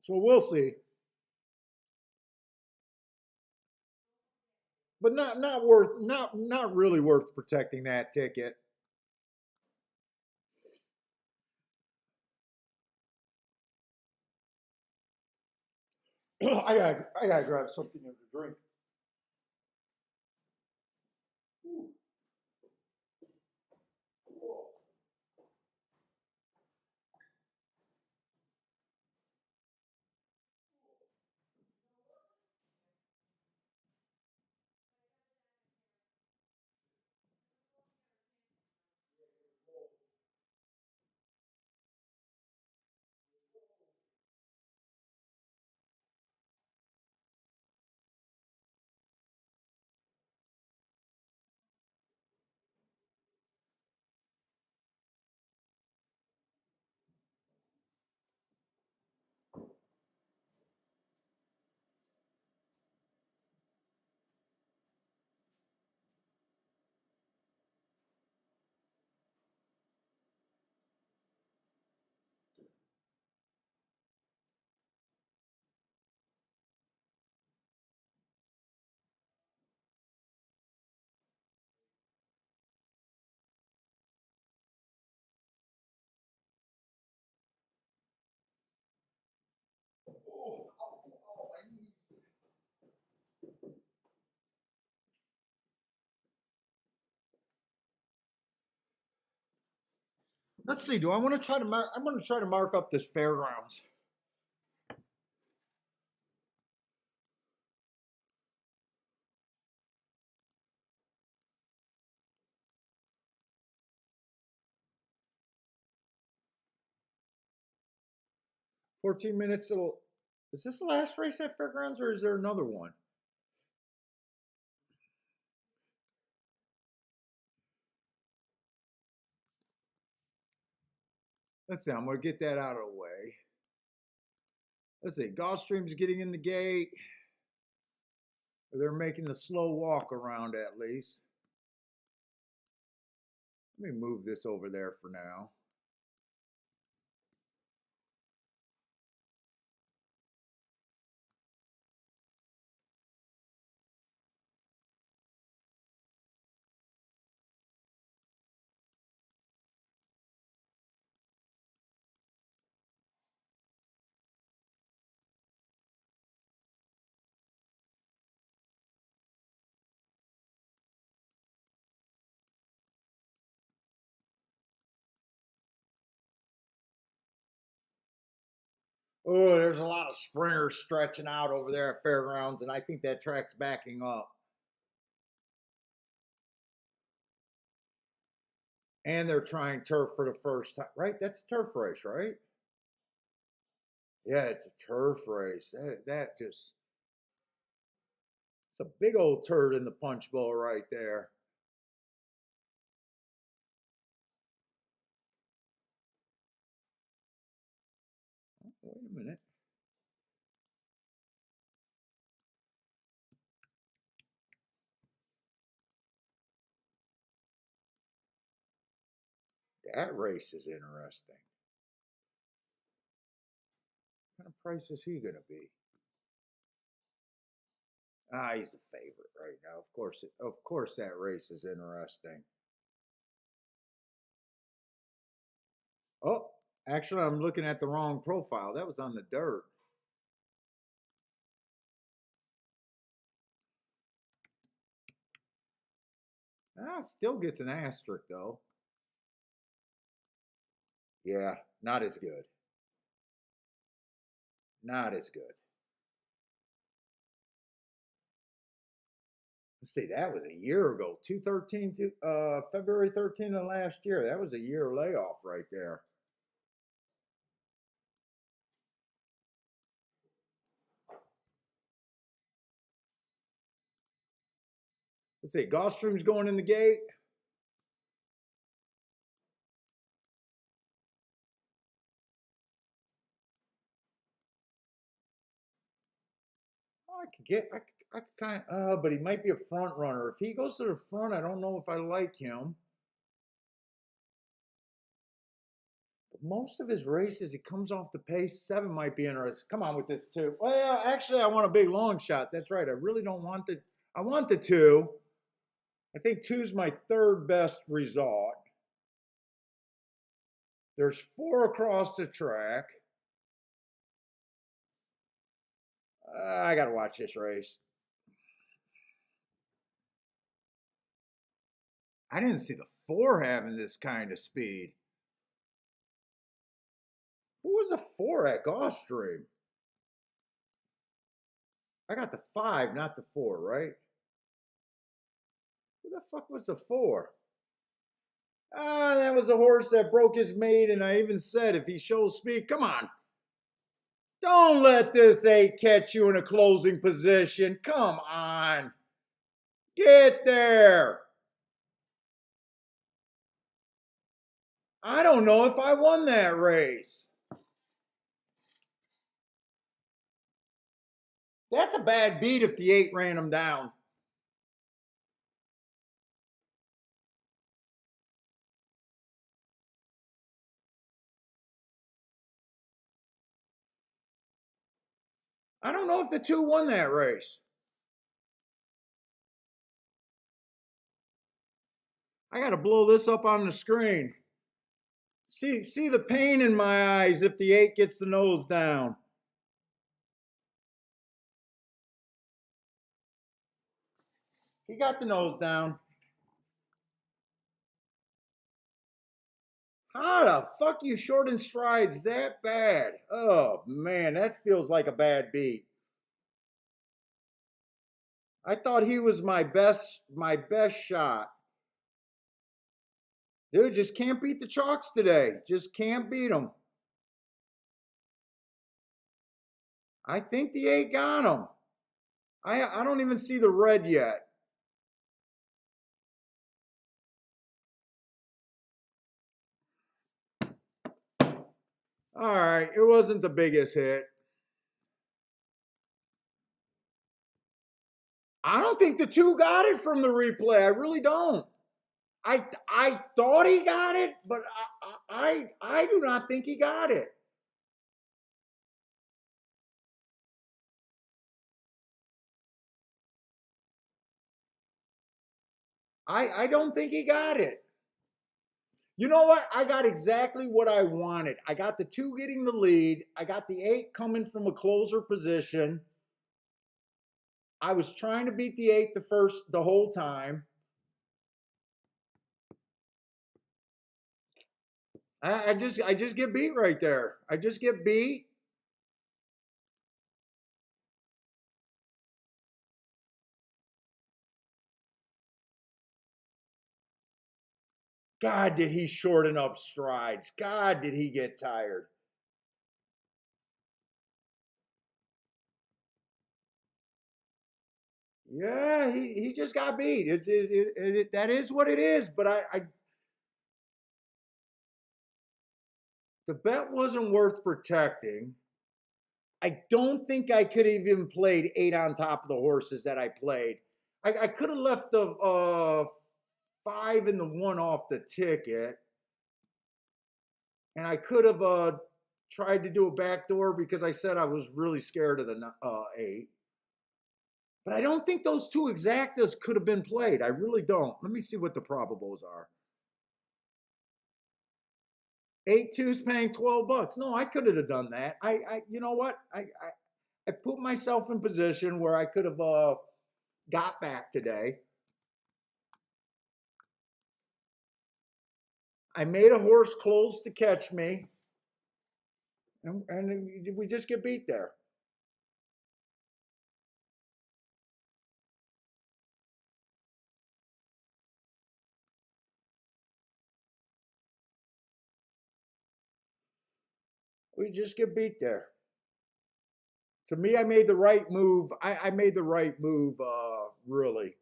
So we'll see. But not really worth protecting that ticket. I gotta grab something to drink. 'Cause let's see. Do I want to try to mark? I'm going to try to mark up this fairgrounds. $14 till. Is this the last race at fairgrounds, or is there another one? Let's see. I'm going to get that out of the way. Let's see. Gulfstream's getting in the gate. They're making the slow walk around at least. Let me move this over there for now. Oh, there's a lot of sprinters stretching out over there at Fairgrounds, and I think that track's backing up. And they're trying turf for the first time, right? That's a turf race, right? Yeah, it's a turf race. That just, it's a big old turd in the punch bowl right there. Wait a minute. That race is interesting. What kind of price is he going to be? Ah, he's the favorite right now. Of course, that race is interesting. Oh, actually, I'm looking at the wrong profile. That was on the dirt. Ah, still gets an asterisk though. Yeah, not as good. Not as good. Let's see, that was a year ago. 213 to February 13th of last year. That was a year layoff right there. Let's see, Gulfstream's going in the gate. Oh, I could get, I could kind of, but he might be a front runner. If he goes to the front, I don't know if I like him. But most of his races, he comes off the pace. 7 might be interesting. Come on with this 2. Well, actually, I want a big long shot. That's right. I really don't want the, I want the 2. I think 2's my third best result. There's 4 across the track. I got to watch this race. I didn't see the 4 having this kind of speed. Who was the 4 at Gulfstream? I got the 5, not the 4, right? Who the fuck was the 4? Ah, that was a horse that broke his mate, and I even said if he shows speed, come on. Don't let this 8 catch you in a closing position. Come on. Get there. I don't know if I won that race. That's a bad beat if the 8 ran him down. I don't know if the 2 won that race. I got to blow this up on the screen. See the pain in my eyes if the 8 gets the nose down. He got the nose down. How the fuck you shorten strides that bad? Oh man, that feels like a bad beat. I thought he was my best shot. Dude, just can't beat the chalks today. Just can't beat them. I think the 8 got him. I don't even see the red yet. All right, it wasn't the biggest hit. I don't think the 2 got it from the replay. I really don't. I thought he got it, but I do not think he got it. I don't think he got it. You know what? I got exactly what I wanted. I got the 2 getting the lead. I got the 8 coming from a closer position. I was trying to beat the 8 the whole time. I just get beat right there. I just get beat. God, did he shorten up strides. God, did he get tired. Yeah, he just got beat. That is what it is. But the bet wasn't worth protecting. I don't think I could have even played 8 on top of the horses that I played. I could have left the 5 and the 1 off the ticket, and I could have tried to do a backdoor because I said I was really scared of the 8. But I don't think those two exactas could have been played. I really don't. Let me see what the probables are. 8-2's paying $12. No, I could have done that. You know what? I put myself in position where I could have got back today. I made a horse close to catch me, and we just get beat there. We just get beat there. To me, I made the right move. I made the right move, really.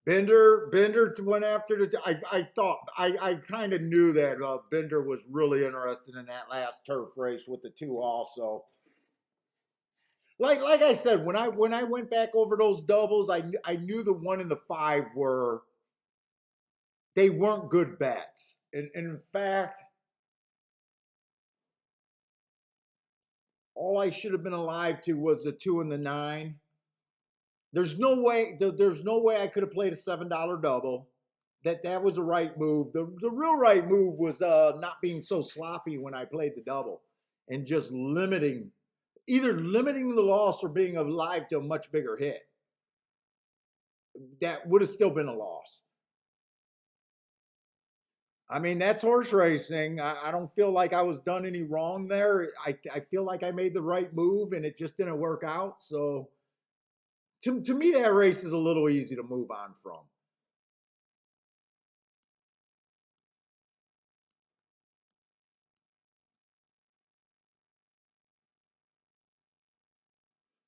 Bender went after the. I thought I kind of knew that Bender was really interested in that last turf race with the two also. Like I said, when I went back over those doubles, I knew the 1 and the 5 were they weren't good bets. And in fact, all I should have been alive to was the 2 and the 9. There's no way I could have played a $7 double. That was the right move. The real right move was not being so sloppy when I played the double and just either limiting the loss or being alive to a much bigger hit. That would have still been a loss. I mean, that's horse racing. I don't feel like I was done any wrong there. I feel like I made the right move and it just didn't work out. So to me, that race is a little easy to move on from.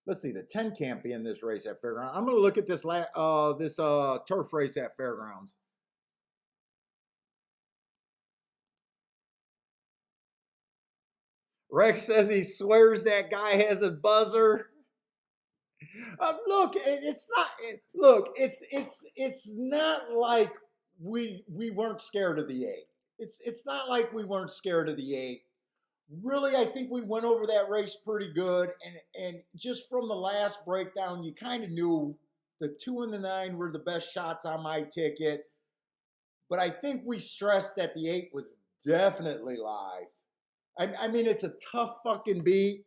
Let's see, the 10 can't be in this race at Fairgrounds. I'm going to look at this turf race at Fairgrounds. Rex says he swears that guy has a buzzer. Look, it's not. Look, it's not like we weren't scared of the 8. It's not like we weren't scared of the 8. Really, I think we went over that race pretty good, and just from the last breakdown, you kind of knew the 2 and the 9 were the best shots on my ticket. But I think we stressed that the 8 was definitely live. I mean, it's a tough fucking beat.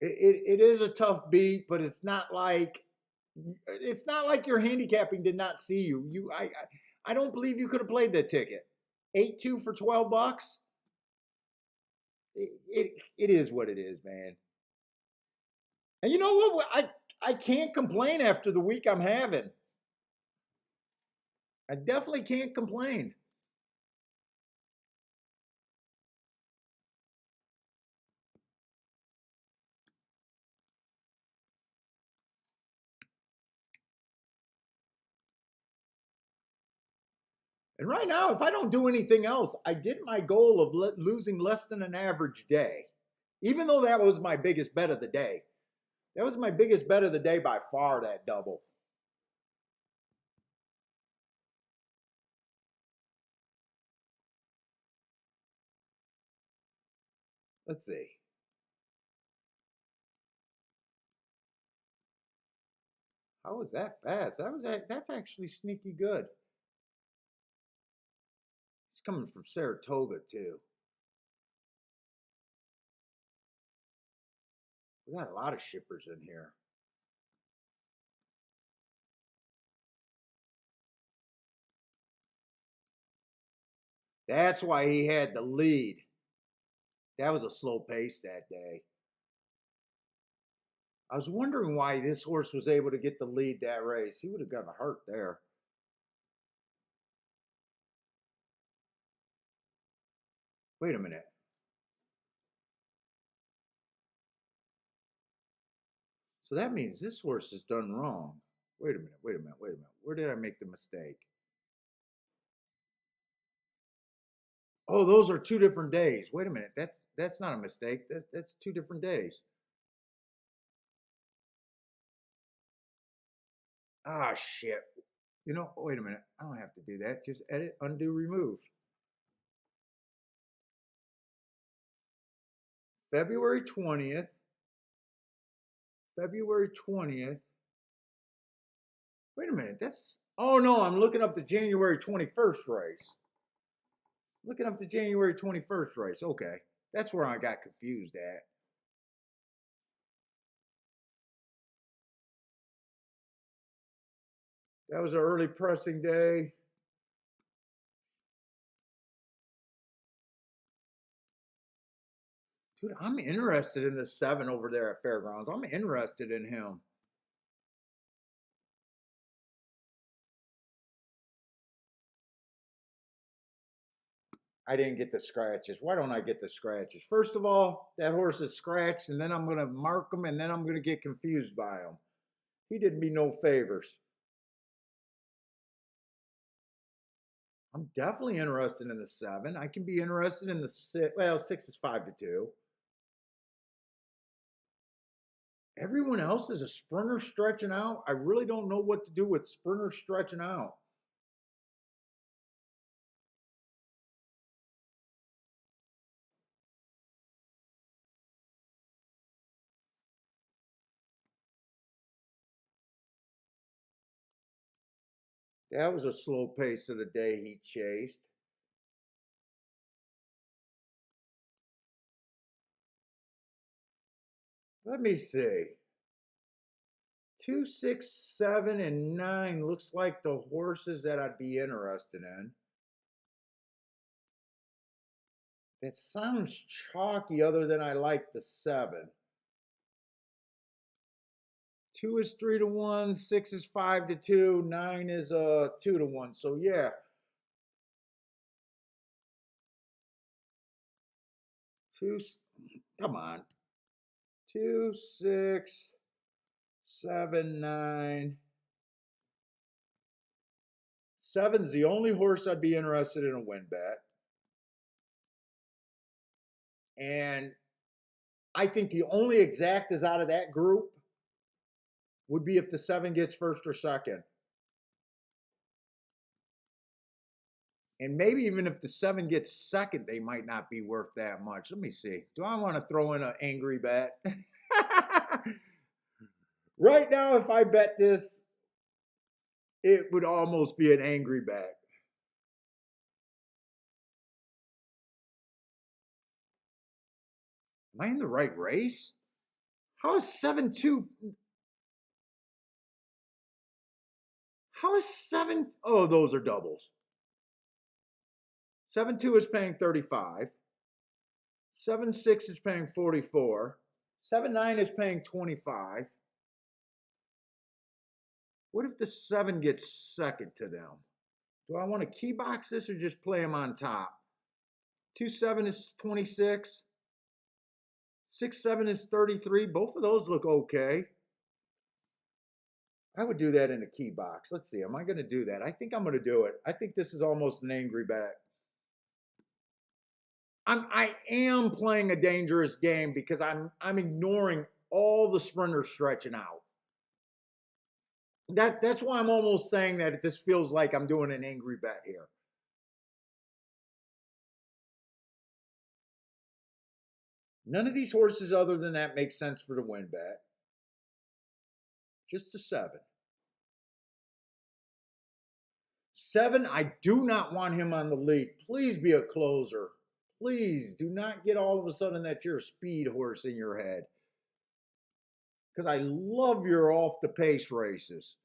It is a tough beat, but it's not like your handicapping did not see you. I don't believe you could have played that ticket. 8-2 for $12. It is what it is, man. And you know what? I can't complain after the week I'm having. I definitely can't complain. And right now, if I don't do anything else, I did my goal of losing less than an average day. Even though that was my biggest bet of the day. That was my biggest bet of the day by far, that double. Let's see. How was that fast? That's actually sneaky good. It's coming from Saratoga too. We got a lot of shippers in here. That's why he had the lead. That was a slow pace that day. I was wondering why this horse was able to get the lead that race. He would have gotten hurt there. Wait a minute. So that means this horse is done wrong. Wait a minute, wait a minute, wait a minute. Where did I make the mistake? Oh, those are two different days. Wait a minute. That's not a mistake. That's two different days. Ah, shit. You know, wait a minute. I don't have to do that. Just edit, undo, remove. February 20th. February 20th. Wait a minute. That's, oh no, I'm looking up the January 21st race. Looking up the January 21st race. Okay. That's where I got confused at. That was an early pressing day. Dude, I'm interested in the 7 over there at Fairgrounds. I'm interested in him. I didn't get the scratches. Why don't I get the scratches? First of all, that horse is scratched, and then I'm going to mark him, and then I'm going to get confused by him. He did me no favors. I'm definitely interested in the 7. I can be interested in the 6. Well, 6 is 5-2. Everyone else is a sprinter stretching out. I really don't know what to do with sprinter stretching out. That was a slow pace of the day he chased. Let me see. 2, 6, 7, and 9 looks like the horses that I'd be interested in. That sounds chalky other than I like the 7. 2 is 3-1, 6 is 5-2, 9 is 2-1. So yeah. Two, come on. 2, 6, 7, 9. 7's the only horse I'd be interested in a win bet. And I think the only exact is out of that group would be if the 7 gets first or second. And maybe even if the 7 gets second, they might not be worth that much. Let me see. Do I want to throw in an angry bet? Right now, if I bet this, it would almost be an angry bet. Am I in the right race? How is 7-2? How is 7? Oh, those are doubles. 7-2 is paying 35. 7-6 is paying 44. 7-9 is paying 25. What if the 7 gets second to them? Do I want to key box this or just play them on top? 2-7 is 26. 6-7 is 33. Both of those look okay. I would do that in a key box. Let's see. Am I going to do that? I think I'm going to do it. I think this is almost an angry bet. I am playing a dangerous game because I'm ignoring all the sprinters stretching out. That's why I'm almost saying that this feels like I'm doing an angry bet here. None of these horses other than that make sense for the win bet. Just a 7. 7, I do not want him on the lead. Please be a closer. Please do not get all of a sudden that you're a speed horse in your head. because I love your off the pace races.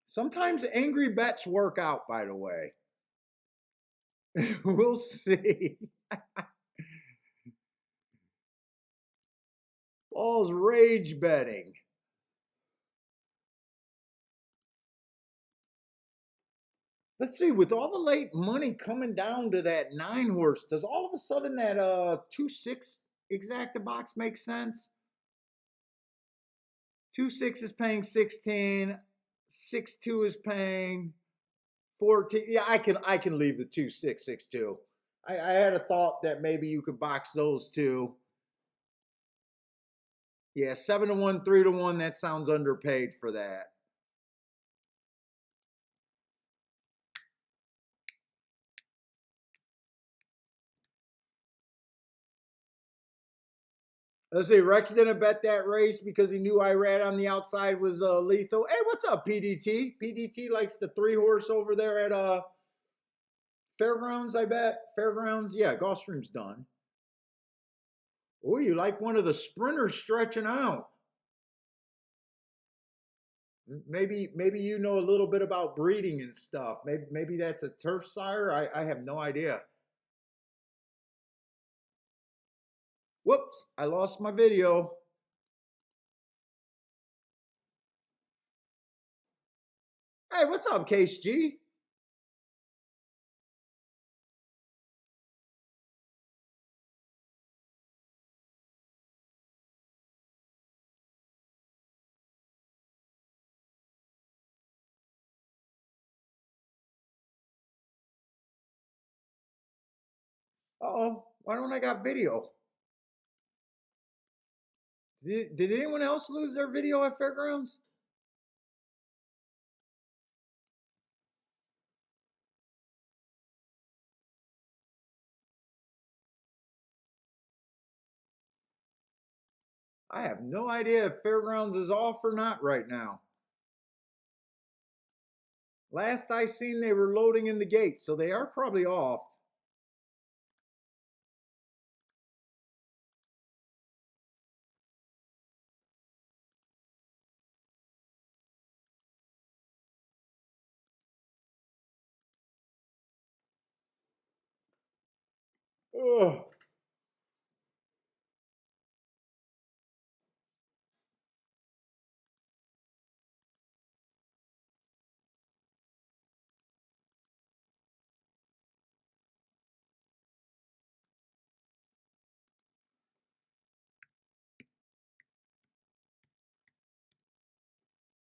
Sometimes angry bets work out, by the way. We'll see. Paul's rage betting. Let's see, with all the late money coming down to that 9 horse, does all of a sudden that 2-6 exacta box make sense? 2-6 is paying 16, 6-2 is paying 14. Yeah, I can leave the 2-6-6-2. I had a thought that maybe you could box those two. Yeah, 7-1, 3-1. That sounds underpaid for that. Let's see. Rex didn't bet that race because he knew Irad on the outside was lethal. Hey, what's up, PDT? PDT likes the 3 horse over there at Fairgrounds. I bet Fairgrounds. Yeah, Gulfstream's done. Oh, you like one of the sprinters stretching out? Maybe you know a little bit about breeding and stuff. Maybe that's a turf sire. I have no idea. Whoops! I lost my video. Hey, what's up, Case G? Uh-oh, why don't I got video? Did anyone else lose their video at Fairgrounds? I have no idea if Fairgrounds is off or not right now. Last I seen, they were loading in the gate, so they are probably off. Ugh.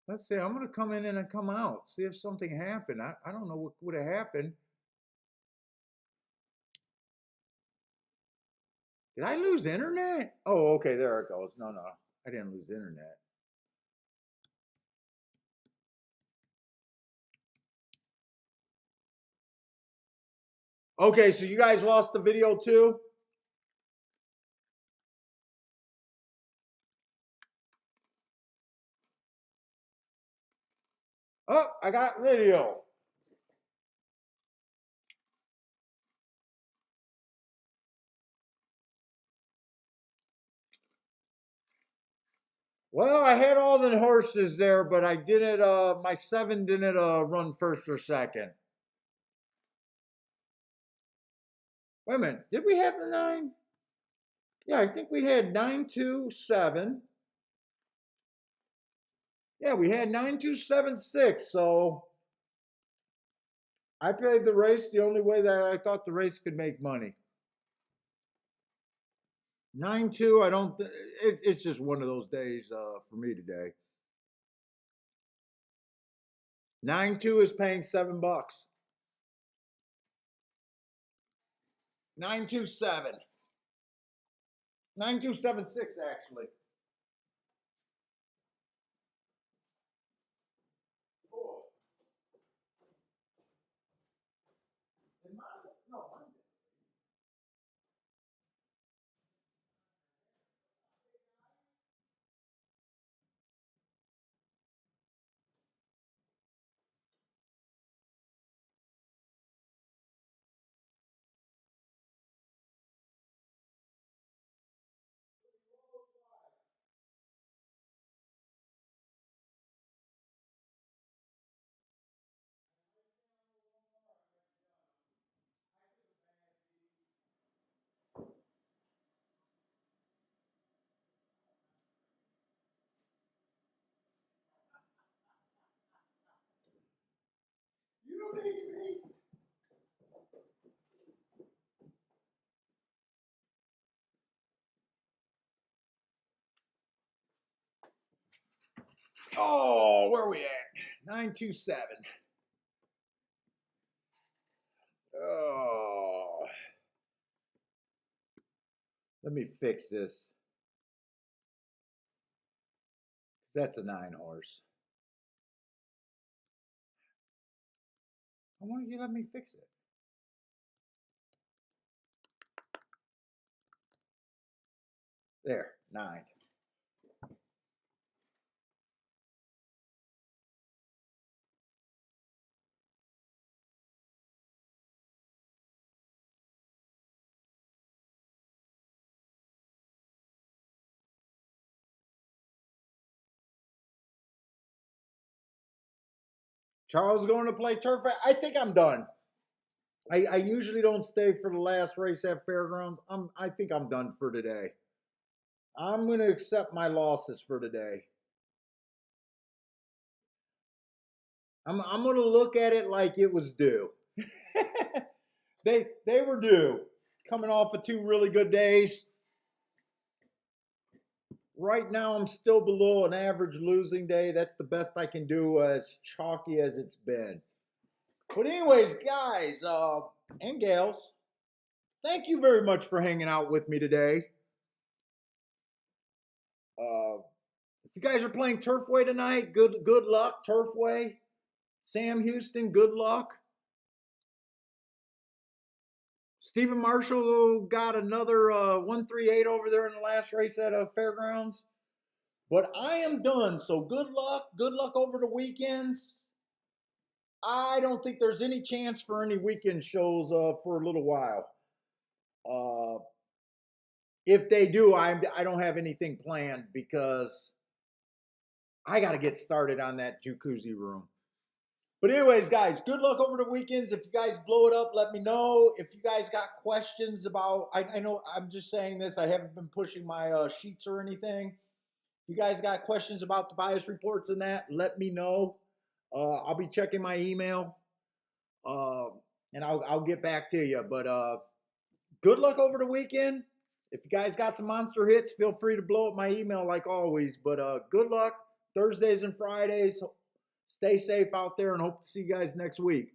Let's see. I'm gonna come in and come out. See if something happened. I don't know what would have happened. Did I lose internet? Oh, okay, there it goes. No, no, I didn't lose internet. Okay, so you guys lost the video too? Oh, I got video. Well, I had all the horses there, but I didn't my 7 didn't run first or second. Wait a minute, did we have the 9? Yeah, I think we had 9-2-7. Yeah, we had 9-2-7-6. So I played the race the only way that I thought the race could make money. 9-2, I don't. It's just one of those days for me today. 9-2 is paying $7. 9-2-7. 9-2-7-6 actually. Oh. No, Oh, where are we at? 927. Oh, let me fix this. 'Cause that's a 9 horse. Why don't you let me fix it? There, 9. Charles is going to play turf. I think I'm done. I usually don't stay for the last race at Fairgrounds. I think I'm done for today. I'm going to accept my losses for today. I'm going to look at it like it was due. They were due. Coming off of 2 really good days. Right now, I'm still below an average losing day. That's the best I can do, as chalky as it's been. But anyways, guys and gals, thank you very much for hanging out with me today. If you guys are playing Turfway tonight, good luck, Turfway. Sam Houston, good luck. Stephen Marshall got another 138 over there in the last race at Fairgrounds. But I am done, so good luck. Good luck over the weekends. I don't think there's any chance for any weekend shows for a little while. If they do, I don't have anything planned because I got to get started on that jacuzzi room. But anyways, guys, good luck over the weekends. If you guys blow it up, let me know. If you guys got questions about, I know I'm just saying this. I haven't been pushing my sheets or anything. If you guys got questions about the bias reports and that, let me know. I'll be checking my email, and I'll get back to you. But good luck over the weekend. If you guys got some monster hits, feel free to blow up my email like always. But good luck Thursdays and Fridays. Stay safe out there and hope to see you guys next week.